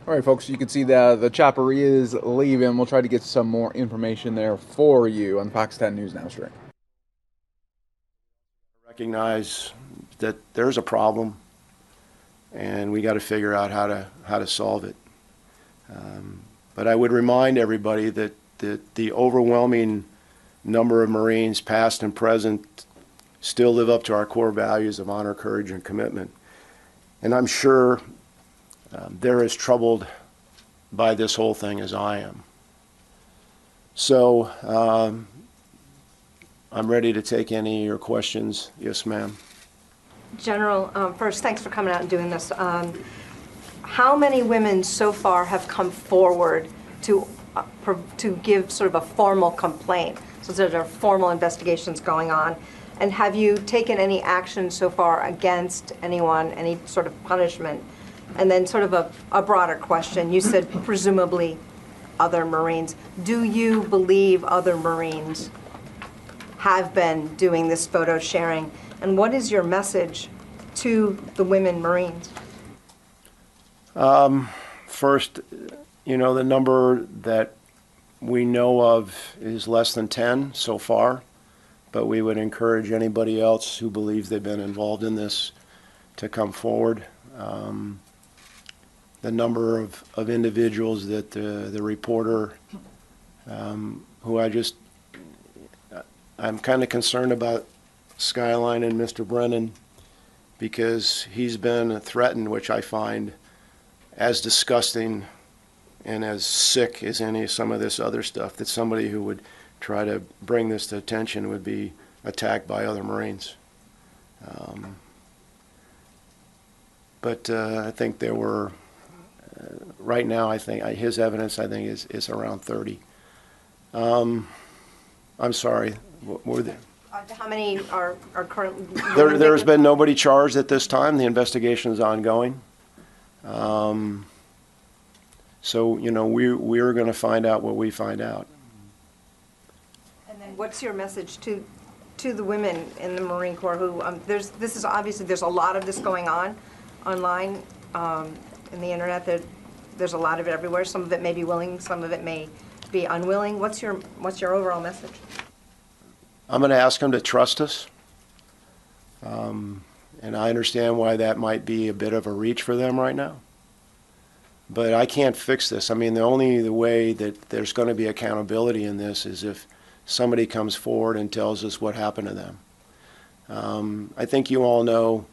All right, folks, you can see the chopper is leaving. We'll try to get some more information there for you on the Fox 10 News Now stream. Recognize that there's a problem, and we got to figure out how to solve it. But I would remind everybody that the overwhelming number of Marines, past and present, still live up to our core values of honor, courage, and commitment. And I'm sure they're as troubled by this whole thing as I am. So I'm ready to take any of your questions. Yes, ma'am. General, first, thanks for coming out and doing this. How many women so far have come forward to give sort of a formal complaint? So there are formal investigations going on. And have you taken any action so far against anyone, any sort of punishment? And then sort of a broader question. You said presumably other Marines. Do you believe other Marines have been doing this photo sharing? And what is your message to the women Marines? First, you know, the number that we know of is less than 10 so far, but we would encourage anybody else who believes they've been involved in this to come forward. The number of individuals that the reporter, who I'm kind of concerned about Skyline and Mr. Brennan, because he's been threatened, which I find as disgusting and as sick as some of this other stuff, that somebody who would try to bring this to attention would be attacked by other Marines. But I think there were, right now, I think his evidence, I think, is around 30. I'm sorry, were there? How many are currently? There's been nobody charged at this time. The investigation is ongoing. So, you know, we're going to find out what we find out. And then what's your message to the women in the Marine Corps who, there's a lot of this going on online, in the internet. There's a lot of it everywhere. Some of it may be willing, some of it may be unwilling. What's your overall message? I'm going to ask them to trust us. And I understand why that might be a bit of a reach for them right now. But I can't fix this. I mean, the way that there's going to be accountability in this is if somebody comes forward and tells us what happened to them. I think you all know,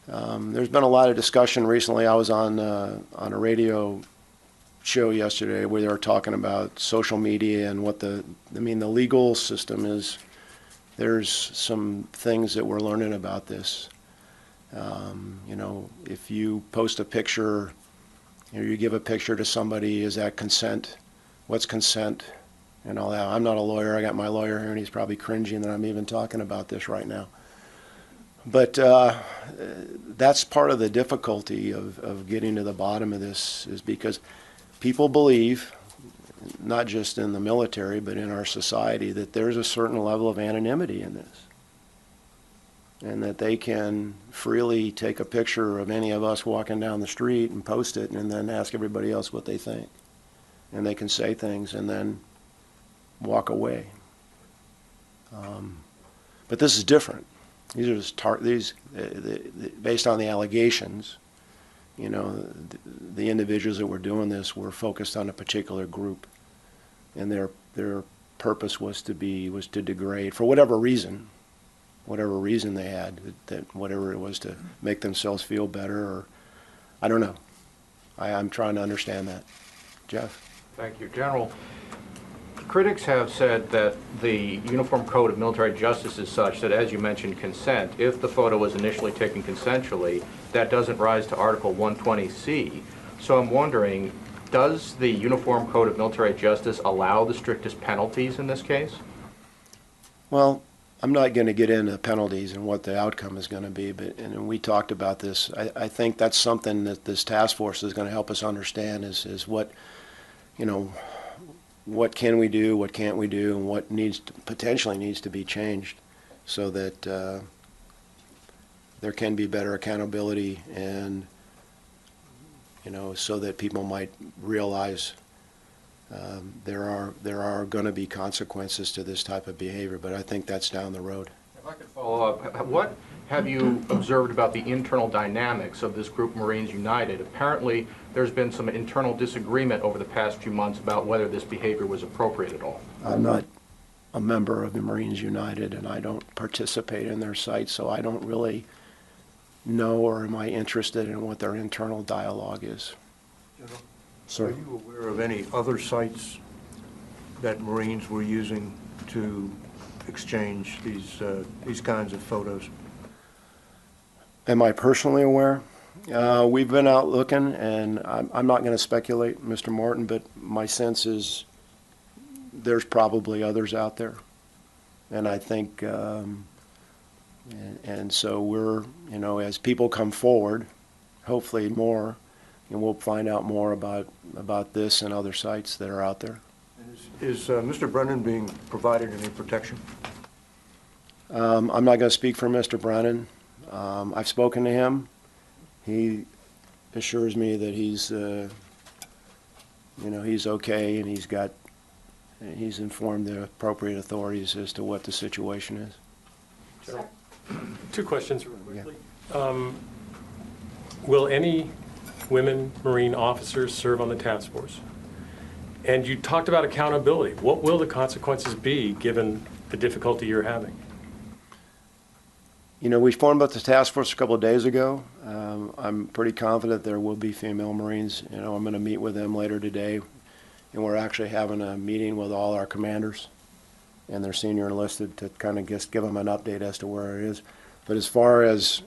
there's been a lot of discussion recently. I was on a radio show yesterday where they were talking about social media and what the legal system is. There's some things that we're learning about this. You know, if you post a picture, or you give a picture to somebody, is that consent? What's consent? And all that. I'm not a lawyer. I got my lawyer here, and he's probably cringing that I'm even talking about this right now. But that's part of the difficulty of getting to the bottom of this, is because people believe, not just in the military, but in our society, that there's a certain level of anonymity in this. And that they can freely take a picture of any of us walking down the street and post it and then ask everybody else what they think. And they can say things and then walk away. But this is different. These are just based on the allegations. You know, the individuals that were doing this were focused on a particular group, and their purpose was to degrade, for whatever reason they had, that whatever it was, to make themselves feel better, or I don't know. I'm trying to understand that. Jeff? Thank you, General. Critics have said that the Uniform Code of Military Justice is such that, as you mentioned, consent, if the photo was initially taken consensually, that doesn't rise to Article 120C. So I'm wondering, does the Uniform Code of Military Justice allow the strictest penalties in this case? Well, I'm not going to get into penalties and what the outcome is going to be, and we talked about this. I think that's something that this task force is going to help us understand is what, you know, what can we do, what can't we do, and what potentially needs to be changed so that there can be better accountability and, so that people might realize there are going to be consequences to this type of behavior, but I think that's down the road. If I could follow up, what have you observed about the internal dynamics of this group, Marines United? Apparently, there's been some internal disagreement over the past few months about whether this behavior was appropriate at all. I'm not a member of the Marines United, and I don't participate in their site, so I don't really know or am I interested in what their internal dialogue is. General, Sir? are you aware of any other sites that Marines were using to exchange these kinds of photos? Am I personally aware? We've been out looking, and I'm not going to speculate, Mr. Martin, but my sense is there's probably others out there. And I think, and so we're, as people come forward, hopefully more, and we'll find out more about this and other sites that are out there. Is Mr. Brennan being provided any protection? I'm not going to speak for Mr. Brennan. I've spoken to him. He assures me that he's, he's okay, and he's informed the appropriate authorities as to what the situation is. General, two questions real quickly. Yeah. Will any women Marine officers serve on the task force? And you talked about accountability. What will the consequences be given the difficulty you're having? We formed up the task force a couple of days ago. I'm pretty confident there will be female Marines. I'm going to meet with them later today, and we're actually having a meeting with all our commanders and their senior enlisted to kind of just give them an update as to where it is. But as far as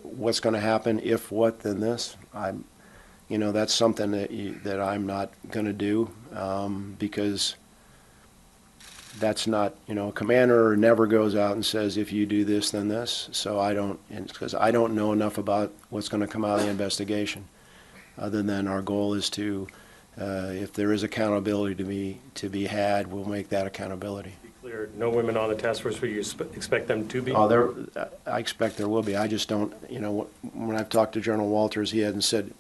what's going to happen, if what, then this, that's something that I'm not going to do because that's not, a commander never goes out and says, if you do this, then this. So I don't, because I don't know enough about what's going to come out of the investigation, other than our goal is to, if there is accountability to be had, we'll make that accountability. To be clear, no women on the task force, but you expect them to be? I expect there will be. I just don't, when I've talked to General Walters, he hasn't said,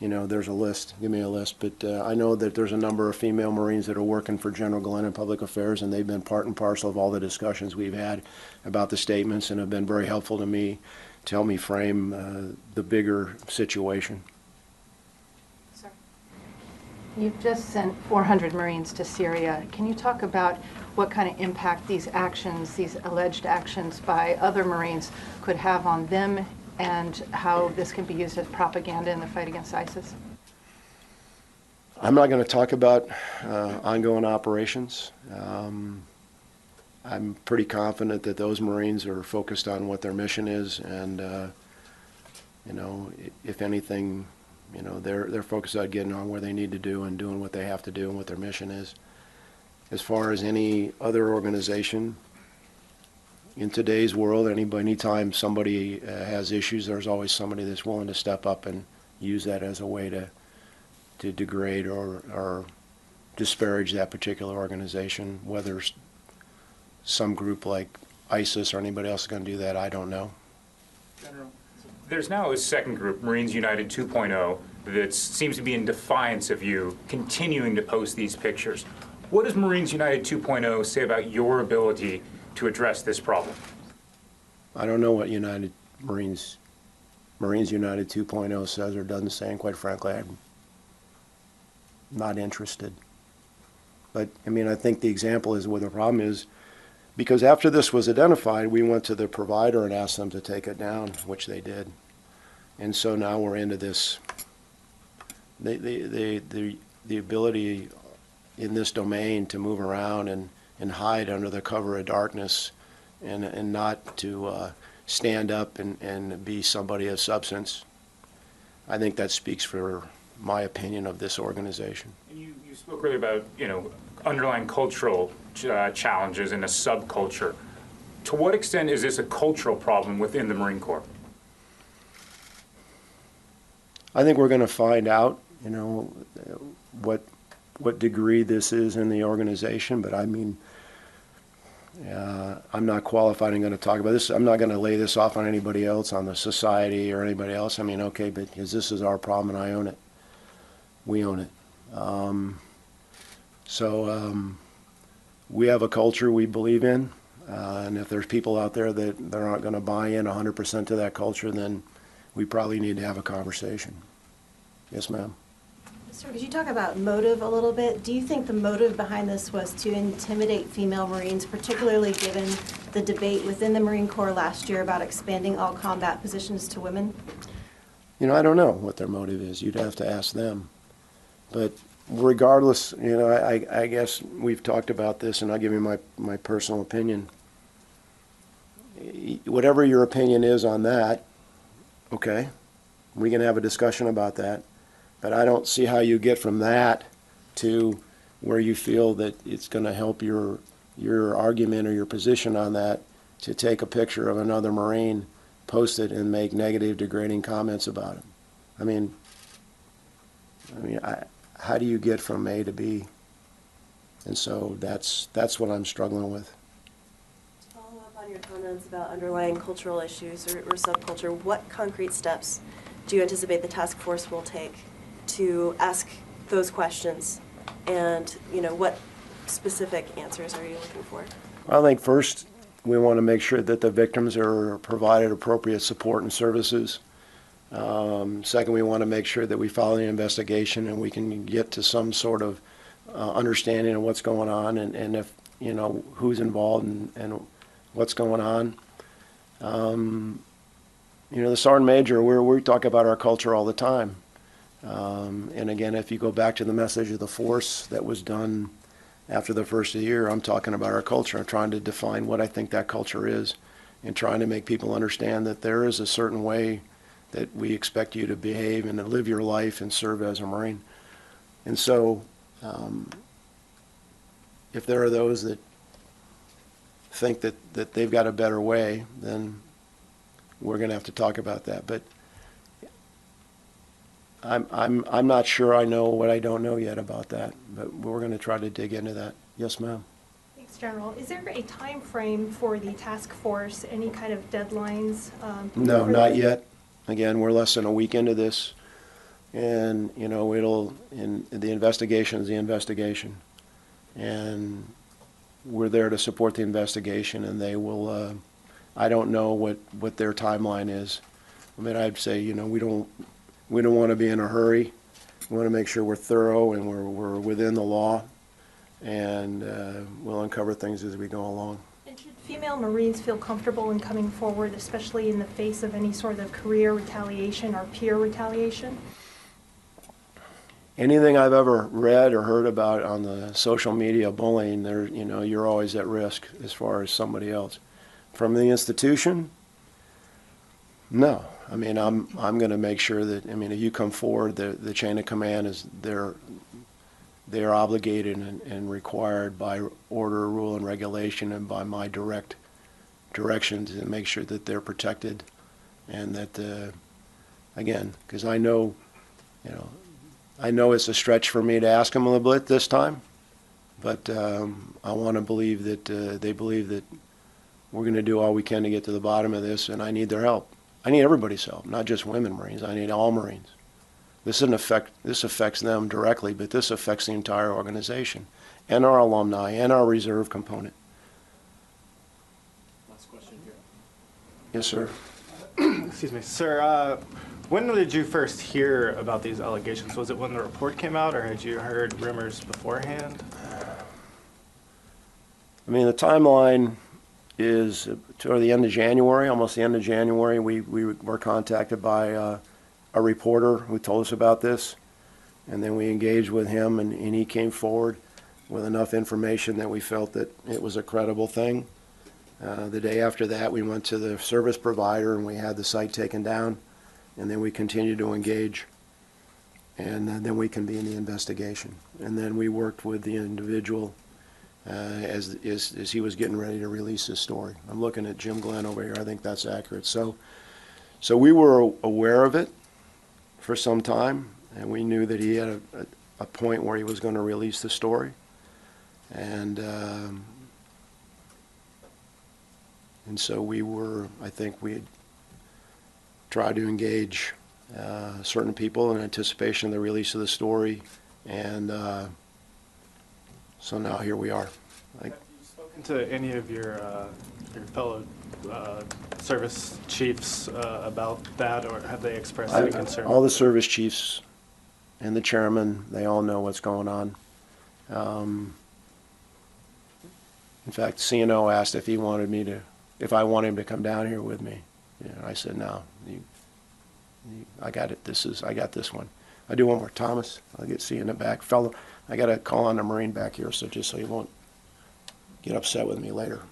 there's a list, give me a list. But I know that there's a number of female Marines that are working for General Glenn in public affairs, and they've been part and parcel of all the discussions we've had about the statements and have been very helpful to me to help me frame the bigger situation. Sir. You've just sent 400 Marines to Syria. Can you talk about what kind of impact these actions, these alleged actions by other Marines could have on them, and how this can be used as propaganda in the fight against ISIS? I'm not going to talk about ongoing operations. I'm pretty confident that those Marines are focused on what their mission is, and if anything, they're focused on getting on where they need to do and doing what they have to do and what their mission is. As far as any other organization, in today's world, anytime somebody has issues, there's always somebody that's willing to step up and use that as a way to degrade or disparage that particular organization. Whether some group like ISIS or anybody else is going to do that, I don't know. General, there's now a second group, Marines United 2.0, that seems to be in defiance of you continuing to post these pictures. What does Marines United 2.0 say about your ability to address this problem? I don't know what Marines United 2.0 says or doesn't say, and quite frankly, I'm not interested. But I think the example is where the problem is, because after this was identified, we went to the provider and asked them to take it down, which they did. And so now we're into this, the ability in this domain to move around and hide under the cover of darkness and not to stand up and be somebody of substance. I think that speaks for my opinion of this organization. And you spoke earlier about, underlying cultural challenges in a subculture. To what extent is this a cultural problem within the Marine Corps? I think we're going to find out, what degree this is in the organization, but I'm not qualified and going to talk about this. I'm not going to lay this off on anybody else, on the society or anybody else. Okay, but because this is our problem and I own it. we own it. We have a culture we believe in, and if there's people out there that aren't going to buy in 100% to that culture, then we probably need to have a conversation. Yes, ma'am. Sir, could you talk about motive a little bit? Do you think the motive behind this was to intimidate female Marines, particularly given the debate within the Marine Corps last year about expanding all combat positions to women? You know, I don't know what their motive is. You'd have to ask them. But regardless, you know, I guess we've talked about this, and I'll give you my personal opinion. Whatever your opinion is on that, okay, we can have a discussion about that. But I don't see how you get from that to where you feel that it's going to help your argument or your position on that to take a picture of another Marine, post it, and make negative, degrading comments about him. I mean, how do you get from A to B? And so that's what I'm struggling with. To follow up on your comments about underlying cultural issues or subculture, what concrete steps do you anticipate the task force will take to ask those questions, and what specific answers are you looking for? I think first we want to make sure that the victims are provided appropriate support and services. Second, we want to make sure that we follow the investigation and we can get to some sort of understanding of what's going on and if who's involved and what's going on. The Sergeant Major, we talk about our culture all the time. And again, if you go back to the message of the force that was done after the first year, I'm talking about our culture. I'm trying to define what I think that culture is and trying to make people understand that there is a certain way that we expect you to behave and to live your life and serve as a Marine. And so if there are those that think that they've got a better way, then we're going to have to talk about that. But I'm not sure I know what I don't know yet about that, but we're going to try to dig into that. Yes, ma'am. Thanks, General. Is there a time frame for the task force? Any kind of deadlines? No, not yet. Again, we're less than a week into this, and the investigation is the investigation, and we're there to support the investigation, and they will. I don't know what their timeline is. I mean, I'd say we don't want to be in a hurry. We want to make sure we're thorough and we're within the law, and we'll uncover things as we go along. And should female Marines feel comfortable in coming forward, especially in the face of any sort of career retaliation or peer retaliation? Anything I've ever read or heard about on the social media bullying, you're always at risk as far as somebody else. From the institution, no. I mean, I'm going to make sure that, if you come forward, the chain of command is they're obligated and required by order, rule, and regulation, and by my direct directions to make sure that they're protected, and that again, because I know it's a stretch for me to ask them a little bit this time, but I want to believe that they believe that we're going to do all we can to get to the bottom of this, and I need their help. I need everybody's help, not just women Marines. I need all Marines. This affects them directly, but this affects the entire organization and our alumni and our reserve component. Last question here. Yes, sir. Excuse me. Sir, when did you first hear about these allegations? Was it when the report came out, or had you heard rumors beforehand? I mean, the timeline is toward the end of January, almost the end of January. We were contacted by a reporter who told us about this, and then we engaged with him, and he came forward with enough information that we felt that it was a credible thing. The day after that, we went to the service provider and we had the site taken down, and then we continued to engage, and then we convened the investigation. And then we worked with the individual as he was getting ready to release his story. I'm looking at Jim Glenn over here. I think that's accurate. So we were aware of it for some time, and we knew that he had a point where he was going to release the story. And so I think we had tried to engage certain people in anticipation of the release of the story. And so now here we are. Have you spoken to any of your fellow service chiefs about that, or have they expressed any concern? All the service chiefs and the chairman, they all know what's going on. In fact, CNO asked if I wanted him to come down here with me. I said, no, I got it. I got this one. I do one more. Thomas, I'll get C in the back. Fellow, I got to call on the Marine back here, so just so you won't get upset with me later.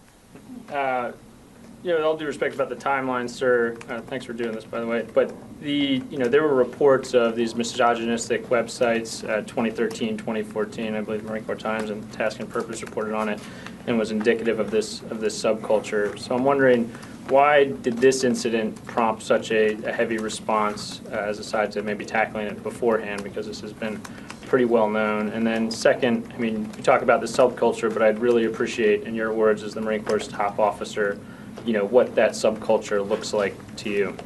With all due respect about the timeline, sir, thanks for doing this, by the way, but there were reports of these misogynistic websites, 2013, 2014, I believe the Marine Corps Times and Task and Purpose reported on it, and was indicative of this subculture. So I'm wondering, why did this incident prompt such a heavy response as a side to maybe tackling it beforehand, because this has been pretty well known? And then second, I mean, you talk about the subculture, but I'd really appreciate, in your words as the Marine Corps' top officer, what that subculture looks like to you.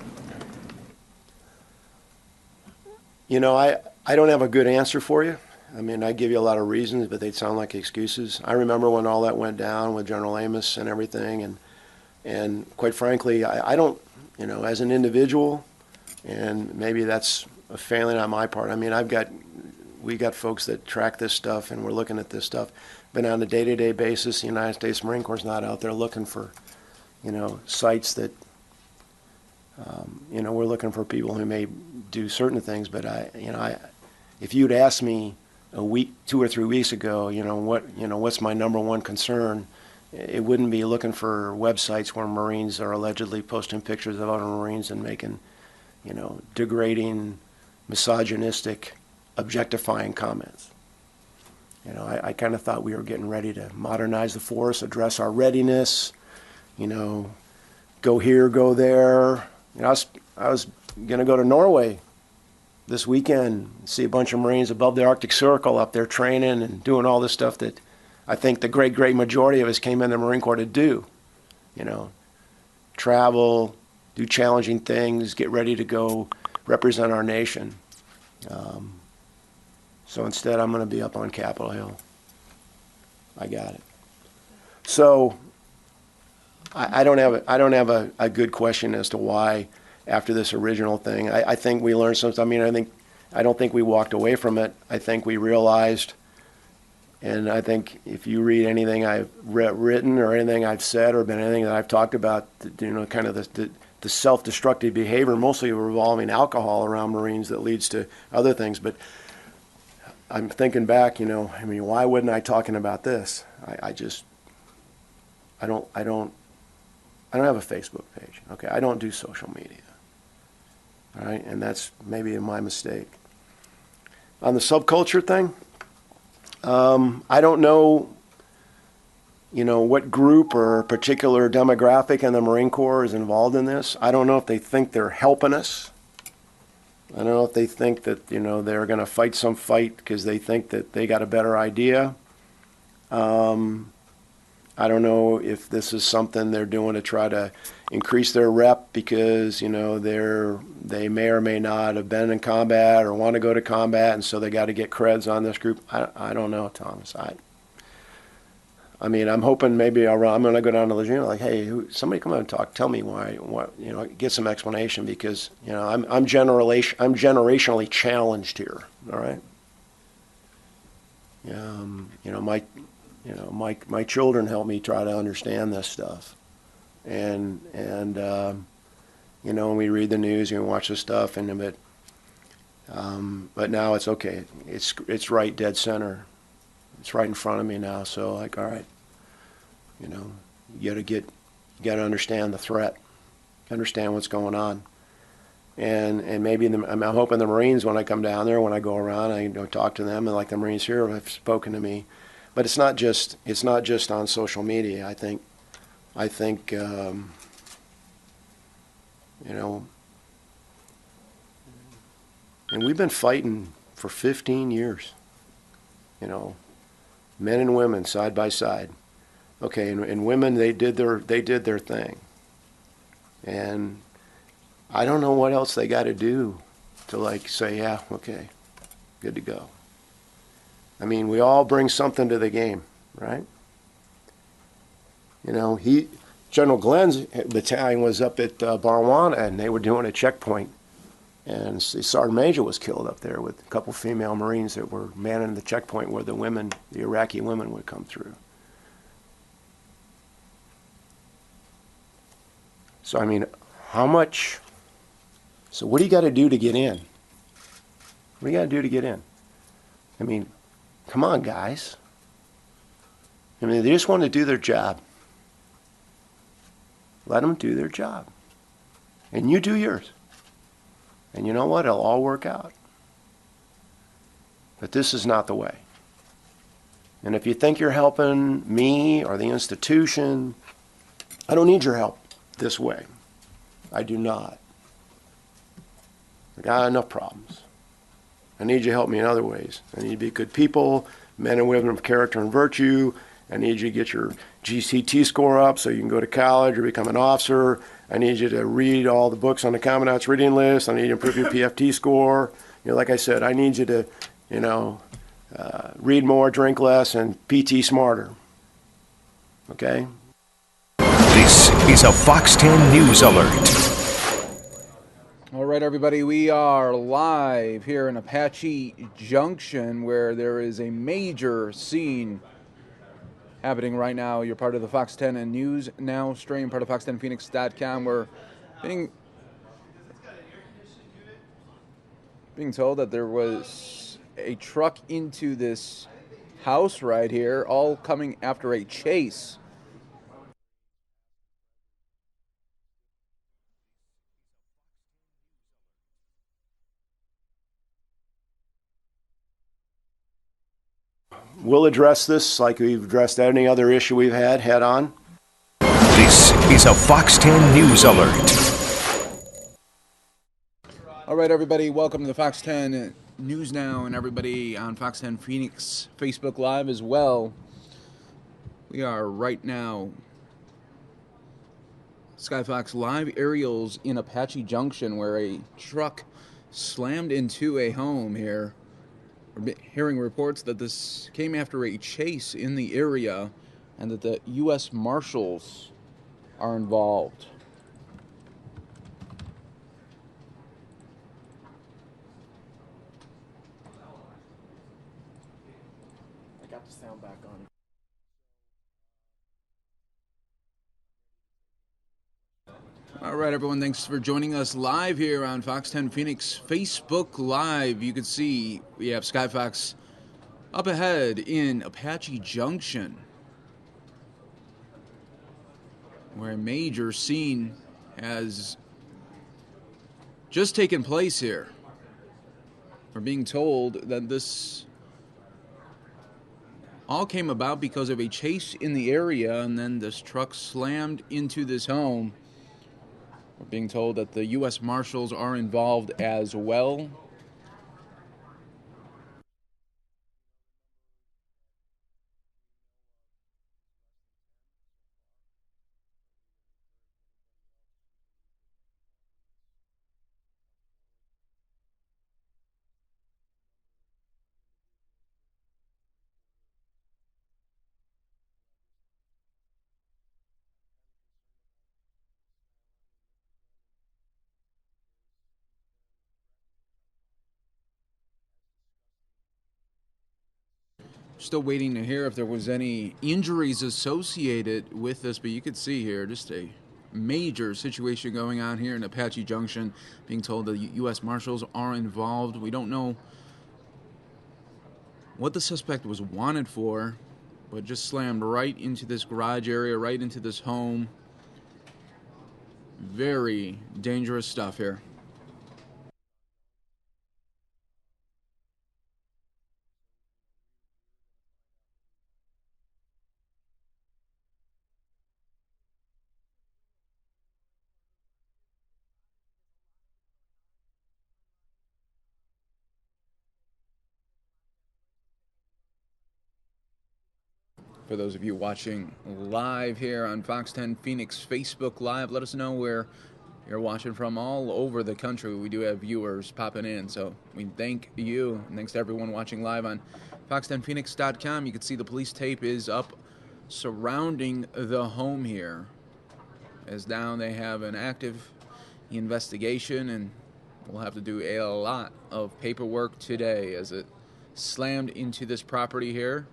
I don't have a good answer for you. I mean, I give you a lot of reasons, but they'd sound like excuses. I remember when all that went down with General Amos and everything, and quite frankly, I don't, as an individual, and maybe that's a failing on my part. I mean, we got folks that track this stuff, and we're looking at this stuff, but on a day-to-day basis, the United States Marine Corps is not out there looking for, sites that, we're looking for people who may do certain things, but if you'd asked me a week, 2 or 3 weeks ago, what's my number one concern, it wouldn't be looking for websites where Marines are allegedly posting pictures of other Marines and making, degrading, misogynistic, objectifying comments. I kind of thought we were getting ready to modernize the force, address our readiness, go here, go there. I was going to go to Norway this weekend, see a bunch of Marines above the Arctic Circle up there training and doing all this stuff that I think the great majority of us came in the Marine Corps to do. Travel, do challenging things, get ready to go represent our nation. So instead, I'm going to be up on Capitol Hill. I got it. So I don't have a good question as to why after this original thing. I think we learned something. I mean, I don't think we walked away from it. I think we realized, and I think if you read anything I've written or anything I've said or been anything that I've talked about, kind of the self-destructive behavior, mostly revolving alcohol around Marines that leads to other things. But I'm thinking back, why wasn't I talking about this? I don't have a Facebook page. Okay, I don't do social media. All right, and that's maybe my mistake. On the subculture thing, I don't know, what group or particular demographic in the Marine Corps is involved in this. I don't know if they think they're helping us. I don't know if they think that, they're going to fight some fight because they think that they got a better idea. I don't know if this is something they're doing to try to increase their rep because, they may or may not have been in combat or want to go to combat, and so they got to get creds on this group. I don't know, Thomas. I mean, I'm hoping maybe I'm going to go down to Lejeune, like, hey, somebody come out and talk. Tell me why. Get some explanation because I'm generationally challenged here. All right. My children help me try to understand this stuff, and when we read the news and we watch this stuff, but now it's okay. It's right dead center. It's right in front of me now. So like, all right, you got to understand the threat, understand what's going on, and maybe I'm hoping the Marines, when I come down there, when I go around, I talk to them, and like the Marines here have spoken to me. But it's not just on social media. I think and we've been fighting for 15 years. Men and women side by side. Okay, and women, they did their thing. And I don't know what else they got to do to like say, yeah, okay, good to go. I mean, we all bring something to the game, right? You know, General Glenn's battalion was up at Barwana, and they were doing a checkpoint. And the Sergeant Major was killed up there with a couple female Marines that were manning the checkpoint where the women, the Iraqi women, would come through. So, I mean, how much? So what do you got to do to get in? What do you got to do to get in? I mean, come on, guys. I mean, they just want to do their job. Let them do their job. And you do yours. And you know what? It'll all work out. But this is not the way. And if you think you're helping me or the institution, I don't need your help this way. I do not. I got enough problems. I need you to help me in other ways. I need you to be good people, men and women of character and virtue. I need you to get your GCT score up so you can go to college or become an officer. I need you to read all the books on the Commandant's reading list. I need you to improve your PFT score. You know, like I said, I need you to, you know, read more, drink less, and PT smarter. Okay? This is a Fox 10 News Alert. All right, everybody, we are live here in Apache Junction where there is a major scene happening right now. You're part of the Fox 10 and News Now stream, part of fox10phoenix.com. We're being told that there was a truck into this house right here, all coming after a chase. We'll address this like we've addressed any other issue we've had head on. This is a Fox 10 News Alert. All right, everybody, welcome to the Fox 10 News Now and everybody on Fox 10 Phoenix Facebook Live as well. We are right now Skyfox live aerials in Apache Junction where a truck slammed into a home here. We're hearing reports that this came after a chase in the area and that the U.S. Marshals are involved. I got the sound back on. All right, everyone, thanks for joining us live here on Fox 10 Phoenix Facebook Live. You can see we have Skyfox up ahead in Apache Junction, where a major scene has just taken place here. We're being told that this all came about because of a chase in the area, and then this truck slammed into this home. We're being told that the U.S. Marshals are involved as well. Still waiting to hear if there was any injuries associated with this, but you could see here just a major situation going on here in Apache Junction, being told the U.S. Marshals are involved. We don't know what the suspect was wanted for, but just slammed right into this garage area, right into this home. Very dangerous stuff here. For those of you watching live here on Fox 10 Phoenix Facebook Live, let us know where You're watching from all over the country. We do have viewers popping in, so we thank you. And thanks to everyone watching live on fox10phoenix.com. You can see the police tape is up surrounding the home here. As down they have an active investigation, and we'll have to do a lot of paperwork today as it slammed into this property here.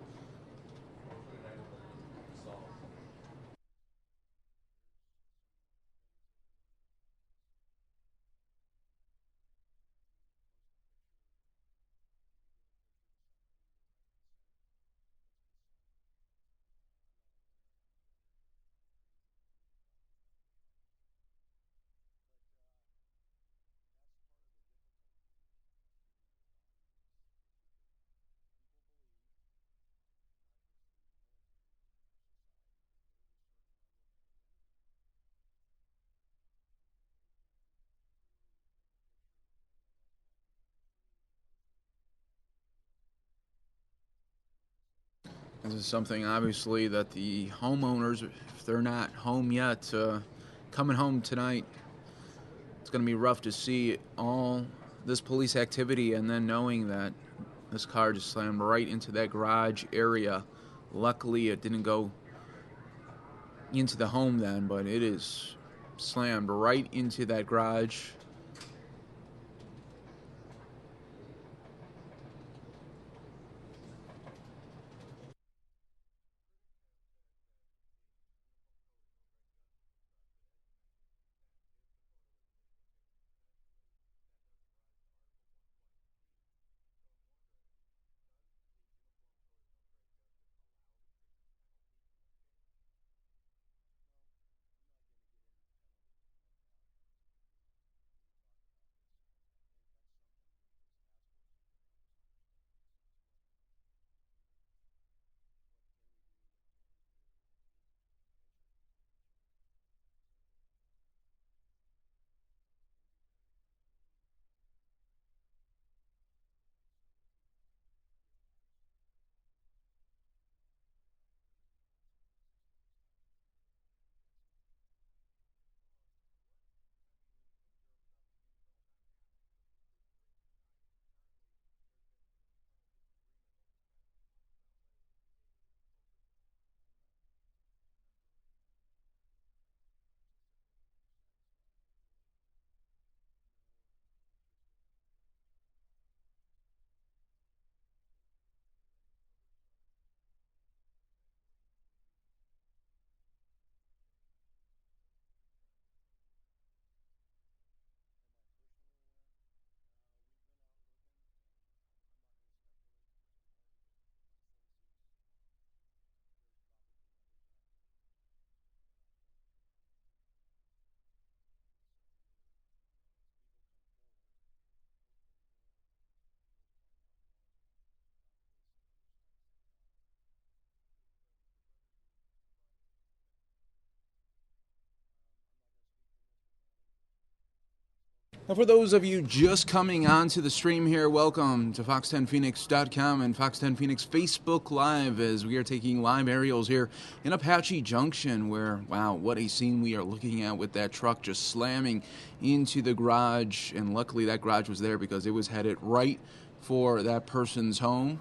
This is something, obviously, that the homeowners, if they're not home yet, coming home tonight, it's going to be rough to see all this police activity and then knowing that this car just slammed right into that garage area. Luckily, it didn't go into the home then, but it is slammed right into that garage. Now, for those of you just coming onto the stream here, welcome to fox10phoenix.com and Fox 10 Phoenix Facebook Live, as we are taking live aerials here in Apache Junction, where, wow, what a scene we are looking at with that truck just slamming into the garage. And luckily that garage was there because it was headed right for that person's home.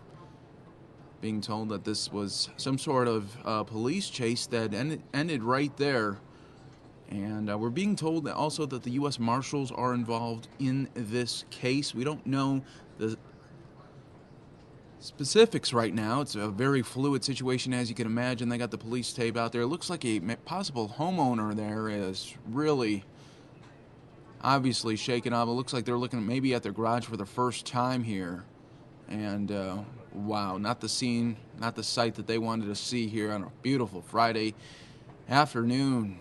Being told that this was some sort of police chase that ended right there. And we're being told that also that the U.S. Marshals are involved in this case. We don't know the specifics right now. It's a very fluid situation, as you can imagine. They got the police tape out there. It looks like a possible homeowner there is really obviously shaken up. It looks like they're looking maybe at their garage for the first time here. And wow, not the scene, not the sight that they wanted to see here on a beautiful Friday afternoon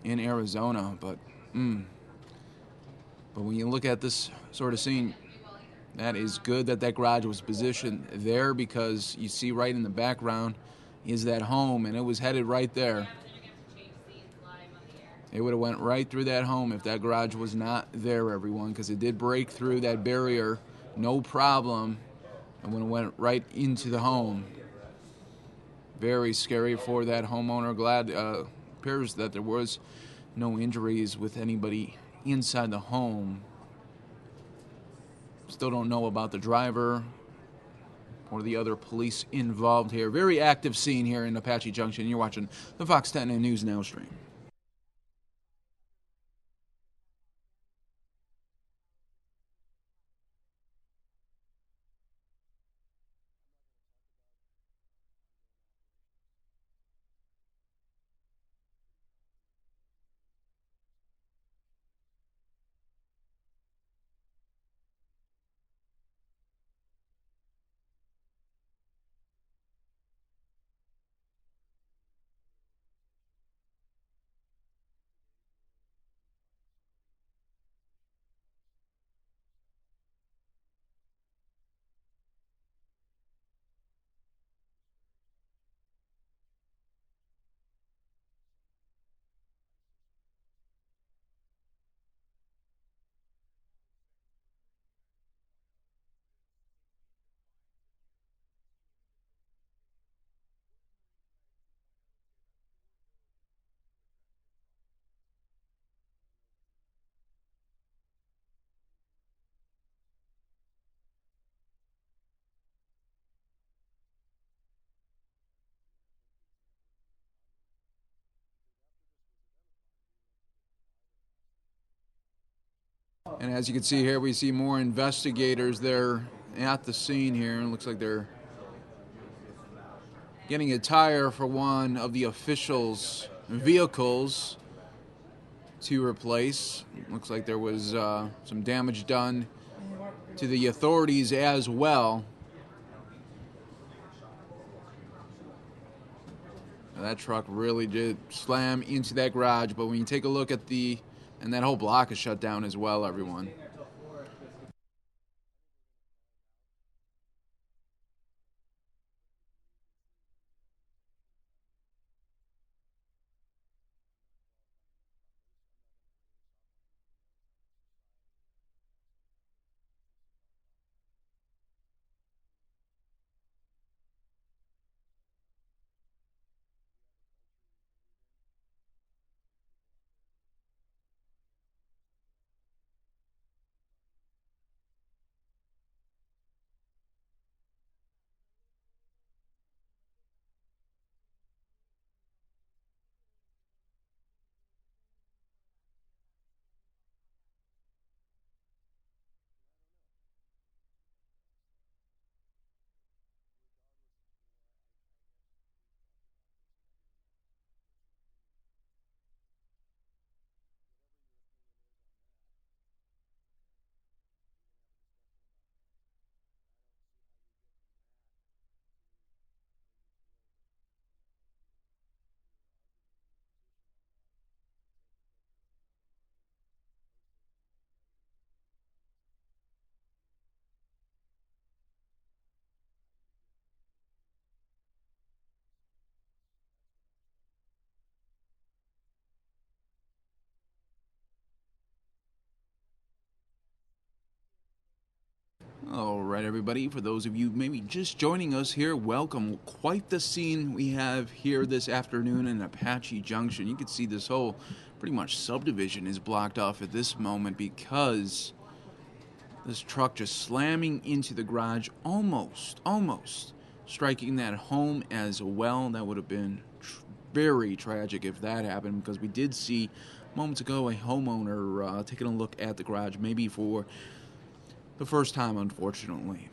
in Arizona. But when you look at this sort of scene, that is good that that garage was positioned there, because you see right in the background is that home, and it was headed right there. It would have went right through that home if that garage was not there, everyone, because it did break through that barrier, no problem, and when it went right into the home. Very scary for that homeowner. Glad appears that there was no injuries with anybody inside the home. Still don't know about the driver or the other police involved here. Very active scene here in Apache Junction. You're watching the Fox 10 News Now stream. And as you can see here, we see more investigators there at the scene here. It looks like they're getting a tire for one of the officials' vehicles to replace. Looks like there was some damage done to the authorities as well. That truck really did slam into that garage, but when you take a look at and that whole block is shut down as well, everyone. All right, everybody. For those of you maybe just joining us here, welcome. Quite the scene we have here this afternoon in Apache Junction. You can see this whole pretty much subdivision is blocked off at this moment because this truck just slamming into the garage, almost striking that home as well. That would have been very tragic if that happened, because we did see moments ago a homeowner taking a look at the garage, maybe for the first time, unfortunately.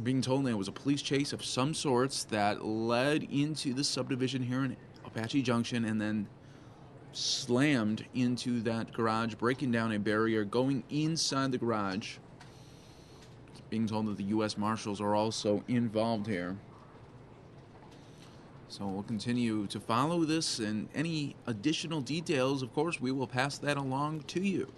Being told there was a police chase of some sorts that led into the subdivision here in Apache Junction and then slammed into that garage, breaking down a barrier, going inside the garage. Being told that the U.S. Marshals are also involved here. So we'll continue to follow this, and any additional details, of course, we will pass that along to you.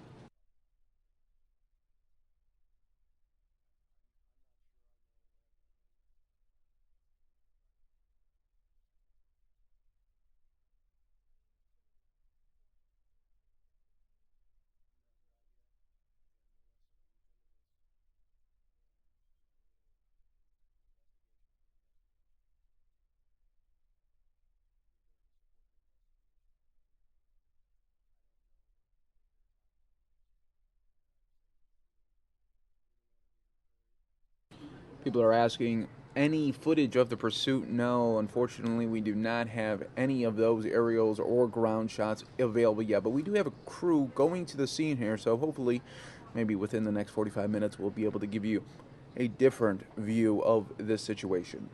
People are asking, any footage of the pursuit? No, unfortunately, we do not have any of those aerials or ground shots available yet. But we do have a crew going to the scene here, so hopefully, maybe within the next 45 minutes, we'll be able to give you a different view of this situation.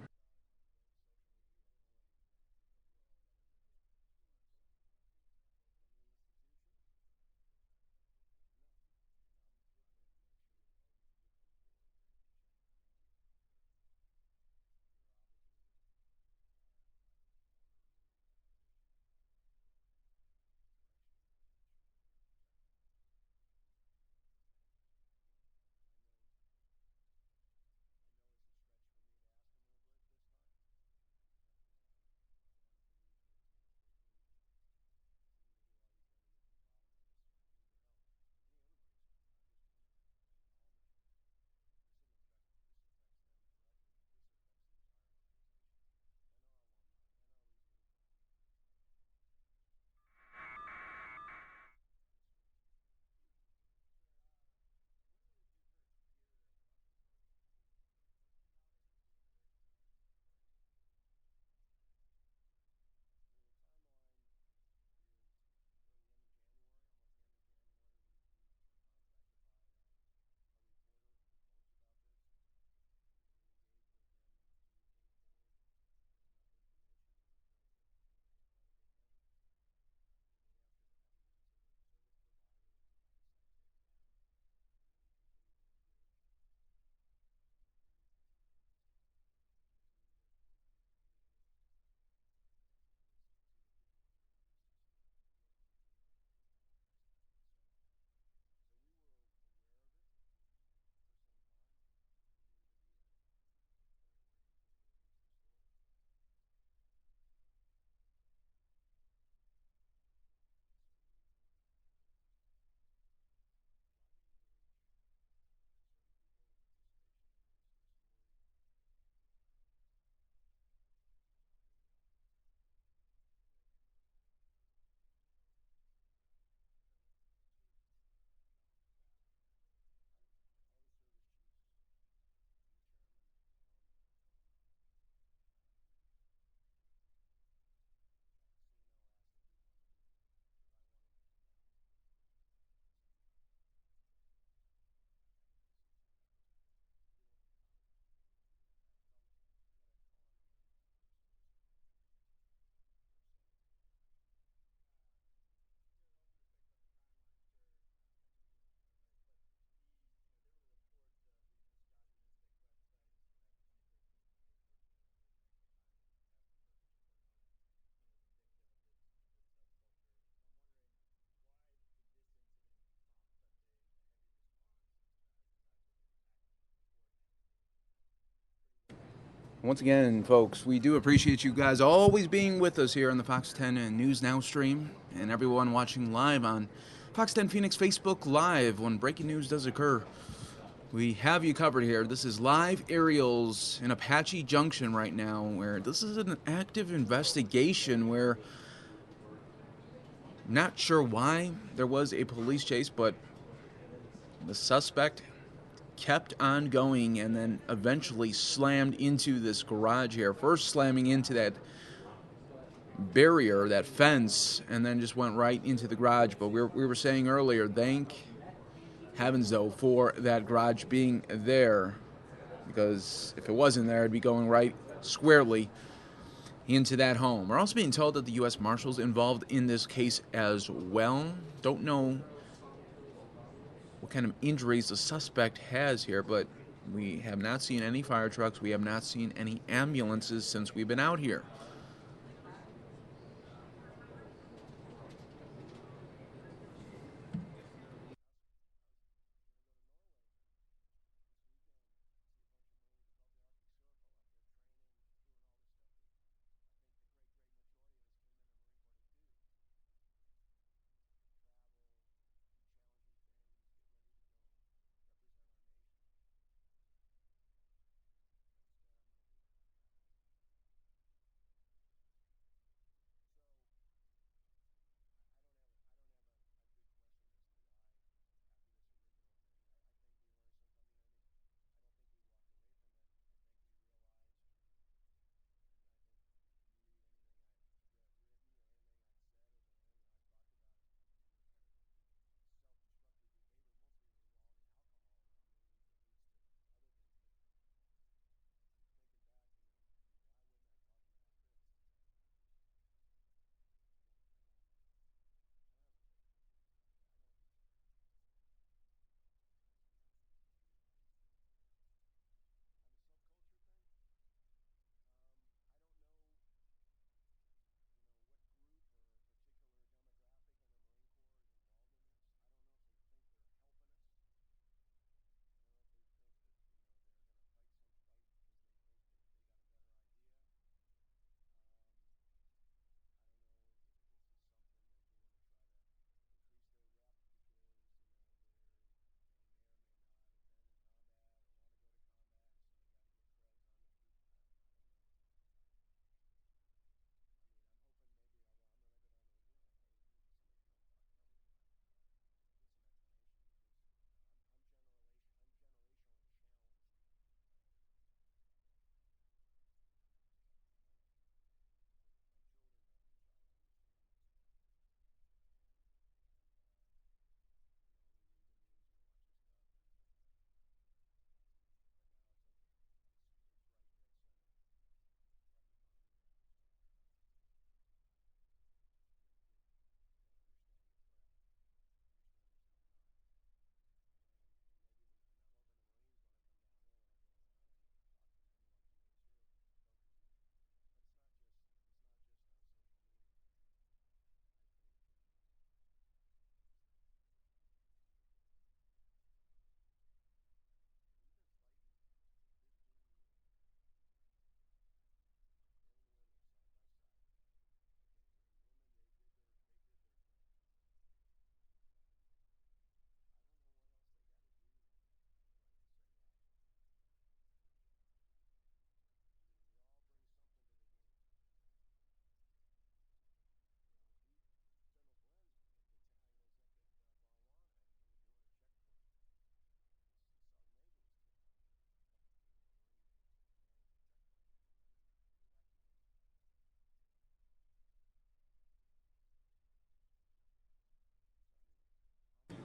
Once again, folks, we do appreciate you guys always being with us here on the Fox 10 News Now stream, and everyone watching live on Fox 10 Phoenix Facebook Live when breaking news does occur. We have you covered here. This is live aerials in Apache Junction right now, where this is an active investigation where, not sure why there was a police chase, but the suspect kept on going and then eventually slammed into this garage here. First slamming into that barrier, that fence, and then just went right into the garage. But we were saying earlier, thank heavens, though, for that garage being there, because if it wasn't there, it'd be going right squarely into that home. We're also being told that the U.S. Marshals involved in this case as well. Don't know what kind of injuries the suspect has here, but we have not seen any fire trucks. We have not seen any ambulances since we've been out here.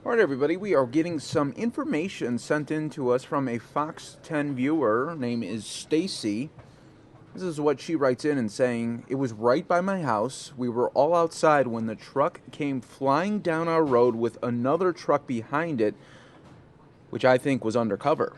All right, everybody, we are getting some information sent in to us from a Fox 10 viewer. Her name is Stacy. This is what she writes in and saying, "It was right by my house. We were all outside when the truck came flying down our road with another truck behind it, which I think was undercover.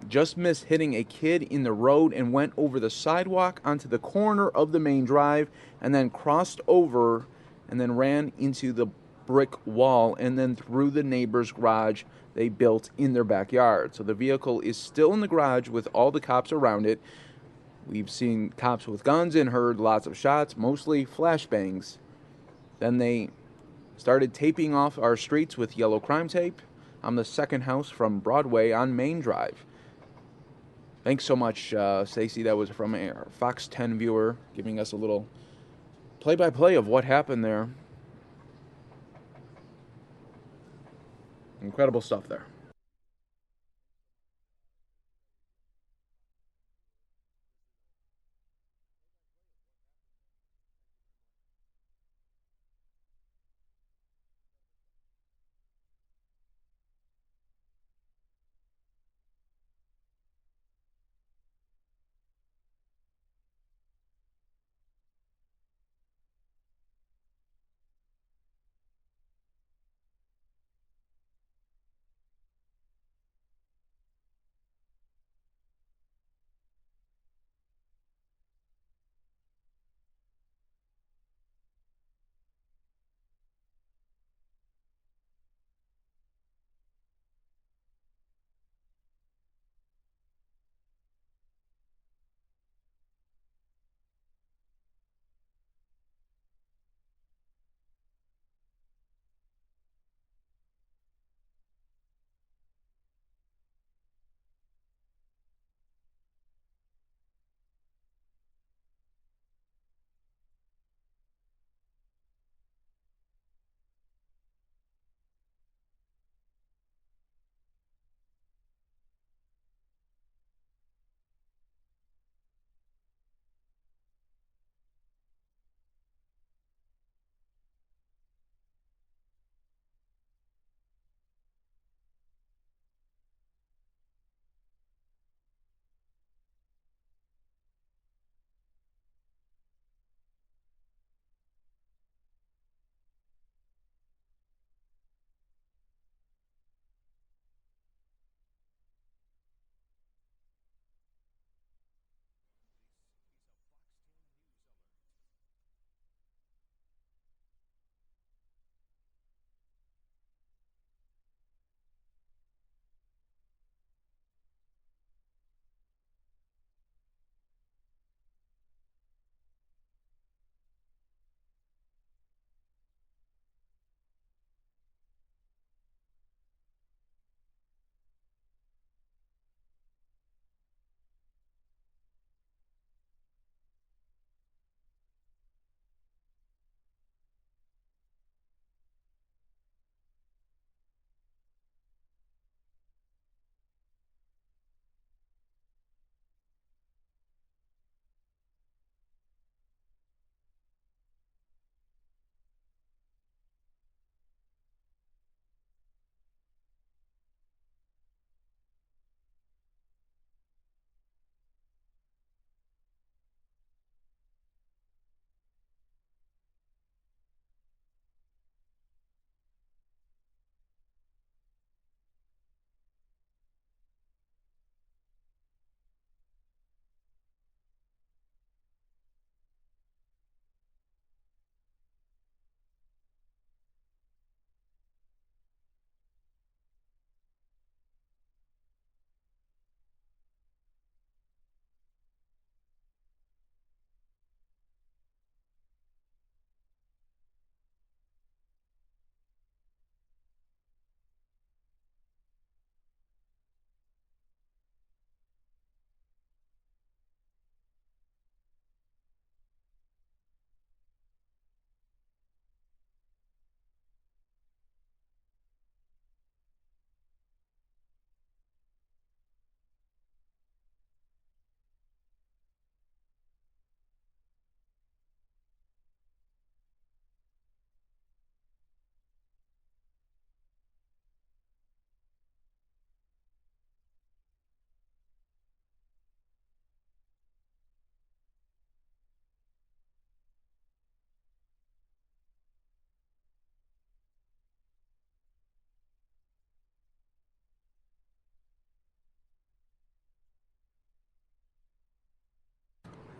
Just missed hitting a kid in the road and went over the sidewalk onto the corner of the main drive and then crossed over and then ran into the brick wall and then through the neighbor's garage they built in their backyard. So the vehicle is still in the garage with all the cops around it. We've seen cops with guns and heard lots of shots, mostly flashbangs. Then they started taping off our streets with yellow crime tape. I'm the second house from Broadway on Main Drive." Thanks so much, Stacy. That was from a Fox 10 viewer giving us a little play-by-play of what happened there. Incredible stuff there.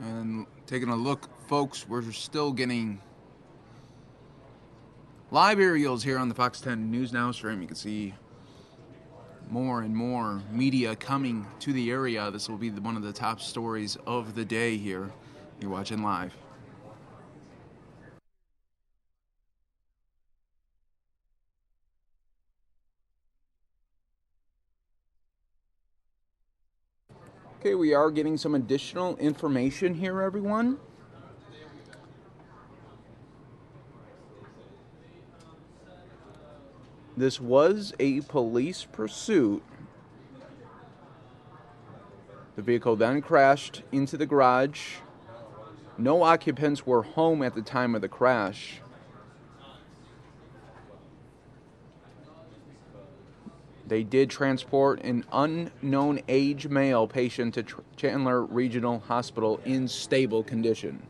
And taking a look, folks, we're still getting live aerials here on the Fox 10 News Now stream. You can see more and more media coming to the area. This will be one of the top stories of the day here. You're watching live. Okay, we are getting some additional information here, everyone. This was a police pursuit. The vehicle then crashed into the garage. No occupants were home at the time of the crash. They did transport an unknown age male patient to Chandler Regional Hospital in stable condition.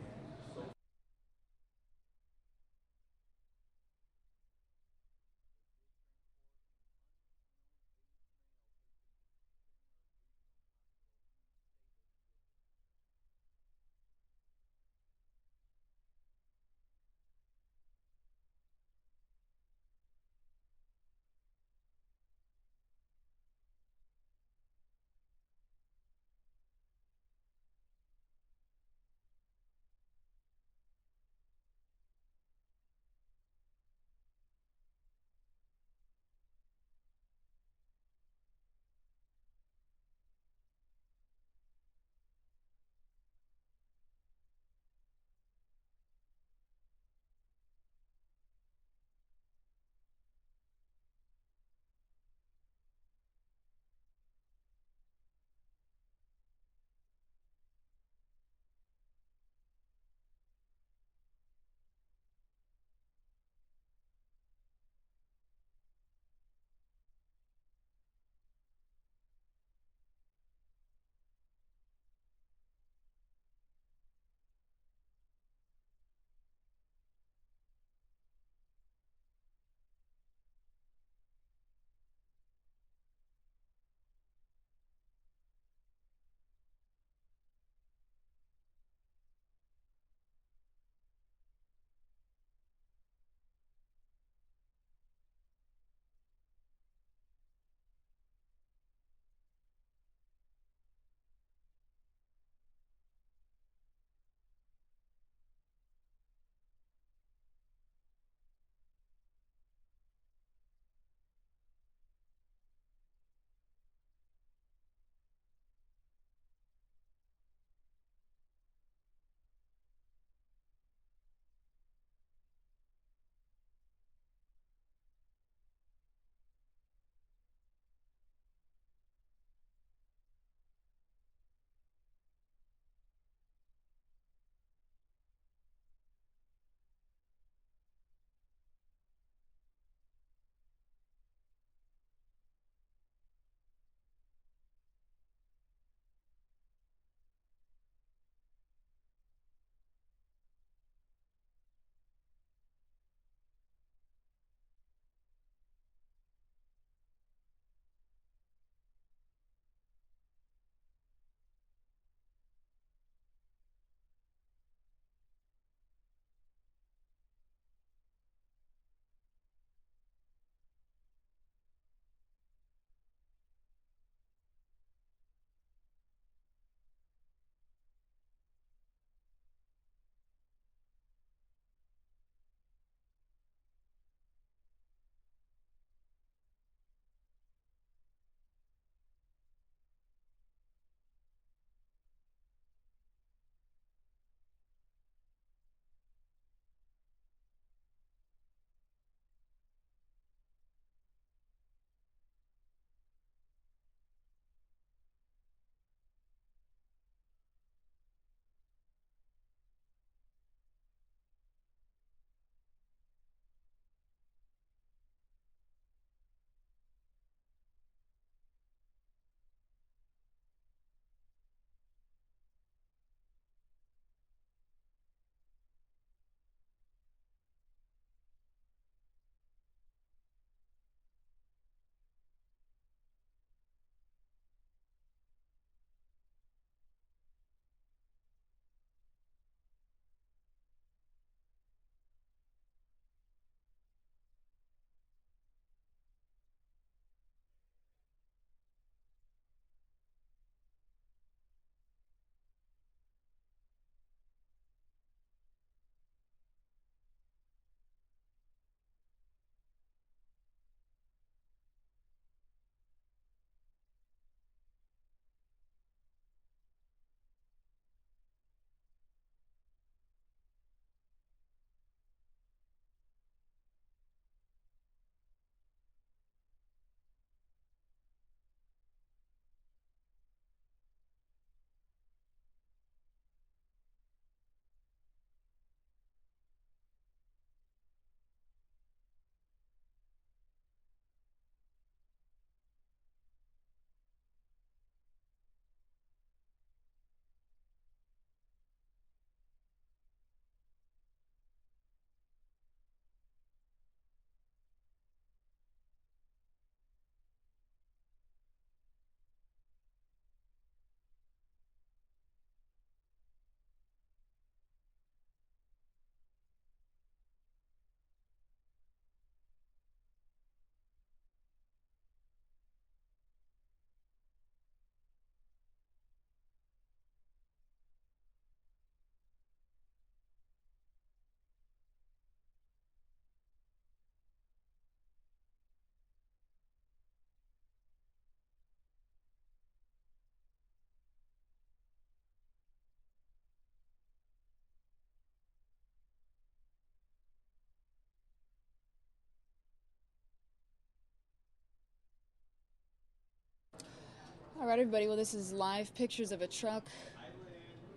All right, everybody. Well, this is live pictures of a truck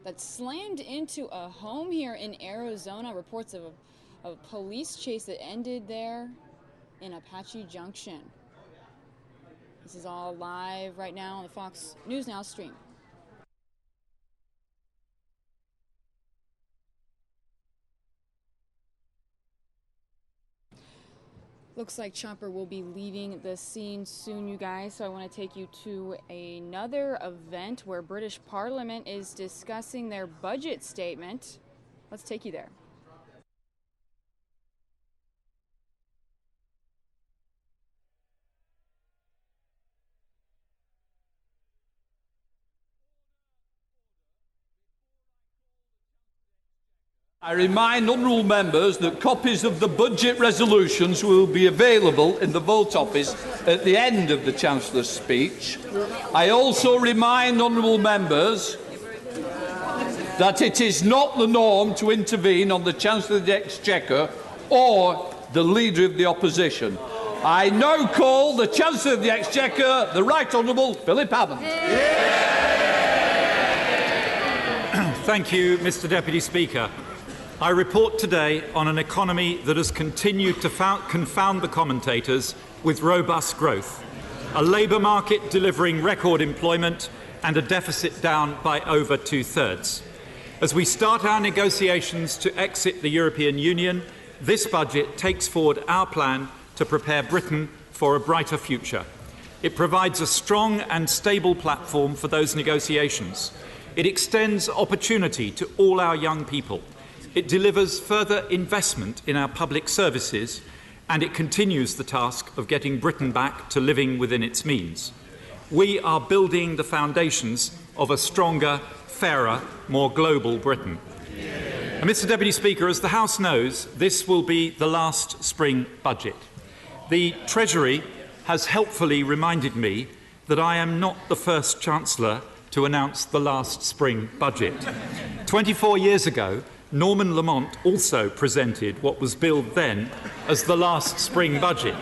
that slammed into a home here in Arizona. Reports of a police chase that ended there in Apache Junction. This is all live right now on the Fox News Now stream. Looks like Chopper will be leaving the scene soon, you guys, so I want to take you to another event where British Parliament is discussing their budget statement. Let's take you there. I remind honourable members that copies of the budget resolutions will be available in the vote office at the end of the Chancellor's speech. I also remind honourable members that it is not the norm to intervene on the Chancellor of the Exchequer or the Leader of the Opposition. I now call the Chancellor of the Exchequer, the Right Honourable Philip Hammond. Thank you, Mr. Deputy Speaker. I report today on an economy that has continued to confound the commentators with robust growth, a labour market delivering record employment and a deficit down by over 2/3. As we start our negotiations to exit the European Union, this budget takes forward our plan to prepare Britain for a brighter future. It provides a strong and stable platform for those negotiations. It extends opportunity to all our young people. It delivers further investment in our public services, and it continues the task of getting Britain back to living within its means. We are building the foundations of a stronger, fairer, more global Britain. And Mr. Deputy Speaker, as the House knows, this will be the last spring budget. The Treasury has helpfully reminded me that I am not the first Chancellor to announce the last spring budget. 24 years ago, Norman Lamont also presented what was billed then as the last spring budget.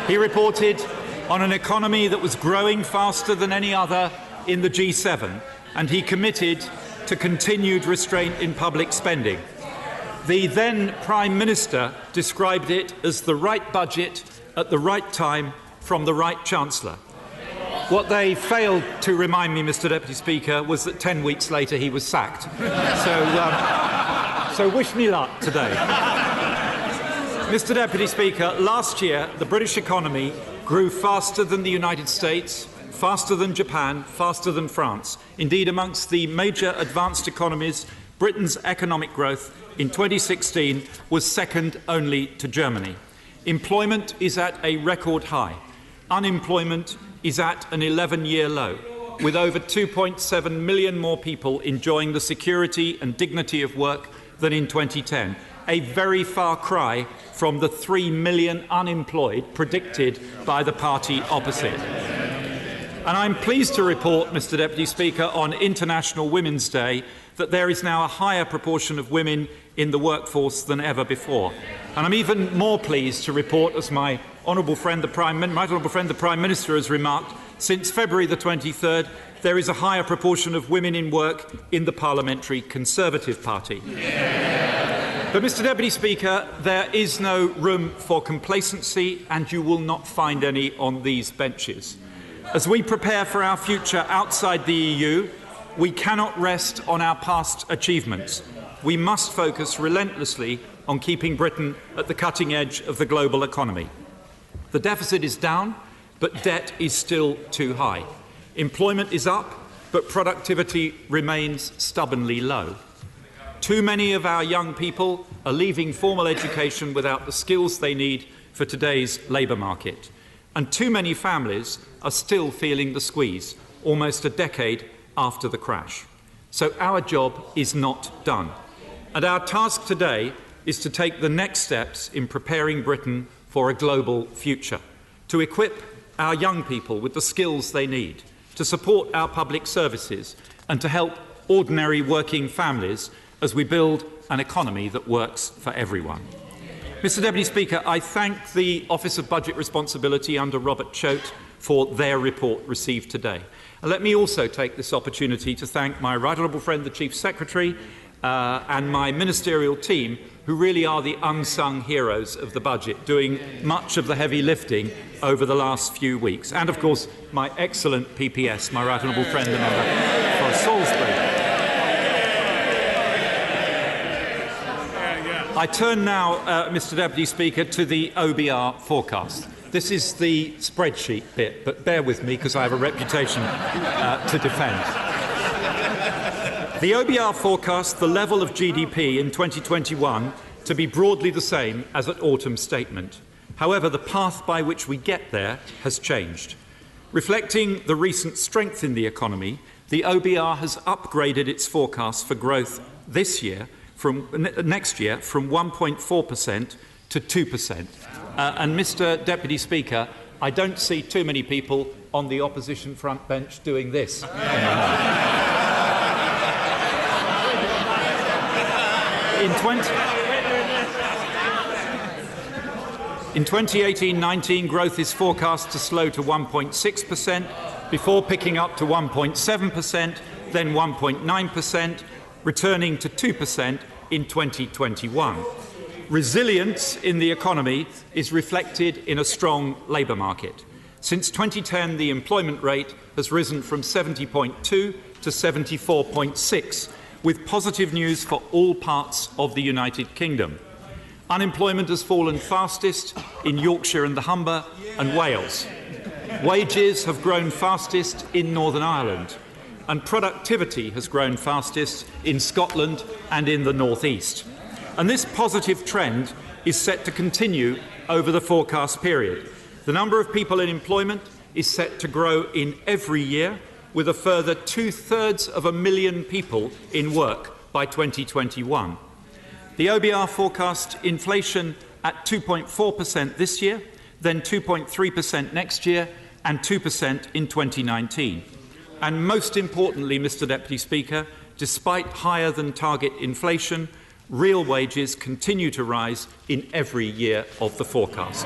He reported on an economy that was growing faster than any other in the G7, and he committed to continued restraint in public spending. The then Prime Minister described it as the right budget at the right time from the right Chancellor. What they failed to remind me, Mr. Deputy Speaker, was that 10 weeks later he was sacked. So wish me luck today. Mr. Deputy Speaker, last year the British economy grew faster than the United States, faster than Japan, faster than France. Indeed, amongst the major advanced economies, Britain's economic growth in 2016 was second only to Germany. Employment is at a record high. Unemployment is at an 11-year low, with over 2.7 million more people enjoying the security and dignity of work than in 2010, a very far cry from the 3 million unemployed predicted by the party opposite. And I'm pleased to report, Mr. Deputy Speaker, on International Women's Day that there is now a higher proportion of women in the workforce than ever before. And I'm even more pleased to report, as my honourable friend the Prime Minister has remarked, since February the 23rd, there is a higher proportion of women in work in the Parliamentary Conservative Party. But, Mr. Deputy Speaker, there is no room for complacency, and you will not find any on these benches. As we prepare for our future outside the EU, we cannot rest on our past achievements. We must focus relentlessly on keeping Britain at the cutting edge of the global economy. The deficit is down, but debt is still too high. Employment is up, but productivity remains stubbornly low. Too many of our young people are leaving formal education without the skills they need for today's labour market. And too many families are still feeling the squeeze, almost a decade after the crash. So our job is not done. And our task today is to take the next steps in preparing Britain for a global future, to equip our young people with the skills they need, to support our public services, and to help ordinary working families as we build an economy that works for everyone. Mr. Deputy Speaker, I thank the Office of Budget Responsibility under Robert Choate for their report received today. And let me also take this opportunity to thank my right honourable friend, the Chief Secretary, and my ministerial team, who really are the unsung heroes of the budget, doing much of the heavy lifting over the last few weeks. And, of course, my excellent PPS, my right honourable friend, the member for Salisbury. I turn now, Mr Deputy Speaker, to the OBR forecast. This is the spreadsheet bit, but bear with me because I have a reputation to defend. The OBR forecasts the level of GDP in 2021 to be broadly the same as at autumn statement. However, the path by which we get there has changed. Reflecting the recent strength in the economy, the OBR has upgraded its forecast for growth this year next year from 1.4% to 2%. And, Mr Deputy Speaker, I don't see too many people on the opposition front bench doing this anymore. In 2018-19, growth is forecast to slow to 1.6%, before picking up to 1.7%, then 1.9%, returning to 2% in 2021. Resilience in the economy is reflected in a strong labour market. Since 2010, the employment rate has risen from 70.2 to 74.6, with positive news for all parts of the United Kingdom. Unemployment has fallen fastest in Yorkshire and the Humber and Wales. Wages have grown fastest in Northern Ireland, and productivity has grown fastest in Scotland and in the North East. And this positive trend is set to continue over the forecast period. The number of people in employment is set to grow in every year, with a further 2/3 people in work by 2021. The OBR forecast inflation at 2.4% this year, then 2.3% next year, and 2% in 2019. And most importantly, Mr Deputy Speaker, despite higher than target inflation, real wages continue to rise in every year of the forecast.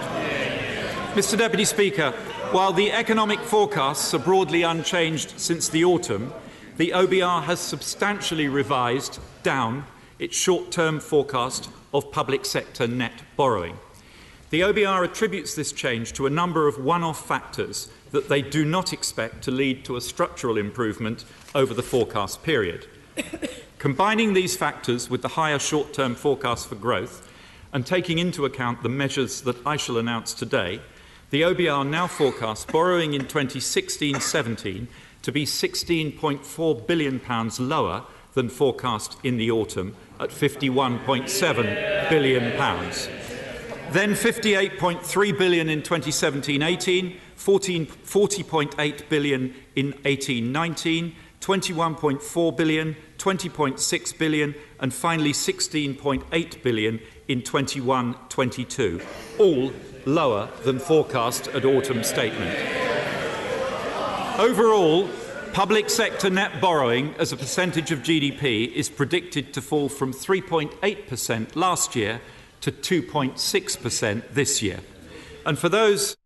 Mr Deputy Speaker, while the economic forecasts are broadly unchanged since the autumn, the OBR has substantially revised down its short-term forecast of public sector net borrowing. The OBR attributes this change to a number of one-off factors that they do not expect to lead to a structural improvement over the forecast period. Combining these factors with the higher short-term forecast for growth and taking into account the measures that I shall announce today, the OBR now forecasts borrowing in 2016-17 to be £16.4 billion lower than forecast in the autumn at £51.7 billion. Then £58.3 billion in 2017-18, 40.8 billion in 18-19, 21.4 billion, 20.6 billion, and finally 16.8 billion in 21-22, all lower than forecast at autumn statement. Overall, public sector net borrowing as a percentage of GDP is predicted to fall from 3.8% last year to 2.6% this year. And for those...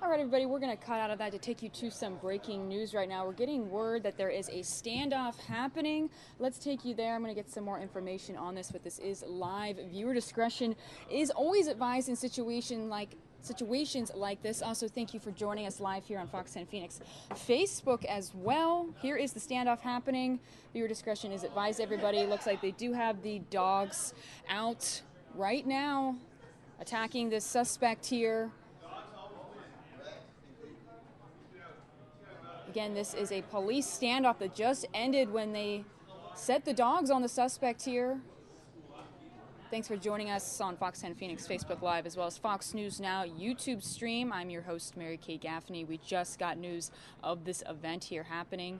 All right, everybody, we're going to cut out of that to take you to some breaking news right now. We're getting word that there is a standoff happening. Let's take you there. I'm going to get some more information on this, but this is live. Viewer discretion is always advised in situations like this. Also, thank you for joining us live here on Fox 10 Phoenix Facebook as well. Here is the standoff happening. Viewer discretion is advised, everybody. Looks like they do have the dogs out right now attacking this suspect here. Again, this is a police standoff that just ended when they set the dogs on the suspect here. Thanks for joining us on Fox 10 Phoenix Facebook Live, as well as Fox News Now YouTube stream. I'm your host, Mary Kay Gaffney. We just got news of this event here happening.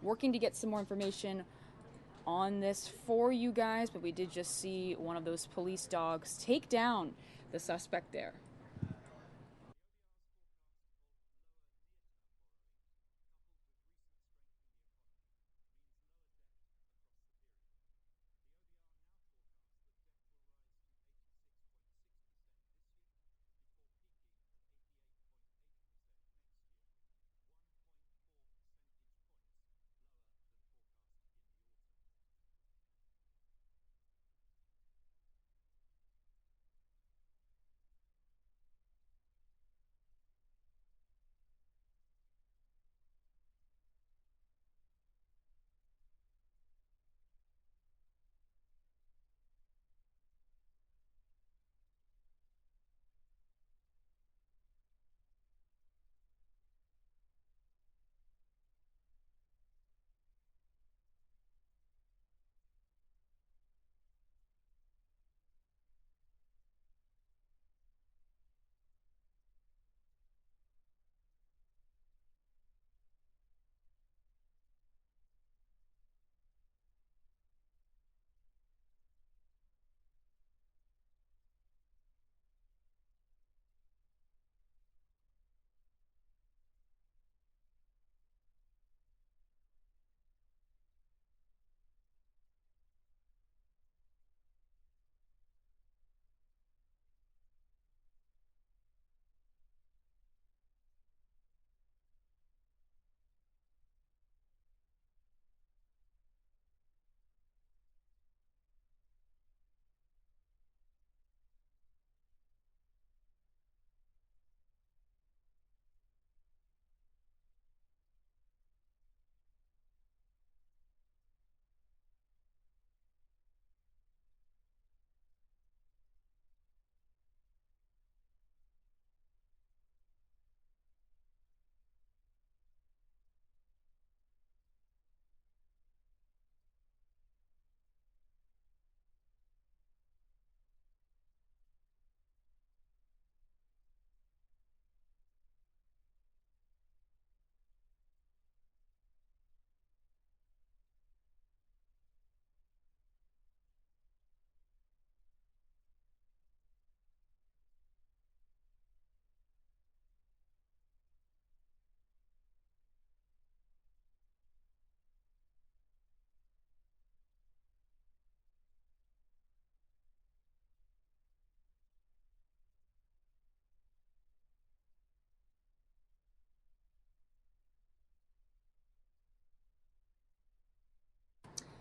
Working to get some more information on this for you guys, but we did just see one of those police dogs take down the suspect there.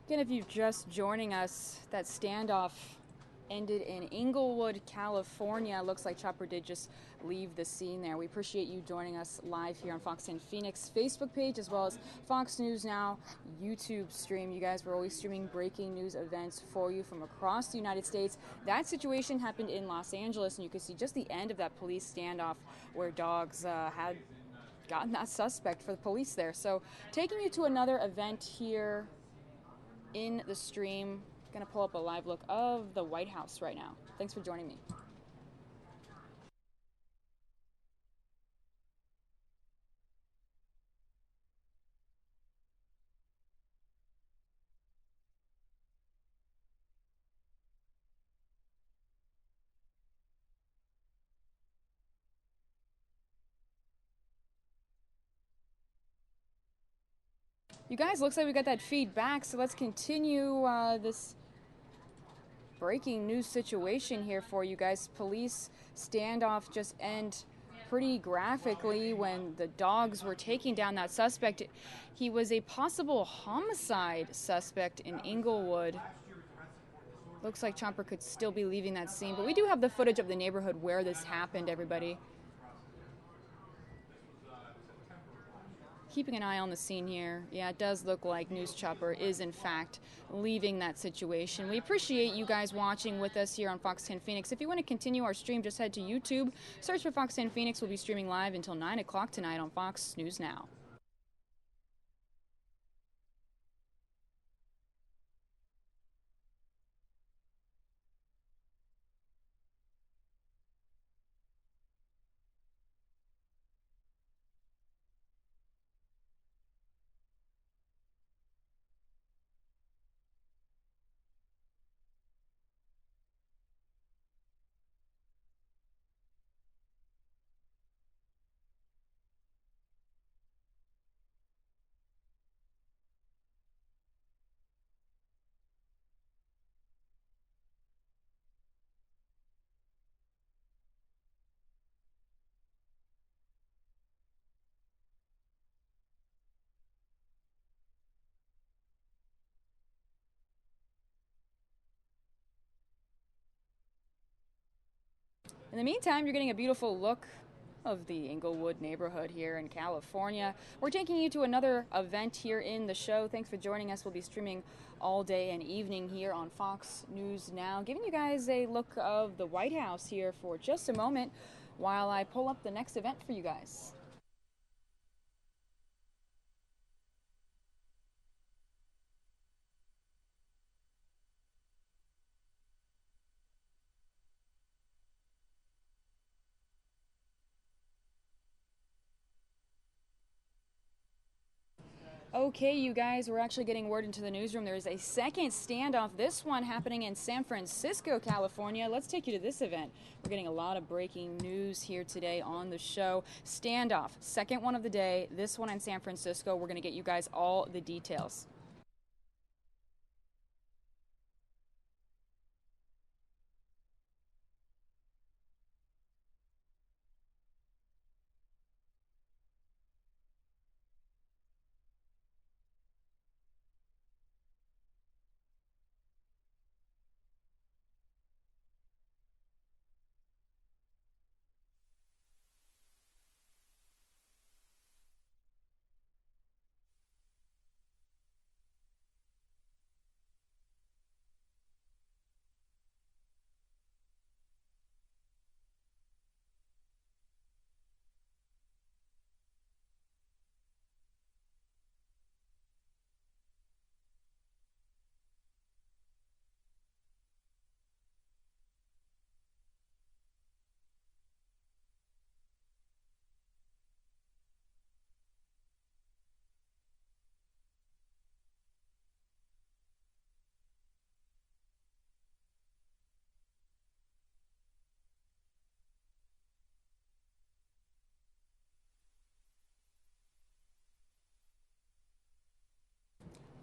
Again, if you're just joining us, that standoff ended in Englewood, California. Looks like Chopper did just leave the scene there. We appreciate you joining us live here on Fox 10 Phoenix Facebook page, as well as Fox News Now YouTube stream. You guys, we're always streaming breaking news events for you from across the United States. That situation happened in Los Angeles, and you can see just the end of that police standoff where dogs had gotten that suspect for the police there. So taking you to another event here in the stream. Going to pull up a live look of the White House right now. Thanks for joining me. You guys, looks like we got that feedback, so let's continue this breaking news situation here for you guys. Police standoff just end pretty graphically when the dogs were taking down that suspect. He was a possible homicide suspect in Englewood. Looks like Chomper could still be leaving that scene, but we do have the footage of the neighborhood where this happened, everybody. Keeping an eye on the scene here. Yeah, it does look like News Chopper is in fact leaving that situation. We appreciate you guys watching with us here on Fox 10 Phoenix. If you want to continue our stream, just head to YouTube, search for Fox 10 Phoenix. We'll be streaming live until 9 o'clock tonight on Fox News Now. In the meantime, you're getting a beautiful look of the Englewood neighborhood here in California. We're taking you to another event here in the show. Thanks for joining us. We'll be streaming all day and evening here on Fox News Now, giving you guys a look of the White House here for just a moment while I pull up the next event for you guys. Okay, you guys, we're actually getting word into the newsroom. There's a second standoff, this one happening in San Francisco, California. Let's take you to this event. We're getting a lot of breaking news here today on the show. Standoff, second one of the day, this one in San Francisco. We're going to get you guys all the details.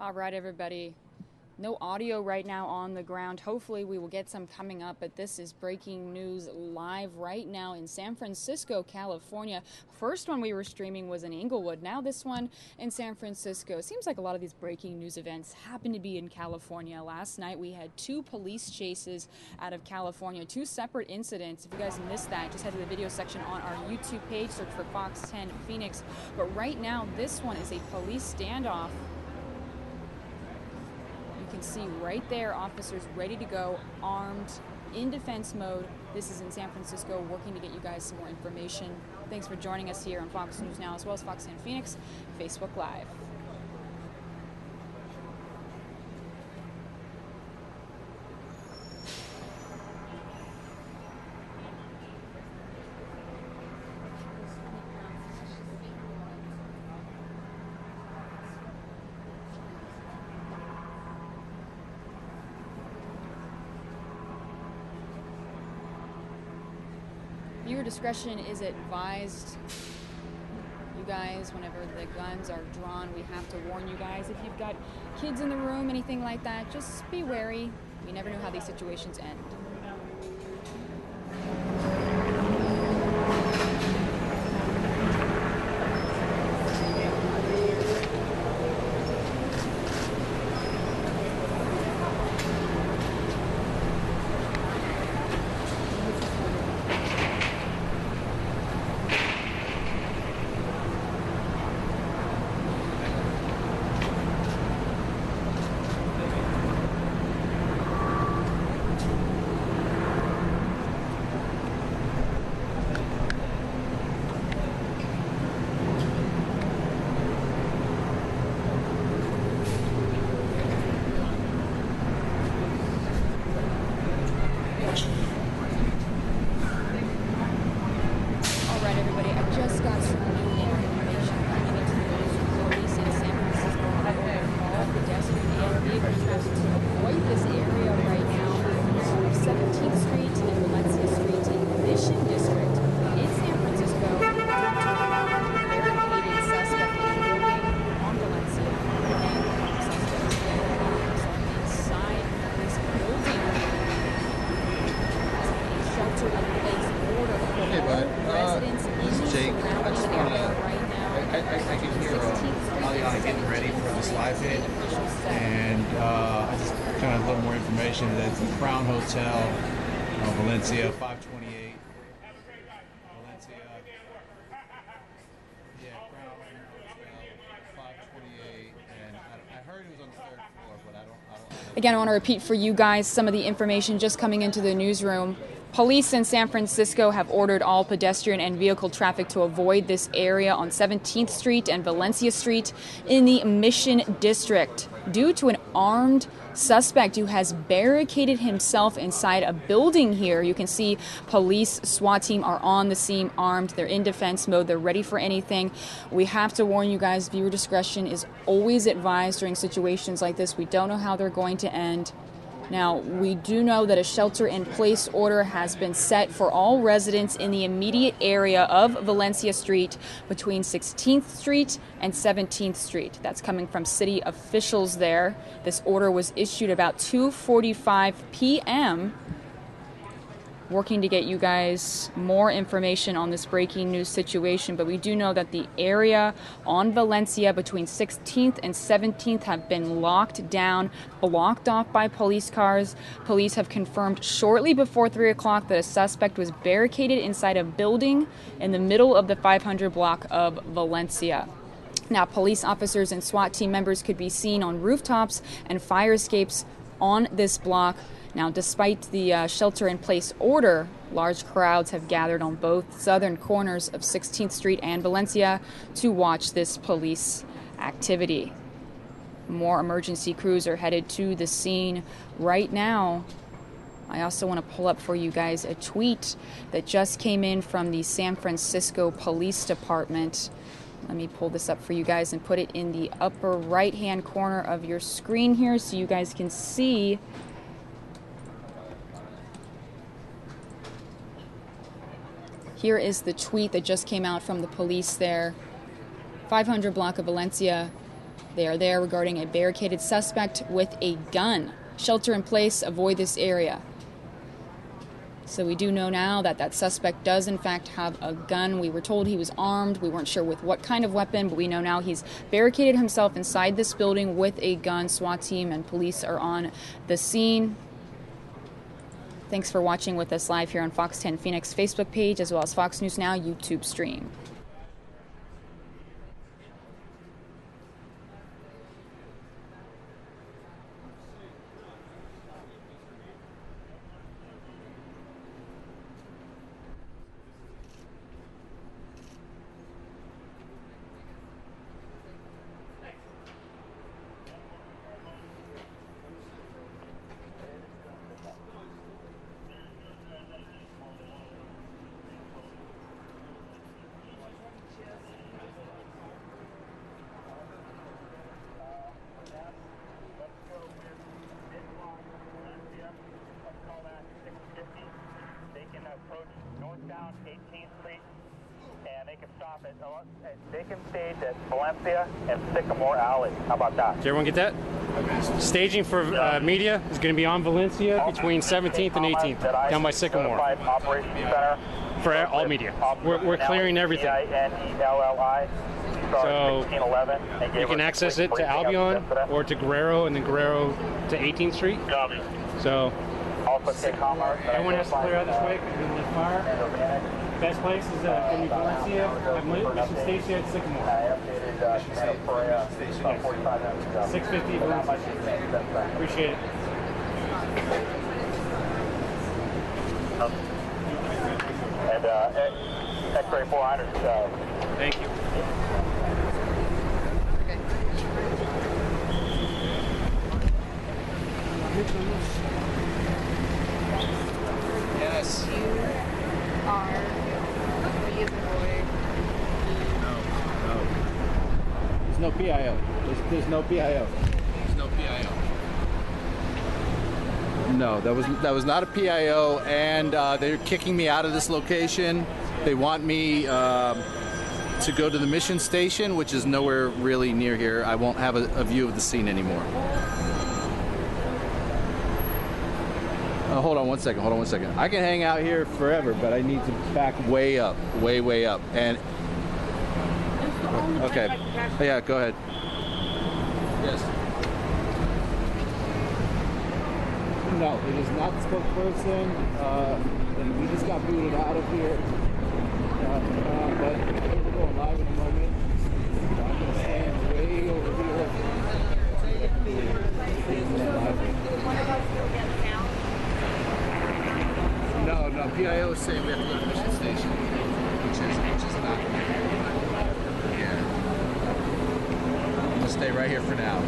All right, everybody. No audio right now on the ground. Hopefully we will get some coming up, but this is breaking news live right now in San Francisco, California. First one we were streaming was in Englewood. Now this one in San Francisco. It seems like a lot of these breaking news events happen to be in California. Last night we had 2 police chases out of California, 2 separate incidents. If you guys missed that, just head to the video section on our YouTube page, search for Fox 10 Phoenix. But right now this one is a police standoff. You can see right there, officers ready to go, armed, in defense mode. This is in San Francisco, working to get you guys some more information. Thanks for joining us here on Fox News Now, as well as Fox 10 Phoenix, Facebook Live. Viewer discretion is advised. You guys, whenever the guns are drawn, we have to warn you guys. If you've got kids in the room, anything like that, just be wary. We never know how these situations end. That's the Crown Hotel, Valencia, 528. Valencia. Yeah, Crown Hotel, 528. And I heard it was on the 3rd floor, but I don't. Again, I want to repeat for you guys some of the information just coming into the newsroom. Police in San Francisco have ordered all pedestrian and vehicle traffic to avoid this area on 17th Street and Valencia Street in the Mission District due to an armed suspect who has barricaded himself inside a building here. You can see police, SWAT team are on the scene armed. They're in defense mode. They're ready for anything. We have to warn you guys, viewer discretion is always advised during situations like this. We don't know how they're going to end. Now, we do know that a shelter-in-place order has been set for all residents in the immediate area of Valencia Street between 16th Street and 17th Street. That's coming from city officials there. This order was issued about 2:45 p.m., working to get you guys more information on this breaking news situation, but we do know that the area on Valencia between 16th and 17th have been locked down, blocked off by police cars. Police have confirmed shortly before 3 o'clock that a suspect was barricaded inside a building in the middle of the 500 block of Valencia. Now, police officers and SWAT team members could be seen on rooftops and fire escapes on this block. Now, despite the shelter-in-place order, large crowds have gathered on both southern corners of 16th Street and Valencia to watch this police activity. More emergency crews are headed to the scene right now. I also want to pull up for you guys a tweet that just came in from the San Francisco Police Department. Let me pull this up for you guys and put it in the upper right-hand corner of your screen here so you guys can see. Here is the tweet that just came out from the police there. 500 block of Valencia. They are there regarding a barricaded suspect with a gun. Shelter in place, avoid this area. So we do know now that that suspect does in fact have a gun. We were told he was armed. We weren't sure with what kind of weapon, but we know now he's barricaded himself inside this building with a gun. SWAT team and police are on the scene. Thanks for watching with us live here on Fox 10 Phoenix Facebook page as well as Fox News Now YouTube stream. They can stage at Valencia and Sycamore Alley. How about that? Did everyone get that? Staging for media is going to be on Valencia between 17th and 18th, down by Sycamore. Operations Center. For all media. We're clearing everything. So you can access it to Albion or to Guerrero and then Guerrero to 18th Street. So everyone has to clear out this way because we're going to fire. Best place is going to be Valencia. Mission Station at Sycamore. 650 Valencia. Appreciate it. And X-ray 400. Thank you. Yes. You are There's no PIO. There's no PIO. There's no PIO. No, that was not a PIO, and they're kicking me out of this location. They want me to go to the mission station, which is nowhere really near here. I won't have a view of the scene anymore. Hold on one second. I can hang out here forever, but I need to back way up, way up. And okay, yeah, go ahead. Yes. No, it is not the spokesperson. And we just got booted out of here. But we're going live in a moment. I'm gonna stand way over here. No, PIO is saying we have to go to the mission station, which is not. Yeah. I'm gonna stay right here for now.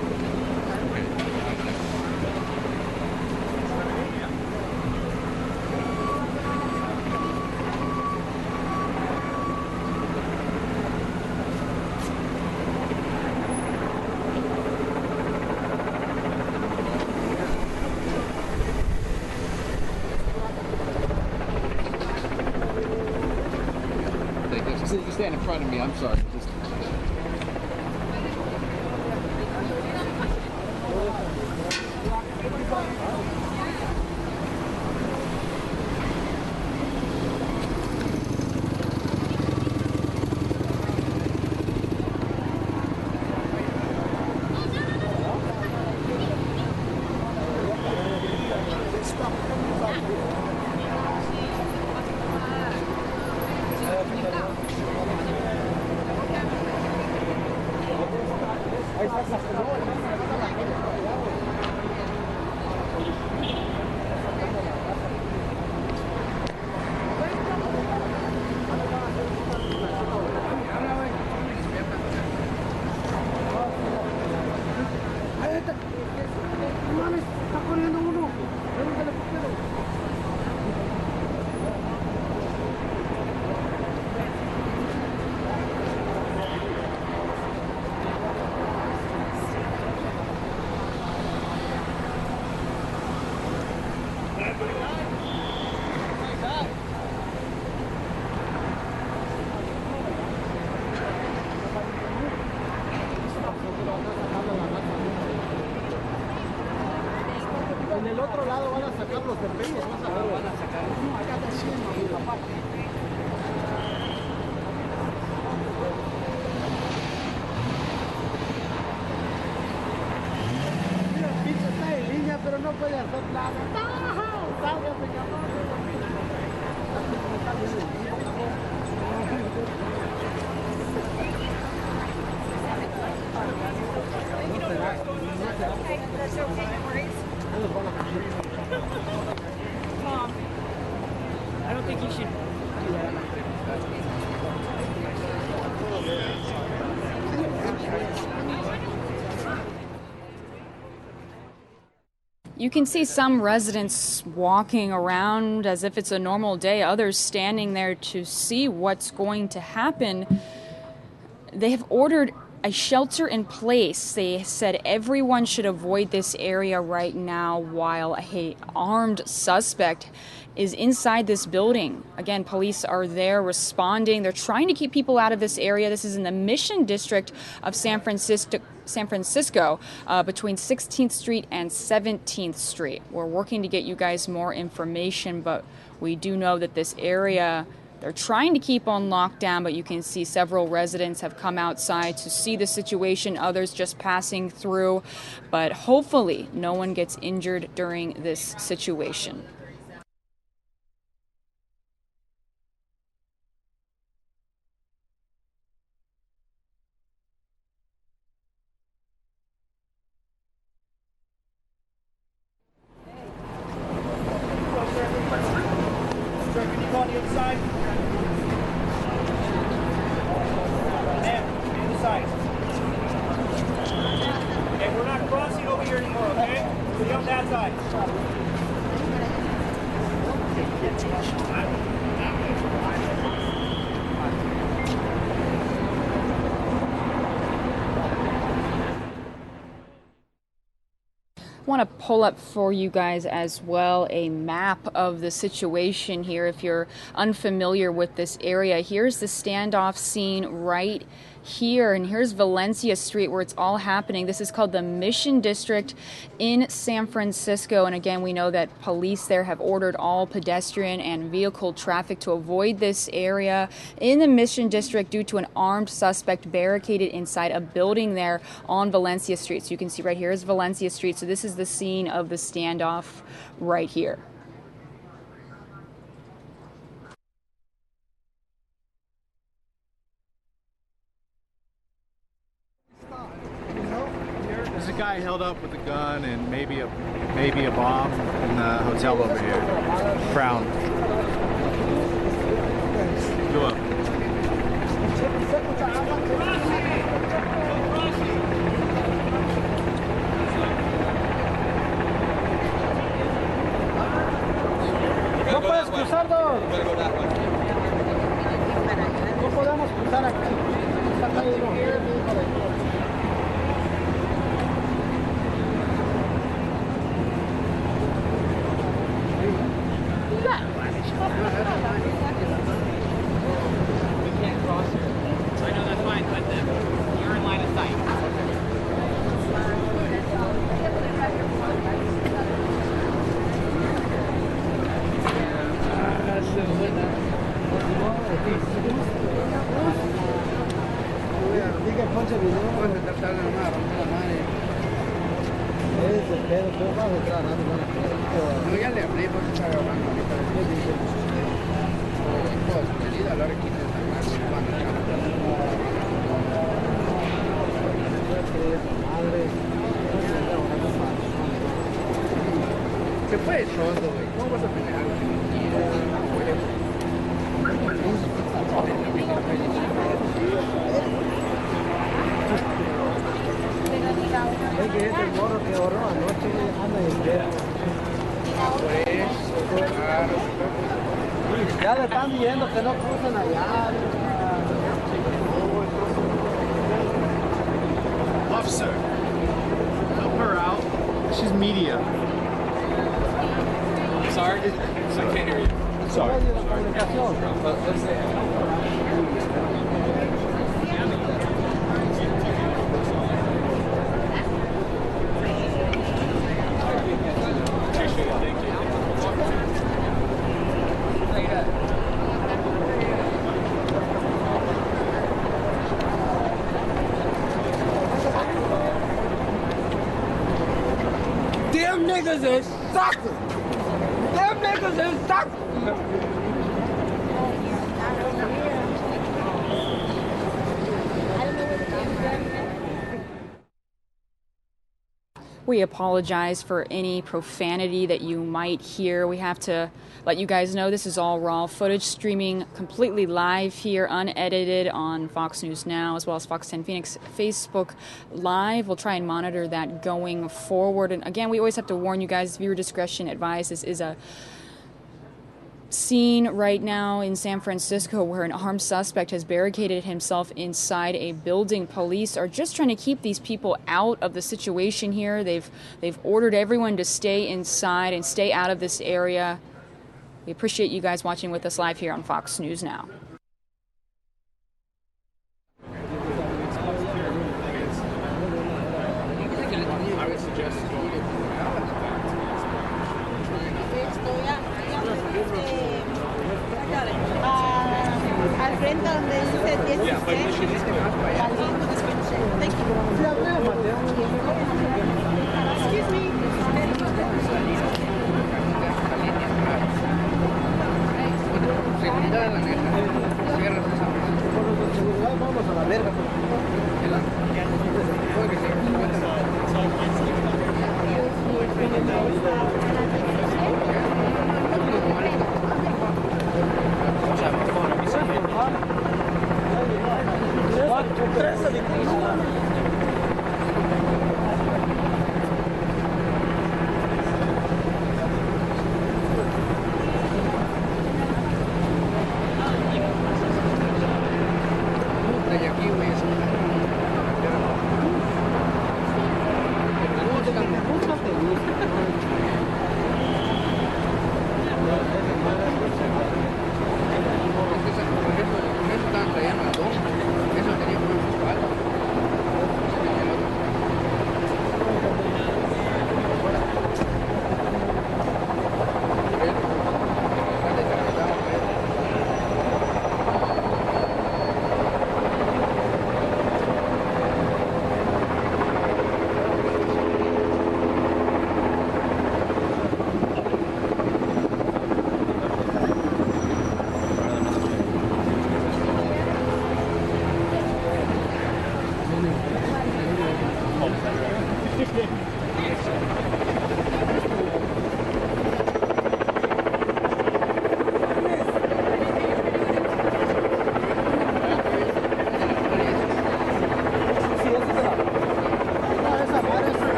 You stand in front of me, I'm sorry. En el otro lado van a sacar los terpenos, van a sacar. No, acá está haciendo mi papá. Mira, el pinche está en línea, pero no puede hacer nada. ¡No! ¡Sálgase, cabrón! That's okay, no worries. Mom, I don't think you should do that. You can see some residents walking around as if it's a normal day, others standing there to see what's going to happen. They have ordered a shelter in place. They said everyone should avoid this area right now while an armed suspect is inside this building. Again, police are there responding. They're trying to keep people out of this area. This is in the Mission District of San Francisco, between 16th Street and 17th Street. We're working to get you guys more information, but we do know that this area, they're trying to keep on lockdown, but you can see several residents have come outside to see the situation, others just passing through. But hopefully no one gets injured during this situation. I want to pull up for you guys as well a map of the situation here if you're unfamiliar with this area. Here's the standoff scene right here, and here's Valencia Street where it's all happening. This is called the Mission District in San Francisco, and again, we know that police there have ordered all pedestrian and vehicle traffic to avoid this area in the Mission District due to an armed suspect barricaded inside a building there on Valencia Street. So you can see right here is Valencia Street. So this is the scene of the standoff right here. There's a guy held up with a gun and maybe a bomb in the hotel over here. Crown. Go up. No puedes cruzar, dos. No podemos cruzar aquí. Esta calle no. ¿Qué fue eso? ¿Cómo vas a pelear? Es que es el morro que ahorró anoche, anda en entero. Por eso, claro. Ya le están viendo que no crucen allá. Officer, help her out. She's media. Sorry? I can't hear you. Sorry. niggas is suckers. Them niggas is suckers. We apologize for any profanity that you might hear. We have to let you guys know this is all raw footage streaming completely live here, unedited on Fox News Now, as well as Fox 10 Phoenix Facebook Live. We'll try and monitor that going forward. And again, we always have to warn you guys, viewer discretion advised. This is a scene right now in San Francisco where an armed suspect has barricaded himself inside a building. Police are just trying to keep these people out of the situation here. They've ordered everyone to stay inside and stay out of this area. We appreciate you guys watching with us live here on Fox News Now. I would suggest al frente donde dice 16. Thank you. Excuse me. Vamos a la verga.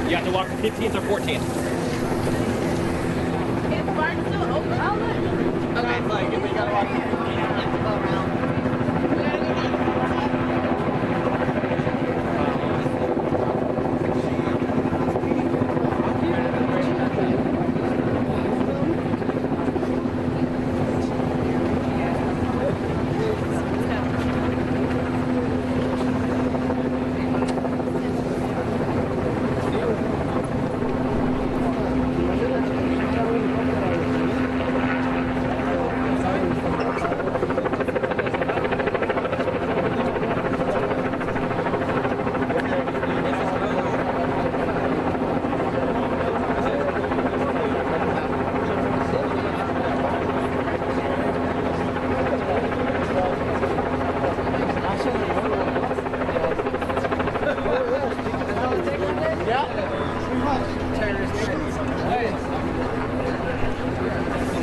You have to walk 15th or 14th. Is the bar still open? Oh, look. Okay, it's like, we gotta walk here. We have to go around.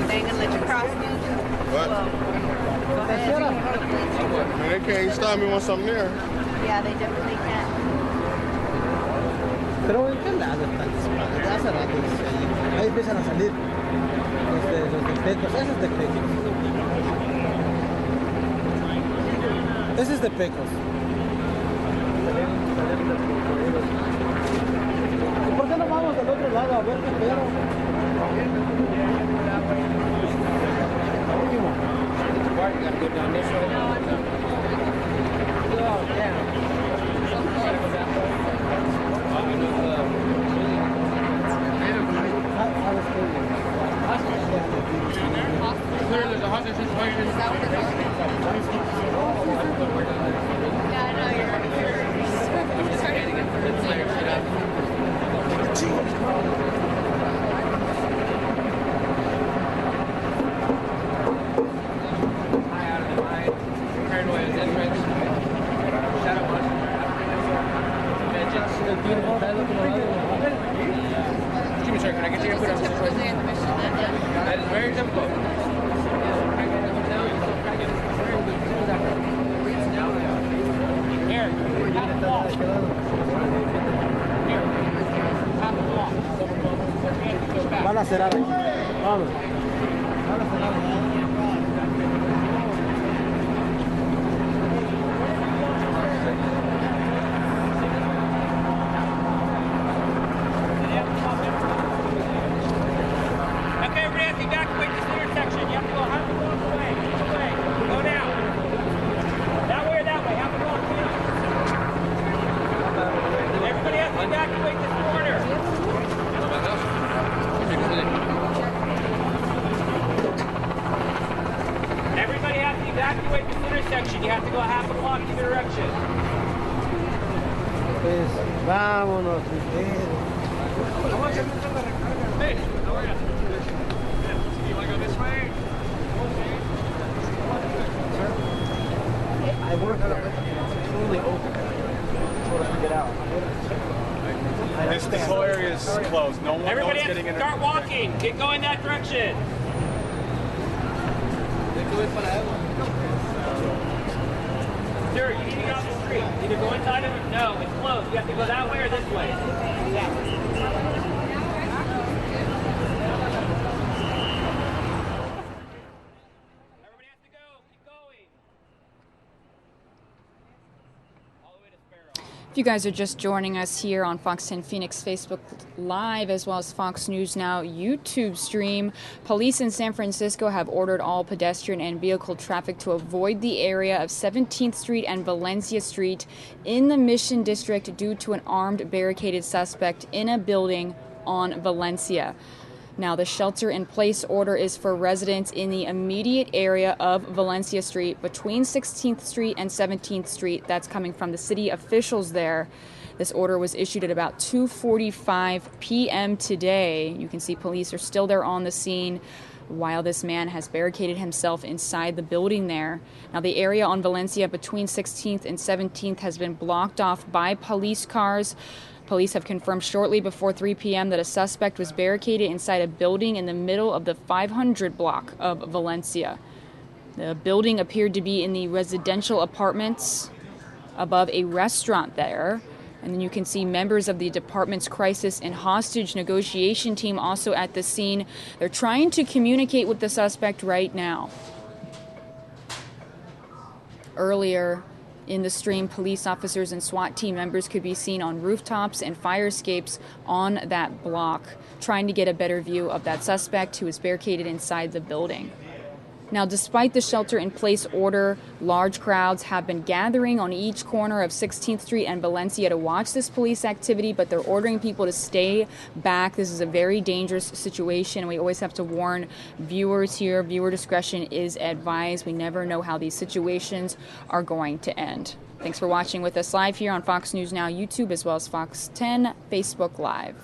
They ain't gonna let you cross me? What? Go ahead. Man, they can't stop me once I'm there. Yeah, they definitely can. Pero ¿en qué lado están? Hace rato dice ahí. Ahí empiezan a salir los de Pecos. Ese es de Pecos. Ese es de Pecos. ¿Y por qué no vamos del otro lado a ver qué pedo? That is very difficult. Here, half the wall. Here, half the wall. Van a cerrar aquí. Vamos. Van a cerrar aquí. Pues vámonos ustedes. Hey, how are you? You want to go this way? I work there. It's totally open. So let me get out. This whole area is closed. No one Everybody is getting in. start walking. Get going that direction. Sir, you need to get off the street. Either go inside of it. No, it's closed. You have to go that way or this way. Yeah. If you guys are just joining us here on Fox 10 Phoenix Facebook Live as well as Fox News Now YouTube stream, police in San Francisco have ordered all pedestrian and vehicle traffic to avoid the area of 17th Street and Valencia Street in the Mission District due to an armed barricaded suspect in a building on Valencia. Now, the shelter-in-place order is for residents in the immediate area of Valencia Street between 16th Street and 17th Street. That's coming from the city officials there. This order was issued at about 2:45 p.m. today. You can see police are still there on the scene while this man has barricaded himself inside the building there. Now, the area on Valencia between 16th and 17th has been blocked off by police cars. Police have confirmed shortly before 3 p.m. that a suspect was barricaded inside a building in the middle of the 500 block of Valencia. The building appeared to be in the residential apartments above a restaurant there. And then you can see members of the department's crisis and hostage negotiation team also at the scene. They're trying to communicate with the suspect right now. Earlier in the stream, police officers and SWAT team members could be seen on rooftops and fire escapes on that block, trying to get a better view of that suspect who is barricaded inside the building. Now, despite the shelter-in-place order, large crowds have been gathering on each corner of 16th Street and Valencia to watch this police activity, but they're ordering people to stay back. This is a very dangerous situation. We always have to warn viewers here. Viewer discretion is advised. We never know how these situations are going to end. Thanks for watching with us live here on Fox News Now YouTube as well as Fox 10 Facebook Live.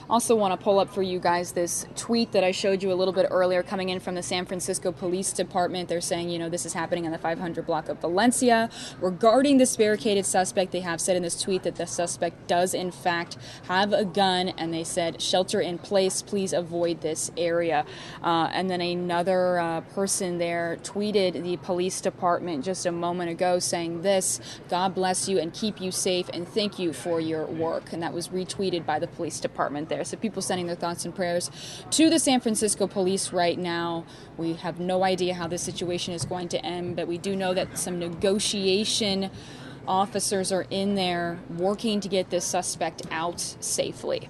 Also want to pull up for you guys this tweet that I showed you a little bit earlier coming in from the San Francisco Police Department. They're saying, you know, this is happening on the 500 block of Valencia. Regarding this barricaded suspect, they have said in this tweet that the suspect does in fact have a gun, and they said, shelter in place, please avoid this area. And then another person there tweeted the police department just a moment ago saying this: God bless you and keep you safe and thank you for your work. And that was retweeted by the police department there. So people sending their thoughts and prayers to the San Francisco police right now. We have no idea how this situation is going to end, but we do know that some negotiation officers are in there working to get this suspect out safely.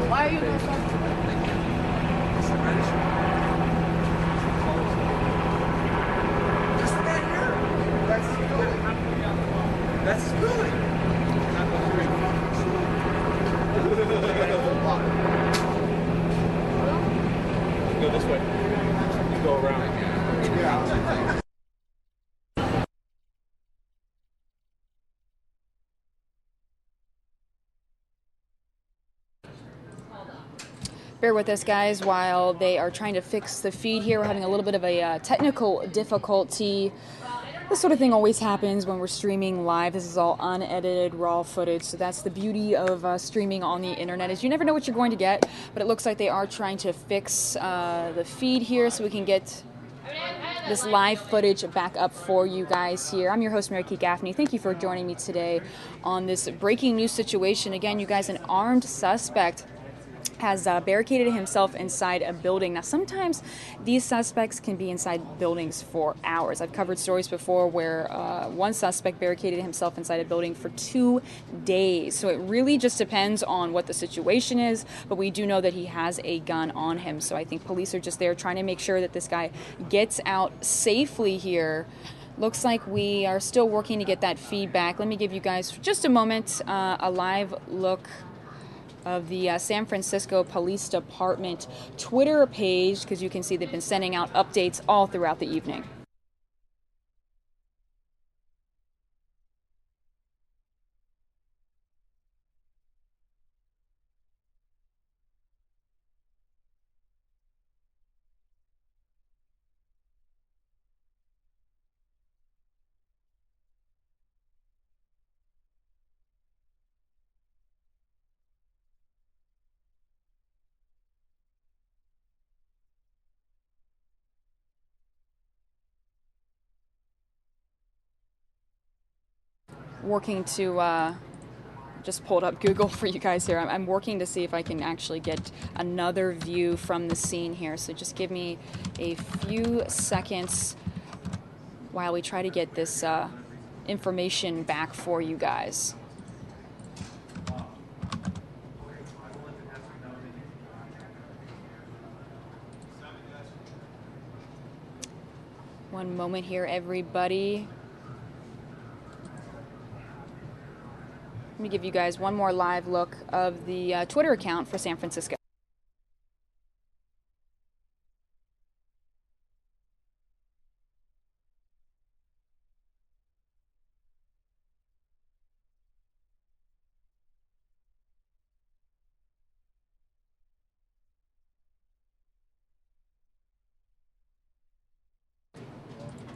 Why are you doing something? Just right here. That's good. Go this way. You go around. Yeah. Bear with us, guys, while they are trying to fix the feed here. We're having a little bit of a technical difficulty. This sort of thing always happens when we're streaming live. This is all unedited, raw footage. So that's the beauty of streaming on the internet, is you never know what you're going to get. But it looks like they are trying to fix the feed here so we can get this live footage back up for you guys here. I'm your host, Mary Kate Gaffney. Thank you for joining me today on this breaking news situation. Again, you guys, an armed suspect has barricaded himself inside a building. Now, sometimes these suspects can be inside buildings for hours. I've covered stories before where one suspect barricaded himself inside a building for 2 days. So it really just depends on what the situation is, but we do know that he has a gun on him. So I think police are just there trying to make sure that this guy gets out safely here. Looks like we are still working to get that feedback. Let me give you guys for just a moment a live look of the San Francisco Police Department Twitter page, because you can see they've been sending out updates all throughout the evening. Working to just pulled up Google for you guys here. I'm working to see if I can actually get another view from the scene here. So just give me a few seconds while we try to get this information back for you guys. One moment here, everybody. Let me give you guys one more live look of the Twitter account for San Francisco.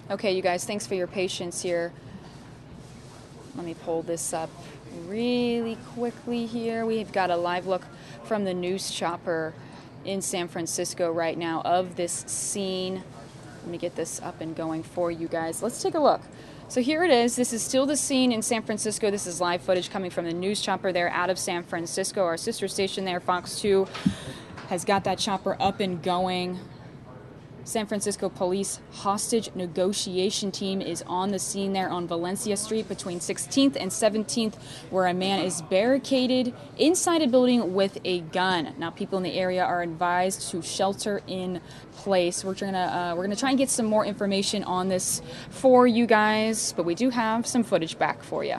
Okay, you guys, thanks for your patience here. Let me pull this up really quickly here. We've got a live look from the news chopper in San Francisco right now of this scene. Let me get this up and going for you guys. Let's take a look. So here it is. This is still the scene in San Francisco. This is live footage coming from the news chopper there out of San Francisco. Our sister station there, Fox 2, has got that chopper up and going. San Francisco Police hostage negotiation team is on the scene there on Valencia Street between 16th and 17th, where a man is barricaded inside a building with a gun. Now, people in the area are advised to shelter in place. We're gonna try and get some more information on this for you guys, but we do have some footage back for you.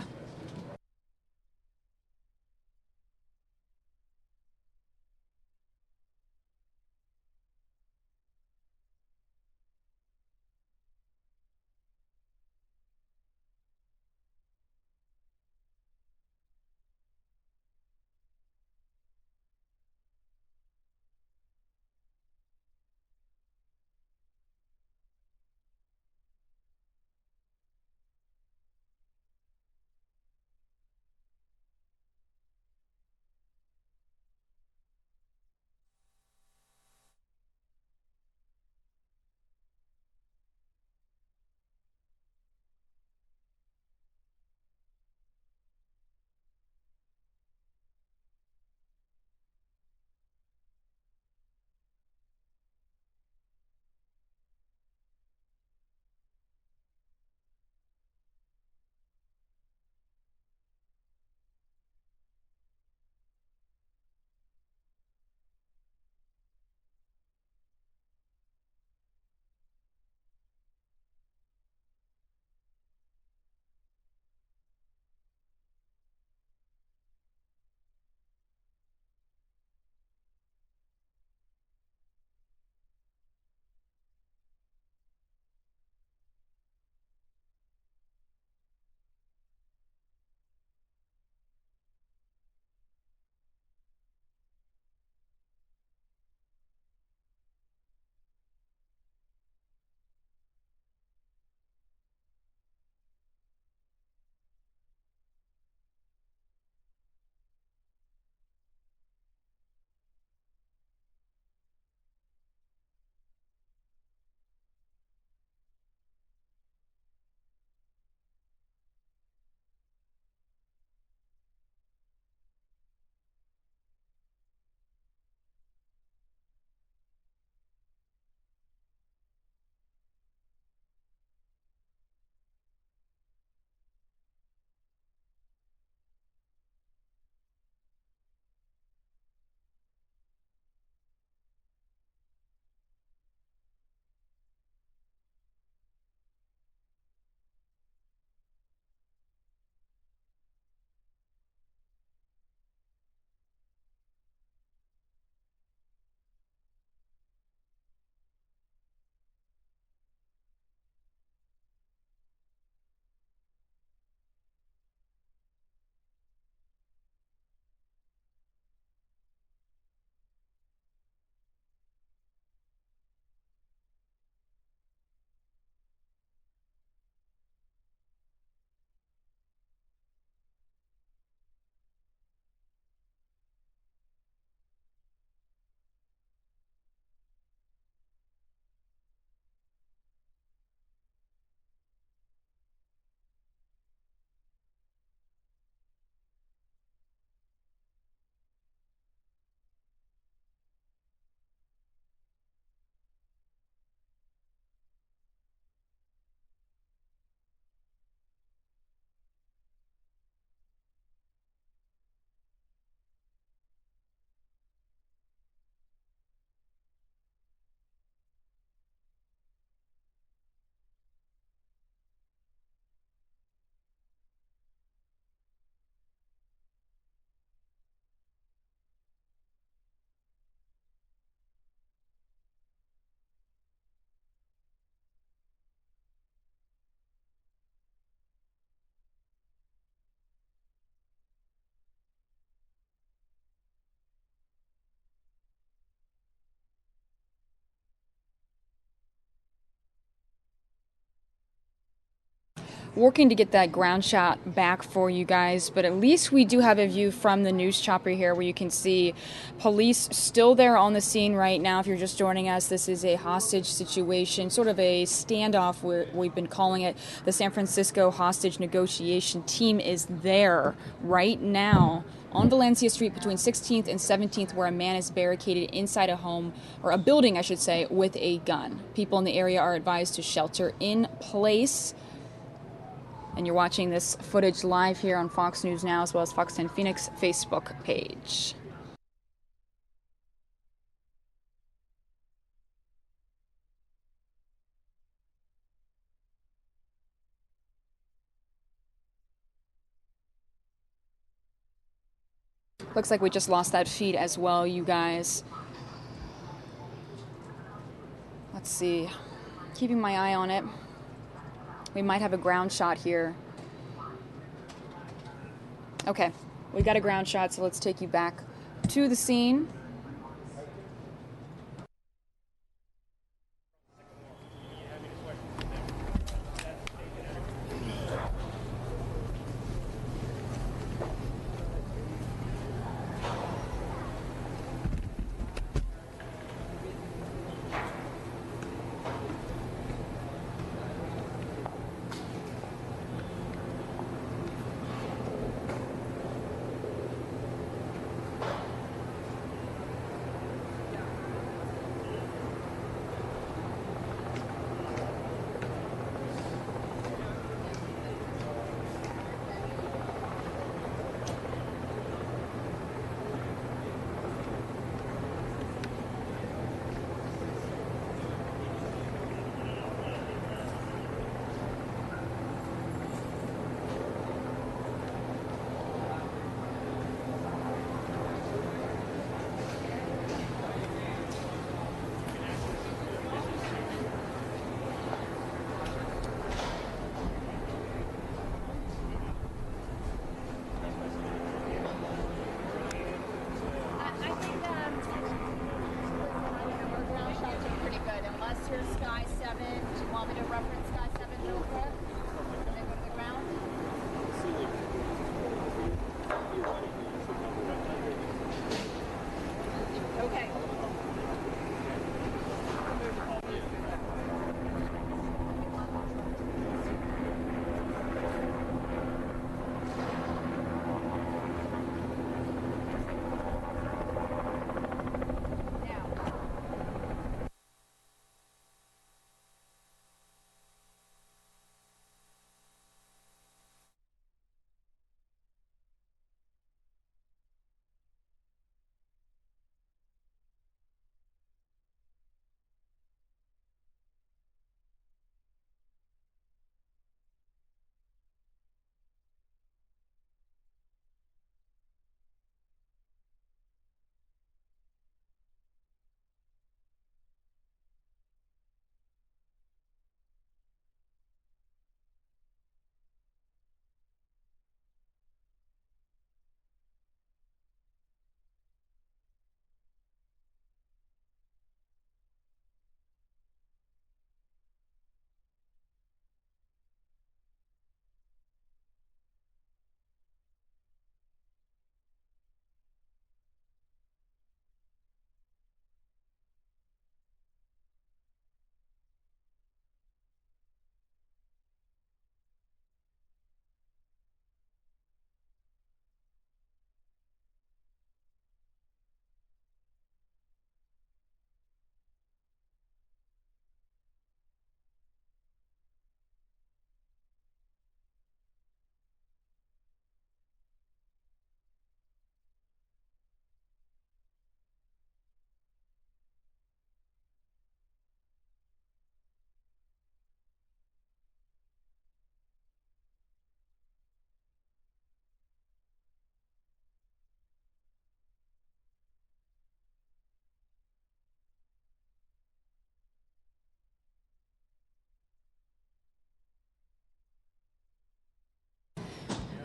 working to get that ground shot back for you guys, but at least we do have a view from the news chopper here where you can see police still there on the scene right now. If you're just joining us, this is a hostage situation, sort of a standoff we've been calling it. The San Francisco hostage negotiation team is there right now on Valencia Street between 16th and 17th, where a man is barricaded inside a home, or a building, I should say, with a gun. People in the area are advised to shelter in place. And you're watching this footage live here on Fox News Now, as well as Fox 10 Phoenix Facebook page. Looks like we just lost that feed as well, you guys. Let's see. Keeping my eye on it. We might have a ground shot here. Okay, we got a ground shot, so let's take you back to the scene.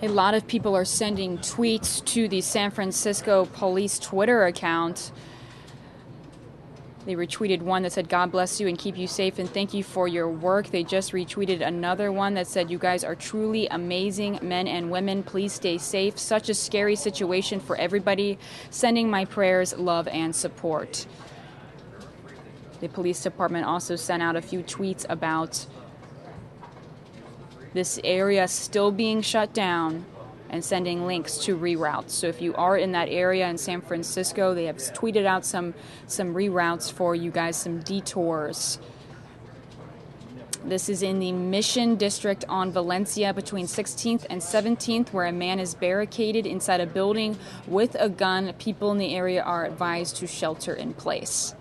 A lot of people are sending tweets to the San Francisco police Twitter account They retweeted one that said, "God bless you and keep you safe and thank you for your work." They just retweeted another one that said, "You guys are truly amazing men and women. Please stay safe. Such a scary situation for everybody. Sending my prayers, love, and support." The police department also sent out a few tweets about this area still being shut down and sending links to reroutes. So if you are in that area in San Francisco, they have tweeted out some reroutes for you guys, some detours. This is in the Mission District on Valencia between 16th and 17th, where a man is barricaded inside a building with a gun. People in the area are advised to shelter in place.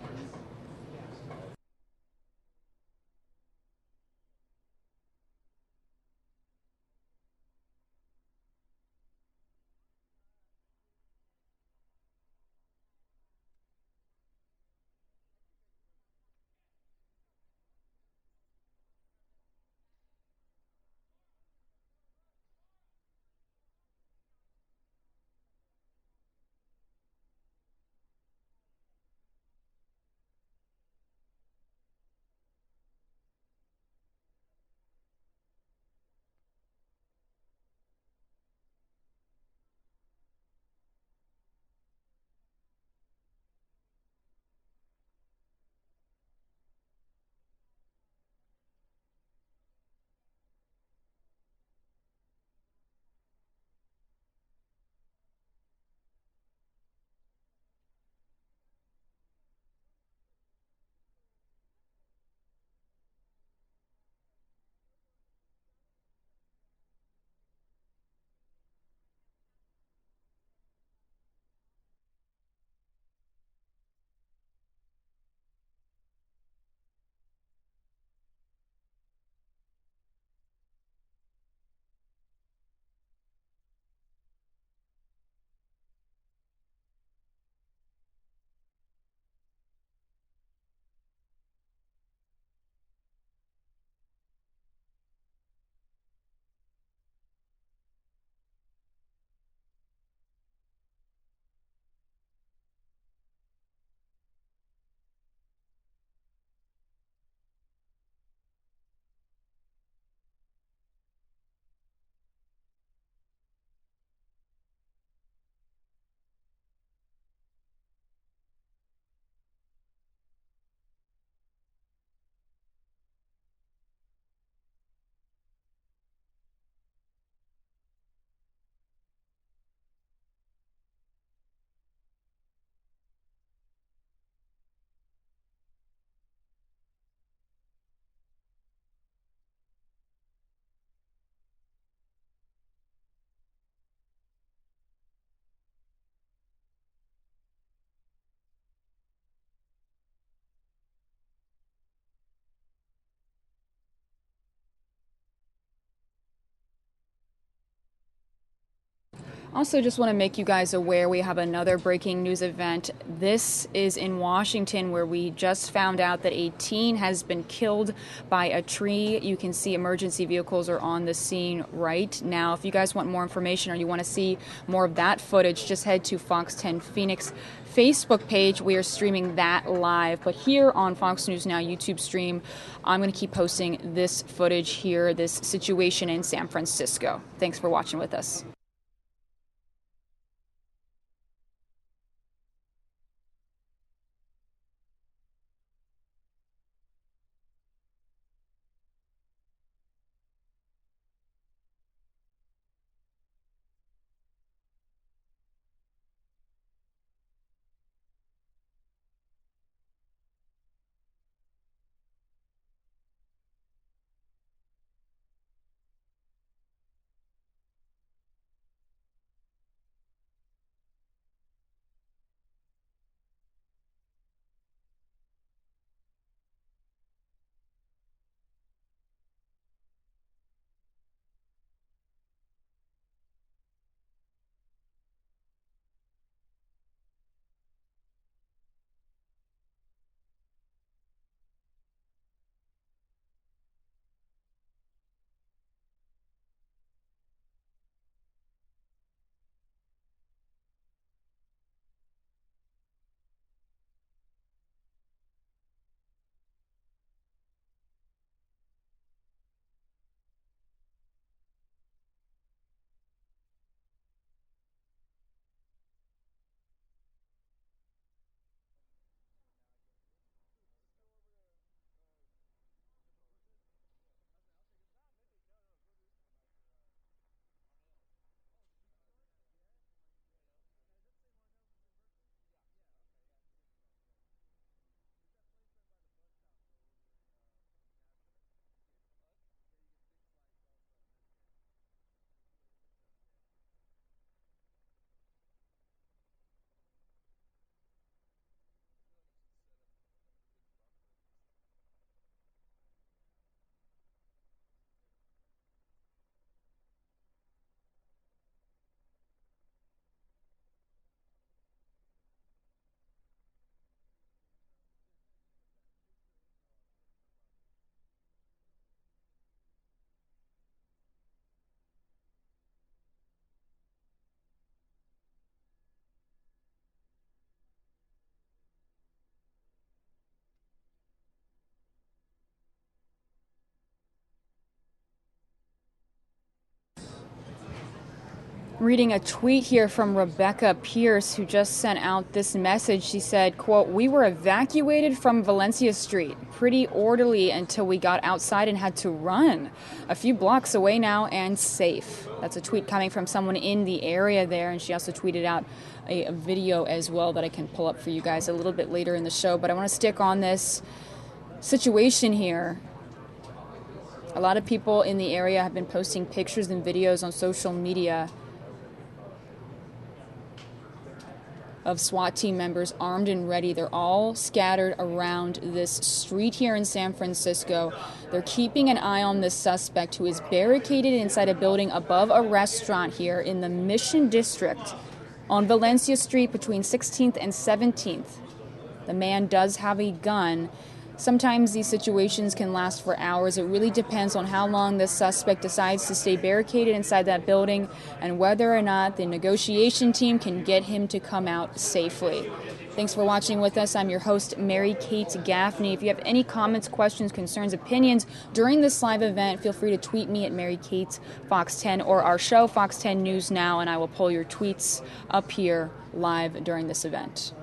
Also, just want to make you guys aware we have another breaking news event. This is in Washington, where we just found out that a teen has been killed by a tree. You can see emergency vehicles are on the scene right now. If you guys want more information or you want to see more of that footage, just head to Fox 10 Phoenix Facebook page. We are streaming that live. But here on Fox News Now YouTube stream, I'm going to keep posting this footage here, this situation in San Francisco. Thanks for watching with us. Reading a tweet here from Rebecca Pierce, who just sent out this message. She said, quote, "We were evacuated from Valencia Street, pretty orderly until we got outside and had to run. A few blocks away now and safe." That's a tweet coming from someone in the area there, and she also tweeted out a video as well that I can pull up for you guys a little bit later in the show. But I want to stick on this situation here. A lot of people in the area have been posting pictures and videos on social media of SWAT team members armed and ready. They're all scattered around this street here in San Francisco. They're keeping an eye on this suspect who is barricaded inside a building above a restaurant here in the Mission District on Valencia Street between 16th and 17th. The man does have a gun. Sometimes these situations can last for hours. It really depends on how long this suspect decides to stay barricaded inside that building and whether or not the negotiation team can get him to come out safely. Thanks for watching with us. I'm your host, Mary Kate Gaffney. If you have any comments, questions, concerns, opinions during this live event, feel free to tweet me at Mary Kate Fox 10 or our show, Fox 10 News Now, and I will pull your tweets up here live during this event.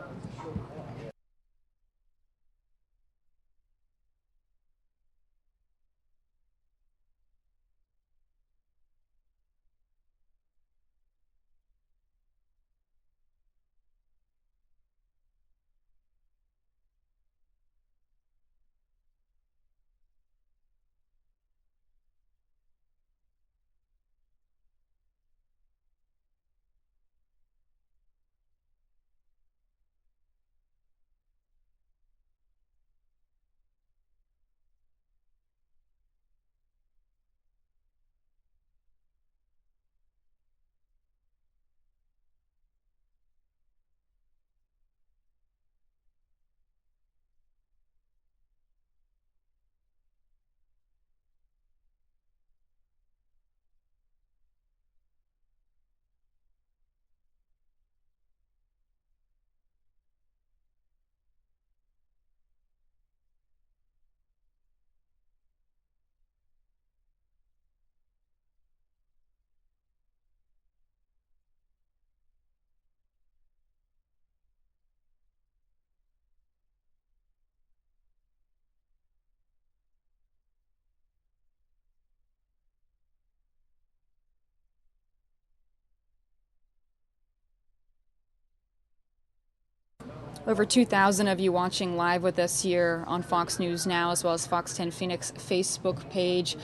Over 2,000 of you watching live with us here on Fox News Now, as well as Fox 10 Phoenix Facebook page.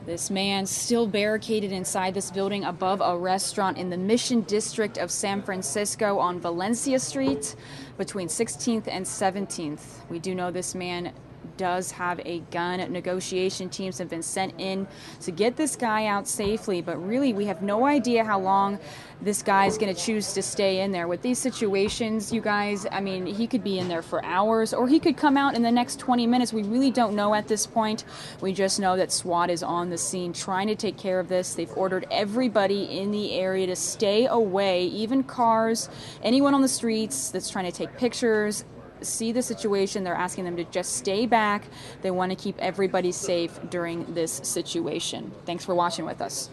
This man still barricaded inside this building above a restaurant in the Mission District of San Francisco on Valencia Street between 16th and 17th. We do know this man does have a gun. Negotiation teams have been sent in to get this guy out safely, but really we have no idea how long this guy's going to choose to stay in there. With these situations, you guys, I mean, he could be in there for hours or he could come out in the next 20 minutes. We really don't know at this point. We just know that SWAT is on the scene trying to take care of this. They've ordered everybody in the area to stay away, even cars, anyone on the streets that's trying to take pictures, see the situation. They're asking them to just stay back. They want to keep everybody safe during this situation. Thanks for watching with us.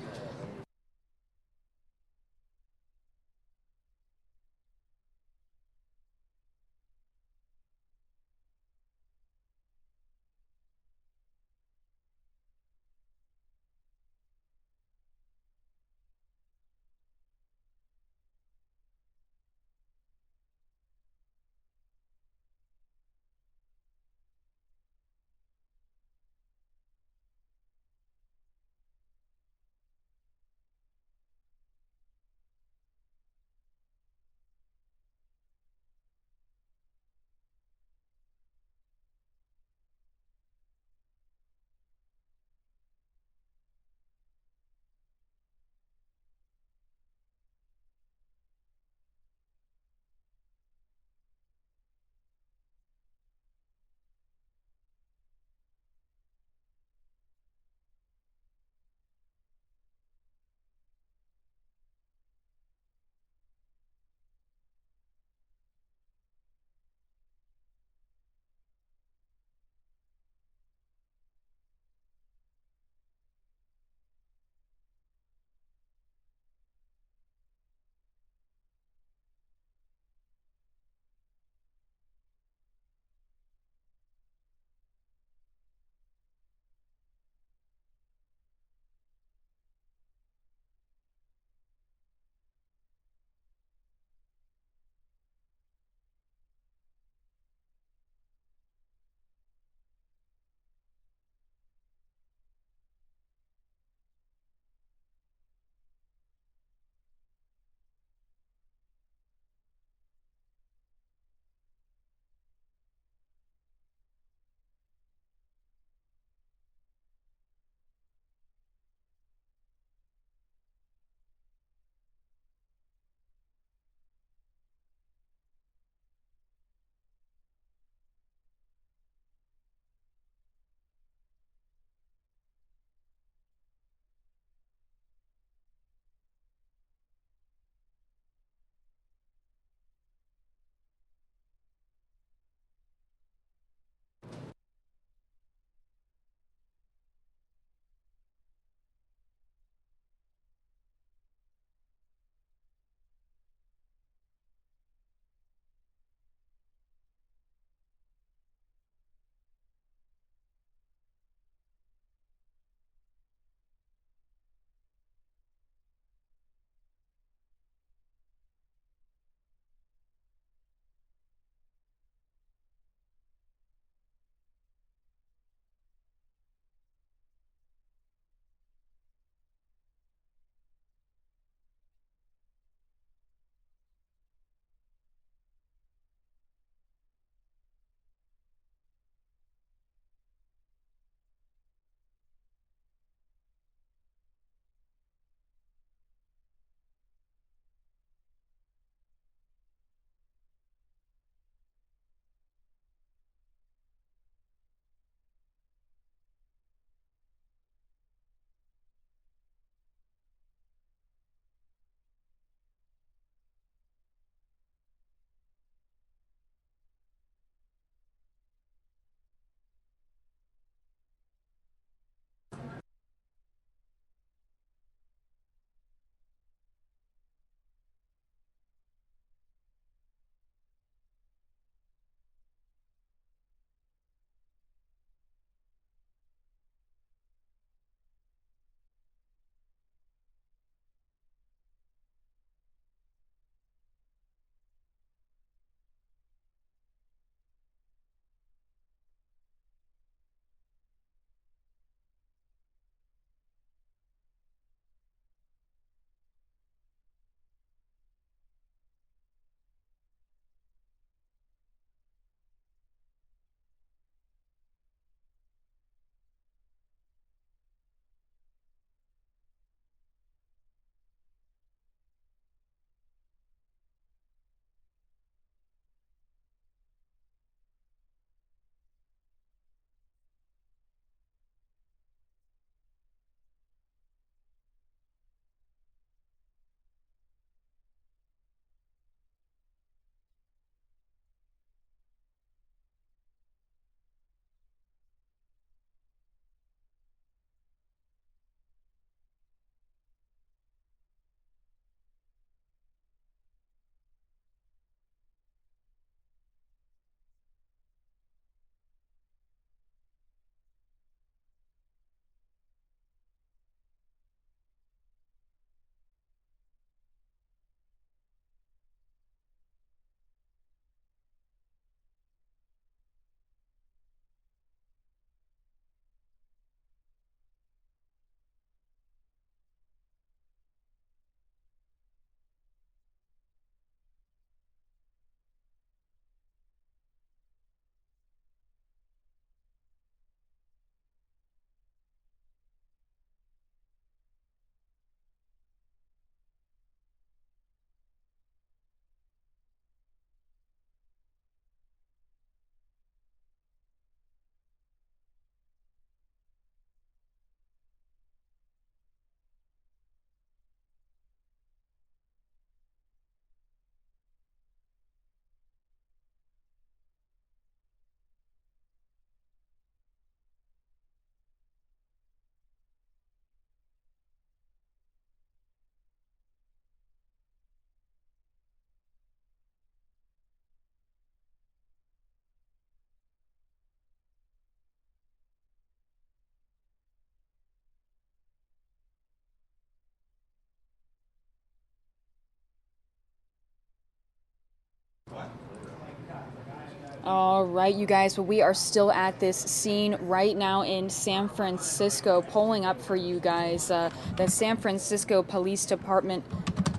All right, you guys, well, we are still at this scene right now in San Francisco, pulling up for you guys the San Francisco Police Department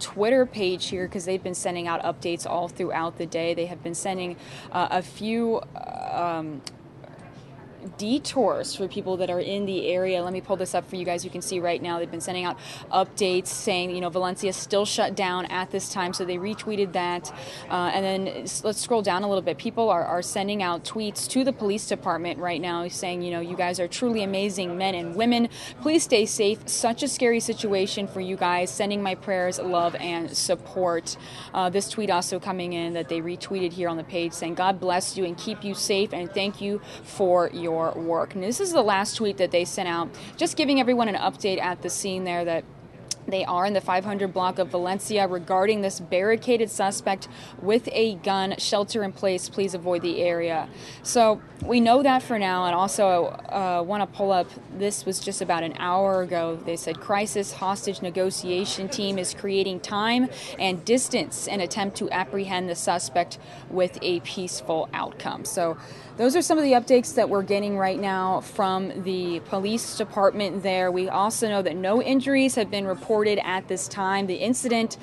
Twitter page here, because they've been sending out updates all throughout the day. They have been sending a few detours for people that are in the area. Let me pull this up for you guys. You can see right now they've been sending out updates saying, you know, Valencia is still shut down at this time, so they retweeted that. And then let's scroll down a little bit. People are sending out tweets to the police department right now saying, you know, you guys are truly amazing men and women. Please stay safe. Such a scary situation for you guys. Sending my prayers, love, and support. This tweet also coming in that they retweeted here on the page saying, God bless you and keep you safe, and thank you for your work. And this is the last tweet that they sent out, just giving everyone an update at the scene there that they are in the 500 block of Valencia regarding this barricaded suspect with a gun. Shelter in place. Please avoid the area. So we know that for now. And also want to pull up, this was just about an hour ago. They said crisis hostage negotiation team is creating time and distance in attempt to apprehend the suspect with a peaceful outcome. So those are some of the updates that we're getting right now from the police department there. We also know that no injuries have been reported at this time. The incident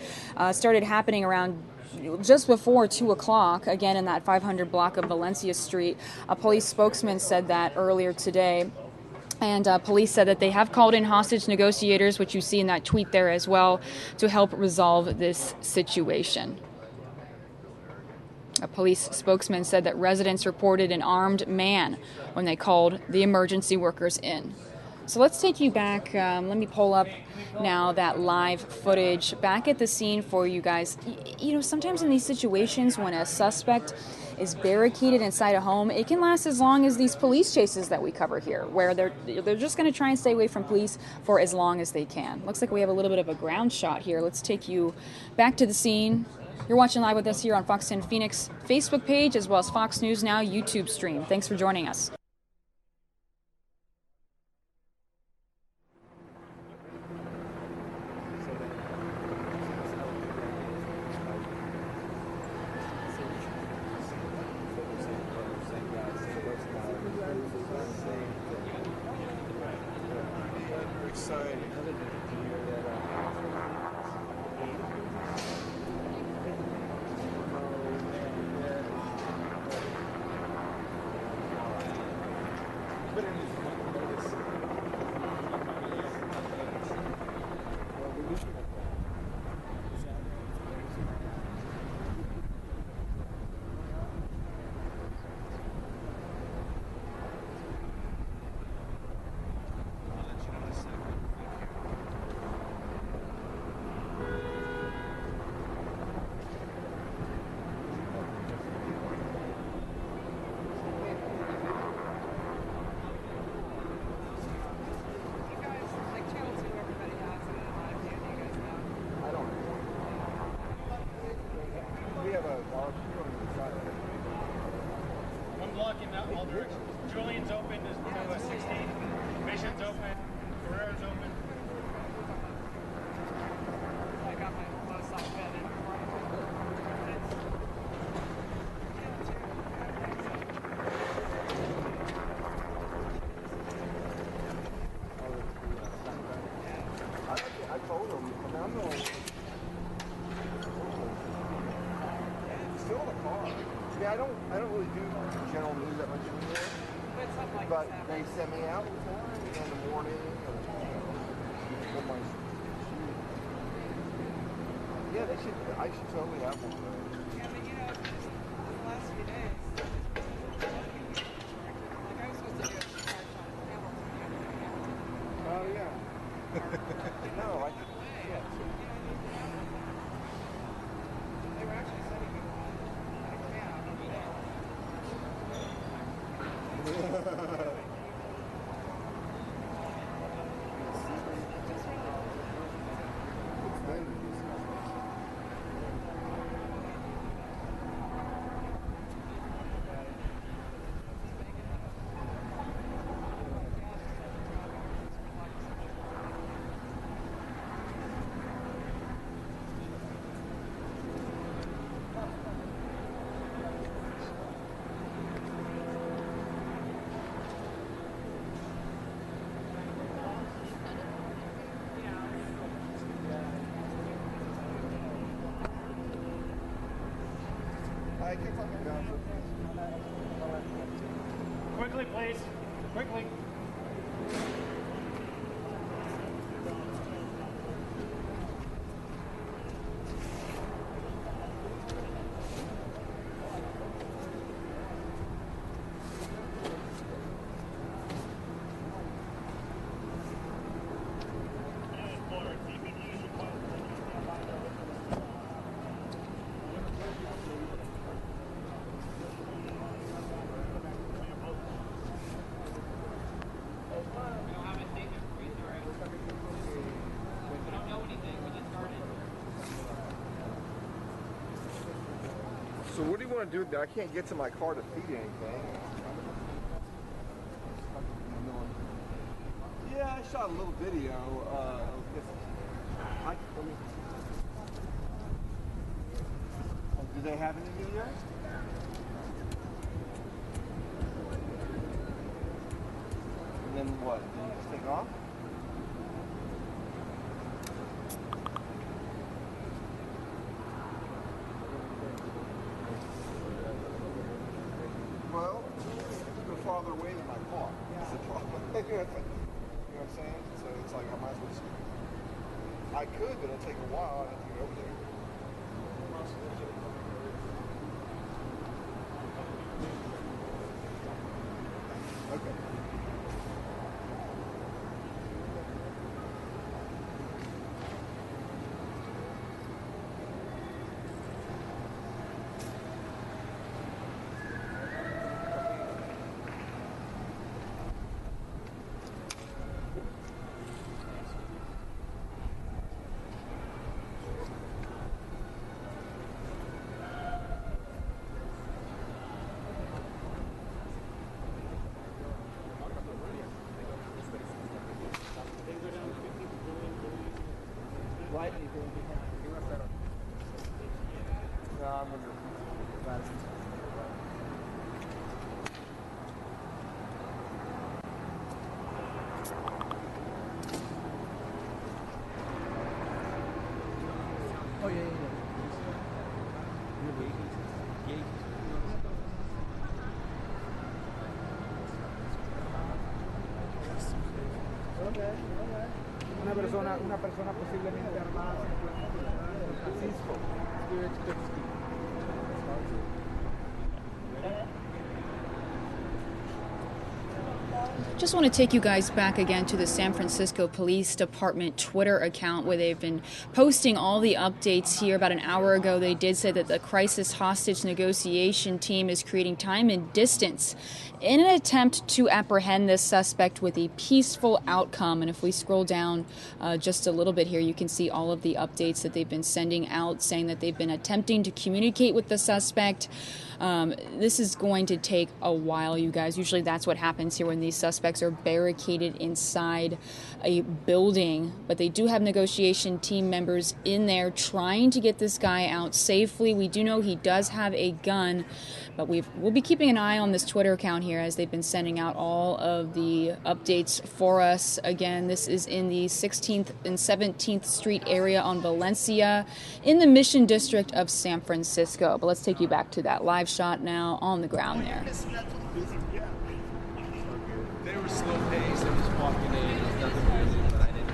started happening around just before 2 o'clock, again in that 500 block of Valencia Street. A police spokesman said that earlier today. And police said that they have called in hostage negotiators, which you see in that tweet there as well, to help resolve this situation. A police spokesman said that residents reported an armed man when they called the emergency workers in. So let's take you back. Let me pull up now that live footage back at the scene for you guys. You know, sometimes in these situations when a suspect is barricaded inside a home, it can last as long as these police chases that we cover here, where they're just going to try and stay away from police for as long as they can. Looks like we have a little bit of a ground shot here. Let's take you back to the scene. You're watching live with us here on Fox 10 Phoenix Facebook page, as well as Fox News Now YouTube stream. Thanks for joining us. Julian's open, there's 16. Mission's open. Carrera's open. I got my close up bed in. I told him, I'm going to still in the car. Yeah, I don't really do general news that much anymore. But they sent me out in the morning. Yeah, they should. I should totally have one. Yeah, but you know, just the last few days, like I was supposed to do a charge on Hamilton. Oh yeah. No, I. Yeah. They were actually sending me one. Like, yeah, I'll be there. Quickly, please. Quickly. So what do you want to do? I can't get to my car to feed anything. Yeah, I shot a little video of this. Do they have any video? And then what? Do you just take off? Well, go farther away than my car. That's the problem. You know what I'm saying? So it's like I might as well just. I could, but it'll take a while. I have to get over there. Okay. Oh, yeah, yeah, yeah. Una persona posiblemente armada San Francisco. Just want to take you guys back again to the San Francisco Police Department Twitter account where they've been posting all the updates here. About an hour ago, they did say that the crisis hostage negotiation team is creating time and distance in an attempt to apprehend this suspect with a peaceful outcome. And if we scroll down just a little bit here, you can see all of the updates that they've been sending out, saying that they've been attempting to communicate with the suspect. This is going to take a while, you guys. Usually that's what happens here when these suspects are barricaded inside a building. But they do have negotiation team members in there trying to get this guy out safely. We do know he does have a gun, but we'll be keeping an eye on this Twitter account here as they've been sending out all of the updates for us. Again, this is in the 16th and 17th Street area on Valencia in the Mission District of San Francisco. But let's take you back to that live shot now on the ground there. They were slow paced. They was walking in. It was nothing really, but I didn't.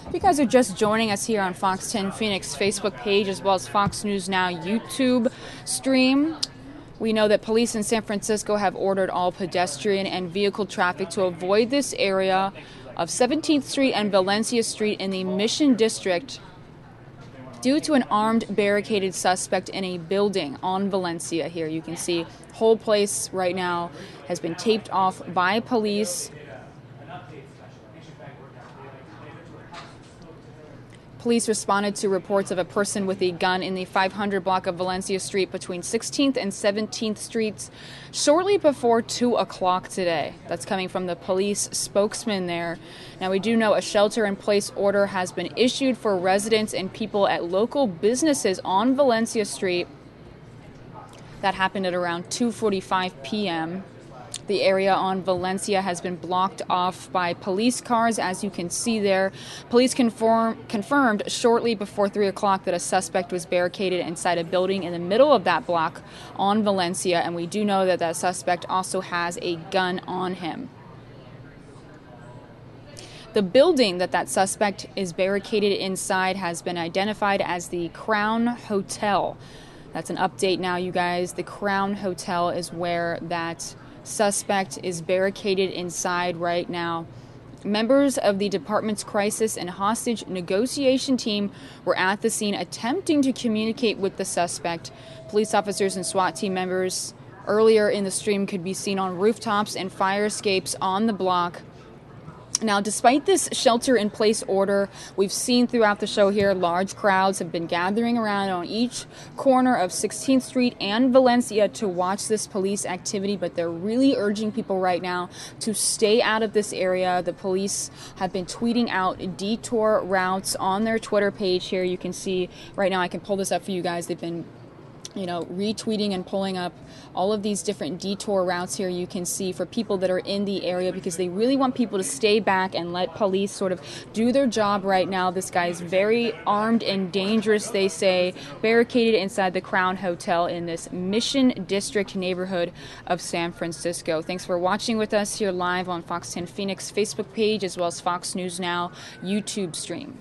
If you guys are just joining us here on Fox 10 Phoenix Facebook page as well as Fox News Now YouTube stream, we know that police in San Francisco have ordered all pedestrian and vehicle traffic to avoid this area of 17th Street and Valencia Street in the Mission District due to an armed barricaded suspect in a building on Valencia here. You can see the whole place right now has been taped off by police. Police responded to reports of a person with a gun in the 500 block of Valencia Street between 16th and 17th Streets shortly before 2 o'clock today. That's coming from the police spokesman there. Now, we do know a shelter-in-place order has been issued for residents and people at local businesses on Valencia Street. That happened at around 2:45 p.m. The area on Valencia has been blocked off by police cars, as you can see there. Police confirmed shortly before 3 o'clock that a suspect was barricaded inside a building in the middle of that block on Valencia, and we do know that that suspect also has a gun on him. The building that that suspect is barricaded inside has been identified as the Crown Hotel. That's an update now, you guys. The Crown Hotel is where that suspect is barricaded inside right now. Members of the department's crisis and hostage negotiation team were at the scene attempting to communicate with the suspect. Police officers and SWAT team members earlier in the stream could be seen on rooftops and fire escapes on the block. Now, despite this shelter-in-place order, we've seen throughout the show here large crowds have been gathering around on each corner of 16th Street and Valencia to watch this police activity, but they're really urging people right now to stay out of this area. The police have been tweeting out detour routes on their Twitter page here. You can see right now, I can pull this up for you guys. They've been retweeting and pulling up all of these different detour routes here you can see for people that are in the area because they really want people to stay back and let police sort of do their job right now. This guy's very armed and dangerous, they say, barricaded inside the Crown Hotel in this Mission District neighborhood of San Francisco. Thanks for watching with us here live on Fox 10 Phoenix Facebook page as well as Fox News Now YouTube stream.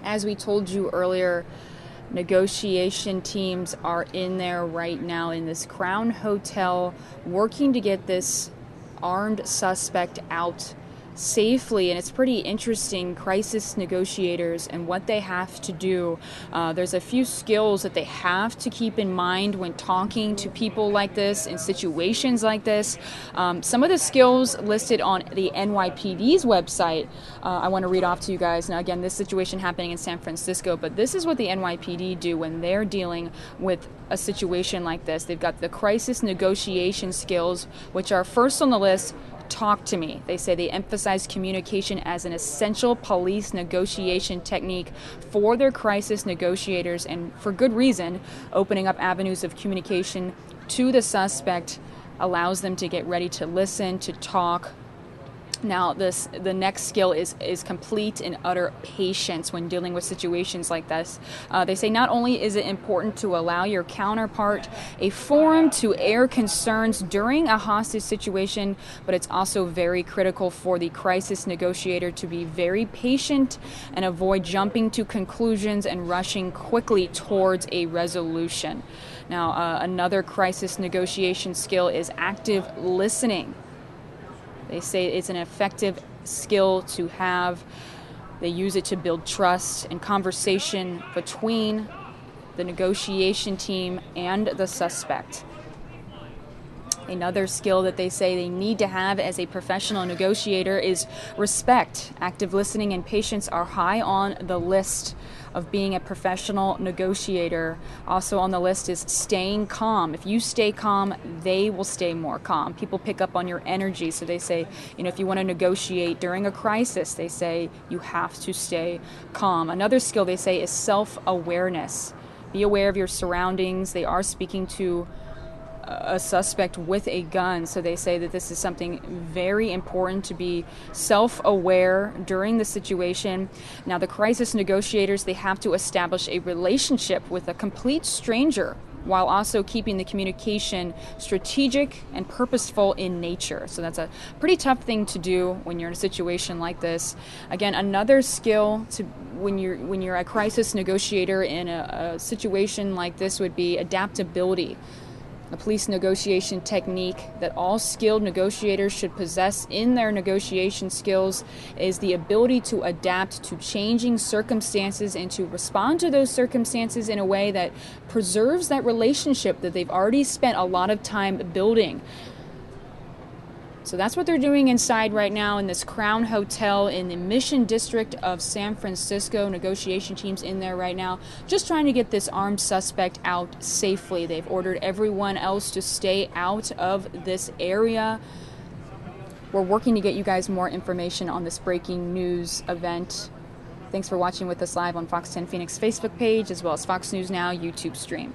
As we told you earlier, negotiation teams are in there right now in this Crown Hotel working to get this armed suspect out safely, and it's pretty interesting. Crisis negotiators and what they have to do. There's a few skills that they have to keep in mind when talking to people like this in situations like this. Some of the skills listed on the NYPD's website, I want to read off to you guys. Now, again, this situation happening in San Francisco, but this is what the NYPD do when they're dealing with a situation like this. They've got the crisis negotiation skills, which are first on the list: talk to me. They say they emphasize communication as an essential police negotiation technique for their crisis negotiators, and for good reason. Opening up avenues of communication to the suspect allows them to get ready to listen, to talk. Now, the next skill is complete and utter patience when dealing with situations like this. They say not only is it important to allow your counterpart a forum to air concerns during a hostage situation, but it's also very critical for the crisis negotiator to be very patient and avoid jumping to conclusions and rushing quickly towards a resolution. Now, another crisis negotiation skill is active listening. They say it's an effective skill to have. They use it to build trust and conversation between the negotiation team and the suspect. Another skill that they say they need to have as a professional negotiator is respect. Active listening and patience are high on the list of being a professional negotiator. Also on the list is staying calm. If you stay calm, they will stay more calm. People pick up on your energy, so they say, if you want to negotiate during a crisis, they say you have to stay calm. Another skill they say is self-awareness. Be aware of your surroundings. They are speaking to a suspect with a gun, so they say that this is something very important, to be self-aware during the situation. Now, the crisis negotiators, they have to establish a relationship with a complete stranger while also keeping the communication strategic and purposeful in nature. So that's a pretty tough thing to do when you're in a situation like this. Again, another skill to when you're a crisis negotiator in a situation like this would be adaptability. A police negotiation technique that all skilled negotiators should possess in their negotiation skills is the ability to adapt to changing circumstances and to respond to those circumstances in a way that preserves that relationship that they've already spent a lot of time building. So that's what they're doing inside right now in this Crown Hotel in the Mission District of San Francisco. Negotiation teams in there right now, just trying to get this armed suspect out safely. They've ordered everyone else to stay out of this area. We're working to get you guys more information on this breaking news event. Thanks for watching with us live on Fox 10 Phoenix Facebook page, as well as Fox News Now YouTube stream.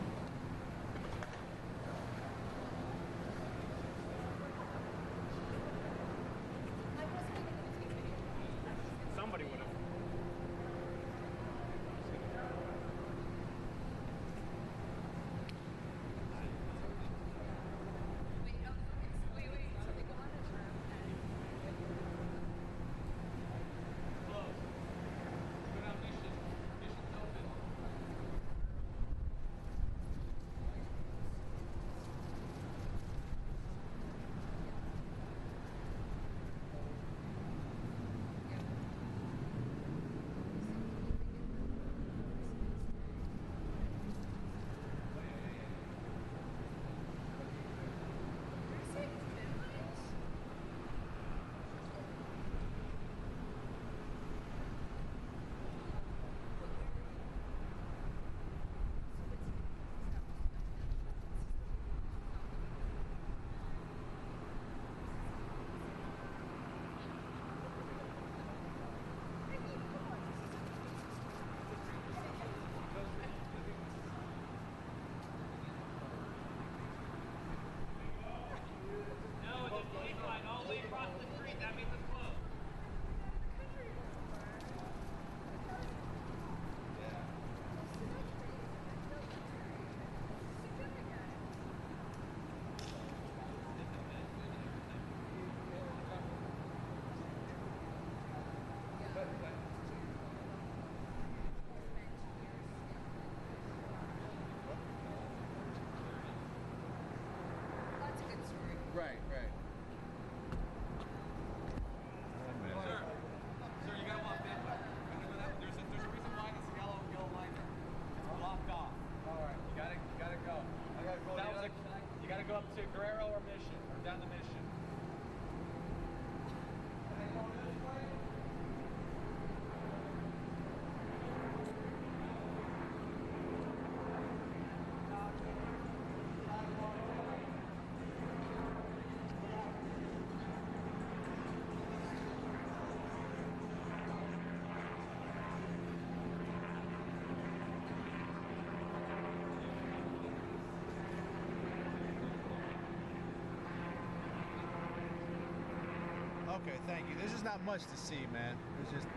Okay, thank you. There's just not much to see, man. There's just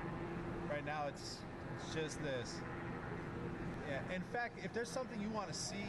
right now it's just this. Yeah. In fact, if there's something you want to see.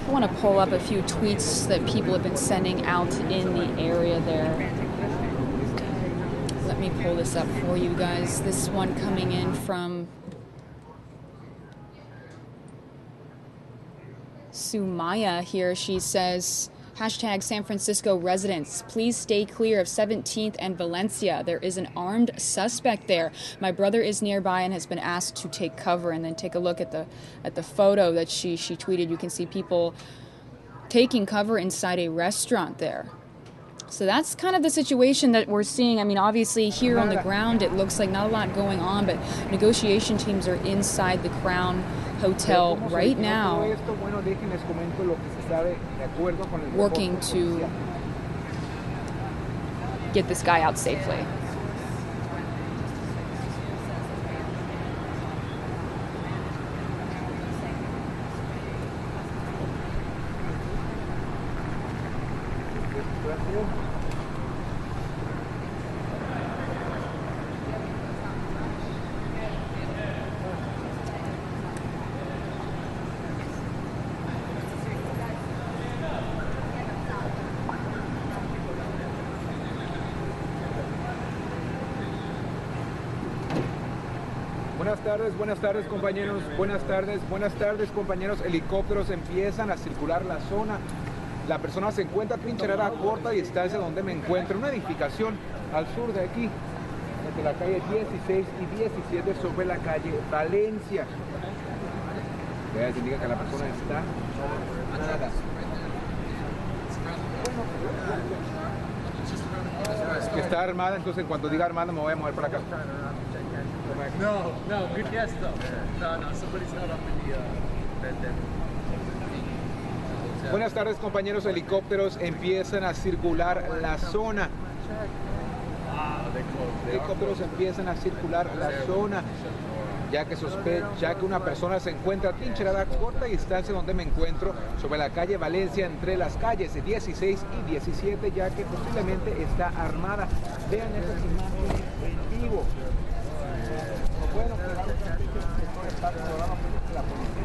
I want to pull up a few tweets that people have been sending out in the area there. Let me pull this up for you guys. This one coming in from Sumaya here. She says, hashtag San Francisco residents, please stay clear of 17th and Valencia. There is an armed suspect there. My brother is nearby and has been asked to take cover. And then take a look at the photo that she tweeted. You can see people taking cover inside a restaurant there. So that's kind of the situation that we're seeing. I mean, obviously here on the ground, it looks like not a lot going on, but negotiation teams are inside the Crown Hotel right now, working to get this guy out safely. Buenas tardes compañeros, buenas tardes compañeros, helicópteros empiezan a circular la zona. La persona se encuentra trincherada a corta distancia donde me encuentro, una edificación al sur de aquí, entre la calle 16 y 17 sobre la calle Valencia. Ya se indica que la persona está armada. Que está armada, entonces en cuanto diga armada me voy a mover para acá. No, good guess though. No, somebody's not up in the bed there. Buenas tardes compañeros, helicópteros empiezan a circular la zona. Helicópteros empiezan a circular la zona, ya que una persona se encuentra trincherada a corta distancia donde me encuentro, sobre la calle Valencia, entre las calles 16 y 17, ya que posiblemente está armada. Vean esas imágenes en vivo. Bueno, la policía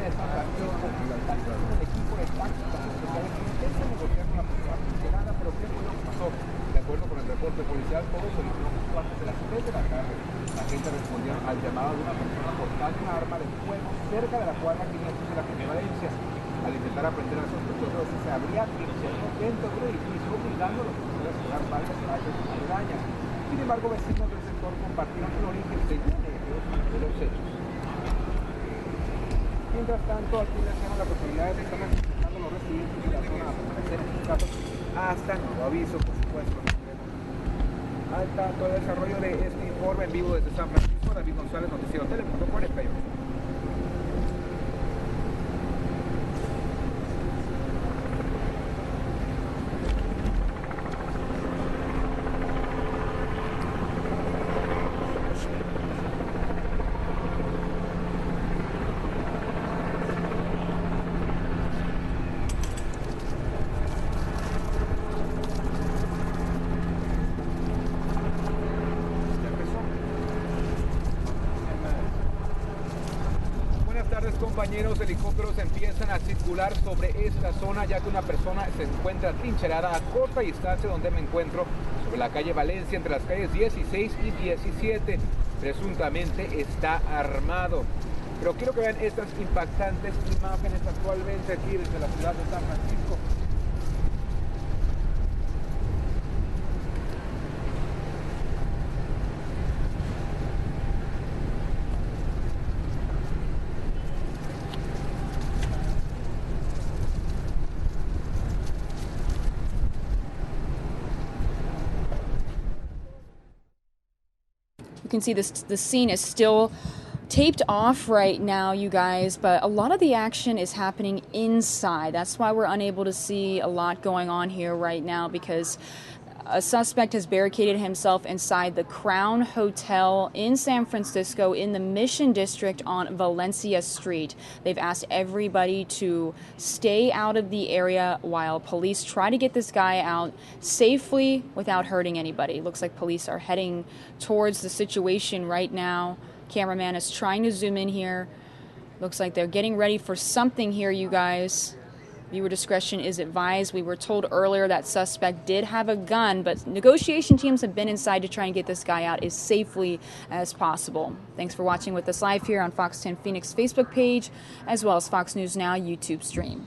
de San Francisco, el equipo de táctica intenta negociar con la persona funcionada, pero ¿qué fue lo que pasó? De acuerdo con el reporte policial, todo se inició justo antes de las 3 de la tarde. La gente respondió al llamado de una persona portando una arma de fuego cerca de la cuadra 500 de la calle Valencia. Al intentar aprender al sospechoso, se habría trincherado dentro del edificio, obligando a los policías a cerrar varias calles aledañas. Sin embargo, vecinos del sector compartieron el origen según ellos de los hechos. Mientras tanto, aquí les tenemos la posibilidad de estar notificando a los residentes de la zona a permanecer en sus casas hasta nuevo aviso, por supuesto. Al tanto del desarrollo de este informe en vivo desde San Francisco, David González, Noticiero Telemundo 48. Compañeros, helicópteros empiezan a circular sobre esta zona, ya que una persona se encuentra trincherada a corta distancia donde me encuentro, sobre la calle Valencia, entre las calles 16 y 17. Presuntamente está armado. Pero quiero que vean estas impactantes imágenes actualmente aquí desde la ciudad de San Francisco. You can see the scene is still taped off right now, you guys, but a lot of the action is happening inside. That's why we're unable to see a lot going on here right now, because a suspect has barricaded himself inside the Crown Hotel in San Francisco in the Mission District on Valencia Street. They've asked everybody to stay out of the area while police try to get this guy out safely without hurting anybody. Looks like police are heading towards the situation right now. Cameraman is trying to zoom in here. Looks like they're getting ready for something here, you guys. Viewer discretion is advised. We were told earlier that suspect did have a gun, but negotiation teams have been inside to try and get this guy out as safely as possible. Thanks for watching with us live here on Fox 10 Phoenix Facebook page, as well as Fox News Now YouTube stream.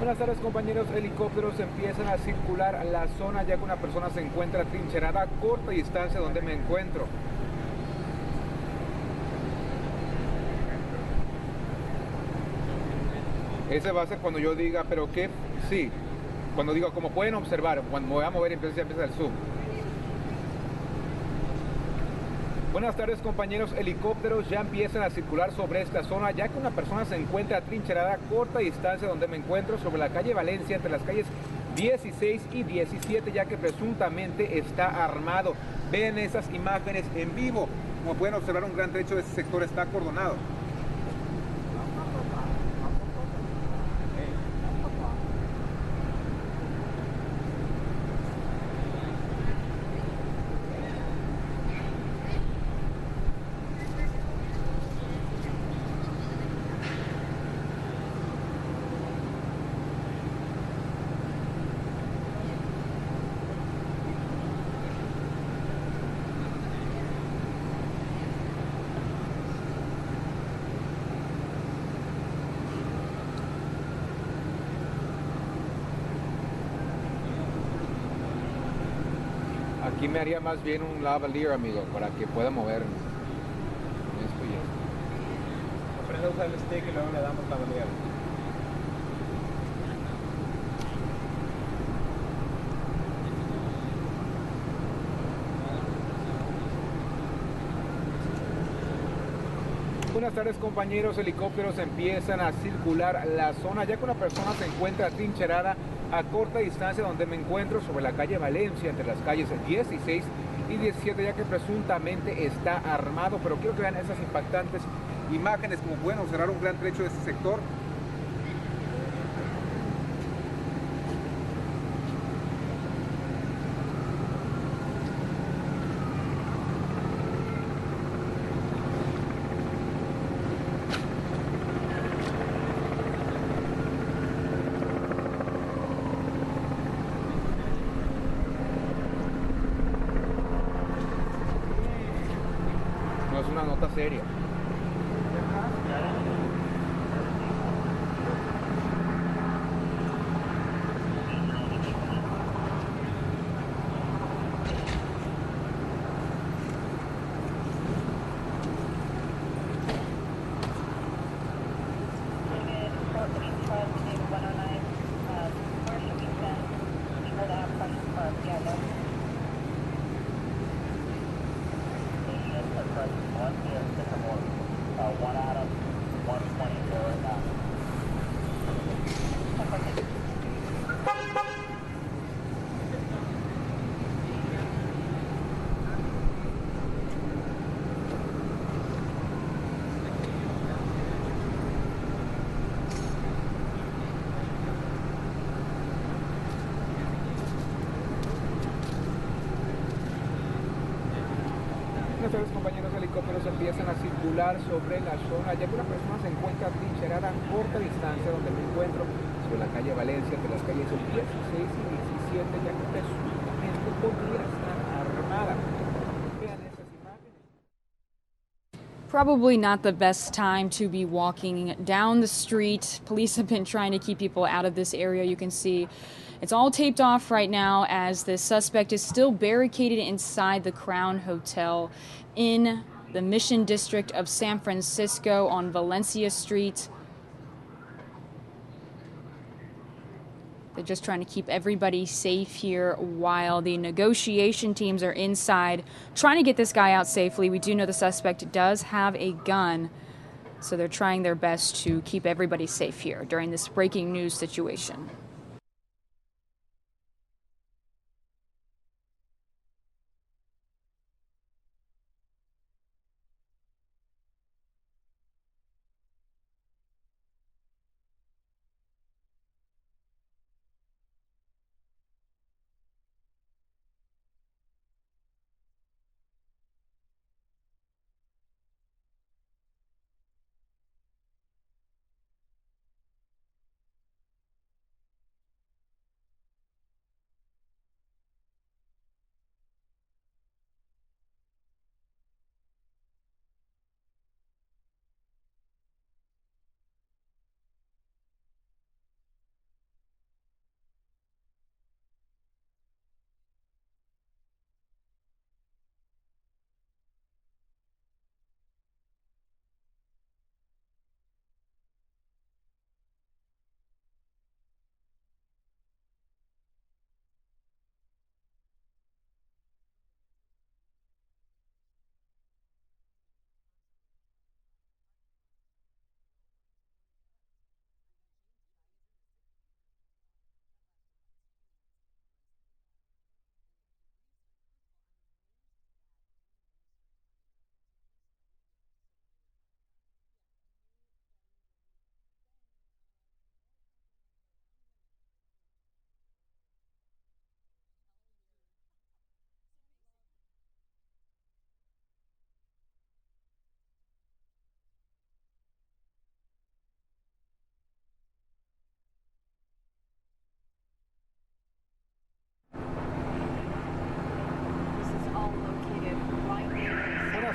Buenas tardes, compañeros. Helicópteros empiezan a circular a la zona ya que una persona se encuentra trincherada a corta distancia donde me encuentro. Ese va a ser cuando yo diga, pero qué, sí, cuando digo, como pueden observar, cuando me voy a mover empieza el zoom. Buenas tardes, compañeros. Helicópteros ya empiezan a circular sobre esta zona ya que una persona se encuentra trincherada a corta distancia donde me encuentro sobre la calle Valencia entre las calles 16 y 17 ya que presuntamente está armado. Ven esas imágenes en vivo. Como pueden observar, un gran trecho de ese sector está acordonado. Aquí me haría más bien un lavalier, amigo, para que pueda moverme. Esto y esto. Aprende a usar el stick y luego le damos lavalier. Buenas tardes, compañeros. Helicópteros empiezan a circular la zona ya que una persona se encuentra trincherada a corta distancia donde me encuentro sobre la calle Valencia entre las calles 16 y 17 ya que presuntamente está armado. Pero quiero que vean esas impactantes imágenes. Como pueden observar, un gran trecho de este sector. No es una nota seria. Nuestros compañeros helicópteros empiezan a circular sobre la zona ya que una persona se encuentra trincherada a corta distancia donde me encuentro sobre la calle Valencia entre las calles 16 y 17 ya que presuntamente podría estar armada. Vean esas imágenes. Probably not the best time to be walking down the street. Police have been trying to keep people out of this area. You can see it's all taped off right now as the suspect is still barricaded inside the Crown Hotel in the Mission District of San Francisco on Valencia Street. They're just trying to keep everybody safe here while the negotiation teams are inside trying to get this guy out safely. We do know the suspect does have a gun, so they're trying their best to keep everybody safe here during this breaking news situation.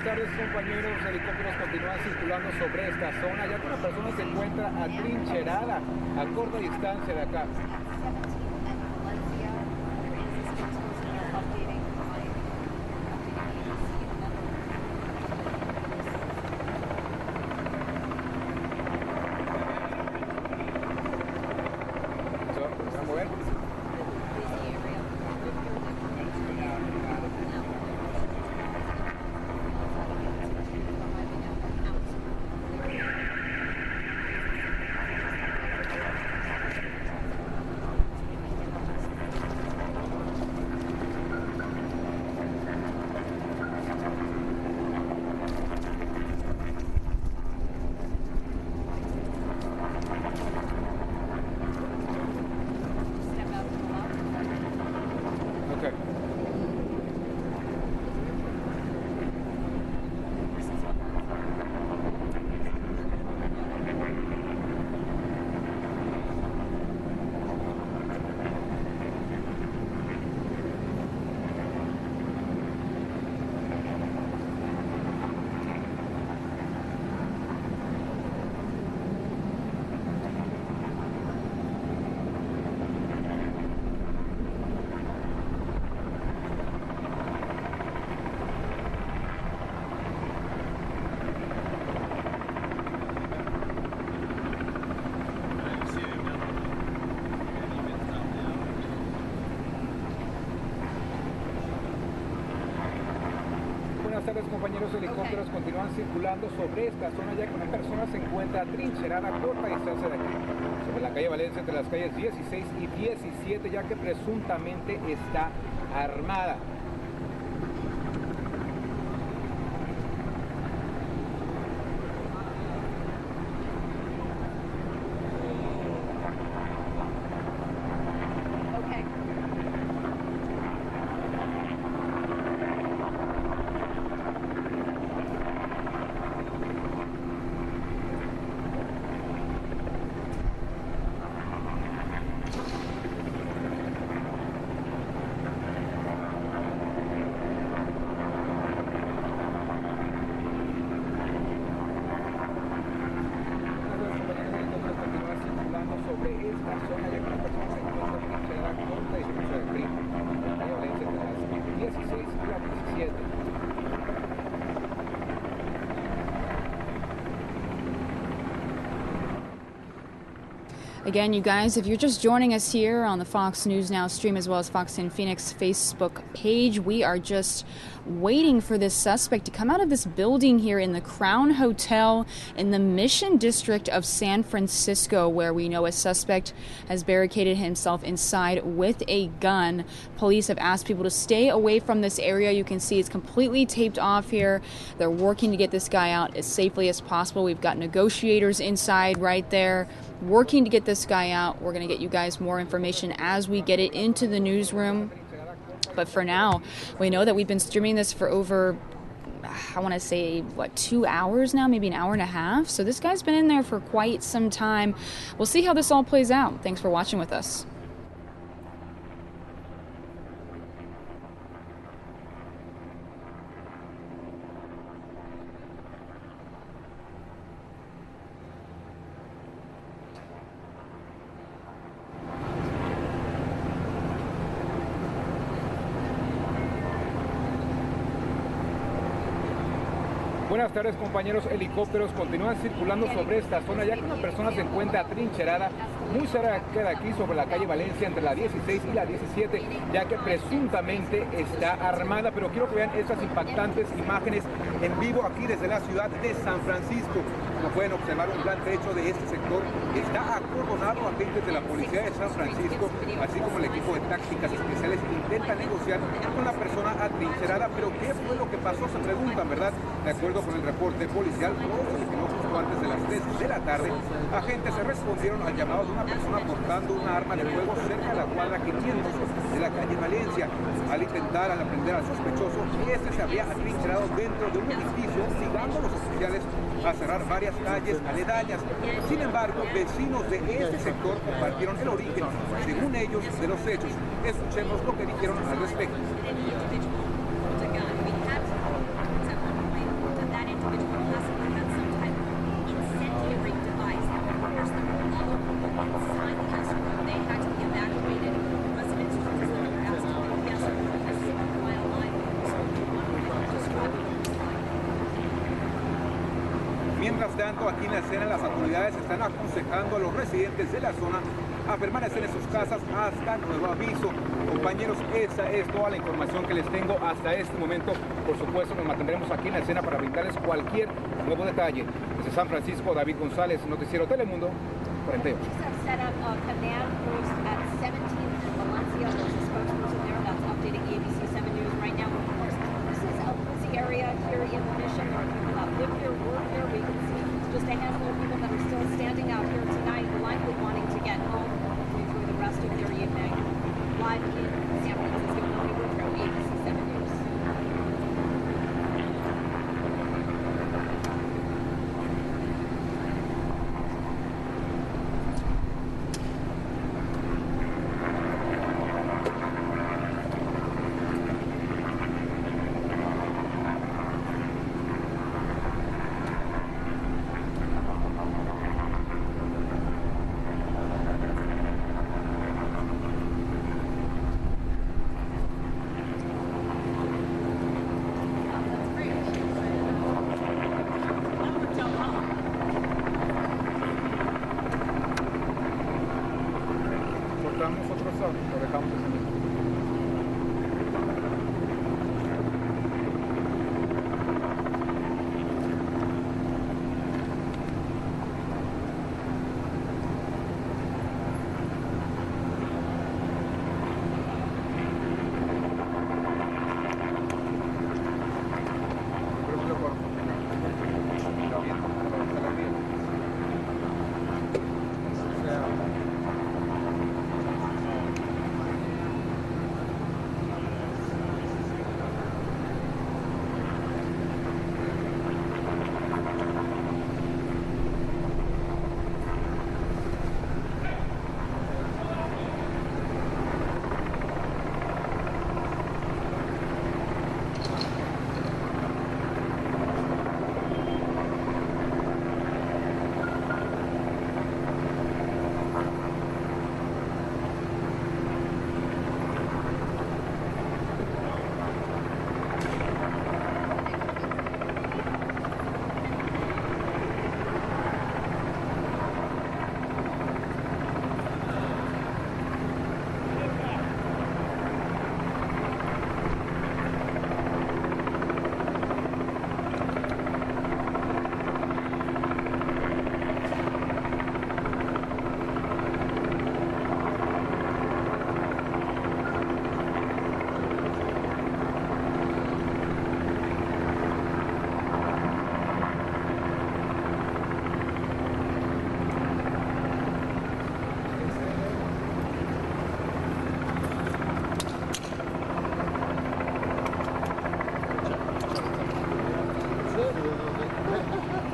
Buenas tardes, compañeros. Helicópteros continúan circulando sobre esta zona, ya que una persona se encuentra atrincherada a corta distancia de acá. Buenas tardes, compañeros. Helicópteros continúan circulando sobre esta zona, ya que una persona se encuentra atrincherada a corta distancia de aquí, sobre la calle Valencia, entre las calles 16 y 17, ya que presuntamente está armada. Again, you guys, if you're just joining us here on the Fox News Now stream as well as Fox 10 Phoenix Facebook page, we are just waiting for this suspect to come out of this building here in the Crown Hotel in the Mission District of San Francisco, where we know a suspect has barricaded himself inside with a gun. Police have asked people to stay away from this area. You can see it's completely taped off here. They're working to get this guy out as safely as possible. We've got negotiators inside right there working to get this guy out. We're going to get you guys more information as we get it into the newsroom. But for now, we know that we've been streaming this for over, I want to say, 2 hours now, maybe an hour and a half. So this guy's been in there for quite some time. We'll see how this all plays out. Thanks for watching with us. Buenas tardes, compañeros. Helicópteros continúan circulando sobre esta zona, ya que una persona se encuentra atrincherada muy cerca de aquí, sobre la calle Valencia, entre la 16 y la 17, ya que presuntamente está armada. Pero quiero que vean estas impactantes imágenes en vivo aquí desde la ciudad de San Francisco. Como pueden observar, un gran trecho de este sector está acordonado. Agentes de la policía de San Francisco, así como el equipo de tácticas especiales, intentan negociar con la persona atrincherada. Pero ¿qué fue lo que pasó? Se preguntan, ¿verdad? De acuerdo con el reporte policial, todo se originó justo antes de las 3 de la tarde. Agentes se respondieron al llamado de una persona portando una arma de fuego cerca de la cuadra 500 de la calle Valencia. Al intentar aprender al sospechoso, este se había atrincherado dentro de un edificio, obligando a los oficiales a cerrar varias calles aledañas. Sin embargo, vecinos de este sector compartieron el origen, según ellos, de los hechos. Escuchemos lo que dijeron al respecto. Mientras tanto, aquí en la escena las autoridades están aconsejando a los residentes de la zona a permanecer en sus casas hasta nuevo aviso. Compañeros, esa es toda la información que les tengo hasta este momento. Por supuesto, nos mantendremos aquí en la escena para brindarles cualquier nuevo detalle. Desde San Francisco, David González, Noticiero Telemundo, 48. Set up a command post at 17th and Valencia. There's a spokesperson there that's updating ABC 7 News right now. Of course, this is a busy area here in the Mission. There are people that live here, work here. We can see just a handful of people that are still standing out here tonight, likely wanting to get home to enjoy the rest of their evening. Live in San Francisco, Melanie Woodrow, ABC 7 News. Lo dejamos así.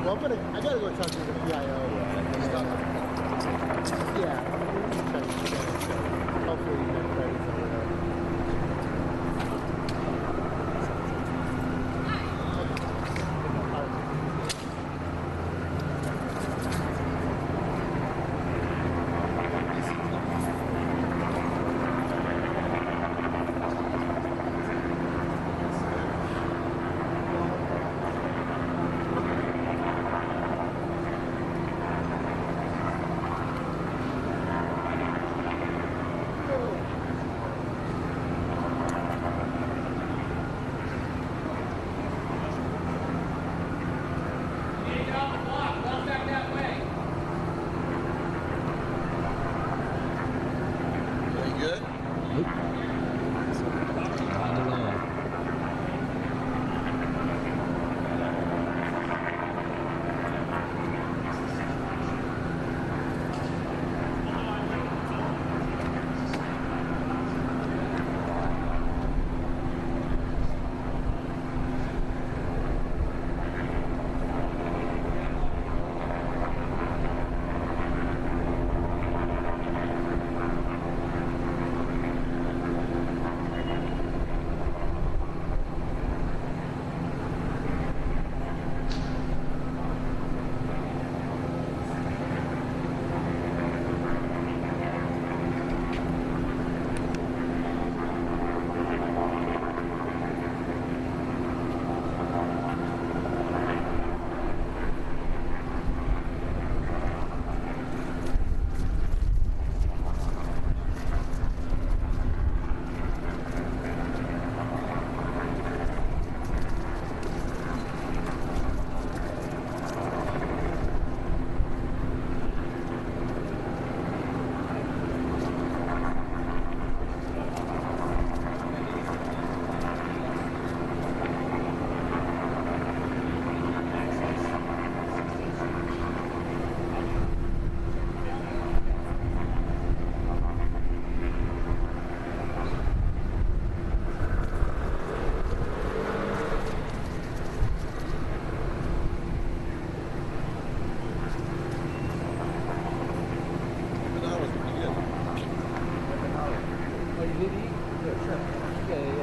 Well, I gotta go talk to the PIO. Yeah, hopefully you get credits over there.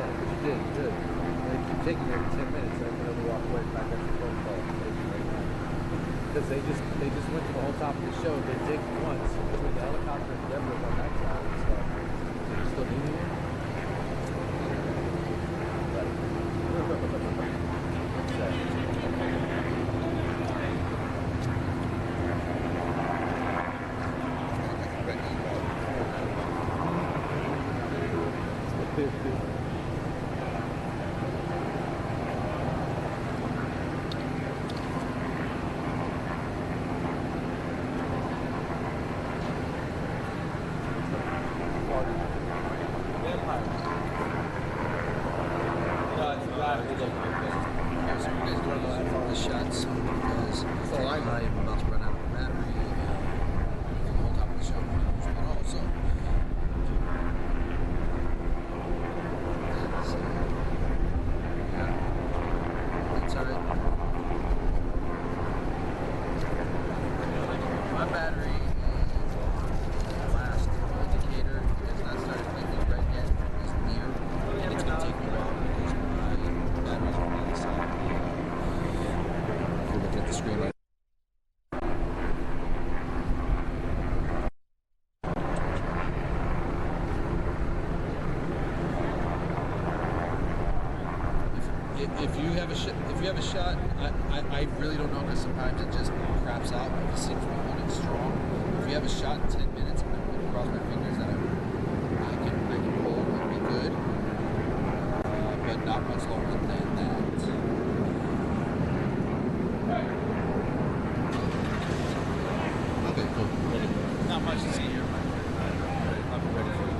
You did, good. They keep taking every 10 minutes. I can only walk away back after the phone call. Right now. Because they just went to the whole top of the show. They dig once between the helicopter and Deborah on that side and stuff. So you still need me? If you have a shot, I really don't know, because sometimes it just craps out. It seems to be running strong. If you have a shot in 10 minutes, I'm going to cross my fingers that I can pull and be good, but not much longer than that. Okay, cool. Not much to see here. I'll be ready for you.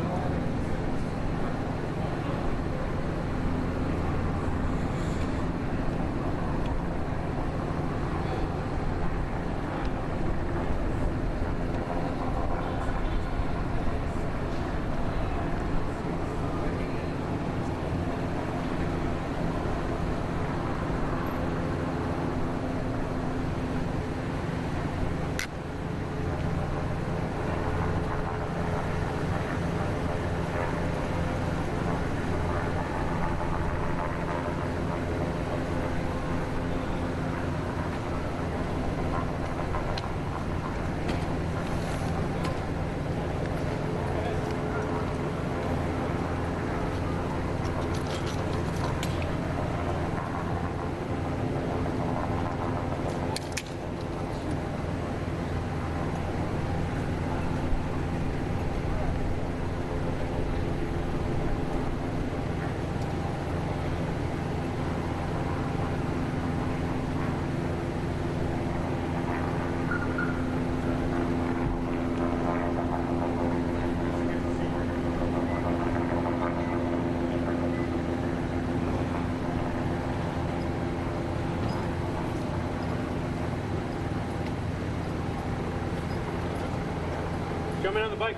Coming on the bike.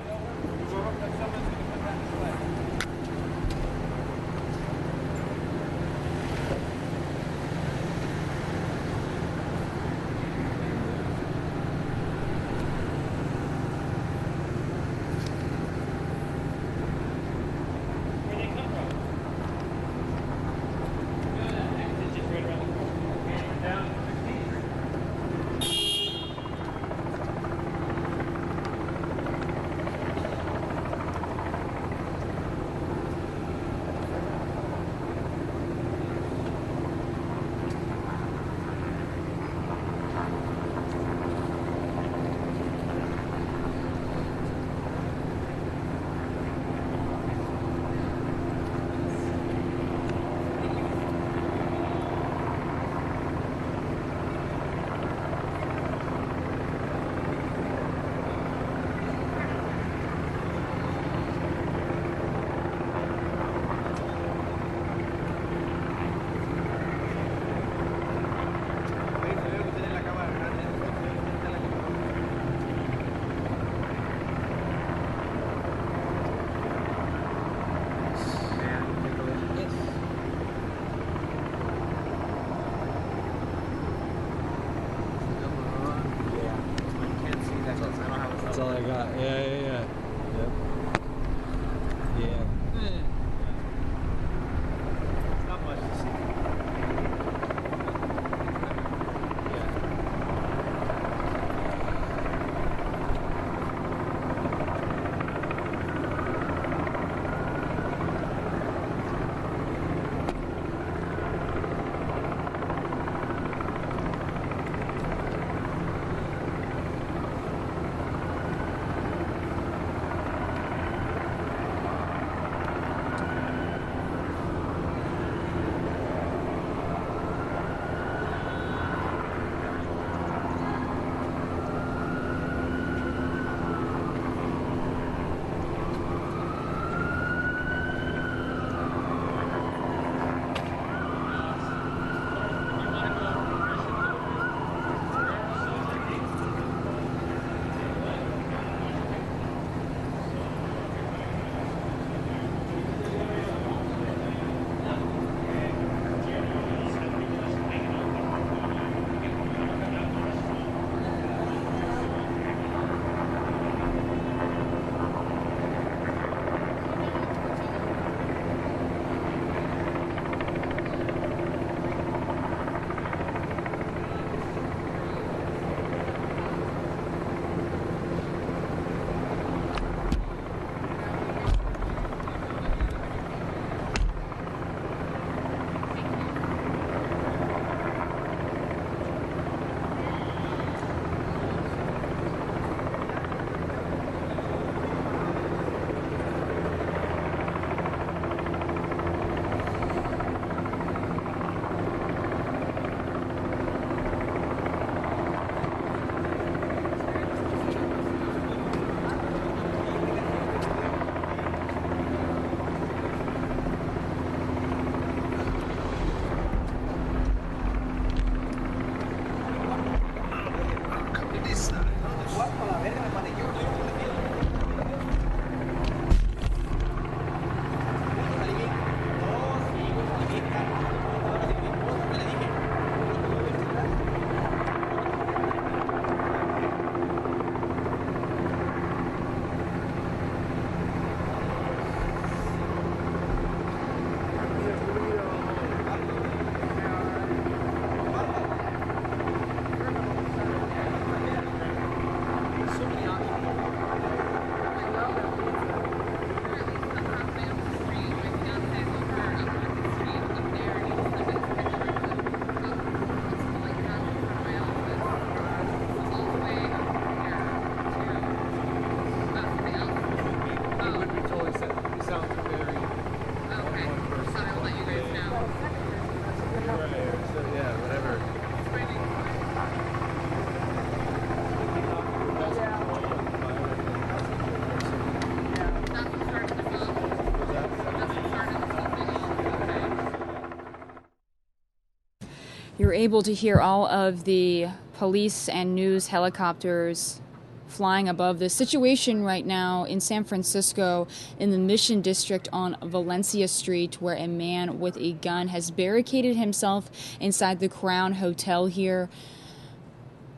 So, yeah, whatever. You're able to hear all of the police and news helicopters flying above the situation right now in San Francisco in the Mission District on Valencia Street, where a man with a gun has barricaded himself inside the Crown Hotel here.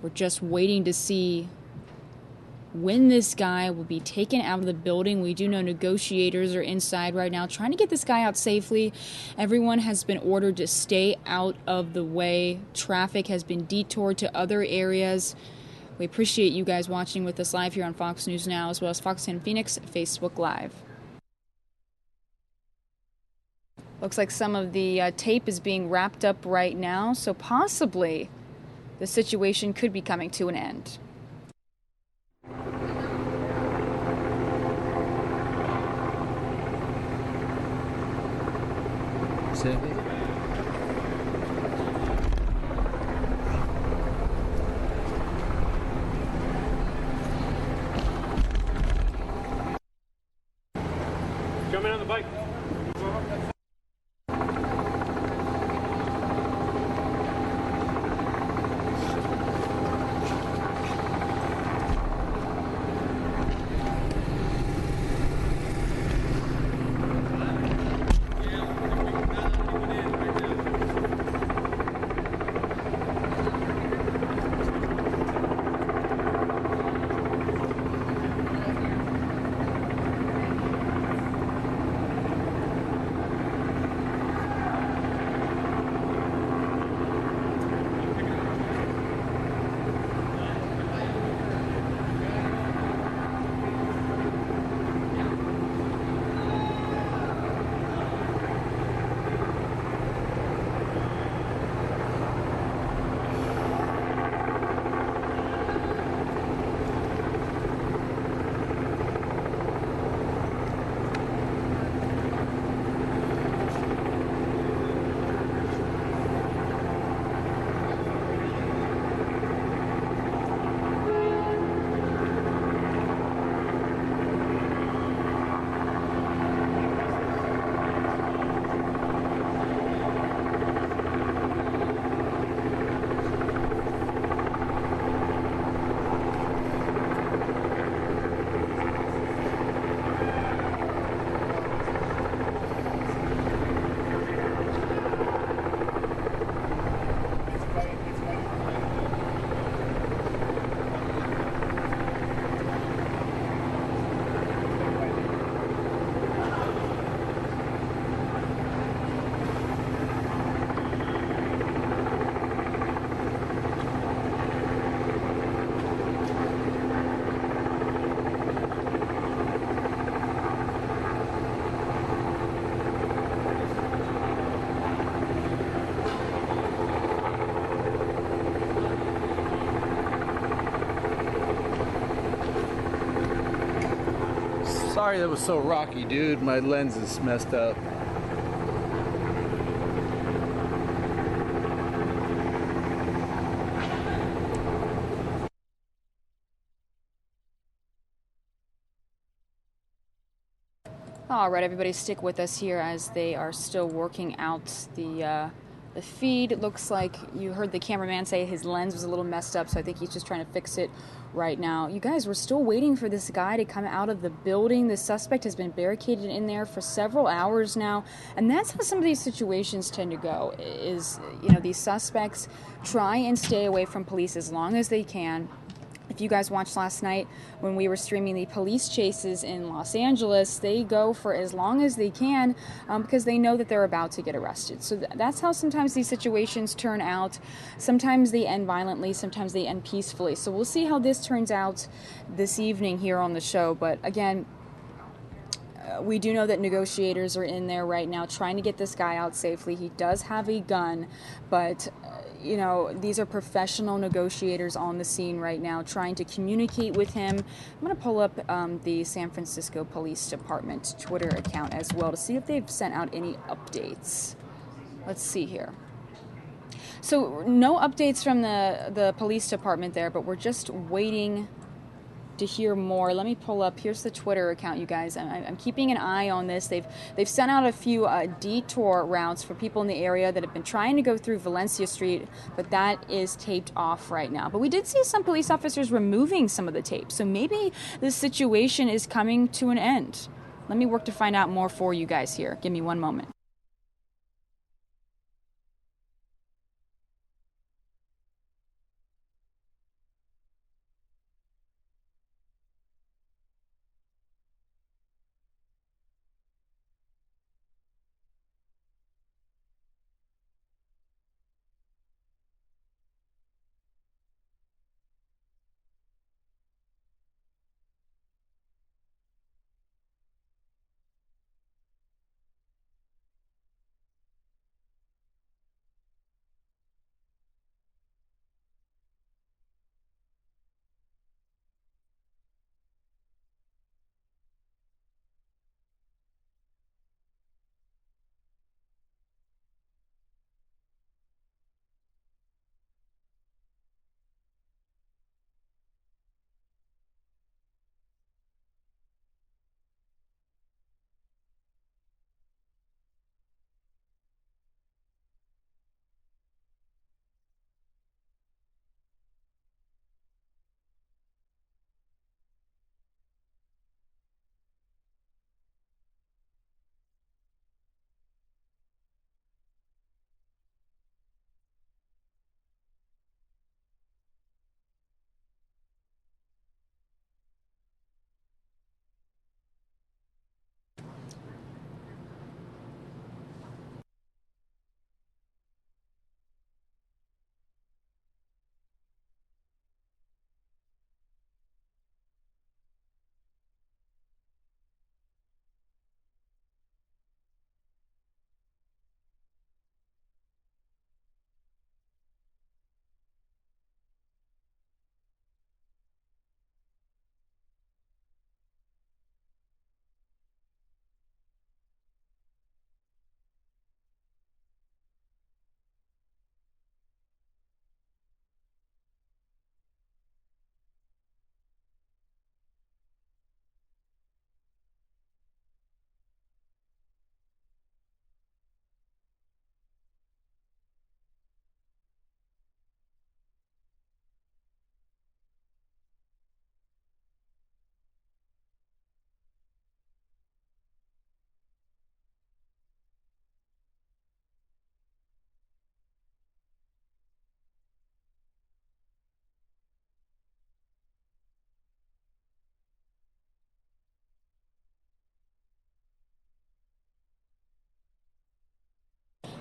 We're just waiting to see when this guy will be taken out of the building. We do know negotiators are inside right now trying to get this guy out safely. Everyone has been ordered to stay out of the way. Traffic has been detoured to other areas. We appreciate you guys watching with us live here on Fox News Now, as well as Fox 10 Phoenix Facebook Live. Looks like some of the tape is being wrapped up right now, so possibly the situation could be coming to an end. Sandy? Jumping on the bike. Sorry that was so rocky, dude. My lens is messed up. All right, everybody, stick with us here as they are still working out the feed. It looks like you heard the cameraman say his lens was a little messed up, so I think he's just trying to fix it right now. You guys, we're still waiting for this guy to come out of the building. The suspect has been barricaded in there for several hours now, and that's how some of these situations tend to go, is, you know, these suspects try and stay away from police as long as they can. If you guys watched last night when we were streaming the police chases in Los Angeles, they go for as long as they can because they know that they're about to get arrested. So that's how sometimes these situations turn out. Sometimes they end violently, sometimes they end peacefully. So we'll see how this turns out this evening here on the show. But again, we do know that negotiators are in there right now trying to get this guy out safely. He does have a gun, but you know, these are professional negotiators on the scene right now trying to communicate with him. I'm going to pull up the San Francisco Police Department Twitter account as well to see if they've sent out any updates. Let's see here. So no updates from the police department there, but we're just waiting to hear more. Let me pull up. Here's the Twitter account, you guys. I'm keeping an eye on this. They've sent out a few detour routes for people in the area that have been trying to go through Valencia Street, but that is taped off right now. But we did see some police officers removing some of the tape, so maybe this situation is coming to an end. Let me work to find out more for you guys here. Give me one moment.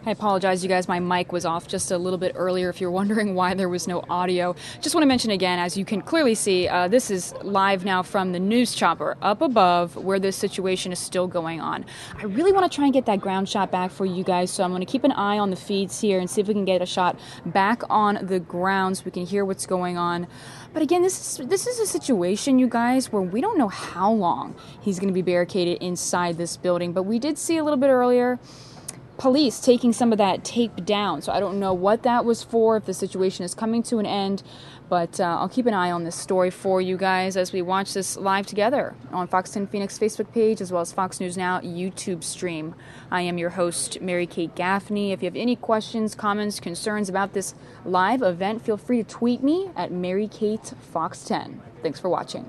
I apologize, you guys. My mic was off just a little bit earlier if you're wondering why there was no audio. Just want to mention again, as you can clearly see, this is live now from the news chopper up above where this situation is still going on. I really want to try and get that ground shot back for you guys, so I'm going to keep an eye on the feeds here and see if we can get a shot back on the ground so we can hear what's going on. But again, this is a situation, you guys, where we don't know how long he's going to be barricaded inside this building. But we did see a little bit earlier police taking some of that tape down. So I don't know what that was for, if the situation is coming to an end, but I'll keep an eye on this story for you guys as we watch this live together on Fox 10 Phoenix Facebook page as well as Fox News Now YouTube stream. I am your host, Mary Kate Gaffney. If you have any questions, comments, concerns about this live event, feel free to tweet me at Mary Kate Fox 10. Thanks for watching.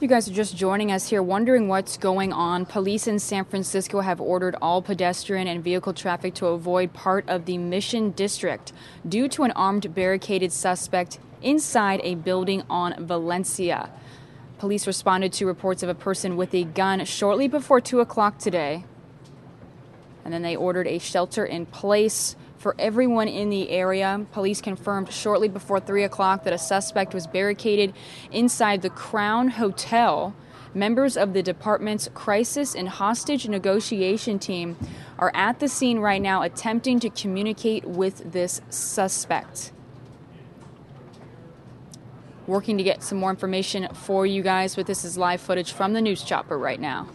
You guys are just joining us here, wondering what's going on. Police in San Francisco have ordered all pedestrian and vehicle traffic to avoid part of the Mission District due to an armed barricaded suspect inside a building on Valencia. Police responded to reports of a person with a gun shortly before 2 o'clock today. And then they ordered a shelter in place for everyone in the area. Police confirmed shortly before 3 o'clock that a suspect was barricaded inside the Crown Hotel. Members of the department's crisis and hostage negotiation team are at the scene right now attempting to communicate with this suspect. Working to get some more information for you guys, but this is live footage from the news chopper right now.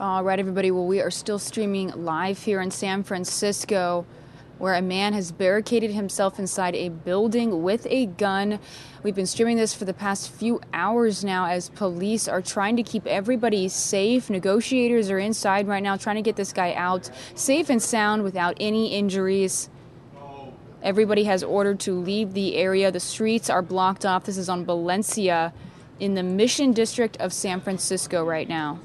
All right, everybody. Well, we are still streaming live here in San Francisco, where a man has barricaded himself inside a building with a gun. We've been streaming this for the past few hours now as police are trying to keep everybody safe. Negotiators are inside right now trying to get this guy out safe and sound without any injuries. Everybody has ordered to leave the area. The streets are blocked off. This is on Valencia in the Mission District of San Francisco right now.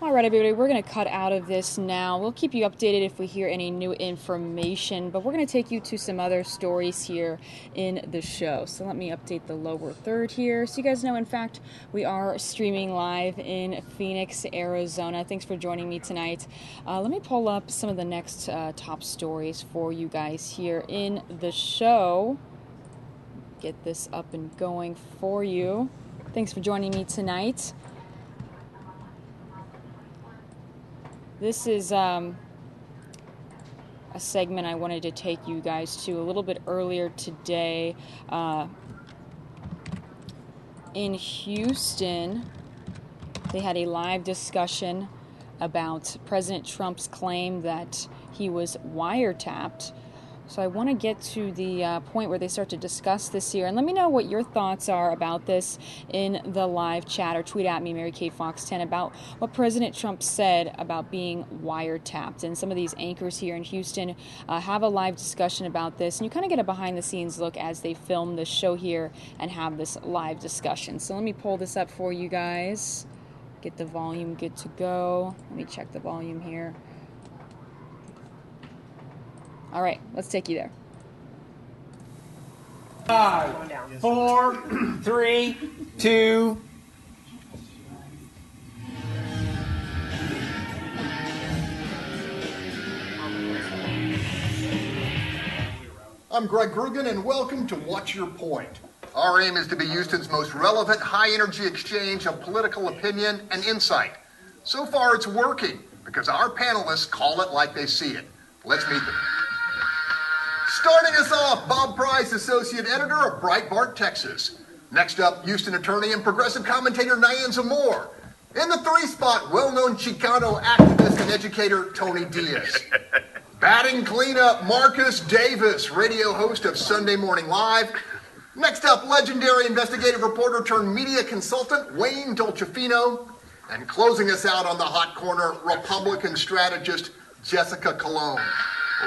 All right, everybody, we're going to cut out of this now. We'll keep you updated if we hear any new information, but we're going to take you to some other stories here in the show. So let me update the lower third here. So you guys know, in fact, we are streaming live in Phoenix, Arizona. Thanks for joining me tonight. Let me pull up some of the next top stories for you guys here in the show. Get this up and going for you. Thanks for joining me tonight. This is a segment I wanted to take you guys to a little bit earlier today. In Houston, they had a live discussion about President Trump's claim that he was wiretapped. So I want to get to the point where they start to discuss this here. And let me know what your thoughts are about this in the live chat, or tweet at me, Mary Kay Fox 10, about what President Trump said about being wiretapped. And some of these anchors here in Houston have a live discussion about this. And you kind of get a behind-the-scenes look as they film the show here and have this live discussion. So let me pull this up for you guys. Get the volume good to go. Let me check the volume here. All right, let's take you there. 5, 4, 3, 2. I'm Greg Grugan, and welcome to What's Your Point? Our aim is to be Houston's most relevant, high-energy exchange of political opinion and insight. So far, it's working, because our panelists call it like they see it. Let's meet them. Starting us off, Bob Price, Associate Editor of Breitbart, Texas. Next up, Houston attorney and progressive commentator Nyan Zamor. In the 3 spot, well-known Chicano activist and educator Tony Diaz. Batting cleanup, Marcus Davis, radio host of Sunday Morning Live. Next up, legendary investigative reporter turned media consultant Wayne Dolcefino. And closing us out on the hot corner, Republican strategist Jessica Colon.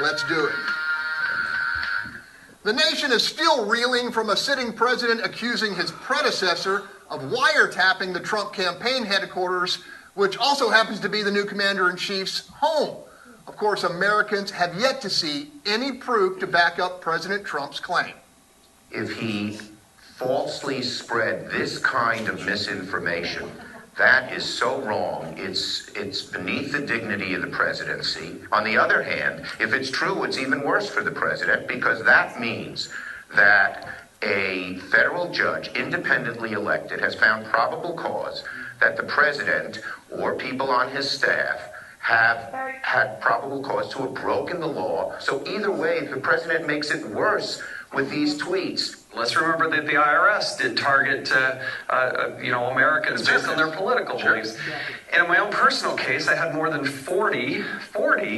Let's do it. The nation is still reeling from a sitting president accusing his predecessor of wiretapping the Trump campaign headquarters, which also happens to be the new commander-in-chief's home. Of course, Americans have yet to see any proof to back up President Trump's claim. If he falsely spread this kind of misinformation, that is so wrong. It's beneath the dignity of the presidency. On the other hand, if it's true, it's even worse for the president, because that means that a federal judge, independently elected, has found probable cause that the president or people on his staff have had probable cause to have broken the law. So either way, the president makes it worse with these tweets. Let's remember that the IRS did target, Americans based on their political beliefs. And in my own personal case, I had more than 40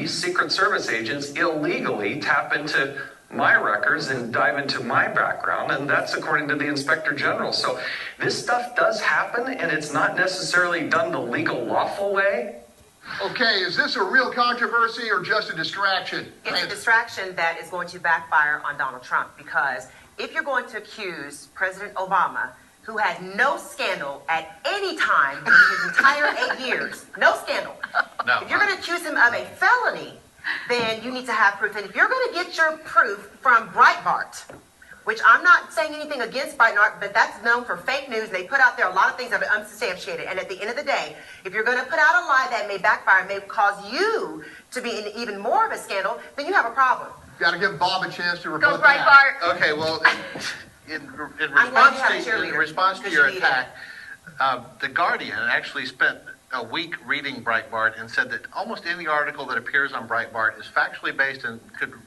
Secret Service agents illegally tap into my records and dive into my background, and that's according to the Inspector General. So this stuff does happen, and it's not necessarily done the legal, lawful way. Okay, is this a real controversy or just a distraction? It's a distraction that is going to backfire on Donald Trump, because if you're going to accuse President Obama, who had no scandal at any time in his entire 8 years, no scandal. No. If you're going to accuse him of a felony, then you need to have proof. And if you're going to get your proof from Breitbart, which I'm not saying anything against Breitbart, but that's known for fake news. They put out there a lot of things that are unsubstantiated. And at the end of the day, if you're going to put out a lie that may backfire and may cause you to be in even more of a scandal, then you have a problem. Got to give Bob a chance to rebut Go Breitbart. That. Okay, well, in response to your attack, The Guardian actually spent a week reading Breitbart and said that almost any article that appears on Breitbart is factually based and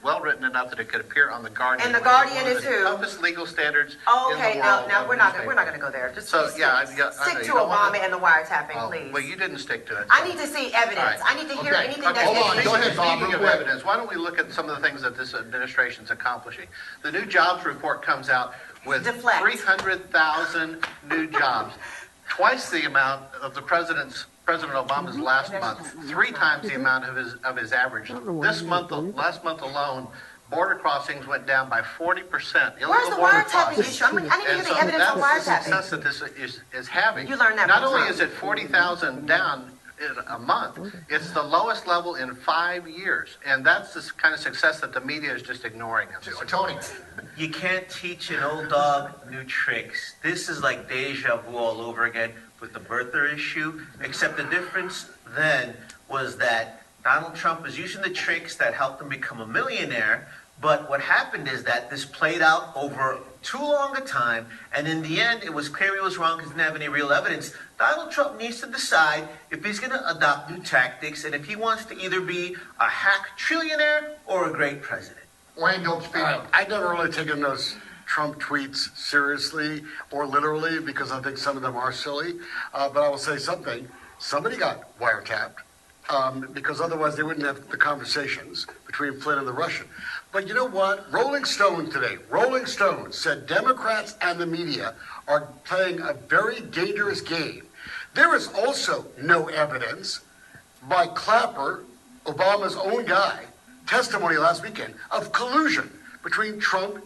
well written enough that it could appear on The Guardian. And The Guardian is who? The toughest legal standards in okay, the world. now we're not going to go there. Just stick to Obama and the wiretapping, please. Well, you didn't stick to it. I need to see evidence. Right. I need to hear anything that's hold on. Go ahead, Bob. Speaking of evidence, why don't we look at some of the things that this administration is accomplishing? The new jobs report comes out with 300,000 new jobs, twice the amount of the President Obama's last month, 3 times the amount of his average. Last month alone, border crossings went down by 40%. Where's the wiretapping issue? I need to hear the evidence on wiretapping. That's the success that this is having. You learned that Not only is it 40,000 down a month. It's the lowest level in 5 years. And that's the kind of success that the media is just ignoring. Tony. You can't teach an old dog new tricks. This is like deja vu all over again with the birther issue, except the difference then was that Donald Trump was using the tricks that helped him become a millionaire. But what happened is that this played out over too long a time, and in the end, it was clear he was wrong because he didn't have any real evidence. Donald Trump needs to decide if he's going to adopt new tactics and if he wants to either be a hack trillionaire or a great president. Wayne, don't speak. I never really taken those Trump tweets seriously or literally because I think some of them are silly. But I will say something. Somebody got wiretapped. Because otherwise they wouldn't have the conversations between Flynn and the Russian. But you know what? Rolling Stone today, Rolling Stone said Democrats and the media are playing a very dangerous game. There is also no evidence by Clapper, Obama's own guy, testimony last weekend of collusion between Trump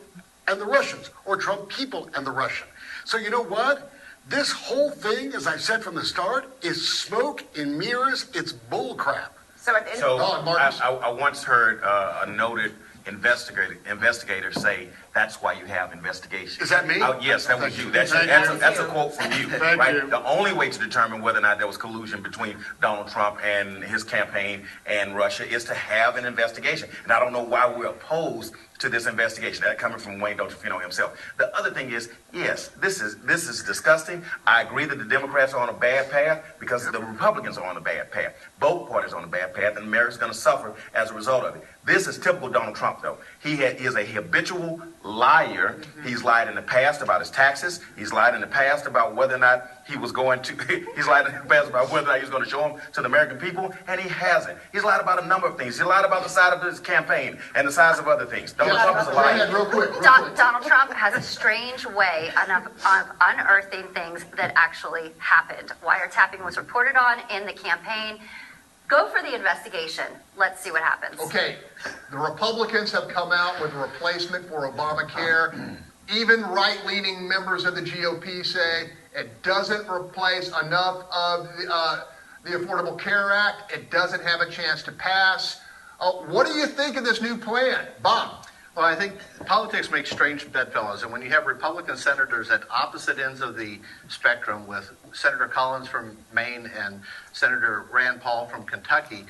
and the Russians, or Trump people and the Russian. So you know what? This whole thing, as I've said from the start, is smoke and mirrors. It's bull crap. So at the end I once heard a noted investigator say that's why you have investigations. Is that me? Yes, that was you. That's a quote from you. Right? The only way to determine whether or not there was collusion between Donald Trump and his campaign and Russia is to have an investigation. And I don't know why we're opposed to this investigation. That coming from Wayne Dontrafino himself. The other thing is, yes, this is disgusting. I agree that the Democrats are on a bad path because the Republicans are on a bad path. Both parties are on a bad path, and America's going to suffer as a result of it. This is typical Donald Trump, though. He is a habitual liar. He's lied in the past about his taxes. He's lied in the past about whether or not he was going to. He's lied in the past about whether or not he was going to show them to the American people, and he hasn't. He's lied about a number of things. He lied about the size of his campaign and the size of other things. Donald Trump is a liar. Real quick. Donald Trump has a strange way of unearthing things that actually happened. Wiretapping was reported on in the campaign. Go for the investigation. Let's see what happens. Okay, the Republicans have come out with a replacement for Obamacare. Even right-leaning members of the GOP say it doesn't replace enough of the Affordable Care Act. It doesn't have a chance to pass. What do you think of this new plan, Bob? Well, I think politics makes strange bedfellows, and when you have Republican senators at opposite ends of the spectrum, with Senator Collins from Maine and Senator Rand Paul from Kentucky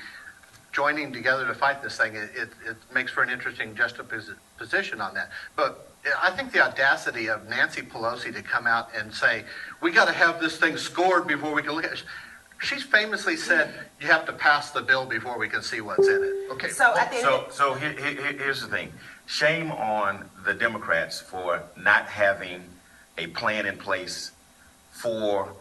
joining together to fight this thing, it makes for an interesting juxtaposition on that. But I think the audacity of Nancy Pelosi to come out and say, we got to have this thing scored before we can look at it. She's famously said, you have to pass the bill before we can see what's in it. Okay. So here's the thing. Shame on the Democrats for not having a plan in place for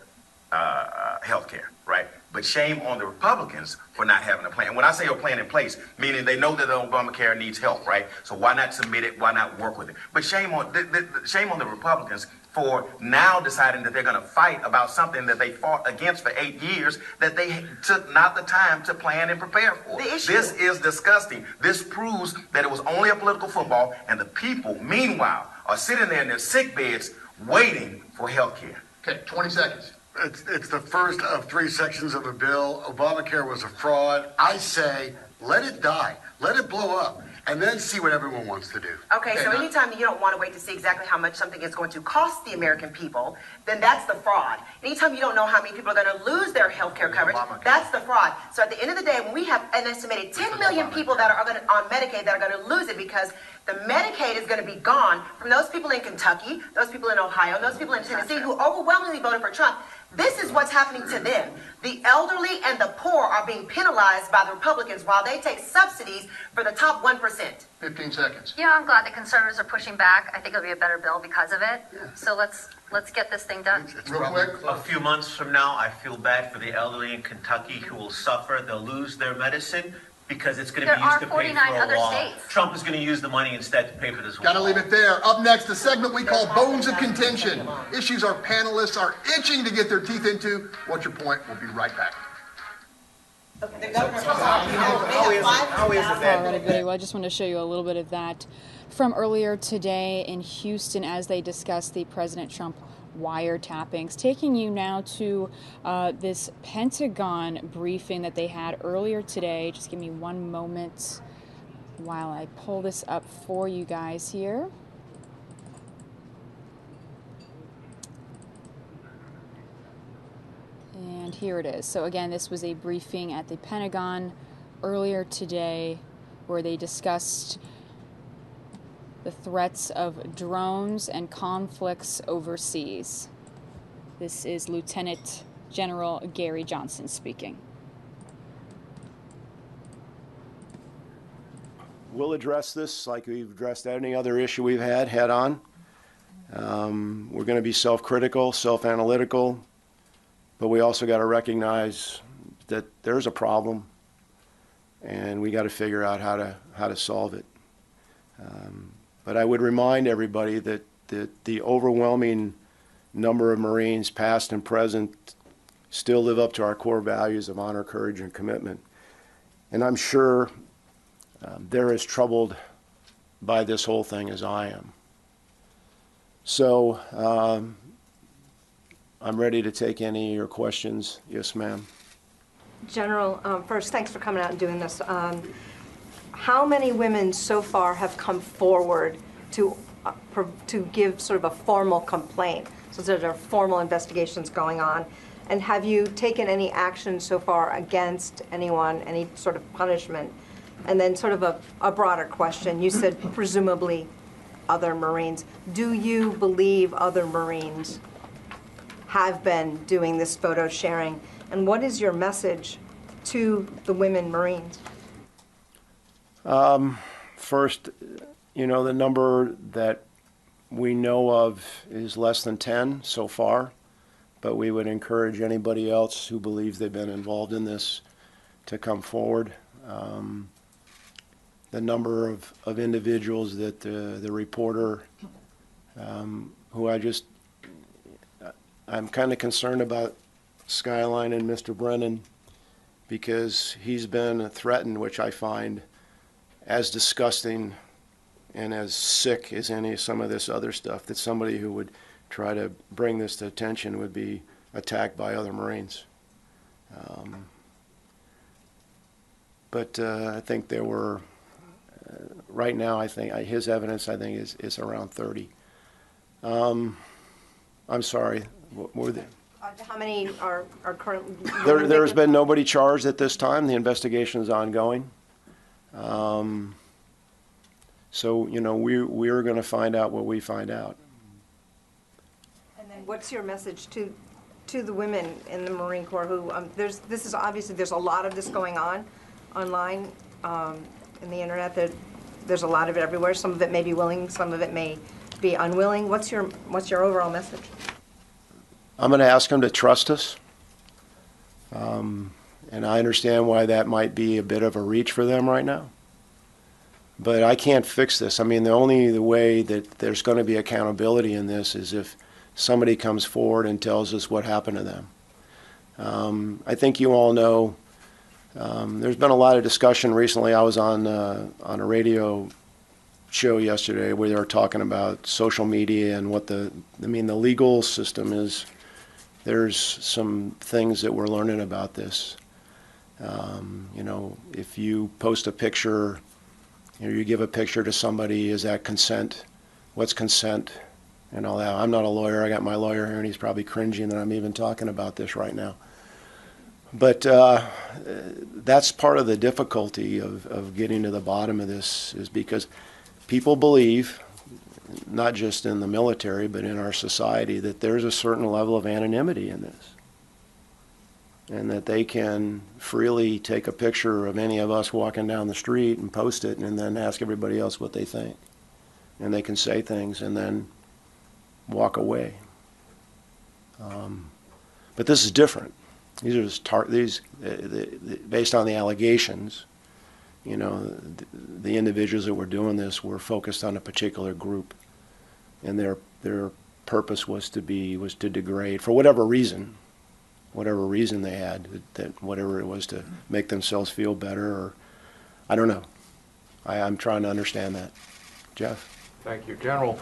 health care, right? But shame on the Republicans for not having a plan. When I say a plan in place, meaning they know that Obamacare needs help, right? So why not submit it? Why not work with it? But shame on the Republicans for now deciding that they're going to fight about something that they fought against for 8 years that they took not the time to plan and prepare for. This is disgusting. This proves that it was only a political football, and the people, meanwhile, are sitting there in their sick beds waiting for health care. Okay, 20 seconds. It's the first of 3 sections of a bill. Obamacare was a fraud. I say, let it die. Let it blow up. And then see what everyone wants to do. Okay, so anytime you don't want to wait to see exactly how much something is going to cost the American people, then that's the fraud. Anytime you don't know how many people are going to lose their health care coverage, that's the fraud. So at the end of the day, when we have an estimated 10 million people that are on Medicaid that are going to lose it because the Medicaid is going to be gone from those people in Kentucky, those people in Ohio, those people in Tennessee who overwhelmingly voted for Trump. This is what's happening to them. The elderly and the poor are being penalized by the Republicans while they take subsidies for the top 1%. 15 seconds. Yeah, I'm glad the conservatives are pushing back. I think it'll be a better bill because of it. Yeah. So let's get this thing done. Real quick. A few months from now, I feel bad for the elderly in Kentucky who will suffer. They'll lose their medicine because it's going to be used to pay for a wall. Trump is going to use the money instead to pay for this wall. Gotta leave it there. Up next, the segment we call Bones of Contention. Issues our panelists are itching to get their teeth into. What's your point? We'll be right back. All right, good. Well, I just wanted to show you a little bit of that from earlier today in Houston as they discussed the President Trump wiretappings. Taking you now to this Pentagon briefing that they had earlier today. Just give me one moment while I pull this up for you guys here. And here it is. So again, this was a briefing at the Pentagon earlier today where they discussed the threats of drones and conflicts overseas. This is Lieutenant General Gary Johnson speaking. We'll address this like we've addressed any other issue we've had head on. We're going to be self-critical, self-analytical, but we also got to recognize that there's a problem, and we got to figure out how to solve it. But I would remind everybody that the overwhelming number of Marines, past and present, still live up to our core values of honor, courage, and commitment. And I'm sure they're as troubled by this whole thing as I am. So I'm ready to take any of your questions. Yes, ma'am. General, first, thanks for coming out and doing this. How many women so far have come forward to give sort of a formal complaint? So there are formal investigations going on. And have you taken any action so far against anyone, any sort of punishment? And then sort of a broader question. You said presumably other Marines. Do you believe other Marines have been doing this photo sharing? And what is your message to the women Marines? First, you know, the number that we know of is less than 10 so far, but we would encourage anybody else who believes they've been involved in this to come forward. The number of individuals that the reporter, who I'm kind of concerned about Skyline and Mr. Brennan, because he's been threatened, which I find as disgusting and as sick as some of this other stuff, that somebody who would try to bring this to attention would be attacked by other Marines. But I think there were, right now, I think his evidence, I think, is around 30. I'm sorry, what were they? How many are currently? There's been nobody charged at this time. The investigation is ongoing. So, you know, we're going to find out what we find out. And then what's your message to the women in the Marine Corps who, this is obviously, there's a lot of this going on online, in the internet. There's a lot of it everywhere. Some of it may be willing, some of it may be unwilling. What's your overall message? I'm going to ask them to trust us. And I understand why that might be a bit of a reach for them right now. But I can't fix this. I mean, the way that there's going to be accountability in this is if somebody comes forward and tells us what happened to them. I think you all know, there's been a lot of discussion recently. I was on a radio show yesterday where they were talking about social media and what the legal system is. There's some things that we're learning about this. You know, if you post a picture, or you give a picture to somebody, is that consent? What's consent? And all that. I'm not a lawyer. I got my lawyer here, and he's probably cringing that I'm even talking about this right now. But that's part of the difficulty of getting to the bottom of this, is because people believe, not just in the military, but in our society, that there's a certain level of anonymity in this. And that they can freely take a picture of any of us walking down the street and post it and then ask everybody else what they think. And they can say things and then walk away. But this is different. These are just based on the allegations. You know, the individuals that were doing this were focused on a particular group, and their purpose was to degrade for whatever reason they had, that whatever it was, to make themselves feel better, or I don't know. I'm trying to understand that. Jeff? Thank you. General,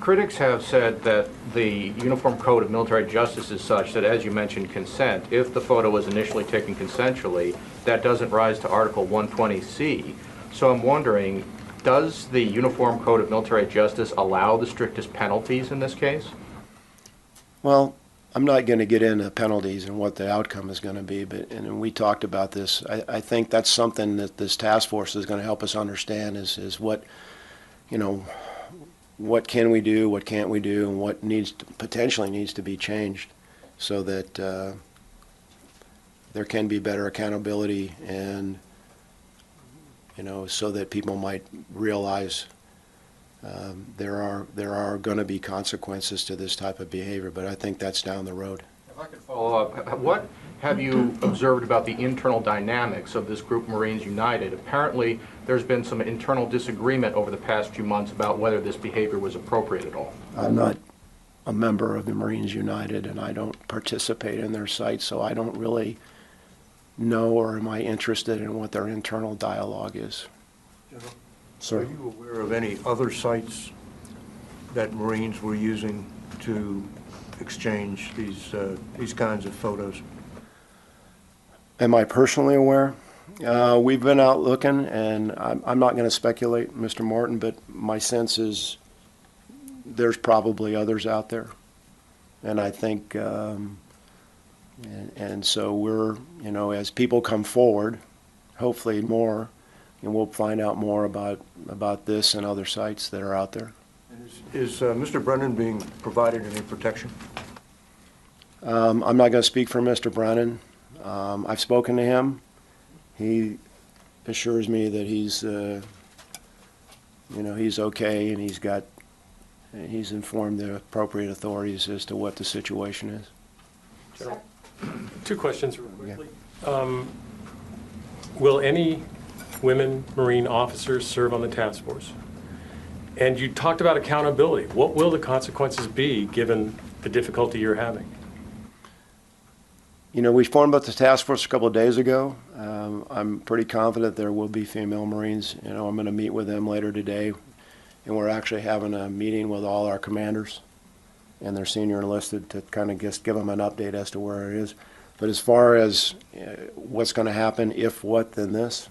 Critics have said that the Uniform Code of Military Justice is such that, as you mentioned, consent, if the photo was initially taken consensually, that doesn't rise to Article 120C. So I'm wondering, does the Uniform Code of Military Justice allow the strictest penalties in this case? Well, I'm not going to get into penalties and what the outcome is going to be, but and we talked about this. I think that's something that this task force is going to help us understand is what, you know, what can we do, what can't we do, and what potentially needs to be changed so that there can be better accountability and, you know, so that people might realize there are going to be consequences to this type of behavior, but I think that's down the road. If I could follow up, what have you observed about the internal dynamics of this group, Marines United? Apparently, there's been some internal disagreement over the past few months about whether this behavior was appropriate at all. I'm not a member of the Marines United, and I don't participate in their sites, so I don't really know or am I interested in what their internal dialogue is. General, Sir? are you aware of any other sites that Marines were using to exchange these kinds of photos? Am I personally aware? We've been out looking, and I'm not going to speculate, Mr. Martin, but my sense is there's probably others out there. And I think, and so we're, you know, as people come forward, hopefully more, and we'll find out more about this and other sites that are out there. And is Mr. Brennan being provided any protection? I'm not going to speak for Mr. Brennan. I've spoken to him. He assures me that he's, you know, he's okay, and he's informed the appropriate authorities as to what the situation is. General, two questions real quickly. Yeah. Will any women Marine officers serve on the task force? And you talked about accountability. What will the consequences be given the difficulty you're having? You know, we formed up the task force a couple of days ago. I'm pretty confident there will be female Marines. You know, I'm going to meet with them later today, and we're actually having a meeting with all our commanders and their senior enlisted to kind of just give them an update as to where it is. But as far as what's going to happen, if what, then this,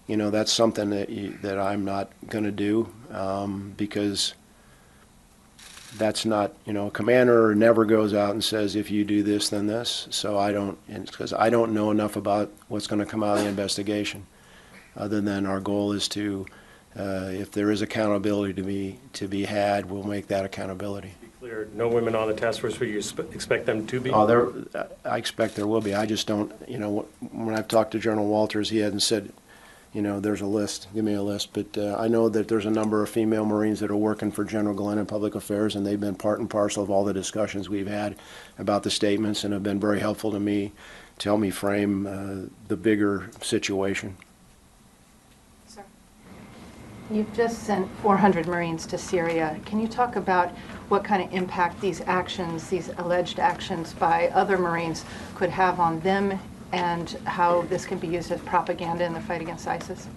you know, that's something that I'm not going to do because that's not, you know, a commander never goes out and says, if you do this, then this. So I don't, because I don't know enough about what's going to come out of the investigation, other than our goal is to, if there is accountability to be had, we'll make that accountability. Be clear, no women on the task force. Will you expect them to be? Oh, I expect there will be. I just don't, you know, when I've talked to General Walters, he hadn't said, you know, there's a list, give me a list. But I know that there's a number of female Marines that are working for General Glenn in public affairs, and they've been part and parcel of all the discussions we've had about the statements and have been very helpful to me to help me frame the bigger situation. Sir. You've just sent 400 Marines to Syria. Can you talk about what kind of impact these actions, these alleged actions by other Marines could have on them, and how this can be used as propaganda in the fight against ISIS?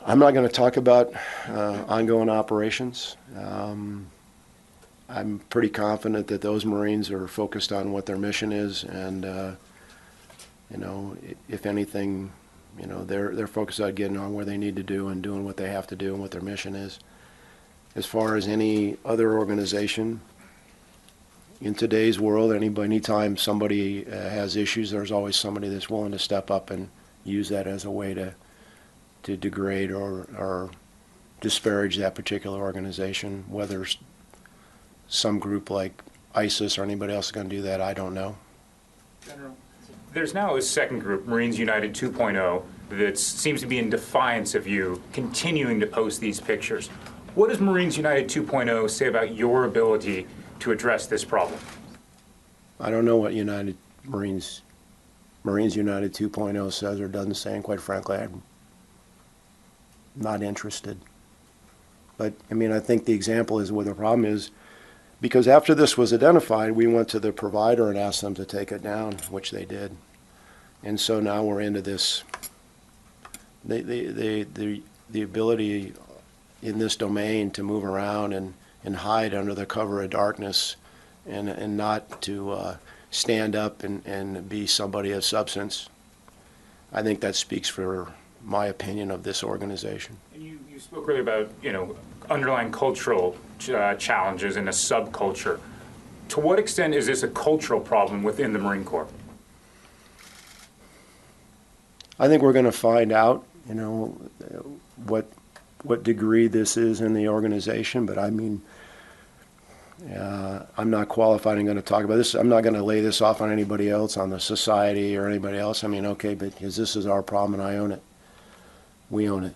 I'm not going to talk about ongoing operations. I'm pretty confident that those Marines are focused on what their mission is, and you know, if anything, you know, they're focused on getting on where they need to do and doing what they have to do and what their mission is. As far as any other organization, in today's world, anytime somebody has issues, there's always somebody that's willing to step up and use that as a way to degrade or disparage that particular organization. Whether some group like ISIS or anybody else is going to do that, I don't know. General, there's now a second group, Marines United 2.0, that seems to be in defiance of you continuing to post these pictures. What does Marines United 2.0 say about your ability to address this problem? I don't know what Marines United 2.0 says or doesn't say, and quite frankly, I'm not interested. But I mean, I think the example is where the problem is, because after this was identified, we went to the provider and asked them to take it down, which they did. And so now we're into this, the ability in this domain to move around and hide under the cover of darkness and not to stand up and be somebody of substance. I think that speaks for my opinion of this organization. And you spoke earlier about, underlying cultural challenges in a subculture. To what extent is this a cultural problem within the Marine Corps? I think we're going to find out, what degree this is in the organization, but I mean, I'm not qualified and going to talk about this. I'm not going to lay this off on anybody else, on the society or anybody else. I mean, okay, but because this is our problem and I own it. We own it.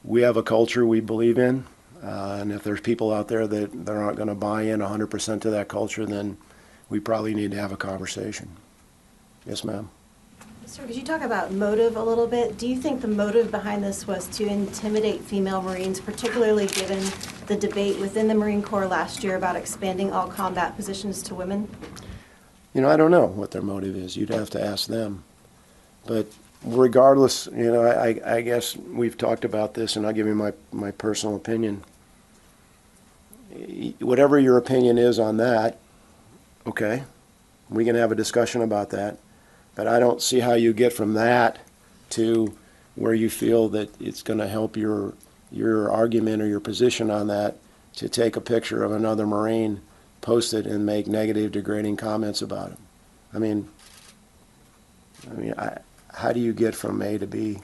We have a culture we believe in, and if there's people out there that aren't going to buy in 100% to that culture, then we probably need to have a conversation. Yes, ma'am. Sir, could you talk about motive a little bit? Do you think the motive behind this was to intimidate female Marines, particularly given the debate within the Marine Corps last year about expanding all combat positions to women? I don't know what their motive is. You'd have to ask them. But regardless, I guess we've talked about this, and I'll give you my personal opinion. Whatever your opinion is on that, okay, we can have a discussion about that. But I don't see how you get from that to where you feel that it's going to help your argument or your position on that to take a picture of another Marine, post it, and make negative, degrading comments about him. I mean, how do you get from A to B?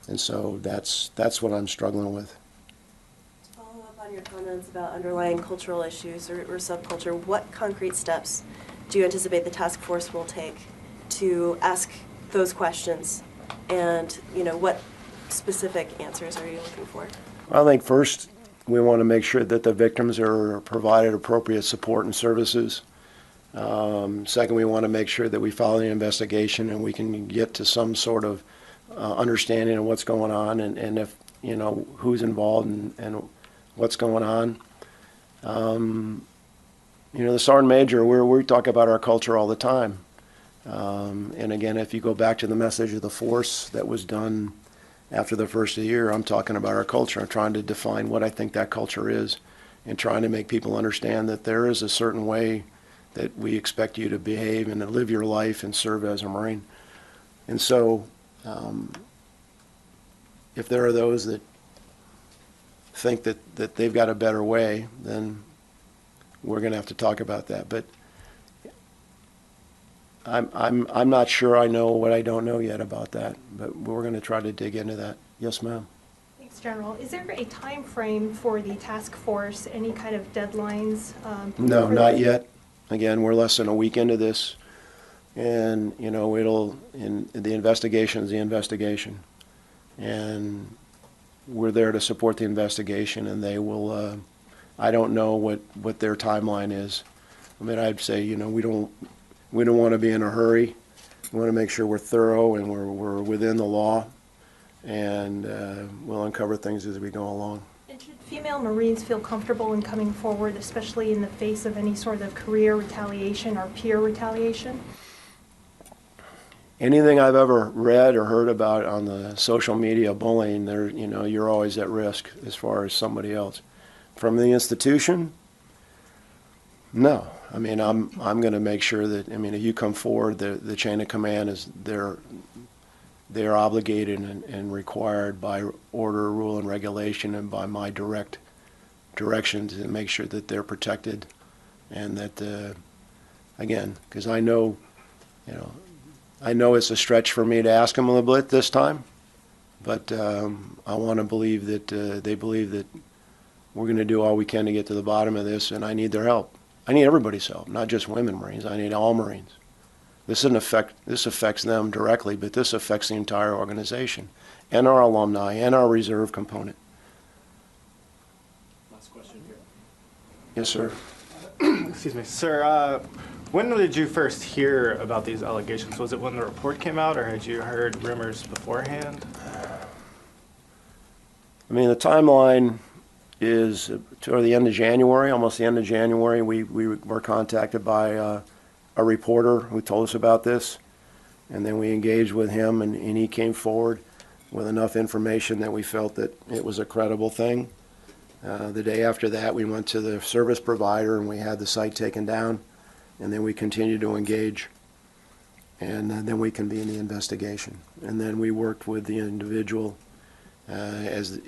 And so that's what I'm struggling with. To follow up on your comments about underlying cultural issues or subculture, what concrete steps do you anticipate the task force will take to ask those questions, and what specific answers are you looking for? I think first we want to make sure that the victims are provided appropriate support and services. Second, we want to make sure that we follow the investigation and we can get to some sort of understanding of what's going on and if who's involved and what's going on. The Sergeant Major, we talk about our culture all the time. And again, if you go back to the message of the force that was done after the first of the year, I'm talking about our culture. I'm trying to define what I think that culture is and trying to make people understand that there is a certain way that we expect you to behave and to live your life and serve as a Marine. And so if there are those that think that they've got a better way, then we're going to have to talk about that. But I'm not sure I know what I don't know yet about that, but we're going to try to dig into that. Yes, ma'am. Thanks, General. Is there a time frame for the task force? Any kind of deadlines? No, not yet. Again, we're less than a week into this, and the investigation is the investigation, and we're there to support the investigation, and they will. I don't know what their timeline is. I mean, I'd say we don't want to be in a hurry. We want to make sure we're thorough and we're within the law, and we'll uncover things as we go along. And should female Marines feel comfortable in coming forward, especially in the face of any sort of career retaliation or peer retaliation? Anything I've ever read or heard about on the social media bullying, you're always at risk as far as somebody else. From the institution, no. I mean, I'm going to make sure that, if you come forward, the chain of command is they're obligated and required by order, rule, and regulation, and by my direct direction to make sure that they're protected, and that again, because I know it's a stretch for me to ask them a little bit this time, but I want to believe that they believe that we're going to do all we can to get to the bottom of this, and I need their help. I need everybody's help, not just women Marines. I need all Marines. This affects them directly, but this affects the entire organization, and our alumni, and our reserve component. Last question here. Yes, sir. Excuse me. Sir, when did you first hear about these allegations? Was it when the report came out, or had you heard rumors beforehand? The timeline is toward the end of January, almost the end of January. We were contacted by a reporter who told us about this, and then we engaged with him, and he came forward. with enough information that we felt that it was a credible thing. The day after that, we went to the service provider and we had the site taken down, and then we continued to engage, and then we convened the investigation. And then we worked with the individual as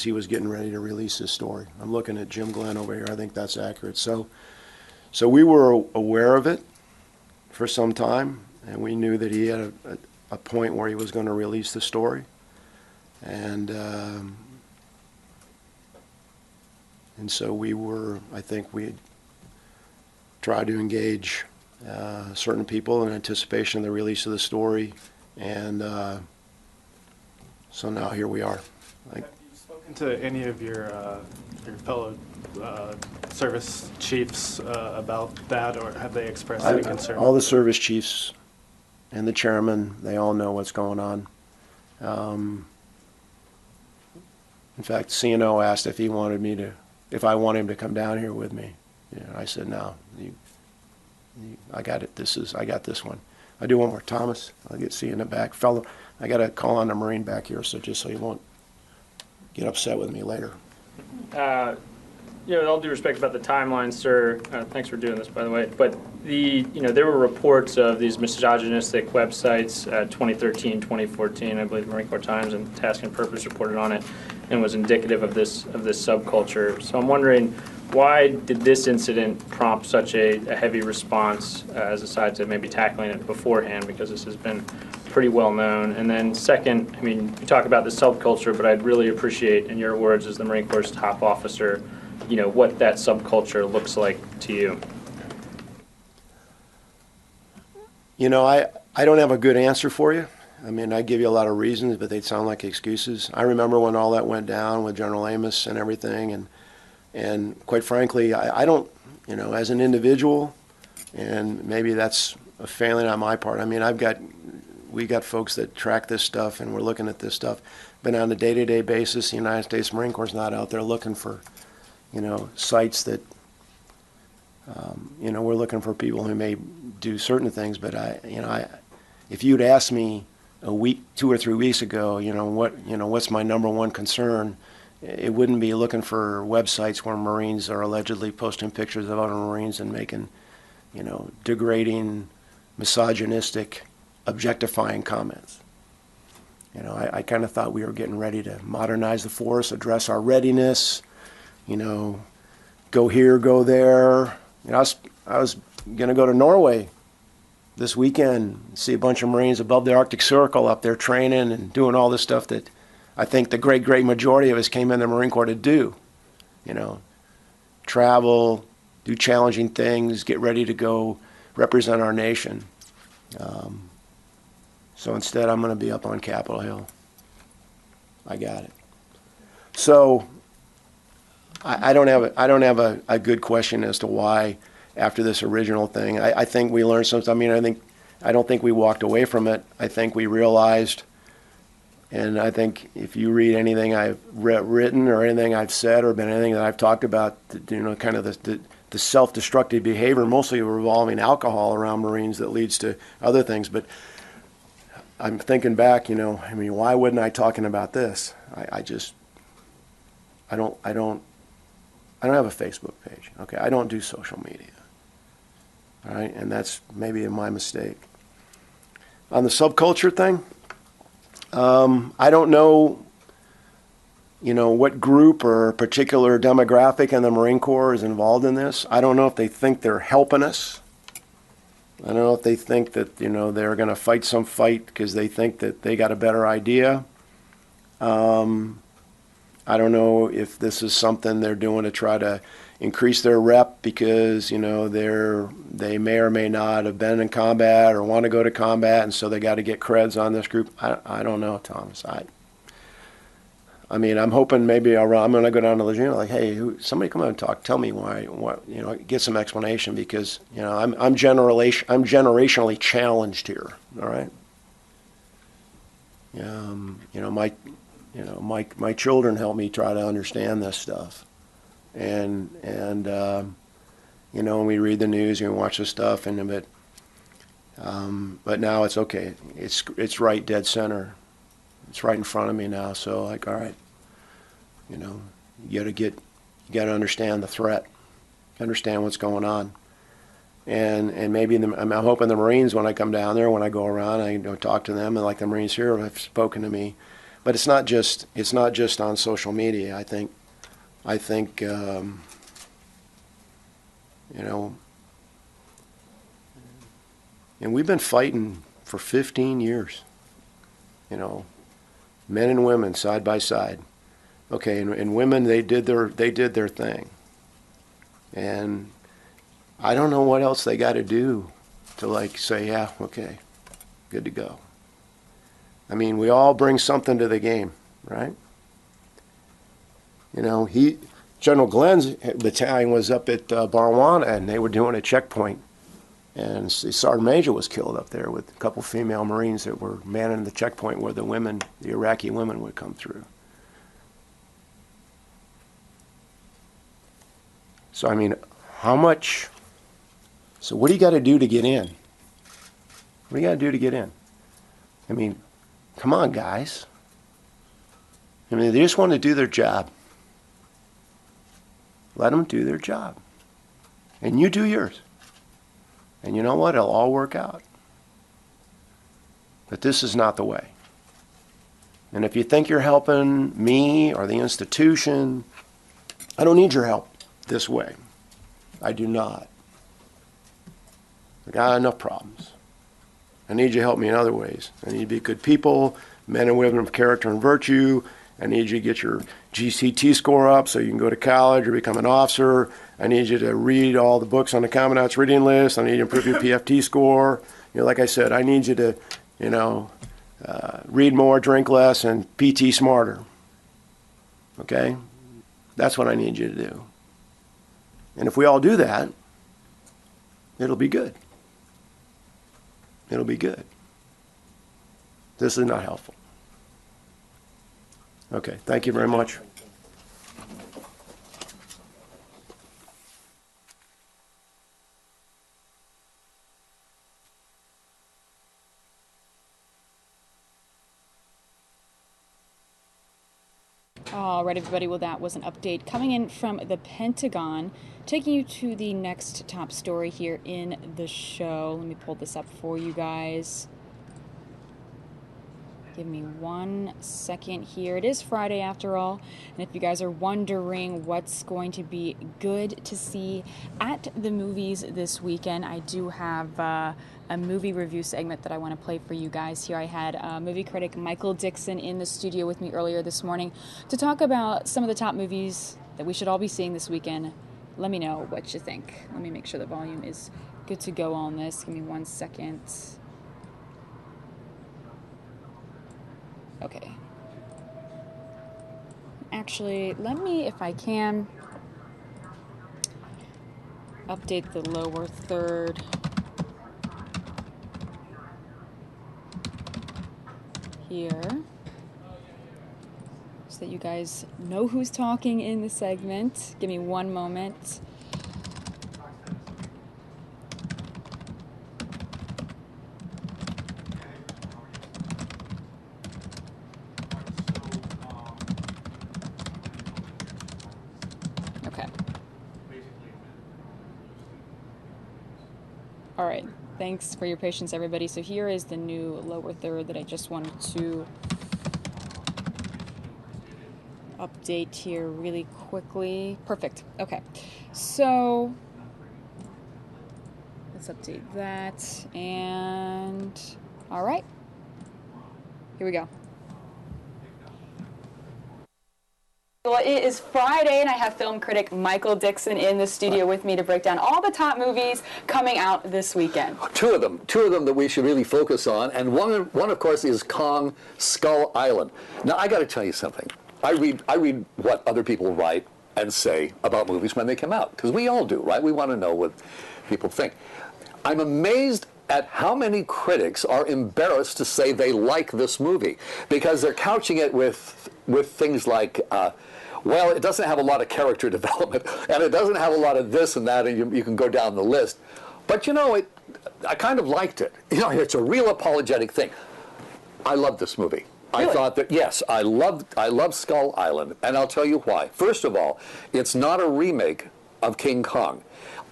he was getting ready to release his story. I'm looking at Jim Glenn over here. I think that's accurate. So we were aware of it for some time, and we knew that he had a point where he was going to release the story. And so I think we tried to engage certain people in anticipation of the release of the story, and so now here we are. Have you spoken to any of your fellow service chiefs about that, or have they expressed any concern? All the service chiefs and the chairman, they all know what's going on. In fact, CNO asked if I wanted him to come down here with me. I said, no, I got it. I got this one. I do one more. Thomas, I'll see you in the back. Fellow, I got to call on the Marine back here, so just so you won't get upset with me later. With all due respect about the timeline, sir, thanks for doing this, by the way, but there were reports of these misogynistic websites, 2013, 2014, I believe the Marine Corps Times and Task and Purpose reported on it, and was indicative of this subculture. So I'm wondering, why did this incident prompt such a heavy response as aside to maybe tackling it beforehand, because this has been pretty well known? And then second, you talk about the subculture, but I'd really appreciate, in your words as the Marine Corps' top officer, what that subculture looks like to you. I don't have a good answer for you. I give you a lot of reasons, but they'd sound like excuses. I remember when all that went down with General Amos and everything, and quite frankly, I don't, as an individual, and maybe that's a failing on my part. We got folks that track this stuff, and we're looking at this stuff, but on a day-to-day basis, the United States Marine Corps is not out there looking for, sites that, we're looking for people who may do certain things, but if you'd asked me a week, 2 or 3 weeks ago, what's my number one concern, it wouldn't be looking for websites where Marines are allegedly posting pictures of other Marines and making, degrading, misogynistic, objectifying comments. I kind of thought we were getting ready to modernize the force, address our readiness, go here, go there. I was going to go to Norway this weekend, see a bunch of Marines above the Arctic Circle up there training and doing all this stuff that I think the great majority of us came in the Marine Corps to do. Travel, do challenging things, get ready to go represent our nation. So instead, I'm going to be up on Capitol Hill. I got it. So I don't have a good question as to why after this original thing. I think we learned something. I don't think we walked away from it. I think we realized, and I think if you read anything I've written or anything I've said or been anything that I've talked about, kind of the self-destructive behavior, mostly revolving alcohol around Marines that leads to other things. But I'm thinking back, why wasn't I talking about this? I don't have a Facebook page. Okay, I don't do social media. All right, and that's maybe my mistake. On the subculture thing, I don't know, what group or particular demographic in the Marine Corps is involved in this. I don't know if they think they're helping us. I don't know if they think that, they're going to fight some fight because they think that they got a better idea. I don't know if this is something they're doing to try to increase their rep because, they may or may not have been in combat or want to go to combat, and so they got to get creds on this group. I don't know, Thomas. I'm hoping maybe I'm going to go down to Legion like, hey, somebody come out and talk. Tell me why. Get some explanation because I'm generationally challenged here. All right. My children help me try to understand this stuff, and when we read the news and watch the stuff but now it's okay. It's right dead center. It's right in front of me now, so like, all right, you know, you gotta understand the threat, understand what's going on. And maybe I'm hoping the Marines, when I come down there, when I go around, I talk to them, and like the Marines here have spoken to me. But it's not just on social media. I think you know, and we've been fighting for 15 years. You know, men and women side by side. Okay, and women, they did their thing. And I don't know what else they got to do to like say, yeah, okay, good to go. I mean, we all bring something to the game, right? You know, General Glenn's battalion was up at Barwana, and they were doing a checkpoint. And Sergeant Major was killed up there with a couple female Marines that were manning the checkpoint where the Iraqi women would come through. So, I mean, so what do you got to do to get in? What do you got to do to get in? I mean, come on, guys. I mean, they just want to do their job. Let them do their job. And you do yours. And you know what? It'll all work out. But this is not the way. And if you think you're helping me or the institution, I don't need your help this way. I do not. I got enough problems. I need you to help me in other ways. I need you to be good people, men and women of character and virtue. I need you to get your GCT score up so you can go to college or become an officer. I need you to read all the books on the Commandant's reading list. I need you to improve your PFT score. You know, like I said, I need you to, you know, read more, drink less, and PT smarter. Okay? That's what I need you to do. And if we all do that, it'll be good. It'll be good. This is not helpful. Okay, thank you very much. All right, everybody. Well, that was an update coming in from the Pentagon, taking you to the next top story here in the show. Let me pull this up for you guys. Give me 1 second here. It is Friday after all, and if you guys are wondering what's going to be good to see at the movies this weekend, I do have a movie review segment that I want to play for you guys here. I had movie critic Michael Dixon in the studio with me earlier this morning to talk about some of the top movies that we should all be seeing this weekend. Let me know what you think. Let me make sure the volume is good to go on this. Give me 1 second. Okay. Actually, let me, if I can, update the lower third here so that you guys know who's talking in the segment. Give me 1 moment. All right, thanks for your patience, everybody. So here is the new lower third that I just wanted to update here really quickly. Perfect. Okay, so let's update that. And all right, here we go. Well, it is Friday, and I have film critic Michael Dixon in the studio with me to break down all the top movies coming out this weekend. Two of them that we should really focus on, and one of course is Kong Skull Island. Now I got to tell you something. I read what other people write and say about movies when they come out, because we all do, right? We want to know what people think. I'm amazed at how many critics are embarrassed to say they like this movie, because they're couching it with things like, well, it doesn't have a lot of character development, and it doesn't have a lot of this and that, and you can go down the list. But you know, I kind of liked it. You know, it's a real apologetic thing. I love this movie. I thought that, yes, I love Skull Island, and I'll tell you why. First of all, it's not a remake of King Kong.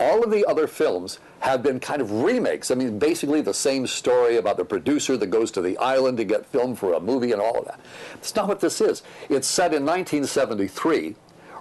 All of the other films have been kind of remakes. I mean, basically the same story about the producer that goes to the island to get film for a movie and all of that. That's not what this is. It's set in 1973,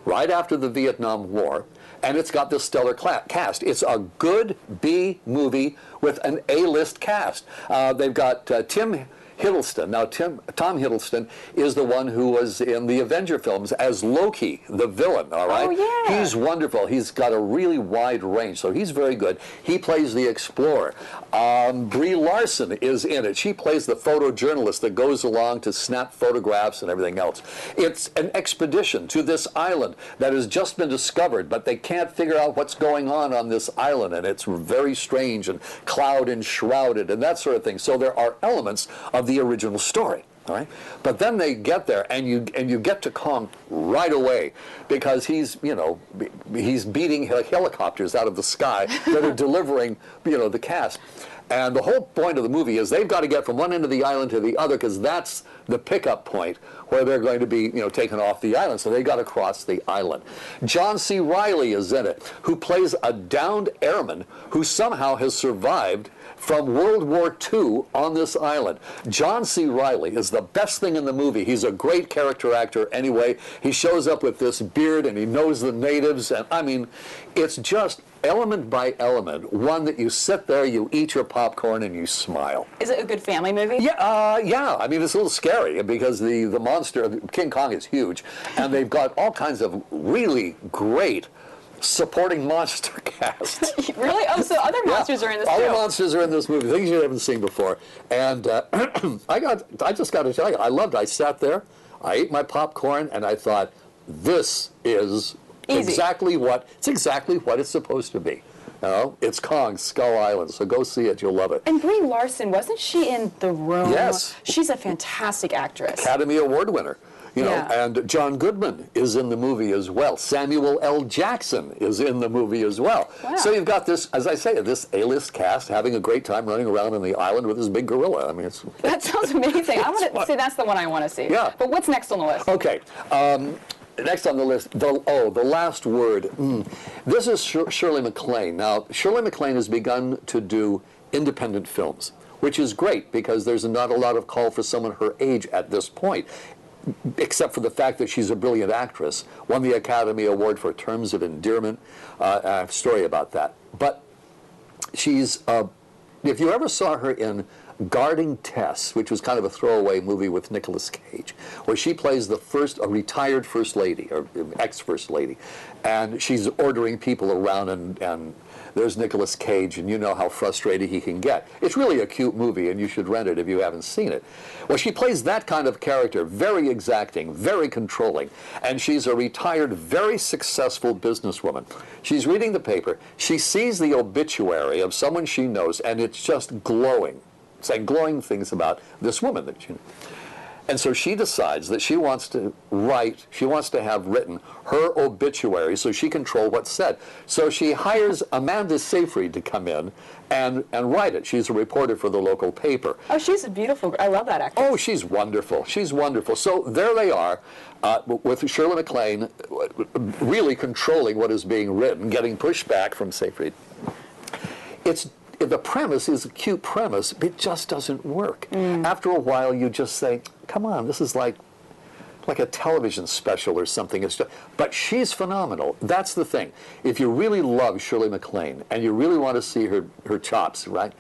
right after the Vietnam War, and it's got this stellar cast. It's a good B movie with an A-list cast. They've got Tom Hiddleston. Now, Tom Hiddleston is the one who was in the Avenger films as Loki, the villain, all right? Oh, yeah. He's wonderful. He's got a really wide range, so he's very good. He plays the explorer. Brie Larson is in it. She plays the photojournalist that goes along to snap photographs and everything else. It's an expedition to this island that has just been discovered, but they can't figure out what's going on this island, and it's very strange and cloud enshrouded and that sort of thing. So there are elements of the original story. All right, but then they get there, and you get to Kong right away, because he's beating helicopters out of the sky that are delivering the cast. And the whole point of the movie is they've got to get from one end of the island to the other, because that's the pickup point where they're going to be taken off the island. So they got to cross the island. John C. Reilly is in it, who plays a downed airman who somehow has survived from World War II on this island. John C. Reilly is the best thing in the movie. He's a great character actor anyway. He shows up with this beard and he knows the natives, and I mean, it's just element by element, one that you sit there, you eat your popcorn, and you smile. Is it a good family movie? Yeah, yeah. I mean, it's a little scary because the monster, King Kong, is huge, and they've got all kinds of really great supporting monster cast. Really? Oh, so other monsters are in this too. Other monsters are in this movie, things you haven't seen before. And I just got to tell you, I loved it. I sat there, I ate my popcorn, and I thought, this is exactly what it's supposed to be. It's Kong, Skull Island, so go see it, you'll love it. And Brie Larson, wasn't she in The Room? Yes. She's a fantastic actress. Academy Award winner. And John Goodman is in the movie as well. Samuel L. Jackson is in the movie as well. Wow. So you've got this, as I say, this A-list cast having a great time running around on the island with this big gorilla. I mean, that sounds amazing. I want to see. That's the one I want to see. Yeah. But what's next on the list? Okay. Next on the list, the last word. This is Shirley MacLaine. Now, Shirley MacLaine has begun to do independent films, which is great because there's not a lot of call for someone her age at this point, except for the fact that she's a brilliant actress. Won the Academy Award for Terms of Endearment. I have a story about that. But she's, if you ever saw her in Guarding Tess, which was kind of a throwaway movie with Nicolas Cage, where she plays a retired first lady, or ex-first lady, and she's ordering people around, and there's Nicolas Cage, and you know how frustrated he can get. It's really a cute movie, and you should rent it if you haven't seen it. Well, she plays that kind of character, very exacting, very controlling, and she's a retired, very successful businesswoman. She's reading the paper, she sees the obituary of someone she knows, and it's just glowing. Saying glowing things about this woman that she, and so she decides that she wants to have written her obituary so she can control what's said. So she hires Amanda Seyfried to come in and write it. She's a reporter for the local paper. Oh, she's a beautiful. I love that actress. Oh, she's wonderful. She's wonderful. So there they are, with Shirley MacLaine really controlling what is being written, getting pushback from Seyfried. The premise is a cute premise, but it just doesn't work. After a while, you just say, come on, this is like a television special or something. But she's phenomenal. That's the thing. If you really love Shirley MacLaine and you really want to see her chops, right,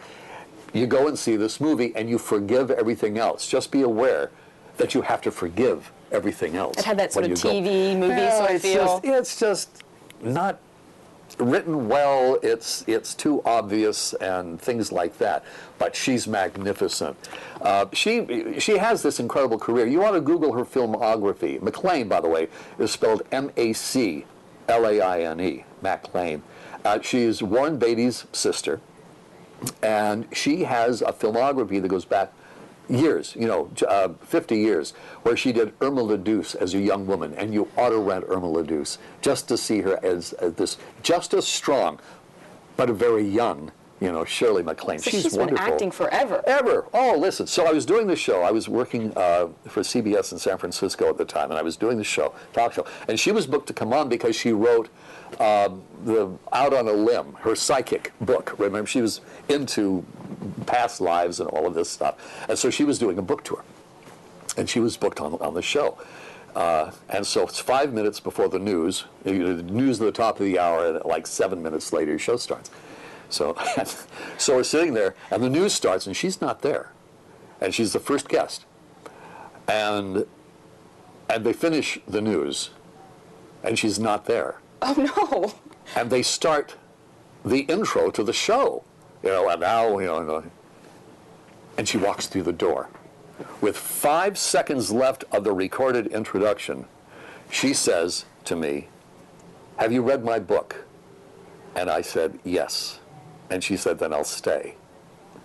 you go and see this movie and you forgive everything else. Just be aware that you have to forgive everything else. It had that sort of TV movie sort of feel. It's just not written well, it's too obvious and things like that. But she's magnificent. She has this incredible career. You want to Google her filmography. MacLaine, by the way, is spelled M-A-C-L-A-I-N-E, MacLaine. She's Warren Beatty's sister, and she has a filmography that goes back years, 50 years, where she did Irma la Douce as a young woman, and you ought to rent Irma la Douce just to see her as this, just as strong, but a very young You know, Shirley MacLaine. So she's she's wonderful. been acting forever. Ever. Oh, listen. So I was doing the show. I was working for CBS in San Francisco at the time, and I was doing the show, talk show. And she was booked to come on because she wrote the Out on a Limb, her psychic book. Remember, she was into past lives and all of this stuff. And so she was doing a book tour. And she was booked on the show. And so it's 5 minutes before the news. The news at the top of the hour, and like 7 minutes later, your show starts. So, so we're sitting there, and the news starts, and she's not there. And she's the first guest. And they finish the news, and she's not there. Oh, no. And they start the intro to the show. You know, and now, you know, and she walks through the door. With 5 seconds left of the recorded introduction, she says to me, "Have you read my book?" And I said, "Yes." And she said, "Then I'll stay."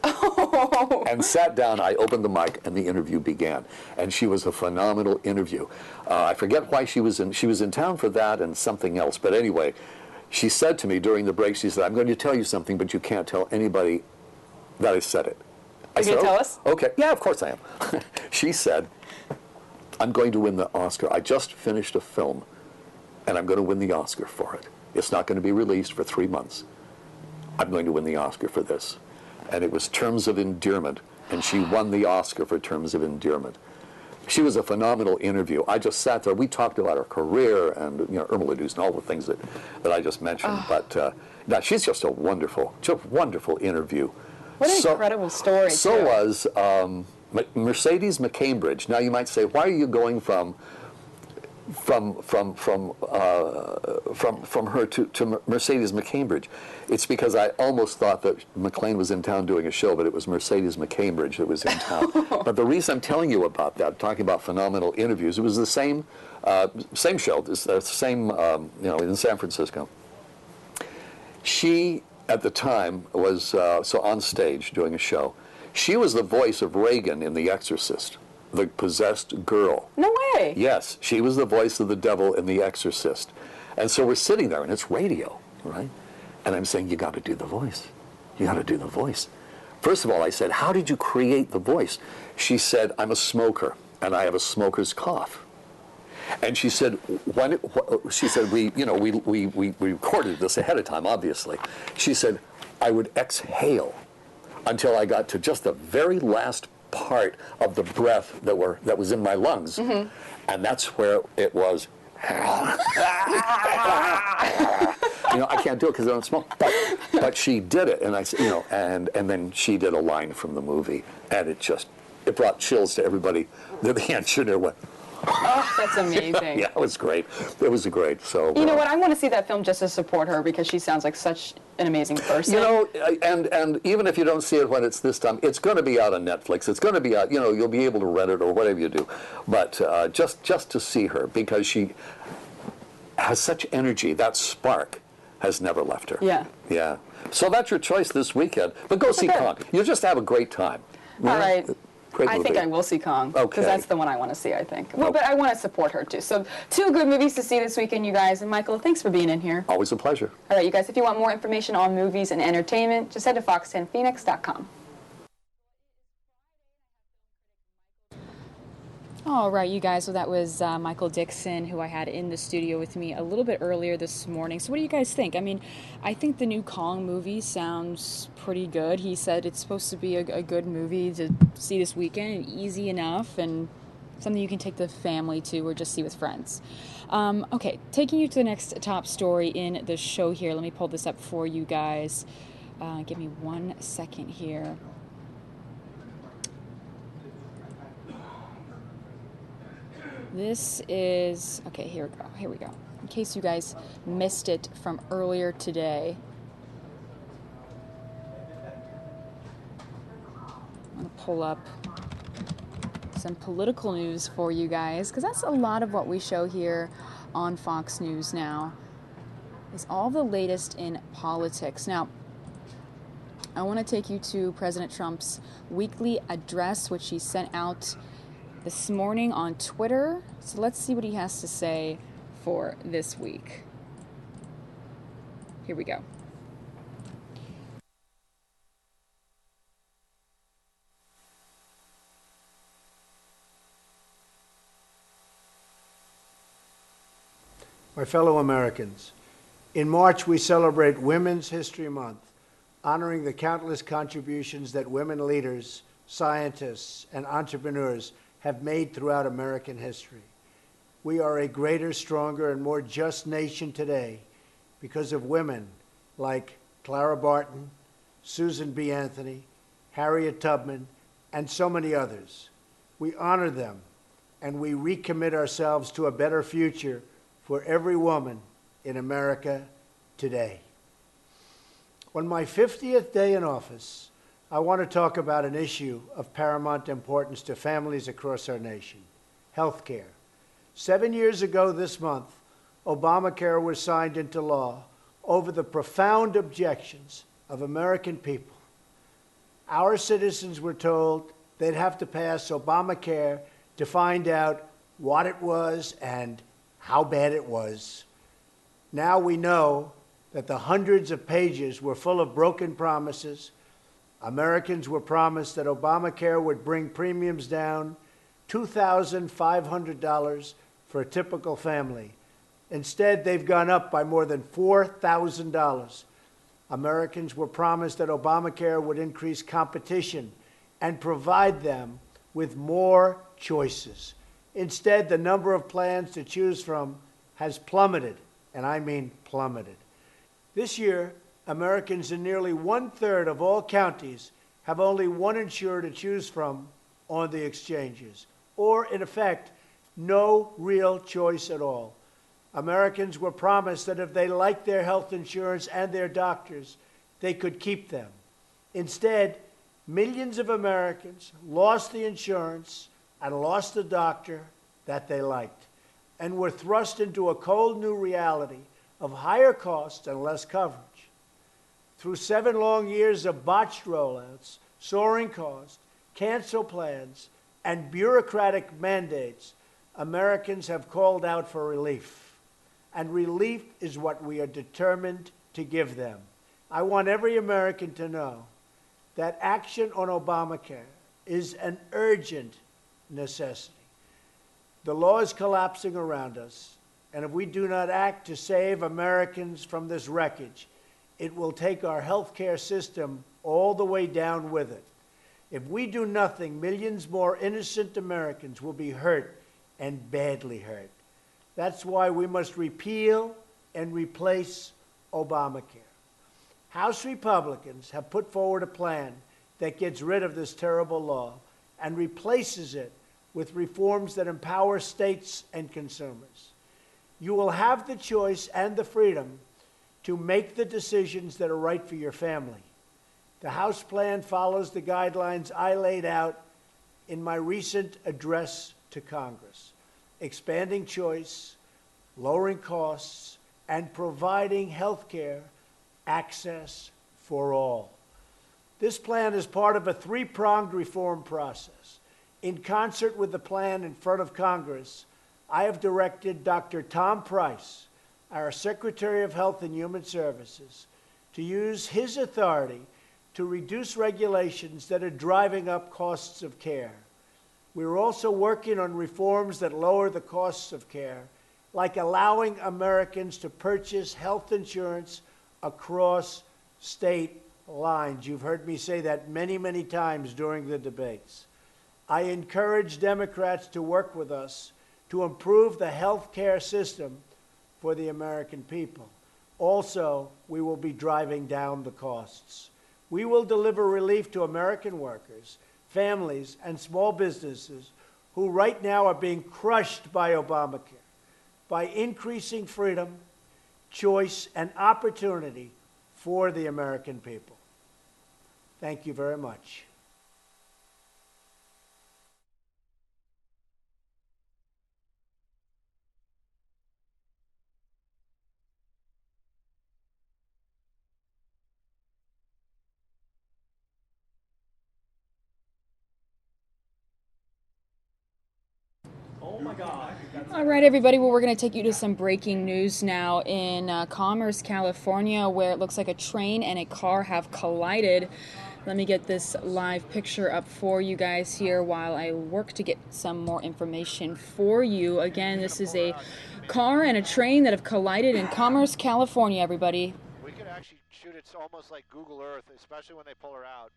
Oh. And sat down, I opened the mic, and the interview began. And she was a phenomenal interview. I forget why she was in town for that and something else. But anyway, she said to me during the break, she said, "I'm going to tell you something, but you can't tell anybody that I said it." Are you going to tell us? Okay, yeah, of course I am. She said, "I'm going to win the Oscar. I just finished a film, and I'm going to win the Oscar for it. It's not going to be released for 3 months. I'm going to win the Oscar for this." And it was Terms of Endearment, and she won the Oscar for Terms of Endearment. She was a phenomenal interview. I just sat there. We talked about her career and, you know, Irma Ladouce and all the things that I just mentioned. Oh. But no, she's just a wonderful interview. What an incredible story. So too. was Mercedes McCambridge. Now you might say, why are you going from her to Mercedes McCambridge? It's because I almost thought that McLean was in town doing a show, but it was Mercedes McCambridge that was in town. But the reason I'm telling you about that, talking about phenomenal interviews, it was the same show, the same you know, in San Francisco. She at the time was so on stage doing a show. She was the voice of Reagan in The Exorcist, the possessed girl. No way. Yes, she was the voice of the devil in The Exorcist. And so we're sitting there, and it's radio, right? And I'm saying, you got to do the voice. You got to do the voice. First of all, I said, how did you create the voice? She said, I'm a smoker, and I have a smoker's cough. And she said, we recorded this ahead of time, obviously. She said, I would exhale until I got to just the very last part of the breath that was in my lungs, mm-hmm. and that's where it was. You know, I can't do it because I don't smoke. But she did it, and I said, you know, and then she did a line from the movie, and it brought chills to everybody. The engineer went. Oh, that's amazing. Yeah, it was great. It was great. So you know what? I want to see that film just to support her because she sounds like such an amazing person. You know, and even if you don't see it when it's this time, it's going to be out on Netflix. It's going to be out. You know, you'll be able to rent it or whatever you do. But just to see her, because she has such energy, that spark has never left her. Yeah. Yeah. So that's your choice this weekend. But go see Kong. You'll just have a great time. All right. Great movie. I think I will see Kong, because that's the one I want to see, I think. Well, but I want to support her, too. So 2 good movies to see this weekend, you guys. And Michael, thanks for being in here. Always a pleasure. All right, you guys, if you want more information on movies and entertainment, just head to fox10phoenix.com. All right, you guys, so that was Michael Dixon, who I had in the studio with me a little bit earlier this morning. So what do you guys think? I mean, I think the new Kong movie sounds pretty good. He said it's supposed to be a good movie to see this weekend, and easy enough, and something you can take the family to or just see with friends. Okay, taking you to the next top story in the show here. Let me pull this up for you guys. Give me 1 second here. This is, okay, here we go. In case you guys missed it from earlier today. I'm going to pull up some political news for you guys, because that's a lot of what we show here on Fox News now, is all the latest in politics. Now, I want to take you to President Trump's weekly address, which he sent out this morning on Twitter. So let's see what he has to say for this week. Here we go. My fellow Americans, in March we celebrate Women's History Month, honoring the countless contributions that women leaders, scientists, and entrepreneurs have made throughout American history. We are a greater, stronger, and more just nation today because of women like Clara Barton, Susan B. Anthony, Harriet Tubman, and so many others. We honor them, and we recommit ourselves to a better future for every woman in America today. On my 50th day in office, I want to talk about an issue of paramount importance to families across our nation: health care. 7 years ago this month, Obamacare was signed into law over the profound objections of American people. Our citizens were told they'd have to pass Obamacare to find out what it was and how bad it was. Now we know that the hundreds of pages were full of broken promises. Americans were promised that Obamacare would bring premiums down $2,500 for a typical family. Instead, they've gone up by more than $4,000. Americans were promised that Obamacare would increase competition and provide them with more choices. Instead, the number of plans to choose from has plummeted, and I mean plummeted. This year, Americans in nearly 1/3 of all counties have only one insurer to choose from on the exchanges, or in effect, no real choice at all. Americans were promised that if they liked their health insurance and their doctors, they could keep them. Instead, millions of Americans lost the insurance and lost the doctor that they liked, and were thrust into a cold new reality of higher costs and less coverage. Through 7 long years of botched rollouts, soaring costs, cancel plans, and bureaucratic mandates, Americans have called out for relief. And relief is what we are determined to give them. I want every American to know that action on Obamacare is an urgent necessity. The law is collapsing around us, and if we do not act to save Americans from this wreckage, it will take our health care system all the way down with it. If we do nothing, millions more innocent Americans will be hurt and badly hurt. That's why we must repeal and replace Obamacare. House Republicans have put forward a plan that gets rid of this terrible law and replaces it with reforms that empower states and consumers. You will have the choice and the freedom to make the decisions that are right for your family. The House plan follows the guidelines I laid out in my recent address to Congress: expanding choice, lowering costs, and providing health care access for all. This plan is part of a 3-pronged reform process. In concert with the plan in front of Congress, I have directed Dr. Tom Price, our Secretary of Health and Human Services, to use his authority to reduce regulations that are driving up costs of care. We're also working on reforms that lower the costs of care, like allowing Americans to purchase health insurance across state lines. You've heard me say that many, many times during the debates. I encourage Democrats to work with us to improve the health care system for the American people. Also, we will be driving down the costs. We will deliver relief to American workers, families, and small businesses who right now are being crushed by Obamacare by increasing freedom, choice, and opportunity for the American people. Thank you very much. All right, everybody. Well, we're going to take you to some breaking news now in Commerce, California, where it looks like a train and a car have collided. Let me get this live picture up for you guys here while I work to get some more information for you. Again, this is a car and a train that have collided in Commerce, California, everybody. We could actually shoot it almost like Google Earth, especially when they pull her out.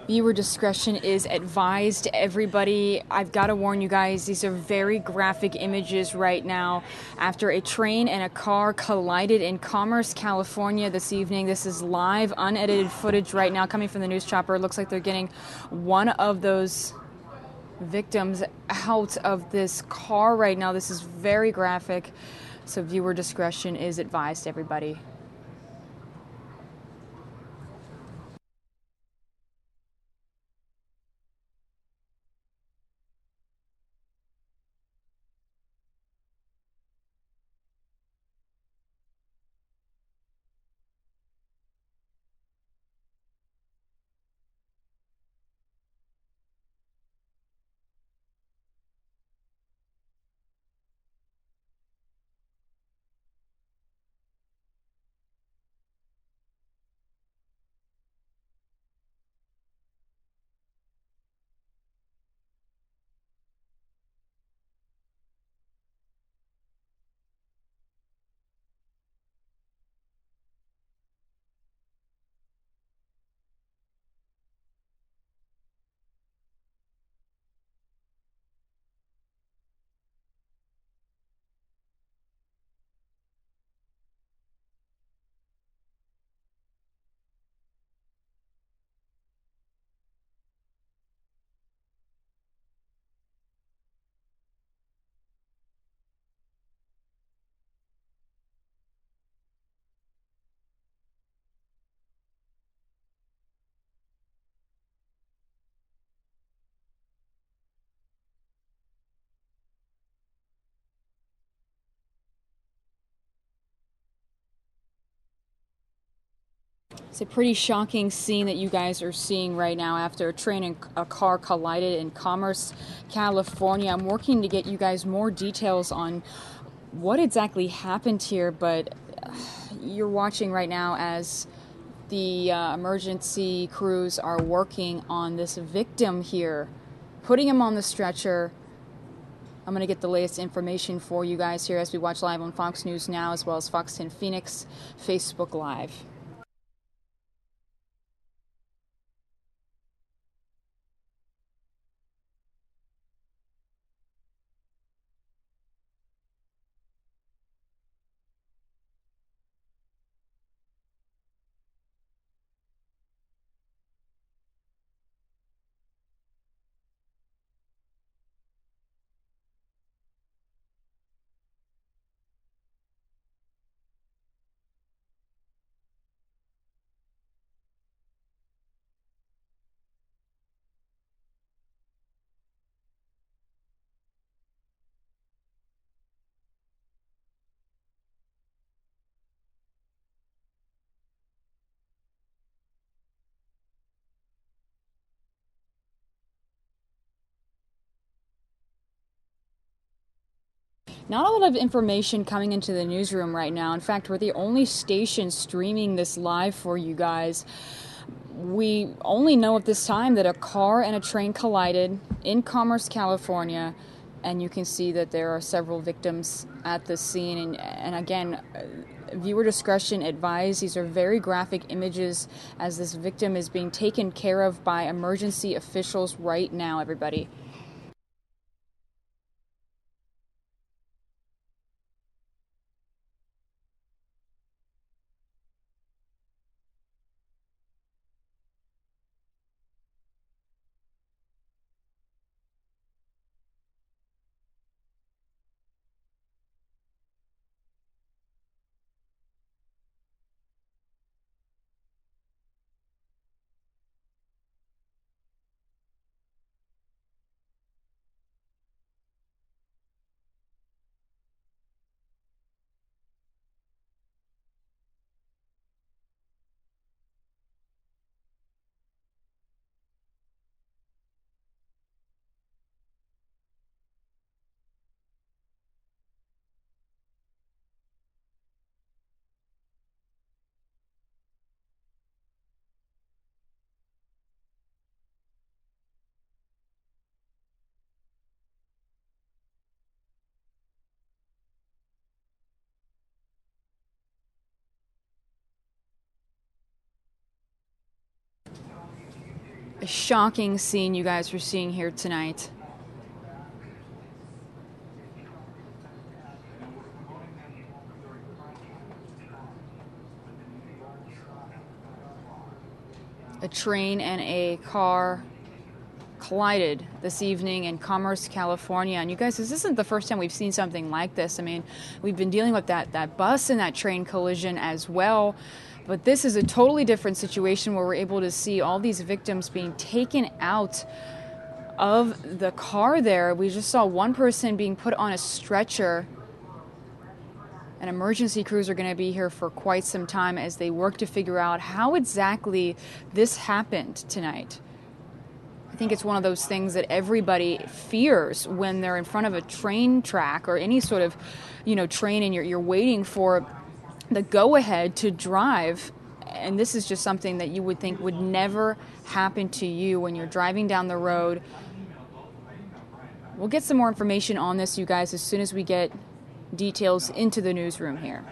Viewer discretion is advised, everybody. I've got to warn you guys, these are very graphic images right now. After a train and a car collided in Commerce, California this evening. This is live, unedited footage right now coming from the news chopper. It looks like they're getting one of those victims out of this car right now. This is very graphic, so viewer discretion is advised, everybody. It's a pretty shocking scene that you guys are seeing right now after a train and a car collided in Commerce, California. I'm working to get you guys more details on what exactly happened here, but you're watching right now as the emergency crews are working on this victim here, putting him on the stretcher. I'm going to get the latest information for you guys here as we watch live on Fox News Now, as well as Fox 10 Phoenix, Facebook Live. Not a lot of information coming into the newsroom right now. In fact, we're the only station streaming this live for you guys. We only know at this time that a car and a train collided in Commerce, California, and you can see that there are several victims at the scene. And again, viewer discretion advised. These are very graphic images as this victim is being taken care of by emergency officials right now, everybody. A shocking scene you guys are seeing here tonight. A train and a car collided this evening in Commerce, California. And you guys, this isn't the first time we've seen something like this. I mean, we've been dealing with that bus and that train collision as well. But this is a totally different situation where we're able to see all these victims being taken out of the car there. We just saw one person being put on a stretcher. And emergency crews are going to be here for quite some time as they work to figure out how exactly this happened tonight. I think it's one of those things that everybody fears when they're in front of a train track or any sort of, train, and you're waiting for the go-ahead to drive. And this is just something that you would think would never happen to you when you're driving down the road. We'll get some more information on this, you guys, as soon as we get details into the newsroom here.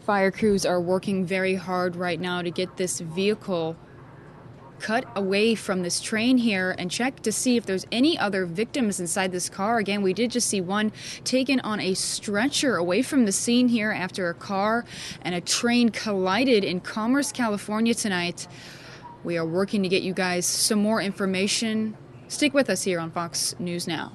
Fire crews are working very hard right now to get this vehicle cut away from this train here and check to see if there's any other victims inside this car. Again, we did just see one taken on a stretcher away from the scene here after a car and a train collided in Commerce, California tonight. We are working to get you guys some more information. Stick with us here on Fox News Now.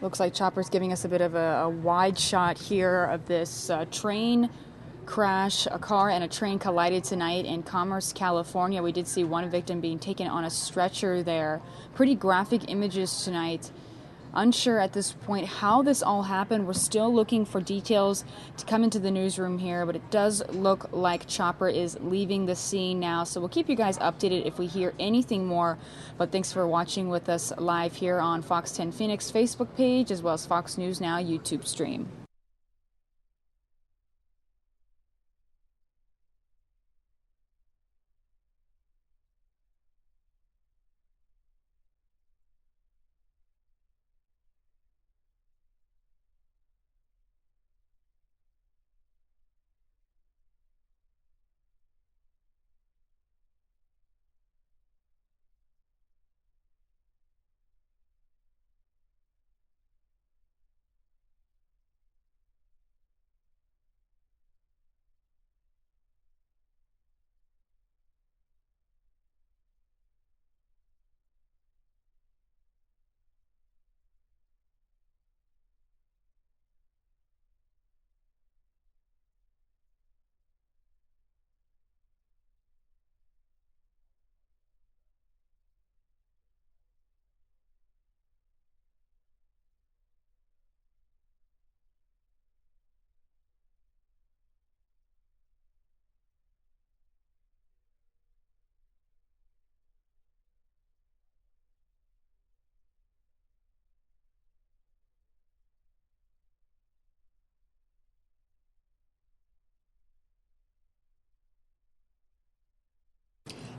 Looks like Chopper's giving us a bit of a wide shot here of this train crash. A car and a train collided tonight in Commerce, California. We did see one victim being taken on a stretcher there. Pretty graphic images tonight. Unsure at this point how this all happened. We're still looking for details to come into the newsroom here, but it does look like Chopper is leaving the scene now. So we'll keep you guys updated if we hear anything more. But thanks for watching with us live here on Fox 10 Phoenix Facebook page, as well as Fox News Now YouTube stream.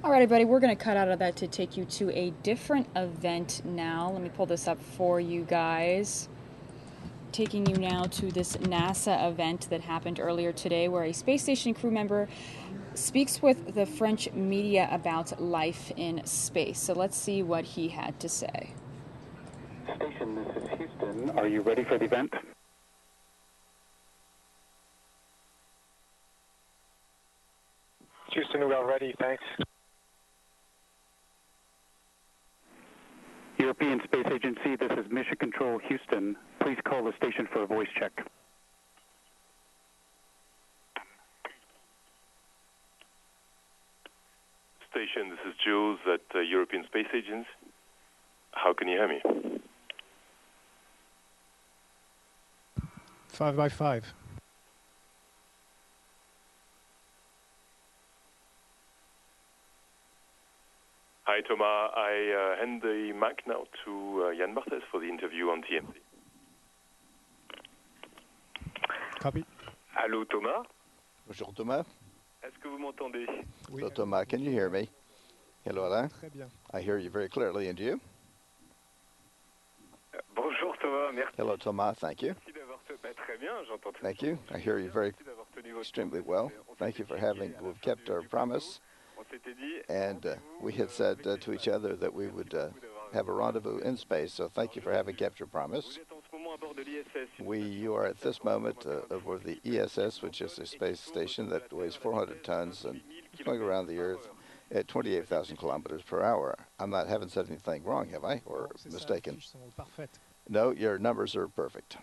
All right, everybody, we're going to cut out of that to take you to a different event now. Let me pull this up for you guys. Taking you now to this NASA event that happened earlier today, where a space station crew member speaks with the French media about life in space. So let's see what he had to say. Station, this is Houston. Are you ready for the event? Houston, we are ready, thanks. European Space Agency, this is Mission Control Houston. Please call the station for a voice check. Station, this is Jules at European Space Agency. How can you hear me? 5 by 5. Hi, Thomas. I hand the mic now to Yann Barthès for the interview on TMC. Copy. Allô, Thomas? Bonjour, Thomas. Est-ce que vous m'entendez? Hello, Thomas. Can you hear me? Hello, Alain. Très bien. I hear you very clearly, and you? Bonjour, Thomas. Merci. Hello, Thomas. Thank you. Merci d'avoir très bien, j'entends tout. Thank you. I hear you very extremely well. Thank you for having. We've kept our promise. And we had said to each other that we would have a rendezvous in space, so thank you for having kept your promise. You are at this moment aboard the ESS, which is a space station that weighs 400 tons and is going around the Earth at 28,000 kilometers per hour. Haven't said anything wrong, have I, or mistaken? No, your numbers are perfect.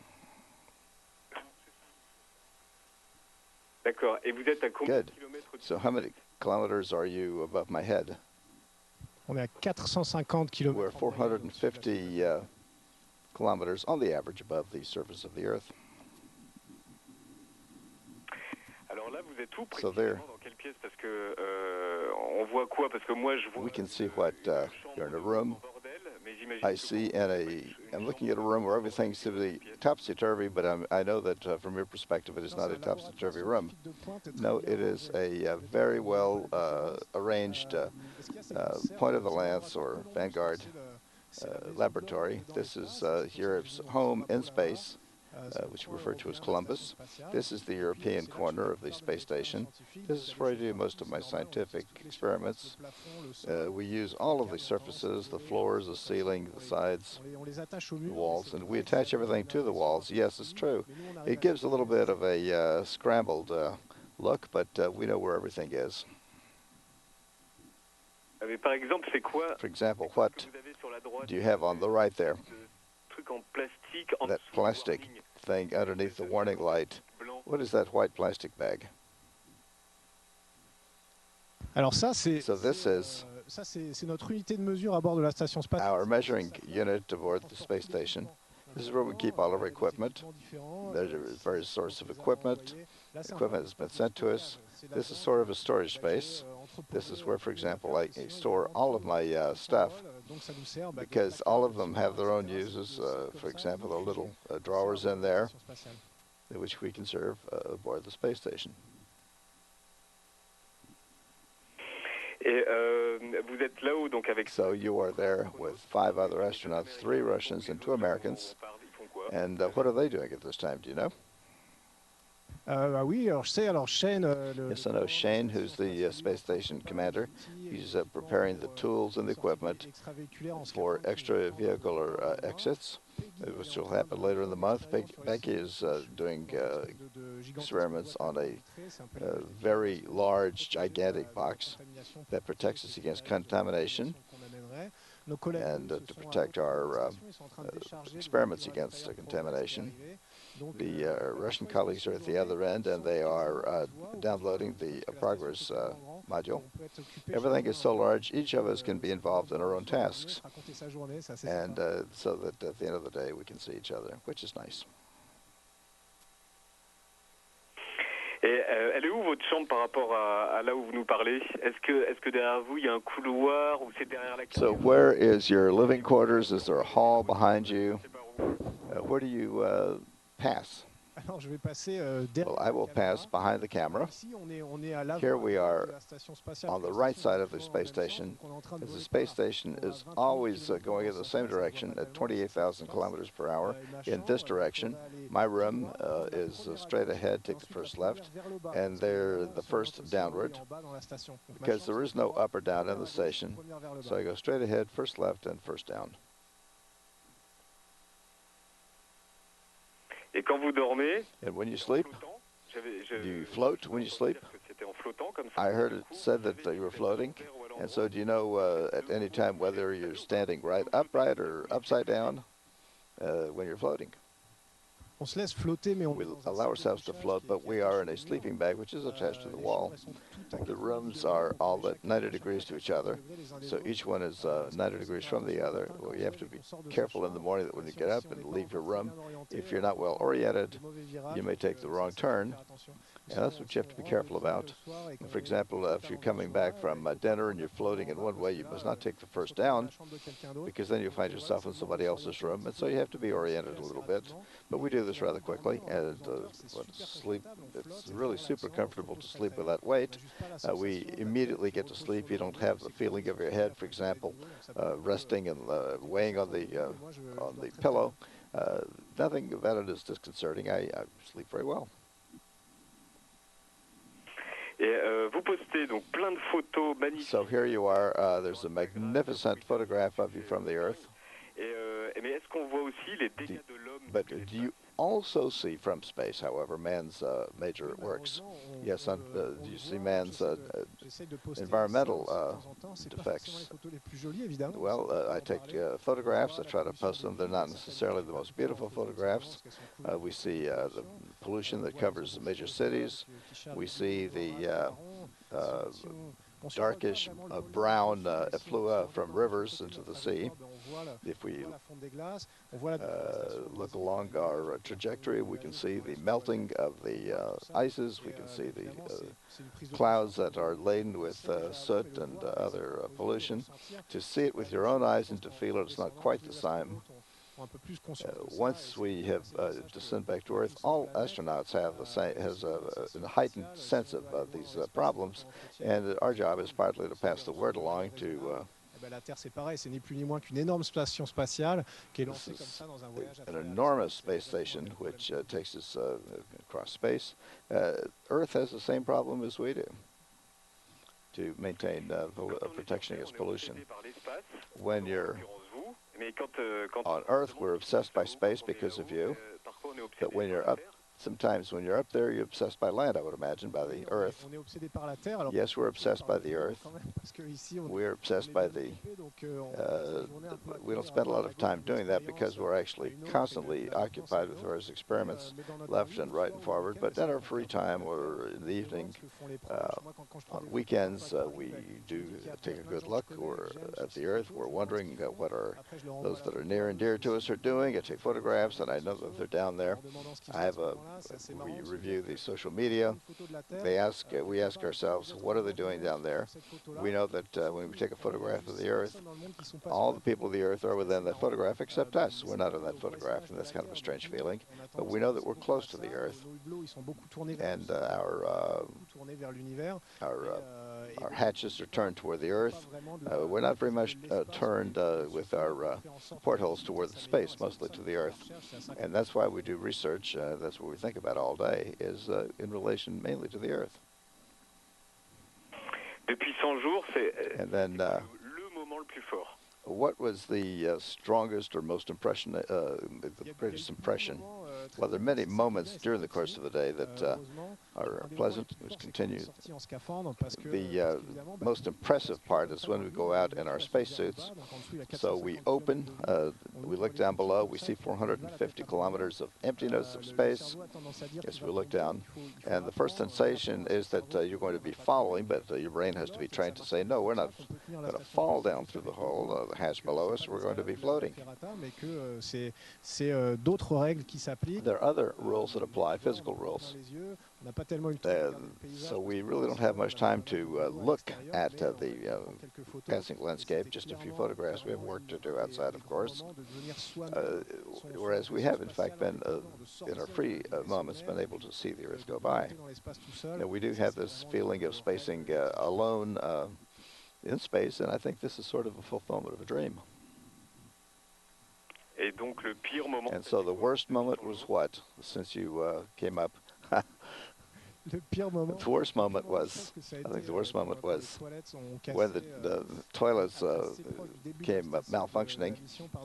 D'accord. Et vous êtes à combien de kilomètres? So how many kilometers are you above my head? On est à 450 km. We're 450 kilometers on the average above the surface of the Earth. Alors là, vous êtes où So there, dans quelle pièce? Parce que on voit quoi? Parce que moi, je vois. we can see what you're in a room. I see I'm looking at a room where everything seems to be topsy-turvy, but I know that from your perspective it is not a topsy-turvy room. No, it is a very well arranged point of the lance or vanguard laboratory. This is Europe's home in space, which we refer to as Columbus. This is the European corner of the space station. This is where I do most of my scientific experiments. We use all of the surfaces, the floors, the ceiling, the sides, the walls, and we attach everything to the walls. Yes, it's true. It gives a little bit of a scrambled look, but we know where everything is. Mais par exemple, c'est quoi? For example, what do you have on the right there? that plastic thing underneath the warning light. What is that white plastic bag? Alors ça, c'est So this is c'est notre unité de mesure à bord de la station spatiale. our measuring unit aboard the space station. This is where we keep all of our equipment. There's various sorts of equipment. Equipment has been sent to us. This is sort of a storage space. This is where, for example, I store all of my stuff, because all of them have their own uses. For example, the little drawers in there, which we conserve aboard the space station. So you are there with 5 other astronauts, 3 Russians and 2 Americans. And what are they doing at this time? Do you know? Oui, alors je sais, alors Shane... Yes, I know Shane, who's the space station commander. He's preparing the tools and the equipment for extravehicular exits, which will happen later in the month. Becky is doing experiments on a very large, gigantic box that protects us against contamination and to protect our experiments against contamination. The Russian colleagues are at the other end, and they are downloading the progress module. Everything is so large, each of us can be involved in our own tasks, and so that at the end of the day we can see each other, which is nice. Et elle est où votre chambre par rapport à là où vous nous parlez? Est-ce que derrière vous il y a un couloir ou c'est derrière la So where is your living quarters? Is there a hall behind you? Where do you pass? Alors je vais passer Well, I will pass behind the camera. Here we are on the right side of the space station, as the space station is always going in the same direction at 28,000 kilometers per hour. In this direction, my room is straight ahead, take the first left, and they're the first downward, because there is no up or down in the station. So I go straight ahead, first left, and first down. Et quand vous dormez, and when you sleep, do you float when you sleep? I heard it said that you were floating, and so do you know at any time whether you're standing upright or upside down when you're floating? On se laisse flotter, mais we allow ourselves to float, but we are in a sleeping bag which is attached to the wall. The rooms are all at 90 degrees to each other, so each one is 90 degrees from the other. Well, you have to be careful in the morning that when you get up and leave your room, if you're not well oriented, you may take the wrong turn, and that's what you have to be careful about. For example, if you're coming back from dinner and you're floating in one way, you must not take the first down, because then you'll find yourself in somebody else's room, and so you have to be oriented a little bit. But we do this rather quickly, and sleep, it's really super comfortable to sleep with that weight. We immediately get to sleep. You don't have the feeling of your head, for example, resting and weighing on the pillow. Nothing about it is disconcerting. I sleep very well. Et vous postez donc plein de photos magnifiques. So here you are. There's a magnificent photograph of you from the Earth. Mais est-ce qu'on voit aussi les dégâts de l'homme? But do you also see from space, however, man's major works? Yes, do you see man's environmental defects? Well, I take photographs. I try to post them. They're not necessarily the most beautiful photographs. We see the pollution that covers major cities. We see the darkish brown efflua from rivers into the sea. If we look along our trajectory, we can see the melting of the ices. We can see the clouds that are laden with soot and other pollution. To see it with your own eyes and to feel it, it's not quite the same. Once we have descended back to Earth, all astronauts have a heightened sense of these problems, and our job is partly to pass the word along to. La Terre, c'est pareil, c'est ni plus ni moins qu'une énorme station spatiale qui est lancée comme ça dans un voyage. An enormous space station which takes us across space. Earth has the same problem as we do to maintain protection against pollution. When you're on Earth, we're obsessed by space because of you, but when you're up Sometimes when you're up there, you're obsessed by land, I would imagine, by the earth. Yes, we're obsessed by the earth. We're obsessed by the... we don't spend a lot of time doing that because we're actually constantly occupied with various experiments, left and right and forward. But in our free time or in the evening, on weekends, we do take a good look at the earth. We're wondering what those that are near and dear to us are doing. I take photographs, and I know that they're down there. We review the social media. We ask ourselves, what are they doing down there? We know that when we take a photograph of the Earth, all the people of the Earth are within that photograph except us. We're not in that photograph, and that's kind of a strange feeling. But we know that we're close to the Earth, and our hatches are turned toward the Earth. We're not very much turned with our portholes toward the space, mostly to the Earth. And that's why we do research. That's what we think about all day, is in relation mainly to the Earth. Depuis 100 jours, c'est le moment le plus fort. What was the strongest or most the greatest impression? Well, there are many moments during the course of the day that are pleasant, which continue. The most impressive part is when we go out in our spacesuits. So we open, we look down below, we see 450 kilometers of emptiness of space. Yes, we look down, and the first sensation is that you're going to be falling, but your brain has to be trained to say, no, we're not going to fall down through the hole, the hatch below us, we're going to be floating. There are other rules that apply, physical rules. So we really don't have much time to look at the passing landscape, just a few photographs. We have work to do outside, of course. Whereas we have, in fact, been, in our free moments, been able to see the Earth go by. Now, we do have this feeling of spacing alone in space, and I think this is sort of a fulfillment of a dream. And so the worst moment was what, since you came up? The worst moment was, I think the worst moment was when the toilets came malfunctioning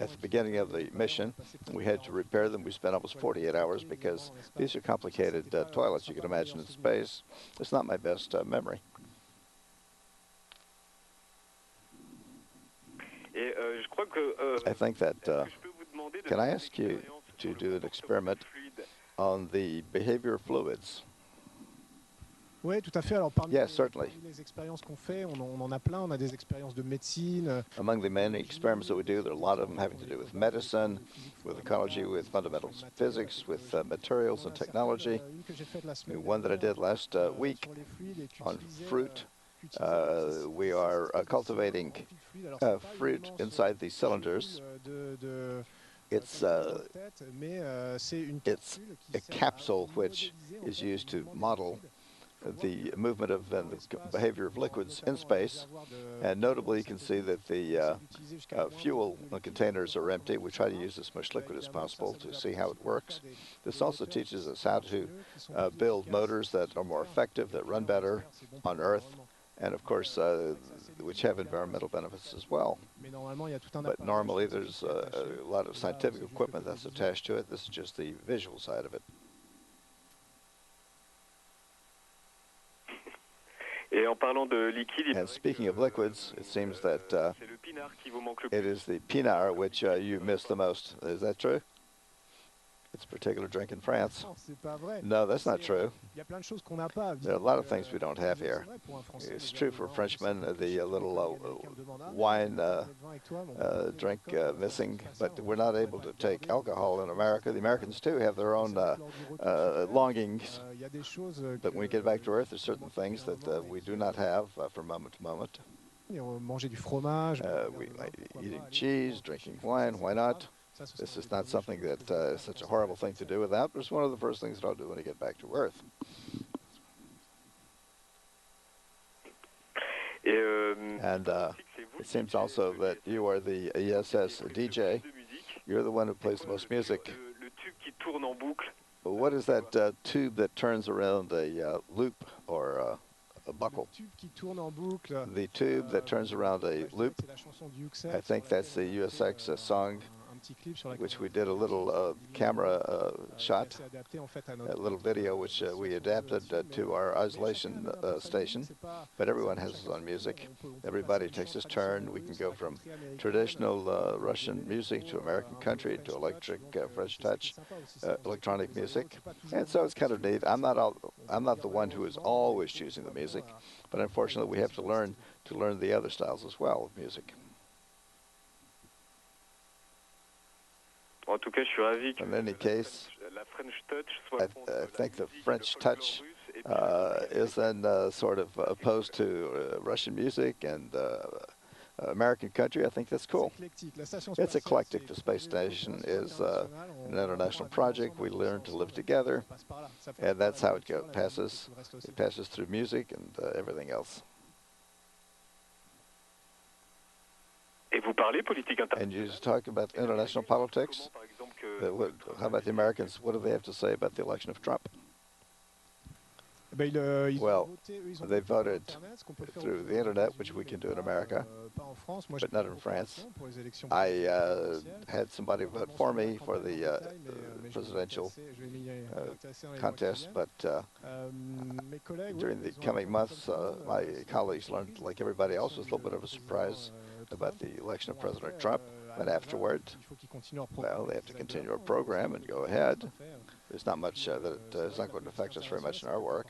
at the beginning of the mission. We had to repair them. We spent almost 48 hours because these are complicated toilets you can imagine in space. It's not my best memory. I think that, can I ask you to do an experiment on the behavior of fluids? Oui, tout à fait. Alors, parmi yes, certainly. les expériences qu'on fait, on en a plein. On a des expériences de médecine. Among the many experiments that we do, there are a lot of them having to do with medicine, with ecology, with fundamental physics, with materials and technology. One that I did last week on fruit. We are cultivating fruit inside these cylinders. It's a capsule which is used to model the movement of and the behavior of liquids in space. And notably, you can see that the fuel containers are empty. We try to use as much liquid as possible to see how it works. This also teaches us how to build motors that are more effective, that run better on Earth, and of course, which have environmental benefits as well. But normally, there's a lot of scientific equipment that's attached to it. This is just the visual side of it. And speaking of liquids, it seems that it is the pinard which you miss the most. Is that true? It's a particular drink in France. No, that's not true. There are a lot of things we don't have here. It's true for Frenchmen, the little wine drink missing, but we're not able to take alcohol in America. The Americans, too, have their own longings. But when we get back to Earth, there's certain things that we do not have from moment to moment. Eating cheese, drinking wine, why not? This is not something that is such a horrible thing to do without, but it's one of the first things that I'll do when I get back to Earth. And it seems also that you are the ESS DJ. You're the one who plays the most music. What is that tube that turns around a loop or a buckle? The tube that turns around a loop, I think that's the USX song. which we did a little camera shot, a little video which we adapted to our isolation station. But everyone has his own music. Everybody takes his turn. We can go from traditional Russian music to American country to electric French touch, electronic music, and so it's kind of neat. I'm not the one who is always choosing the music, but unfortunately we have to learn the other styles as well of music. En tout cas, je suis ravi que In any case, la French touch soit I think the French touch is then sort of opposed to Russian music and American country. I think that's cool. It's eclectic. The space station is an international project. We learn to live together, and that's how it passes. It passes through music and everything else. And you talk about international politics. How about the Americans? What do they have to say about the election of Trump? Well, they voted through the internet, which we can do in America, but not in France. I had somebody vote for me for the presidential contest, but during the coming months, my colleagues learned, like everybody else, was a little bit of a surprise about the election of President Trump. And afterward, well, they have to continue our program and go ahead. There's not much that is not going to affect us very much in our work.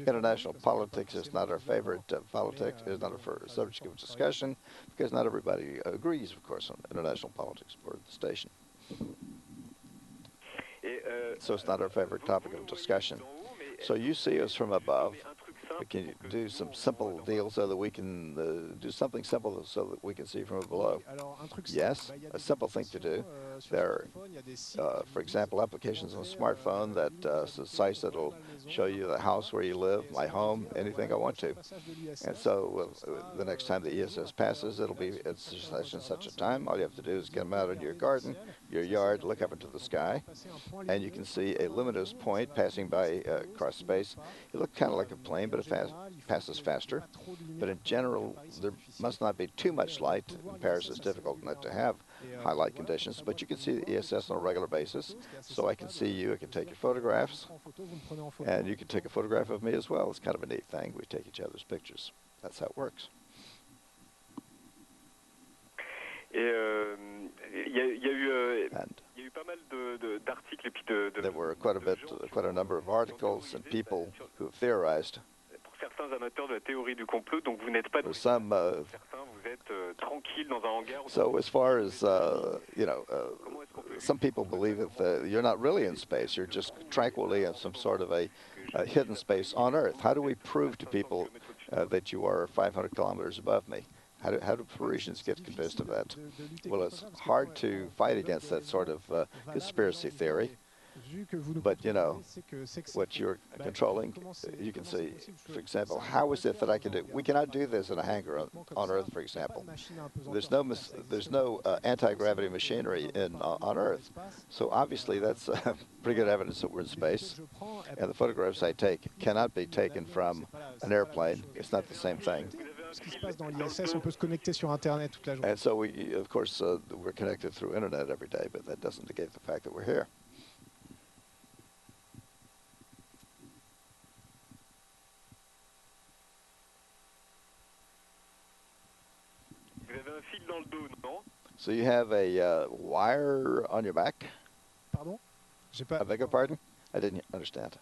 International politics is not our favorite politics. It's not a subject of discussion because not everybody agrees, of course, on international politics for the station. So it's not our favorite topic of discussion. So you see us from above. We can do some simple deals so that we can do something simple so that we can see from below. Yes, a simple thing to do. There are, for example, applications on a smartphone that sites that will show you the house where you live, my home, anything I want to. And so the next time the ESS passes, it'll be at such and such a time. All you have to do is get them out in your garden, your yard, look up into the sky, and you can see a luminous point passing by across space. It looks kind of like a plane, but it passes faster. But in general, there must not be too much light. In Paris, it's difficult not to have high light conditions, but you can see the ESS on a regular basis. So I can see you, I can take your photographs, and you can take a photograph of me as well. It's kind of a neat thing. We take each other's pictures. That's how it works. There were quite a number of articles and people who have theorized. For some, so as far as some people believe that you're not really in space; you're just tranquilly in some sort of a hidden space on Earth. How do we prove to people that you are 500 kilometers above me? How do Parisians get convinced of that? Well, it's hard to fight against that sort of conspiracy theory. But, you know, what you're controlling, you can see, for example, how is it that I can do? We cannot do this in a hangar on Earth, for example. There's no anti-gravity machinery on Earth. So obviously that's pretty good evidence that we're in space. And the photographs I take cannot be taken from an airplane. It's not the same thing. And so we, of course, we're connected through internet every day, but that doesn't negate the fact that we're here. So you have a wire on your back? Pardon? I beg your pardon? I didn't understand.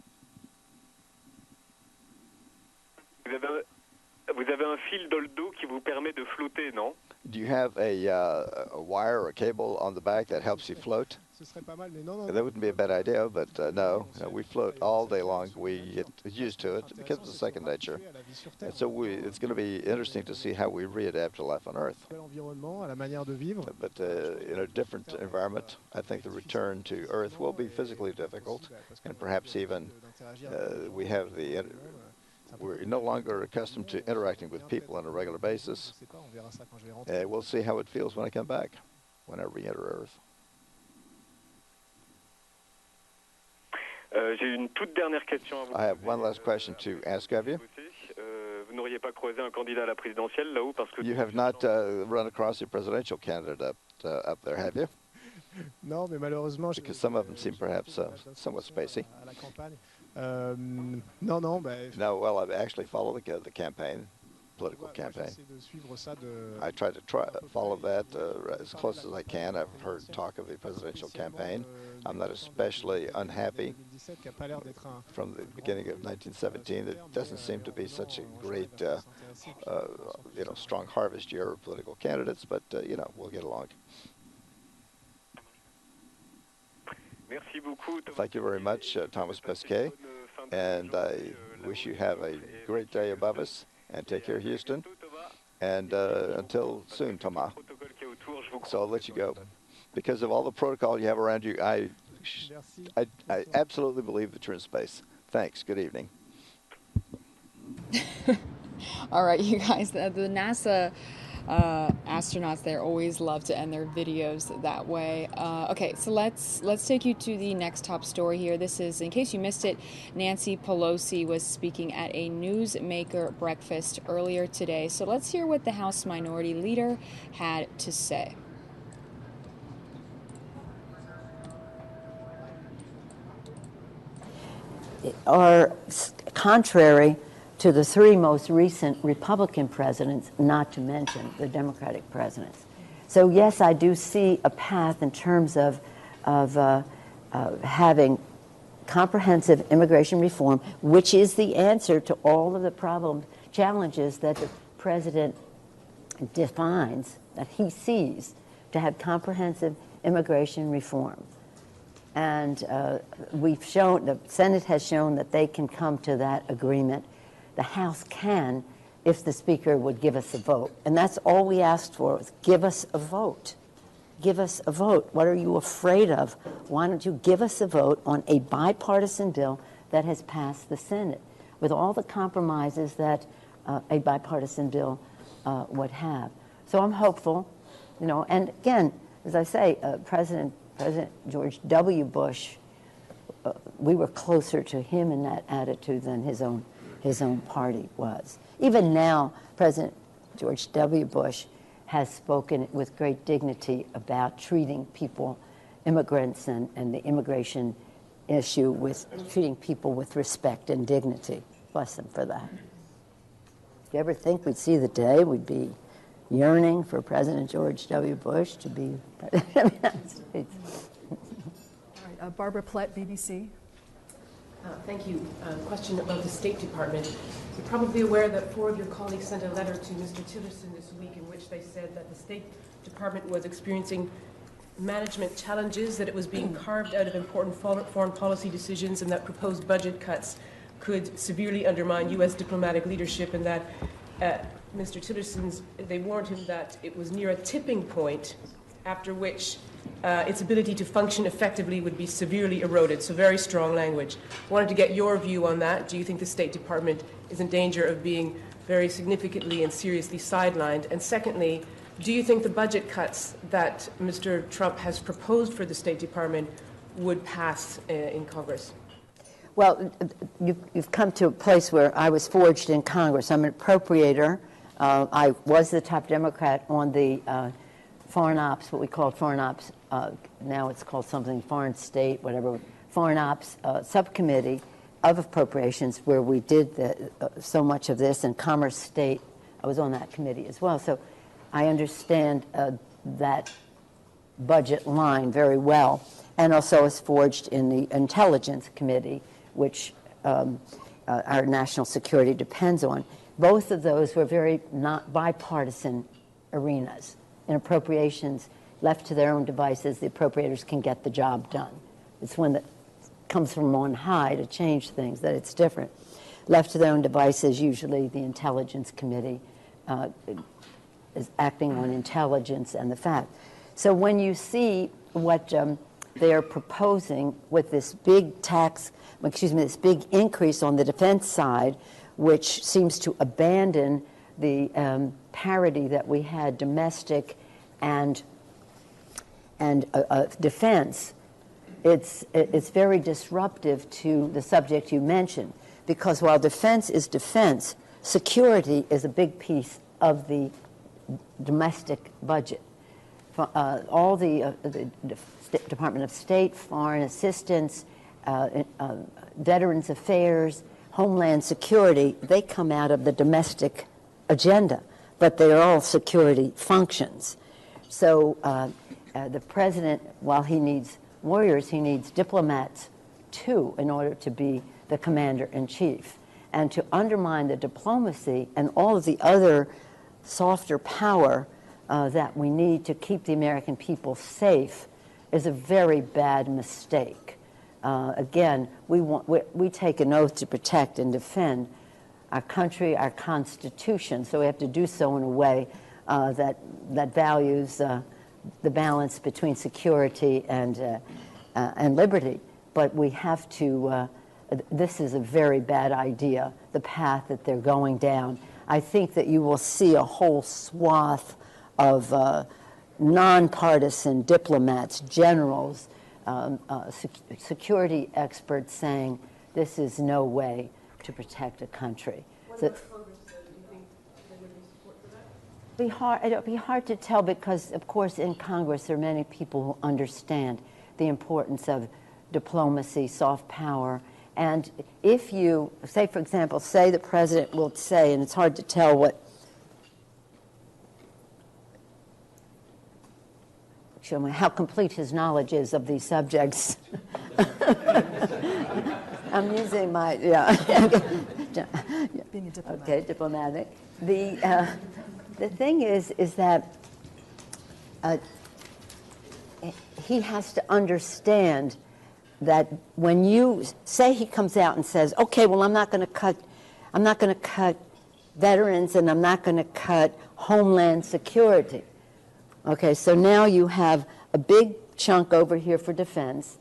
Vous avez un fil dans le dos qui vous permet de flotter, non? Do you have a wire or a cable on the back that helps you float? That wouldn't be a bad idea, but no. We float all day long. We get used to it. It becomes a second nature. And so it's going to be interesting to see how we readapt to life on Earth. But in a different environment, I think the return to Earth will be physically difficult, and perhaps even we're no longer accustomed to interacting with people on a regular basis. We'll see how it feels when I come back, when I re-enter Earth. J'ai une toute dernière question à vous. I have one last question to ask of you. Vous n'auriez pas croisé un candidat à la présidentielle là-haut parce que you have not run across a presidential candidate up there, have you? Non, mais malheureusement, because some of them seem perhaps somewhat spacey. à la campagne. Non, non, ben, No, well, I've actually followed the campaign, political campaign. j'essaie de suivre ça de. I try to follow that as close as I can. I've heard talk of the presidential campaign. I'm not especially unhappy. From the beginning of 1917, it doesn't seem to be such a great, strong harvest year of political candidates, but, we'll get along. Thank you very much, Thomas Pesquet, and I wish you have a great day above us, and take care, Houston, and until soon, Thomas. So I'll let you go. Because of all the protocol you have around you, I absolutely believe that you're in space. Thanks. Good evening. All right, you guys, the NASA astronauts there always love to end their videos that way. Okay, so let's take you to the next top story here. This is, in case you missed it, Nancy Pelosi was speaking at a newsmaker breakfast earlier today. So let's hear what the House Minority Leader had to say. Are contrary to the three most recent Republican presidents, not to mention the Democratic presidents. So yes, I do see a path in terms of having comprehensive immigration reform, which is the answer to all of the challenges that the president defines, that he sees, to have comprehensive immigration reform. And we've shown, the Senate has shown that they can come to that agreement. The House can, if the Speaker would give us a vote. And that's all we asked for, was give us a vote. Give us a vote. What are you afraid of? Why don't you give us a vote on a bipartisan bill that has passed the Senate, with all the compromises that a bipartisan bill would have. So I'm hopeful, and again, as I say, President George W. Bush, we were closer to him in that attitude than his own party was. Even now, President George W. Bush has spoken with great dignity about treating people, immigrants and the immigration issue, with treating people with respect and dignity. Bless him for that. Do you ever think we'd see the day we'd be yearning for President George W. Bush to be president of the United States? All right, Barbara Plett, BBC. Thank you. Question about the State Department. You're probably aware that 4 of your colleagues sent a letter to Mr. Tillerson this week in which they said that the State Department was experiencing management challenges, that it was being carved out of important foreign policy decisions, and that proposed budget cuts could severely undermine U.S. diplomatic leadership, and that Mr. Tillerson's, they warned him that it was near a tipping point after which its ability to function effectively would be severely eroded. So very strong language. Wanted to get your view on that. Do you think the State Department is in danger of being very significantly and seriously sidelined? And secondly, do you think the budget cuts that Mr. Trump has proposed for the State Department would pass in Congress? Well, you've come to a place where I was forged in Congress. I'm an appropriator. I was the top Democrat on the foreign ops, what we call foreign ops, now it's called something, foreign state, whatever, foreign ops subcommittee of appropriations, where we did so much of this, and Commerce State, I was on that committee as well. So I understand that budget line very well, and also was forged in the Intelligence Committee, which our national security depends on. Both of those were very not bipartisan arenas. In appropriations, left to their own devices, the appropriators can get the job done. It's when that comes from on high to change things that it's different. Left to their own devices, usually the Intelligence Committee is acting on intelligence and the fact. So when you see what they're proposing with this big this big increase on the defense side, which seems to abandon the parity that we had, domestic and defense, it's very disruptive to the subject you mentioned, because while defense is defense, security is a big piece of the domestic budget. all the Department of State, Foreign Assistance, Veterans Affairs, Homeland Security, they come out of the domestic agenda, but they're all security functions. So the president, while he needs warriors, he needs diplomats too in order to be the commander-in-chief. And to undermine the diplomacy and all of the other softer power that we need to keep the American people safe is a very bad mistake. Again, we take an oath to protect and defend our country, our Constitution, so we have to do so in a way that values the balance between security and liberty. But we have to, this is a very bad idea, the path that they're going down. I think that you will see a whole swath of nonpartisan diplomats, generals, security experts saying this is no way to protect a country. So, it'll be hard to tell because, of course, in Congress there are many people who understand the importance of diplomacy, soft power. And if you, say, for example, say the president will say, and it's hard to tell what, show me how complete his knowledge is of these subjects. I'm using my, Being a diplomat. Okay, diplomatic. The thing is that he has to understand that when you say he comes out and says, okay, well, I'm not going to cut veterans and I'm not going to cut Homeland Security. Okay, so now you have a big chunk over here for defense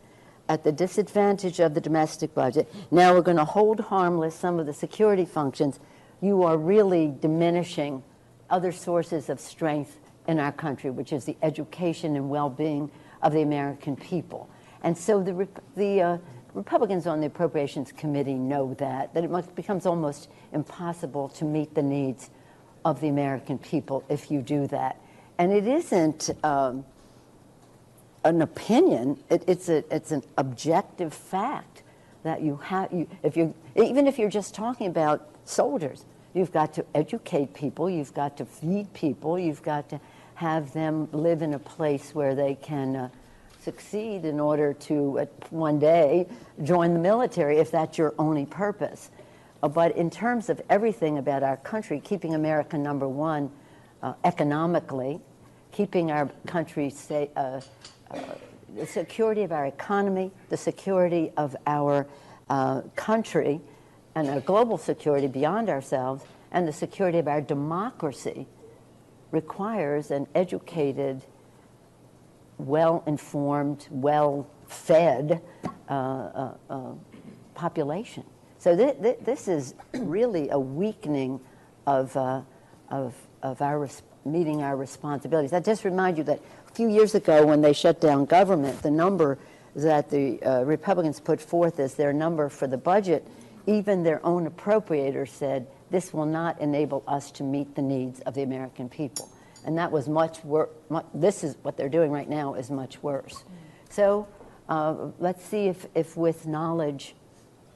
at the disadvantage of the domestic budget. Now we're going to hold harmless some of the security functions. You are really diminishing other sources of strength in our country, which is the education and well-being of the American people. And so the Republicans on the Appropriations Committee know that it becomes almost impossible to meet the needs of the American people if you do that. And it isn't an opinion, it's an objective fact that you have, even if you're just talking about soldiers, you've got to educate people, you've got to feed people, you've got to have them live in a place where they can succeed in order to one day join the military if that's your only purpose. But in terms of everything about our country, keeping America number one economically, keeping our country safe, the security of our economy, the security of our country, and our global security beyond ourselves, and the security of our democracy requires an educated, well-informed, well-fed population. So this is really a weakening of our meeting our responsibilities. I just remind you that a few years ago when they shut down government, the number that the Republicans put forth as their number for the budget, even their own appropriator said, this will not enable us to meet the needs of the American people. And that was much worse. This is what they're doing right now is much worse. So let's see if with knowledge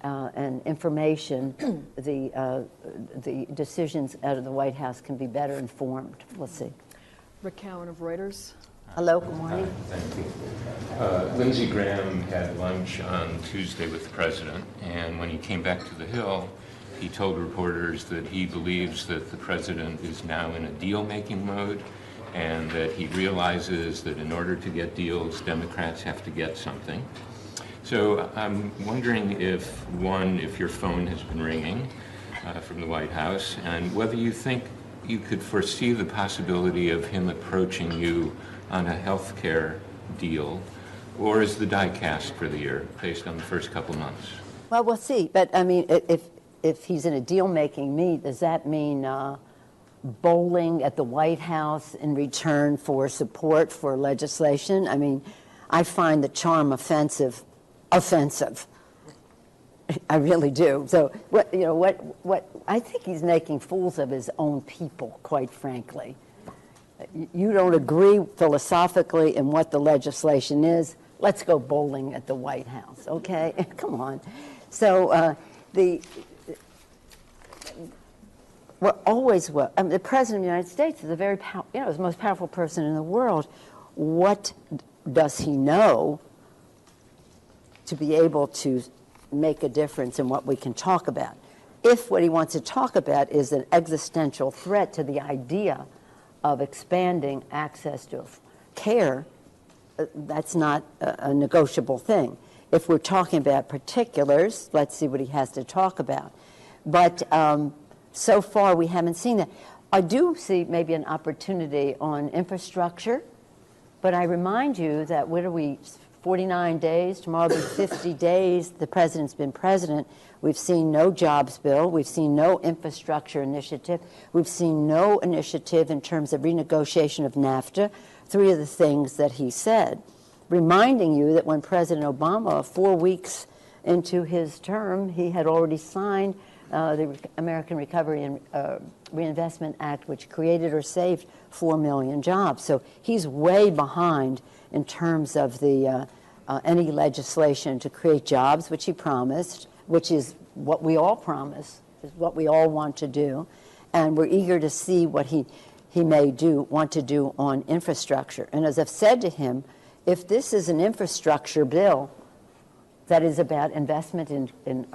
and information, the decisions out of the White House can be better informed. We'll see. Rick Cowan of Reuters. Hello, good morning. Thank you. Lindsey Graham had lunch on Tuesday with the president, and when he came back to the Hill, he told reporters that he believes that the president is now in a deal-making mode, and that he realizes that in order to get deals, Democrats have to get something. So I'm wondering if your phone has been ringing from the White House, and whether you think you could foresee the possibility of him approaching you on a health care deal, or is the die cast for the year based on the first couple months? Well, we'll see. But I mean, if he's in a deal-making mood, does that mean bowling at the White House in return for support for legislation? I mean, I find the charm offensive. I really do. So what I think he's making fools of his own people, quite frankly. you don't agree philosophically in what the legislation is, let's go bowling at the White House, okay? Come on. So we're always, the President of the United States is a very, is the most powerful person in the world. What does he know to be able to make a difference in what we can talk about? If what he wants to talk about is an existential threat to the idea of expanding access to care, that's not a negotiable thing. If we're talking about particulars, let's see what he has to talk about. But so far, we haven't seen that. I do see maybe an opportunity on infrastructure, but I remind you that what are we, 49 days, tomorrow will be 50 days, the president's been president. We've seen no jobs bill. We've seen no infrastructure initiative. We've seen no initiative in terms of renegotiation of NAFTA, three of the things that he said. Reminding you that when President Obama, 4 weeks into his term, he had already signed the American Recovery and Reinvestment Act, which created or saved 4 million jobs. So he's way behind in terms of the any legislation to create jobs, which he promised, which is what we all promise, is what we all want to do. And we're eager to see what he may want to do on infrastructure. And as I've said to him, if this is an infrastructure bill that is about investment in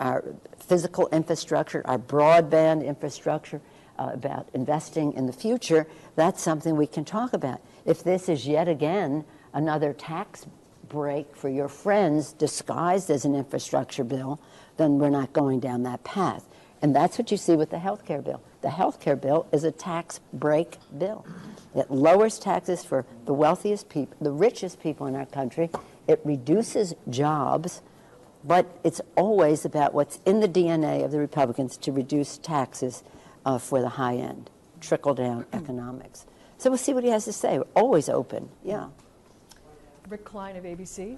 our physical infrastructure, our broadband infrastructure, about investing in the future, that's something we can talk about. If this is yet again another tax break for your friends disguised as an infrastructure bill, then we're not going down that path. And that's what you see with the health care bill. The health care bill is a tax break bill. It lowers taxes for the wealthiest people, the richest people in our country. It reduces jobs, but it's always about what's in the DNA of the Republicans to reduce taxes for the high end, trickle-down economics. So we'll see what he has to say. We're always open, yeah. Rick Klein of ABC.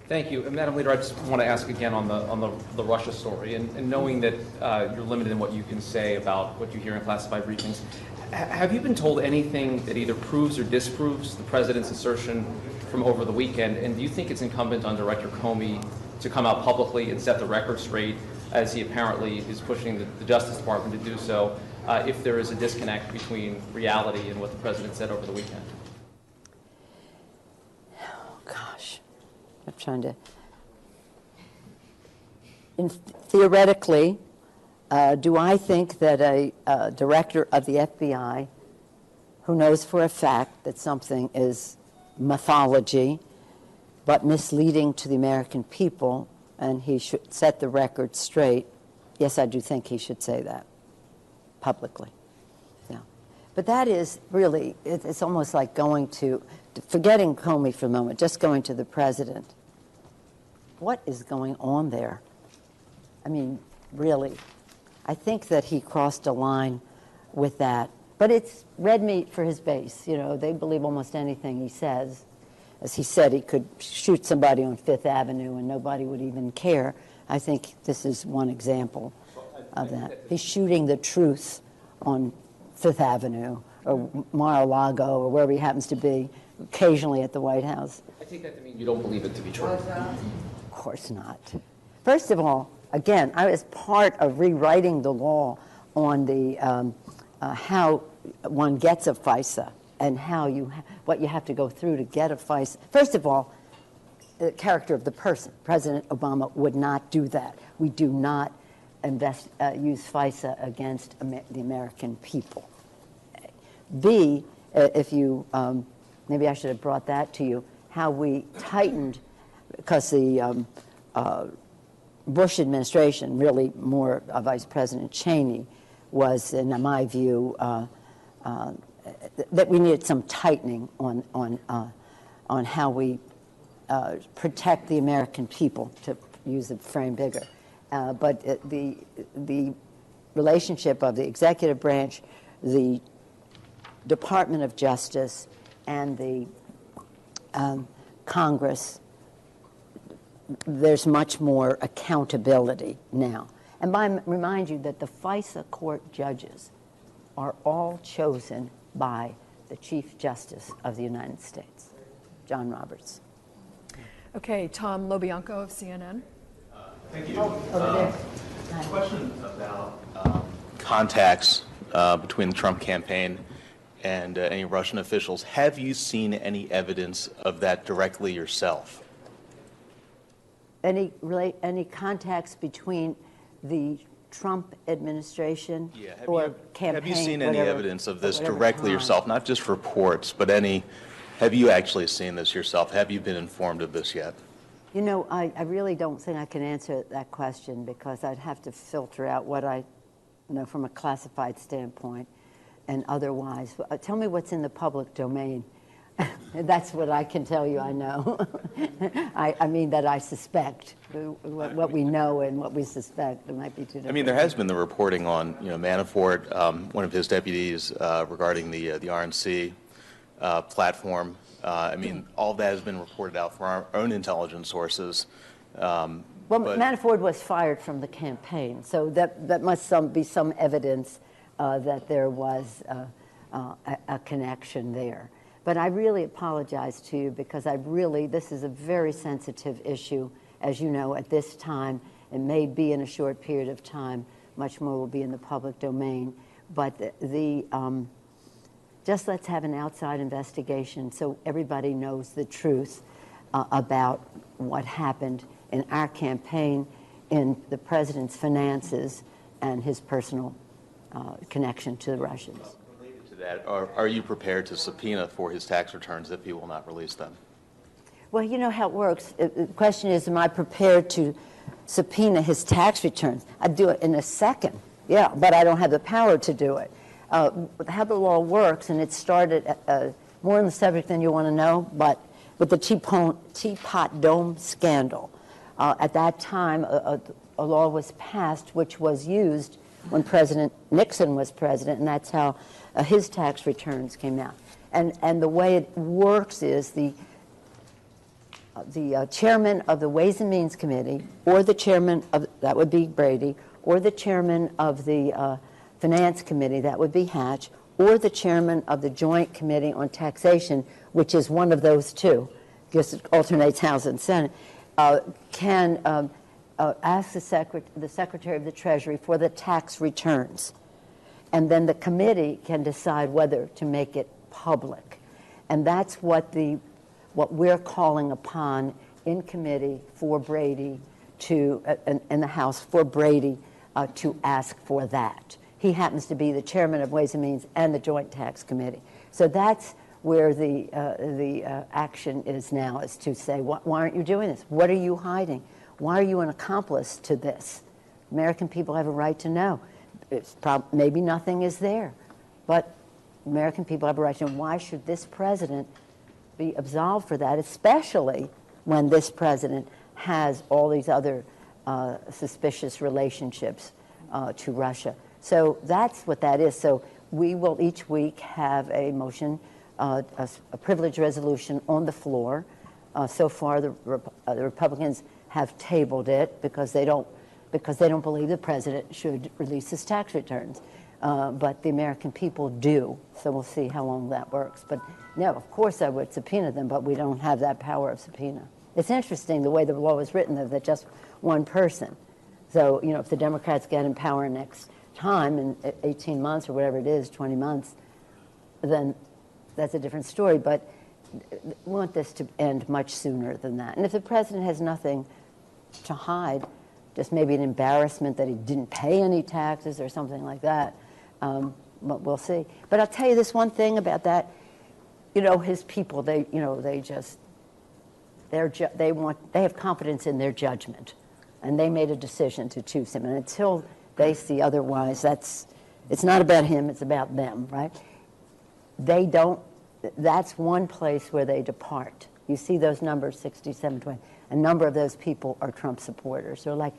Thank you. And Madam Leader, I just want to ask again on the Russia story, and knowing that you're limited in what you can say about what you hear in classified briefings, have you been told anything that either proves or disproves the president's assertion from over the weekend? And do you think it's incumbent on Director Comey to come out publicly and set the record straight, as he apparently is pushing the Justice Department to do so, if there is a disconnect between reality and what the president said over the weekend? I'm trying to. Theoretically, do I think that a director of the FBI who knows for a fact that something is mythology but misleading to the American people, and he should set the record straight? Yes, I do think he should say that publicly. Yeah. But that is really, it's almost like going to, forgetting Comey for a moment, just going to the president. What is going on there? I mean, really, I think that he crossed a line with that. But it's red meat for his base. You know, they believe almost anything he says. As he said, he could shoot somebody on Fifth Avenue and nobody would even care. I think this is one example of that. He's shooting the truth on Fifth Avenue or Mar-a-Lago or wherever he happens to be, occasionally at the White House. I take that to mean you don't believe it to be true. Of course not. First of all, again, I was part of rewriting the law on the how one gets a FISA and how what you have to go through to get a FISA. First of all, the character of the person. President Obama would not do that. We do not use FISA against the American people. B, if you, maybe I should have brought that to you, how we tightened, because the Bush administration, really more Vice President Cheney, was, in my view, that we needed some tightening on how we protect the American people, to use the frame bigger. But the relationship of the executive branch, the Department of Justice, and the Congress, there's much more accountability now. And I remind you that the FISA court judges are all chosen by the Chief Justice of the United States, John Roberts. Okay, Tom Lobianco of CNN. Thank you. Over there. Question about contacts between the Trump campaign and any Russian officials. Have you seen any evidence of that directly yourself? Any contacts between the Trump administration or campaign? Have you seen any whatever, evidence of this whatever directly time? yourself? Not just reports, but have you actually seen this yourself? Have you been informed of this yet? You know, I really don't think I can answer that question because I'd have to filter out what I know from a classified standpoint and otherwise. Tell me what's in the public domain. That's what I can tell you I know. I mean that I suspect. What we know and what we suspect, it might be two different. I mean, there has been the reporting on, Manafort, one of his deputies, regarding the RNC platform. I mean, all that has been reported out from our own intelligence sources. Well, Manafort was fired from the campaign, so that must be some evidence that there was a connection there. But I really apologize to you because this is a very sensitive issue. As you know, at this time, it may be in a short period of time, much more will be in the public domain. But just let's have an outside investigation so everybody knows the truth about what happened in our campaign, in the president's finances, and his personal connection to the Russians. Related to that, are you prepared to subpoena for his tax returns if he will not release them? Well, you know how it works. The question is, am I prepared to subpoena his tax returns? I'd do it in a second, yeah, but I don't have the power to do it. How the law works, and it started more on the subject than you want to know, but with the Teapot Dome scandal. At that time, a law was passed which was used when President Nixon was president, and that's how his tax returns came out. And the way it works is the chairman of the Ways and Means Committee, or the chairman of, that would be Brady, or the chairman of the Finance Committee, that would be Hatch, or the chairman of the Joint Committee on Taxation, which is one of those two, because it alternates House and Senate, can ask the Secretary of the Treasury for the tax returns. And then the committee can decide whether to make it public. And that's what we're calling upon in committee for Brady to, in the House, for Brady to ask for that. He happens to be the chairman of Ways and Means and the Joint Tax Committee. So that's where the action is now, is to say, why aren't you doing this? What are you hiding? Why are you an accomplice to this? American people have a right to know. Maybe nothing is there, but American people have a right to know. Why should this president be absolved for that, especially when this president has all these other suspicious relationships to Russia? So that's what that is. So we will each week have a motion, a privilege resolution on the floor. So far, the Republicans have tabled it because they don't believe the president should release his tax returns. But the American people do. So we'll see how long that works. But no, of course I would subpoena them, but we don't have that power of subpoena. It's interesting the way the law was written, that just one person. So, if the Democrats get in power next time, in 18 months or whatever it is, 20 months, then that's a different story. But we want this to end much sooner than that. And if the president has nothing to hide, just maybe an embarrassment that he didn't pay any taxes or something like that, but we'll see. But I'll tell you this one thing about that. His people, they have confidence in their judgment, and they made a decision to choose him. And until they see otherwise, it's not about him, it's about them, right? That's one place where they depart. You see those numbers, 67, 20. A number of those people are Trump supporters. They're like,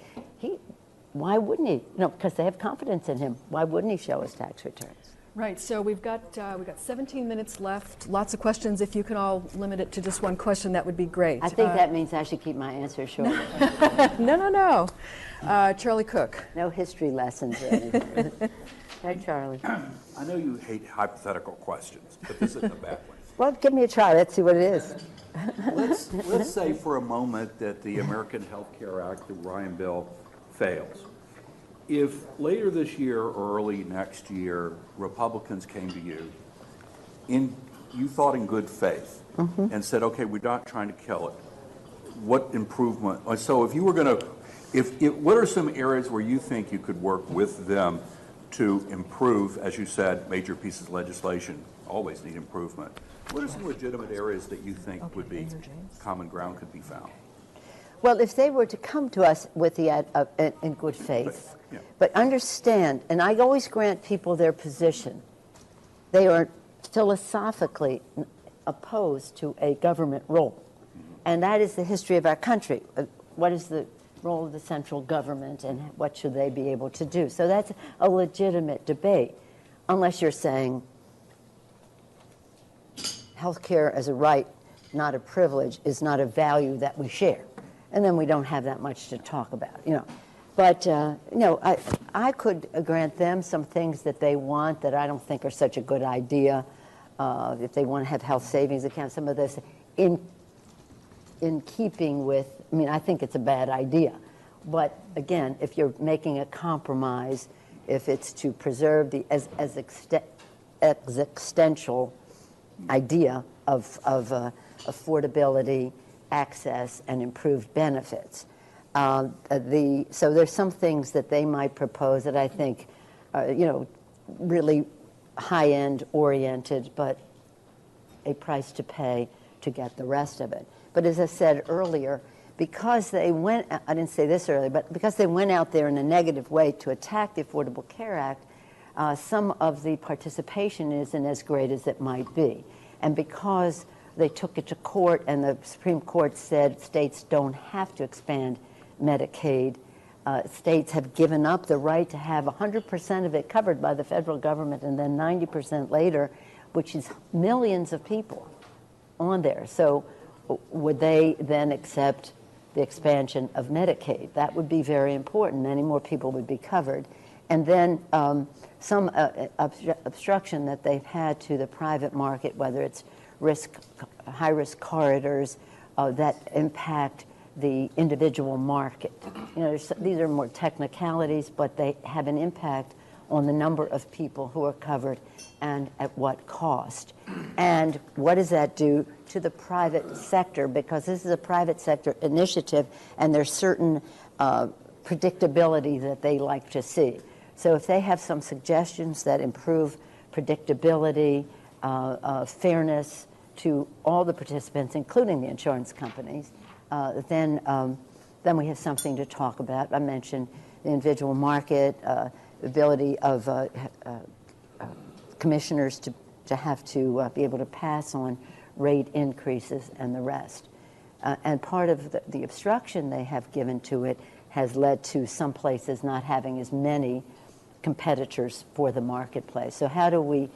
why wouldn't he? Because they have confidence in him. Why wouldn't he show his tax returns? Right, so we've got 17 minutes left, lots of questions. If you can all limit it to just one question, that would be great. I think that means I should keep my answer short. No. Charlie Cook. No history lessons or anything. Hey, Charlie. I know you hate hypothetical questions, but this isn't a bad one. Well, give me a try. Let's see what it is. Let's say for a moment that the American Health Care Act, the Ryan bill, fails. If later this year or early next year, Republicans came to you, you thought in good faith, and said, okay, we're not trying to kill it, what improvement? So if you were going to, what are some areas where you think you could work with them to improve, as you said, major pieces of legislation always need improvement. What are some legitimate areas that you think would be common ground could be found? Well, if they were to come to us with the in good faith, but understand, and I always grant people their position, they are philosophically opposed to a government role. And that is the history of our country. What is the role of the central government and what should they be able to do? So that's a legitimate debate, unless you're saying health care as a right, not a privilege, is not a value that we share. And then we don't have that much to talk about, you know. But, you know, I could grant them some things that they want that I don't think are such a good idea. If they want to have health savings accounts, some of this in keeping with, I mean, I think it's a bad idea. But again, if you're making a compromise, if it's to preserve the existential idea of affordability, access, and improved benefits. So there's some things that they might propose that I think are, you know, really high-end oriented, but a price to pay to get the rest of it. But as I said earlier, because they went, I didn't say this earlier, but because they went out there in a negative way to attack the Affordable Care Act, some of the participation isn't as great as it might be. And because they took it to court and the Supreme Court said states don't have to expand Medicaid, states have given up the right to have 100% of it covered by the federal government and then 90% later, which is millions of people on there. So would they then accept the expansion of Medicaid? That would be very important. Many more people would be covered. And then some obstruction that they've had to the private market, whether it's high-risk corridors that impact the individual market. You know, these are more technicalities, but they have an impact on the number of people who are covered and at what cost. And what does that do to the private sector? Because this is a private sector initiative, and there's certain predictability that they like to see. So if they have some suggestions that improve predictability, fairness to all the participants, including the insurance companies, then we have something to talk about. I mentioned the individual market, the ability of commissioners to have to be able to pass on rate increases and the rest. And part of the obstruction they have given to it has led to some places not having as many competitors for the marketplace. So how do we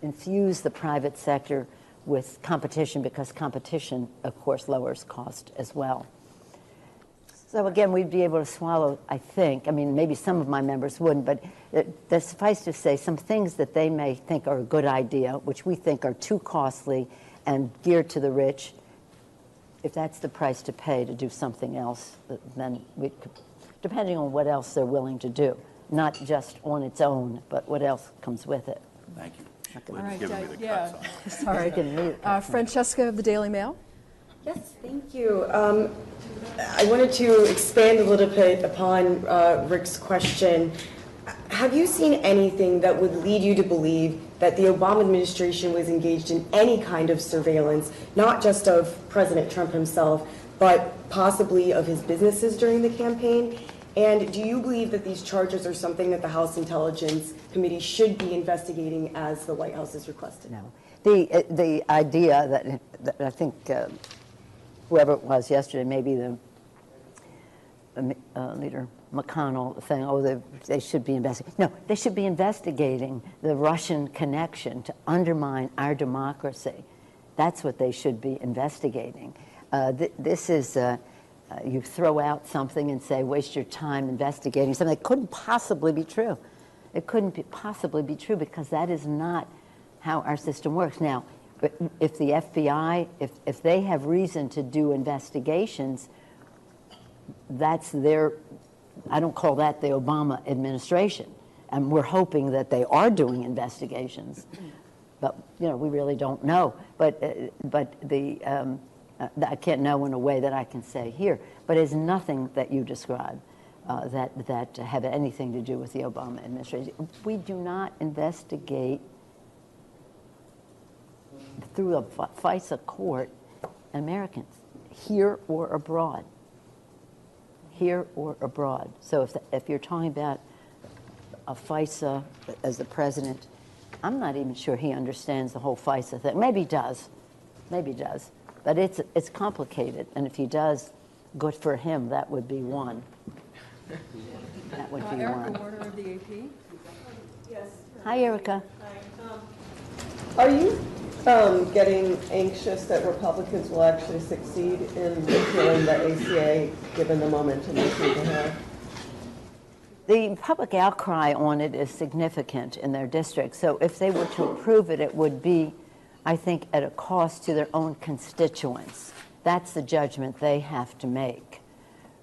infuse the private sector with competition, because competition, of course, lowers cost as well. So again, we'd be able to swallow, I think, I mean, maybe some of my members wouldn't, but suffice to say, some things that they may think are a good idea, which we think are too costly and geared to the rich, if that's the price to pay to do something else, then we could, depending on what else they're willing to do, not just on its own, but what else comes with it. Thank you. All right, sorry. Francesca of the Daily Mail. Yes, thank you. I wanted to expand a little bit upon Rick's question. Have you seen anything that would lead you to believe that the Obama administration was engaged in any kind of surveillance, not just of President Trump himself, but possibly of his businesses during the campaign? And do you believe that these charges are something that the House Intelligence Committee should be investigating as the White House has requested? No. The idea that I think whoever it was yesterday, maybe the leader McConnell saying, oh, they should be investigating. No, they should be investigating the Russian connection to undermine our democracy. That's what they should be investigating. This is, you throw out something and say, waste your time investigating something that couldn't possibly be true. It couldn't possibly be true because that is not how our system works. Now, if the FBI, if they have reason to do investigations, that's their, I don't call that the Obama administration. And we're hoping that they are doing investigations. But, you know, we really don't know. But I can't know in a way that I can say here. But it's nothing that you describe that have anything to do with the Obama administration. We do not investigate through a FISA court Americans, here or abroad. Here or abroad. So if you're talking about a FISA as the president, I'm not even sure he understands the whole FISA thing. Maybe he does. Maybe he does. But it's complicated. And if he does, good for him. That would be one. That would be Erica one. Warner of the AP. Yes. Hi, Erica. Are you getting anxious that Republicans will actually succeed in repealing the ACA, given the momentum they seem to have? The public outcry on it is significant in their district. So if they were to approve it, it would be, I think, at a cost to their own constituents. That's the judgment they have to make.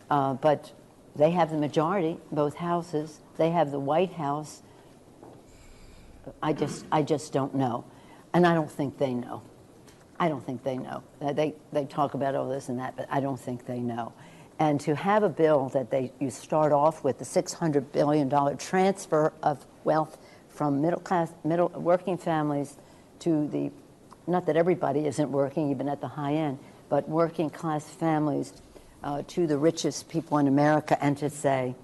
But they have the majority, both houses. They have the White House. I just don't know. And I don't think they know. I don't think they know. They talk about all this and that, but I don't think they know. And to have a bill that you start off with the $600 billion transfer of wealth from working families to the, not that everybody isn't working, even at the high end, but working class families to the richest people in America, and to say,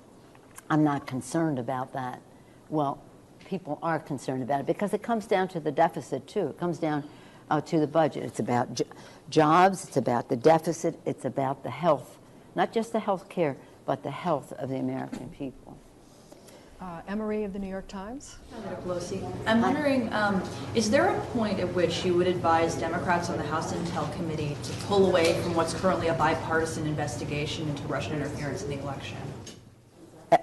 I'm not concerned about that. Well, people are concerned about it because it comes down to the deficit too. It comes down to the budget. It's about jobs, it's about the deficit, it's about the health, not just the health care, but the health of the American people. Emery of the New York Times. Senator Pelosi, I'm wondering, is there a point at which you would advise Democrats on the House Intel Committee to pull away from what's currently a bipartisan investigation into Russian interference in the election?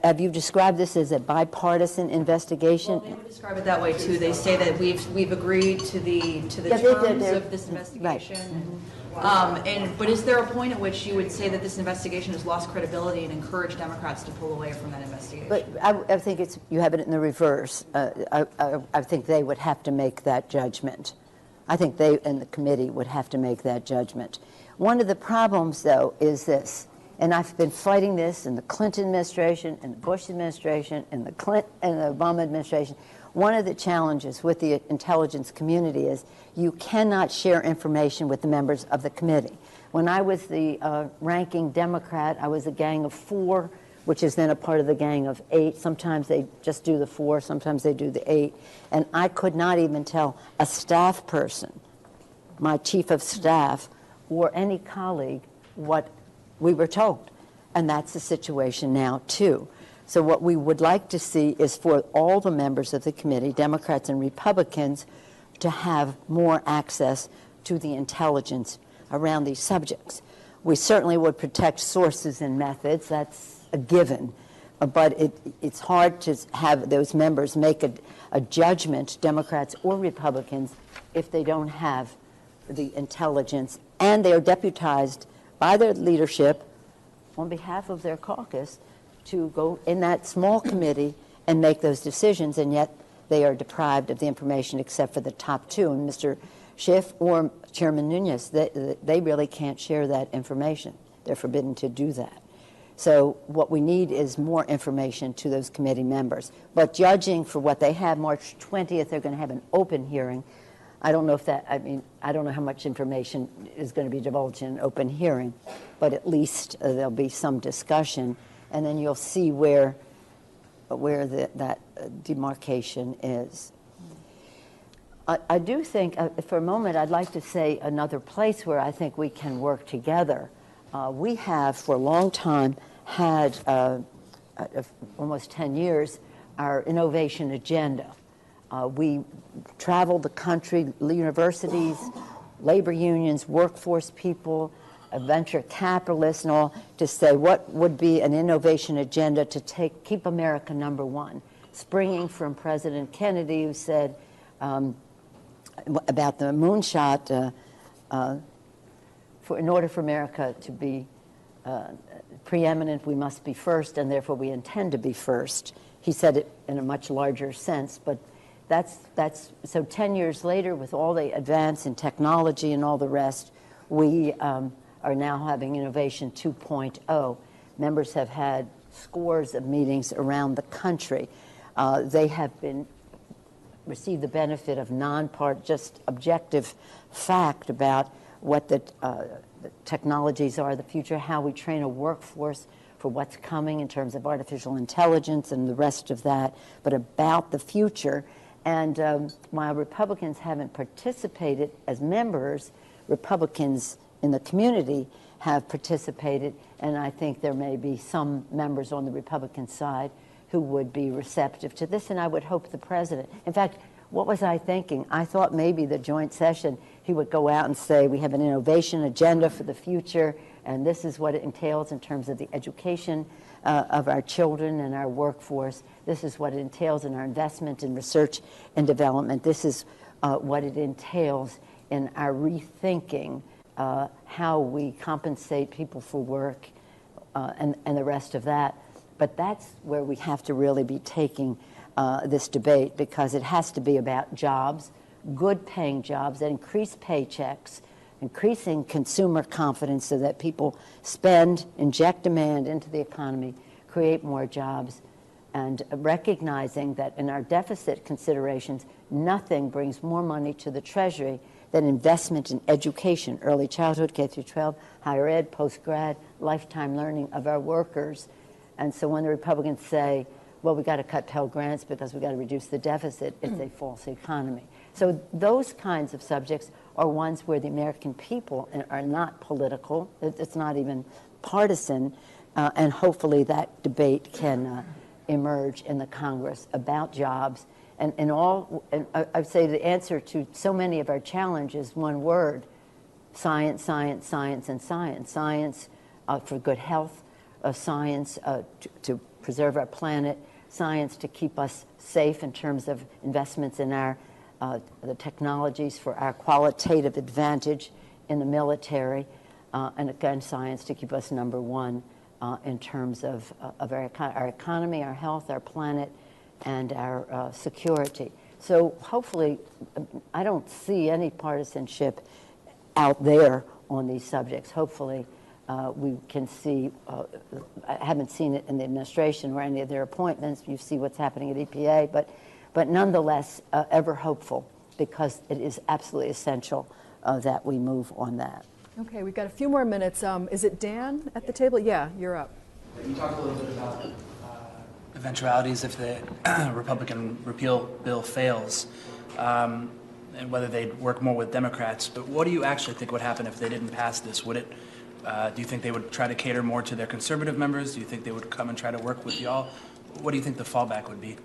Have you described this as a bipartisan investigation? Well, they would describe it that way too. They say that we've agreed to the terms of this investigation. Right. But is there a point at which you would say that this investigation has lost credibility and encourage Democrats to pull away from that investigation? But I think you have it in the reverse. I think they would have to make that judgment. I think they and the committee would have to make that judgment. One of the problems, though, is this. And I've been fighting this in the Clinton administration, in the Bush administration, in the Obama administration. One of the challenges with the intelligence community is you cannot share information with the members of the committee. When I was the ranking Democrat, I was a gang of 4, which is then a part of the gang of 8. Sometimes they just do the 4, sometimes they do the 8. And I could not even tell a staff person, my chief of staff, or any colleague what we were told. And that's the situation now, too. So what we would like to see is for all the members of the committee, Democrats and Republicans, to have more access to the intelligence around these subjects. We certainly would protect sources and methods. That's a given. But it's hard to have those members make a judgment, Democrats or Republicans, if they don't have the intelligence. And they are deputized by their leadership on behalf of their caucus to go in that small committee and make those decisions, and yet they are deprived of the information except for the top 2. And Mr. Schiff or Chairman Nunes, they really can't share that information. They're forbidden to do that. So what we need is more information to those committee members. But judging for what they have, March 20th, they're going to have an open hearing. I don't know if that, I don't know how much information is going to be divulged in an open hearing, but at least there'll be some discussion, and then you'll see where that demarcation is. I do think, for a moment, I'd like to say another place where I think we can work together. We have, for a long time, had almost 10 years, our innovation agenda. We traveled the country, universities, labor unions, workforce people, venture capitalists and all, to say what would be an innovation agenda to keep America #1, springing from President Kennedy, who said about the moonshot, in order for America to be preeminent, we must be first, and therefore we intend to be first. He said it in a much larger sense, but so 10 years later, with all the advance in technology and all the rest, we are now having Innovation 2.0. Members have had scores of meetings around the country. They have received the benefit of just objective fact about what the technologies are of the future, how we train a workforce for what's coming in terms of artificial intelligence and the rest of that, but about the future. And while Republicans haven't participated as members, Republicans in the community have participated, and I think there may be some members on the Republican side who would be receptive to this, and I would hope the president. In fact, what was I thinking? I thought maybe the joint session, he would go out and say, we have an innovation agenda for the future, and this is what it entails in terms of the education of our children and our workforce. This is what it entails in our investment in research and development. This is what it entails in our rethinking how we compensate people for work and the rest of that. But that's where we have to really be taking this debate, because it has to be about jobs, good paying jobs that increase paychecks, increasing consumer confidence so that people spend, inject demand into the economy, create more jobs, and recognizing that in our deficit considerations, nothing brings more money to the Treasury than investment in education, early childhood, K through 12, higher ed, post-grad, lifetime learning of our workers. And so when the Republicans say, well, we got to cut Pell Grants because we got to reduce the deficit, it's a false economy. So those kinds of subjects are ones where the American people are not political. It's not even partisan, and hopefully that debate can emerge in the Congress about jobs. And I'd say the answer to so many of our challenges, one word: science, science, science, and science. Science for good health, science to preserve our planet, science to keep us safe in terms of investments in our the technologies for our qualitative advantage in the military, and again, science to keep us #1 in terms of our economy, our health, our planet, and our security. So hopefully, I don't see any partisanship out there on these subjects. Hopefully, we can see, I haven't seen it in the administration or any of their appointments. You see what's happening at EPA, but nonetheless, ever hopeful, because it is absolutely essential that we move on that. Okay, we've got a few more minutes. Is it Dan at the table? Yeah, you're up. You talked a little bit about eventualities if the Republican repeal bill fails, and whether they'd work more with Democrats. But what do you actually think would happen if they didn't pass this? Would it? Do you think they would try to cater more to their conservative members? Do you think they would come and try to work with y'all? What do you think the fallback would be?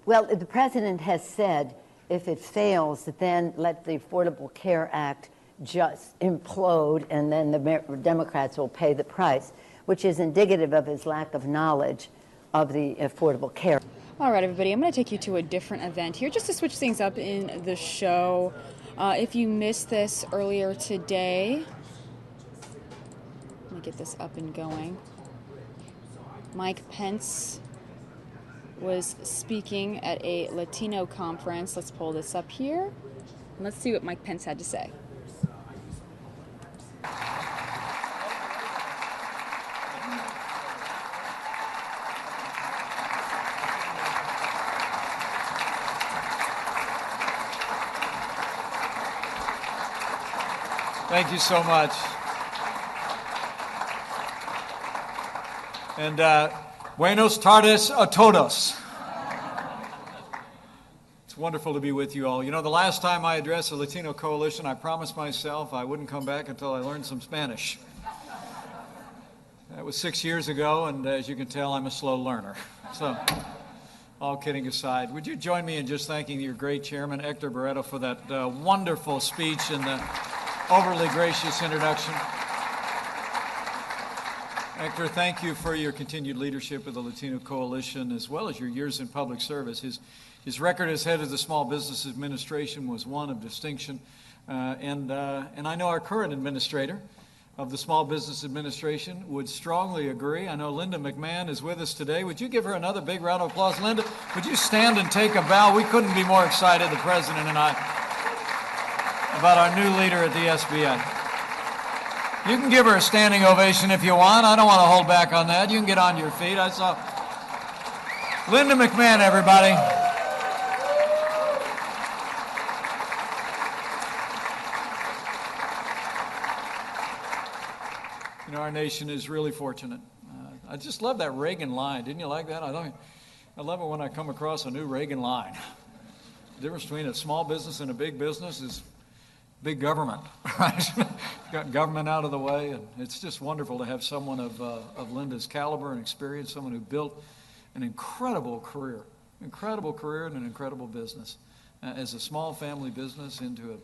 Well, the president has said if it fails, then let the Affordable Care Act just implode, and then the Democrats will pay the price, which is indicative of his lack of knowledge of the Affordable Care. All right, everybody, I'm going to take you to a different event here just to switch things up in the show. If you missed this earlier today, let me get this up and going. Mike Pence was speaking at a Latino conference. Let's pull this up here. And let's see what Mike Pence had to say. Thank you so much. And buenos tardes a todos. It's wonderful to be with you all. You know, the last time I addressed the Latino Coalition, I promised myself I wouldn't come back until I learned some Spanish. That was 6 years ago, and as you can tell, I'm a slow learner. So, all kidding aside, would you join me in just thanking your great chairman, Hector Barreto, for that wonderful speech and the overly gracious introduction. Hector, thank you for your continued leadership of the Latino Coalition, as well as your years in public service. His record as head of the Small Business Administration was one of distinction, and I know our current administrator of the Small Business Administration would strongly agree. I know Linda McMahon is with us today. Would you give her another big round of applause? Linda, would you stand and take a bow? We couldn't be more excited, the President and I, about our new leader at the SBA. You can give her a standing ovation if you want. I don't want to hold back on that. You can get on your feet. I saw Linda McMahon, everybody. You know, our nation is really fortunate. I just love that Reagan line. Didn't you like that? I love it when I come across a new Reagan line. The difference between a small business and a big business is big government, right? Got government out of the way, and it's just wonderful to have someone of Linda's caliber and experience, someone who built an incredible career and an incredible business as a small family business into an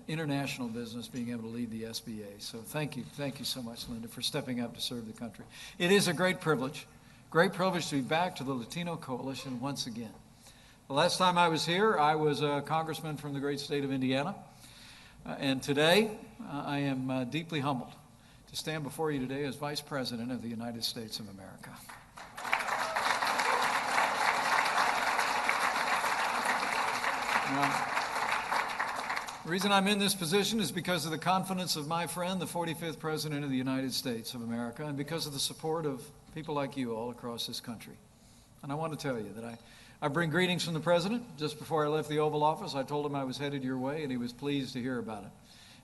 international business, being able to lead the SBA. So thank you so much, Linda, for stepping up to serve the country. It is a great privilege to be back to the Latino Coalition once again. The last time I was here, I was a congressman from the great state of Indiana. And today, I am deeply humbled to stand before you today as Vice President of the United States of America. Now, the reason I'm in this position is because of the confidence of my friend, the 45th President of the United States of America, and because of the support of people like you all across this country. And I want to tell you that I bring greetings from the President. Just before I left the Oval Office, I told him I was headed your way, and he was pleased to hear about it.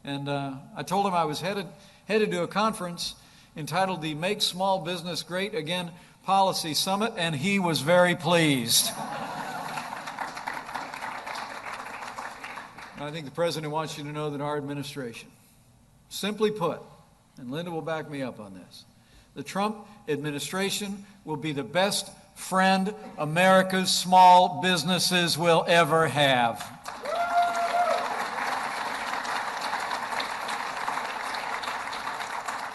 And I told him I was headed to a conference entitled the Make Small Business Great Again Policy Summit, and he was very pleased. I think the President wants you to know that our administration, simply put, and Linda will back me up on this, the Trump administration will be the best friend America's small businesses will ever have.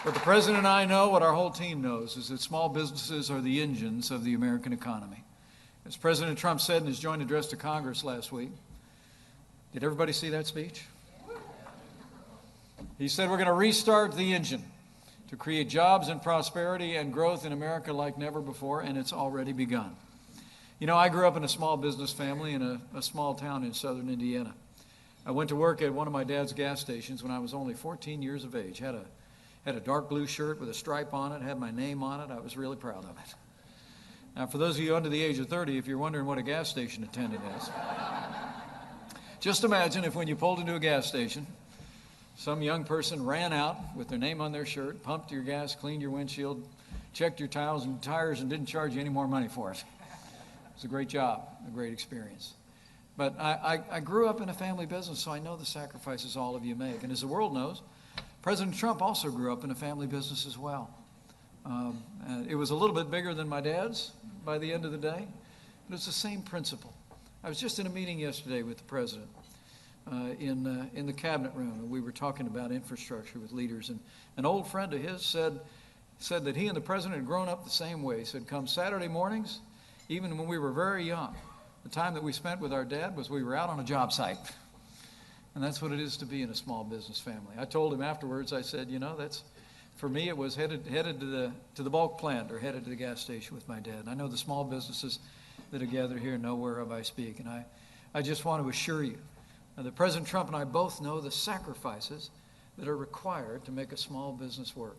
What the President and I know, what our whole team knows, is that small businesses are the engines of the American economy. As President Trump said in his joint address to Congress last week, did everybody see that speech? He said we're going to restart the engine to create jobs and prosperity and growth in America like never before, and it's already begun. You know, I grew up in a small business family in a small town in southern Indiana. I went to work at one of my dad's gas stations when I was only 14 years of age. Had a dark blue shirt with a stripe on it, had my name on it. I was really proud of it. Now, for those of you under the age of 30, if you're wondering what a gas station attendant is, just imagine if when you pulled into a gas station, some young person ran out with their name on their shirt, pumped your gas, cleaned your windshield, checked your tires and didn't charge you any more money for it. It's a great job, a great experience. But I grew up in a family business, so I know the sacrifices all of you make. And as the world knows, President Trump also grew up in a family business as well. It was a little bit bigger than my dad's by the end of the day, but it's the same principle. I was just in a meeting yesterday with the President in the cabinet room, and we were talking about infrastructure with leaders. And an old friend of his said that he and the President had grown up the same way. He said, come Saturday mornings, even when we were very young, the time that we spent with our dad was we were out on a job site. And that's what it is to be in a small business family. I told him afterwards, I said, you know, for me it was headed to the bulk plant or headed to the gas station with my dad. And I know the small businesses that are gathered here know whereof I speak. And I just want to assure you that President Trump and I both know the sacrifices that are required to make a small business work.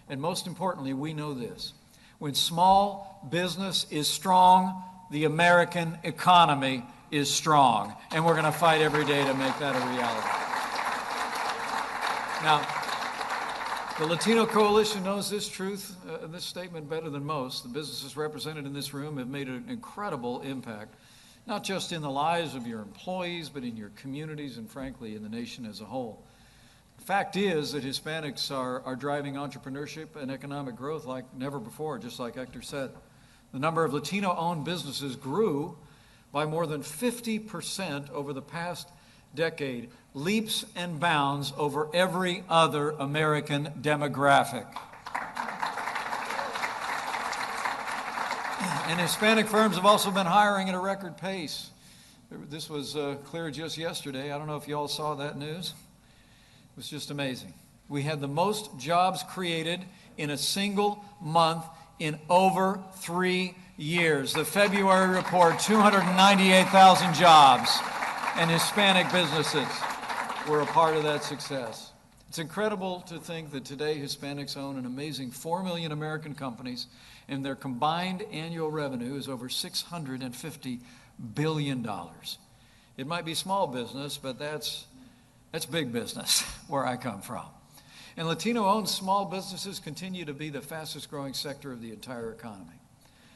And most importantly, we know this. When small business is strong, the American economy is strong. And we're going to fight every day to make that a reality. Now, the Latino Coalition knows this truth, this statement better than most. The businesses represented in this room have made an incredible impact, not just in the lives of your employees, but in your communities and, frankly, in the nation as a whole. Fact is that Hispanics are driving entrepreneurship and economic growth like never before, just like Hector said. The number of Latino-owned businesses grew by more than 50% over the past decade, leaps and bounds over every other American demographic. And Hispanic firms have also been hiring at a record pace. This was clear just yesterday. I don't know if you all saw that news. It was just amazing. We had the most jobs created in a single month in over 3 years. The February report, 298,000 jobs, and Hispanic businesses were a part of that success. It's incredible to think that today Hispanics own an amazing 4 million American companies, and their combined annual revenue is over $650 billion. It might be small business, but that's big business where I come from. And Latino-owned small businesses continue to be the fastest growing sector of the entire economy.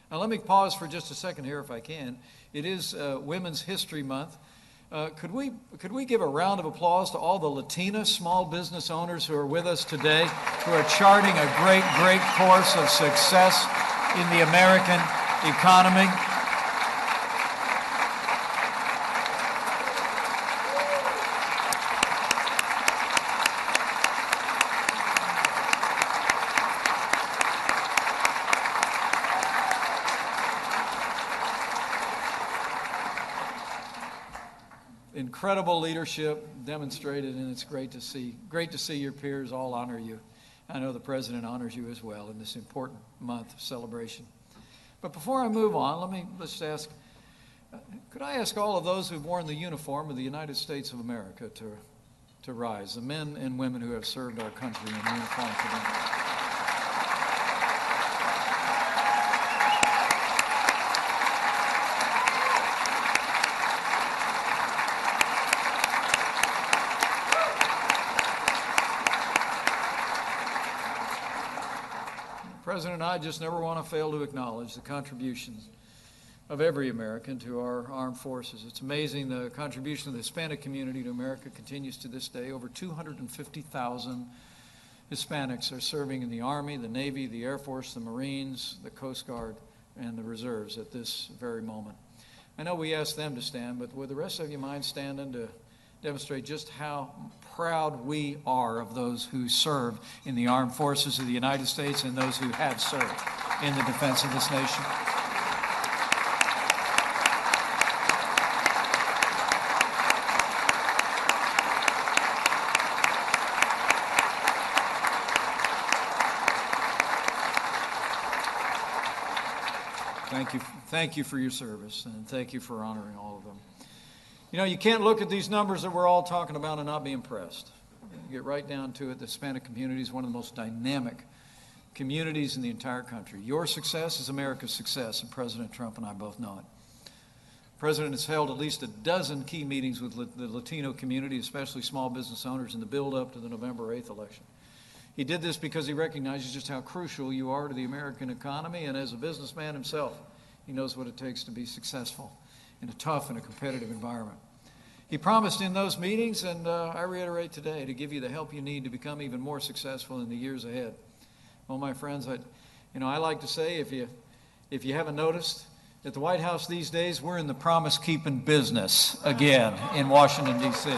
Now let me pause for just a second here if I can. It is Women's History Month. Could we give a round of applause to all the Latina small business owners who are with us today, who are charting a great course of success in the American economy? Incredible leadership demonstrated, and it's great to see. Great to see your peers all honor you. I know the President honors you as well in this important month of celebration. But before I move on, let's ask, could I ask all of those who've worn the uniform of the United States of America to rise, the men and women who have served our country in uniform today? The President and I just never want to fail to acknowledge the contributions of every American to our armed forces. It's amazing the contribution of the Hispanic community to America continues to this day. Over 250,000 Hispanics are serving in the Army, the Navy, the Air Force, the Marines, the Coast Guard, and the Reserves at this very moment. I know we asked them to stand, but would the rest of you mind standing to demonstrate just how proud we are of those who serve in the armed forces of the United States and those who have served in the defense of this nation? Thank you for your service, and thank you for honoring all of them. You know, you can't look at these numbers that we're all talking about and not be impressed. You get right down to it, the Hispanic community is one of the most dynamic communities in the entire country. Your success is America's success, and President Trump and I both know it. The President has held at least a dozen key meetings with the Latino community, especially small business owners, in the build-up to the November 8th election. He did this because he recognizes just how crucial you are to the American economy, and as a businessman himself, he knows what it takes to be successful in a tough and a competitive environment. He promised in those meetings, and I reiterate today, to give you the help you need to become even more successful in the years ahead. Well, my friends, I like to say, if you haven't noticed, at the White House these days, we're in the promise-keeping business again in Washington, D.C.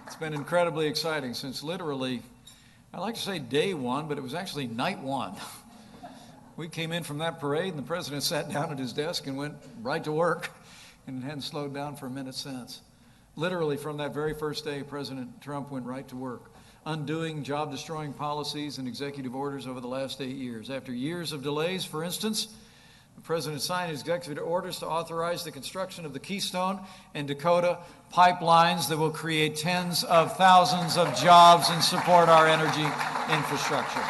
It's been incredibly exciting since literally, I like to say day one, but it was actually night one. We came in from that parade, and the President sat down at his desk and went right to work, and hadn't slowed down for a minute since. Literally, from that very first day, President Trump went right to work, undoing job-destroying policies and executive orders over the last 8 years. After years of delays, for instance, the President signed executive orders to authorize the construction of the Keystone and Dakota pipelines that will create tens of thousands of jobs and support our energy infrastructure.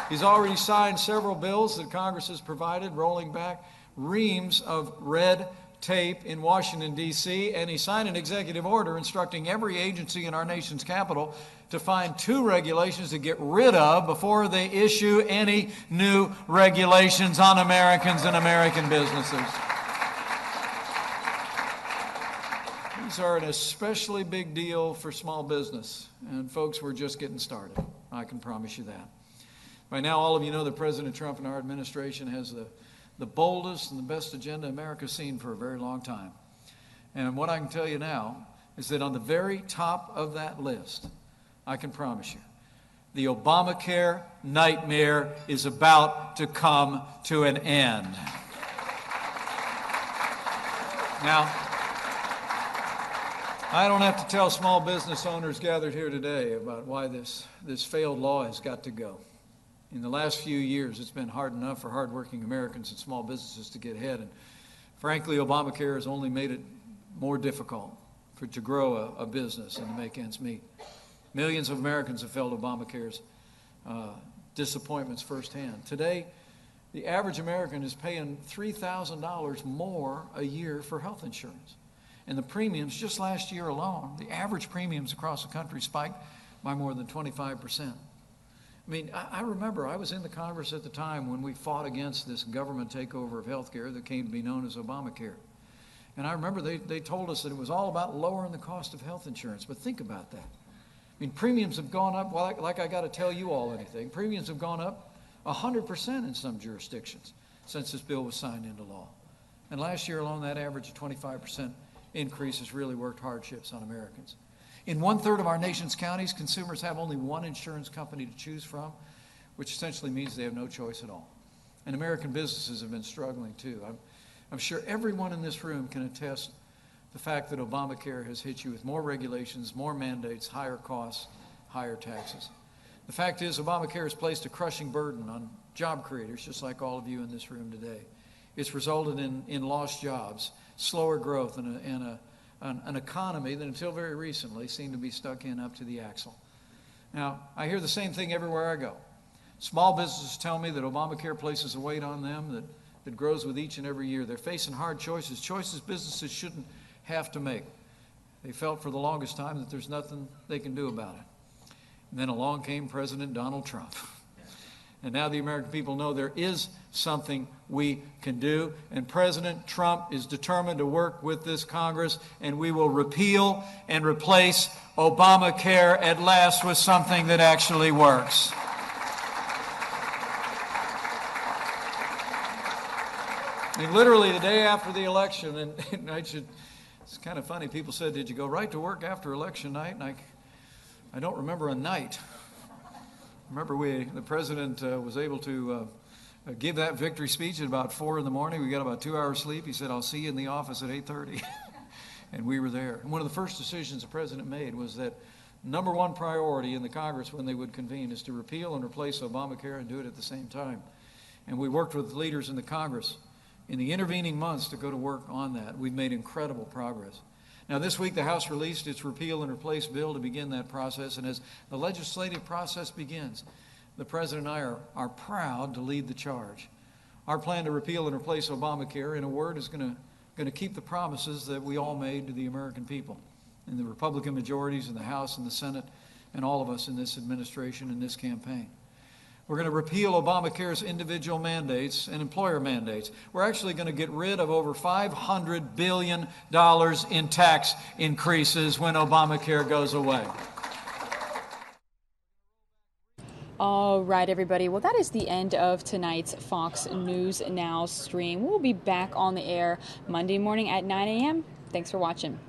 He's already signed several bills that Congress has provided, rolling back reams of red tape in Washington, D.C., and he signed an executive order instructing every agency in our nation's capital to find 2 regulations to get rid of before they issue any new regulations on Americans and American businesses. These are an especially big deal for small business. And folks, we're just getting started. I can promise you that. By now, all of you know that President Trump and our administration has the boldest and the best agenda America's seen for a very long time. And what I can tell you now is that on the very top of that list, I can promise you, the Obamacare nightmare is about to come to an end. Now, I don't have to tell small business owners gathered here today about why this failed law has got to go. In the last few years, it's been hard enough for hardworking Americans and small businesses to get ahead. And frankly, Obamacare has only made it more difficult to grow a business and to make ends meet. Millions of Americans have felt Obamacare's disappointments firsthand. Today, the average American is paying $3,000 more a year for health insurance. And the premiums, just last year alone, the average premiums across the country spiked by more than 25%. I mean, I remember I was in the Congress at the time when we fought against this government takeover of health care that came to be known as Obamacare. And I remember they told us that it was all about lowering the cost of health insurance. But think about that. I mean, premiums have gone up, well, like I got to tell you all anything, premiums have gone up 100% in some jurisdictions since this bill was signed into law. And last year alone, that average of 25% increase has really worked hardships on Americans. In 1/3 of our nation's counties, consumers have only one insurance company to choose from, which essentially means they have no choice at all. And American businesses have been struggling too. I'm sure everyone in this room can attest the fact that Obamacare has hit you with more regulations, more mandates, higher costs, higher taxes. The fact is, Obamacare has placed a crushing burden on job creators, just like all of you in this room today. It's resulted in lost jobs, slower growth, and an economy that until very recently seemed to be stuck in up to the axle. Now, I hear the same thing everywhere I go. Small businesses tell me that Obamacare places a weight on them that grows with each and every year. They're facing hard choices businesses shouldn't have to make. They felt for the longest time that there's nothing they can do about it. And then along came President Donald Trump. And now the American people know there is something we can do. And President Trump is determined to work with this Congress, and we will repeal and replace Obamacare at last with something that actually works. I mean, literally the day after the election, and it's kind of funny, people said, did you go right to work after election night? And I don't remember a night. Remember, the president was able to give that victory speech at about 4 in the morning. We got about 2 hours sleep. He said, I'll see you in the office at 8:30. And we were there. And one of the first decisions the president made was that number one priority in the Congress when they would convene is to repeal and replace Obamacare and do it at the same time. And we worked with leaders in the Congress in the intervening months to go to work on that. We've made incredible progress. Now, this week, the House released its repeal and replace bill to begin that process. And as the legislative process begins, the President and I are proud to lead the charge. Our plan to repeal and replace Obamacare, in a word, is going to keep the promises that we all made to the American people, and the Republican majorities in the House and the Senate, and all of us in this administration and this campaign. We're going to repeal Obamacare's individual mandates and employer mandates. We're actually going to get rid of over $500 billion in tax increases when Obamacare goes away. All right, everybody. Well, that is the end of tonight's Fox News Now stream. We'll be back on the air Monday morning at 9 a.m. Thanks for watching.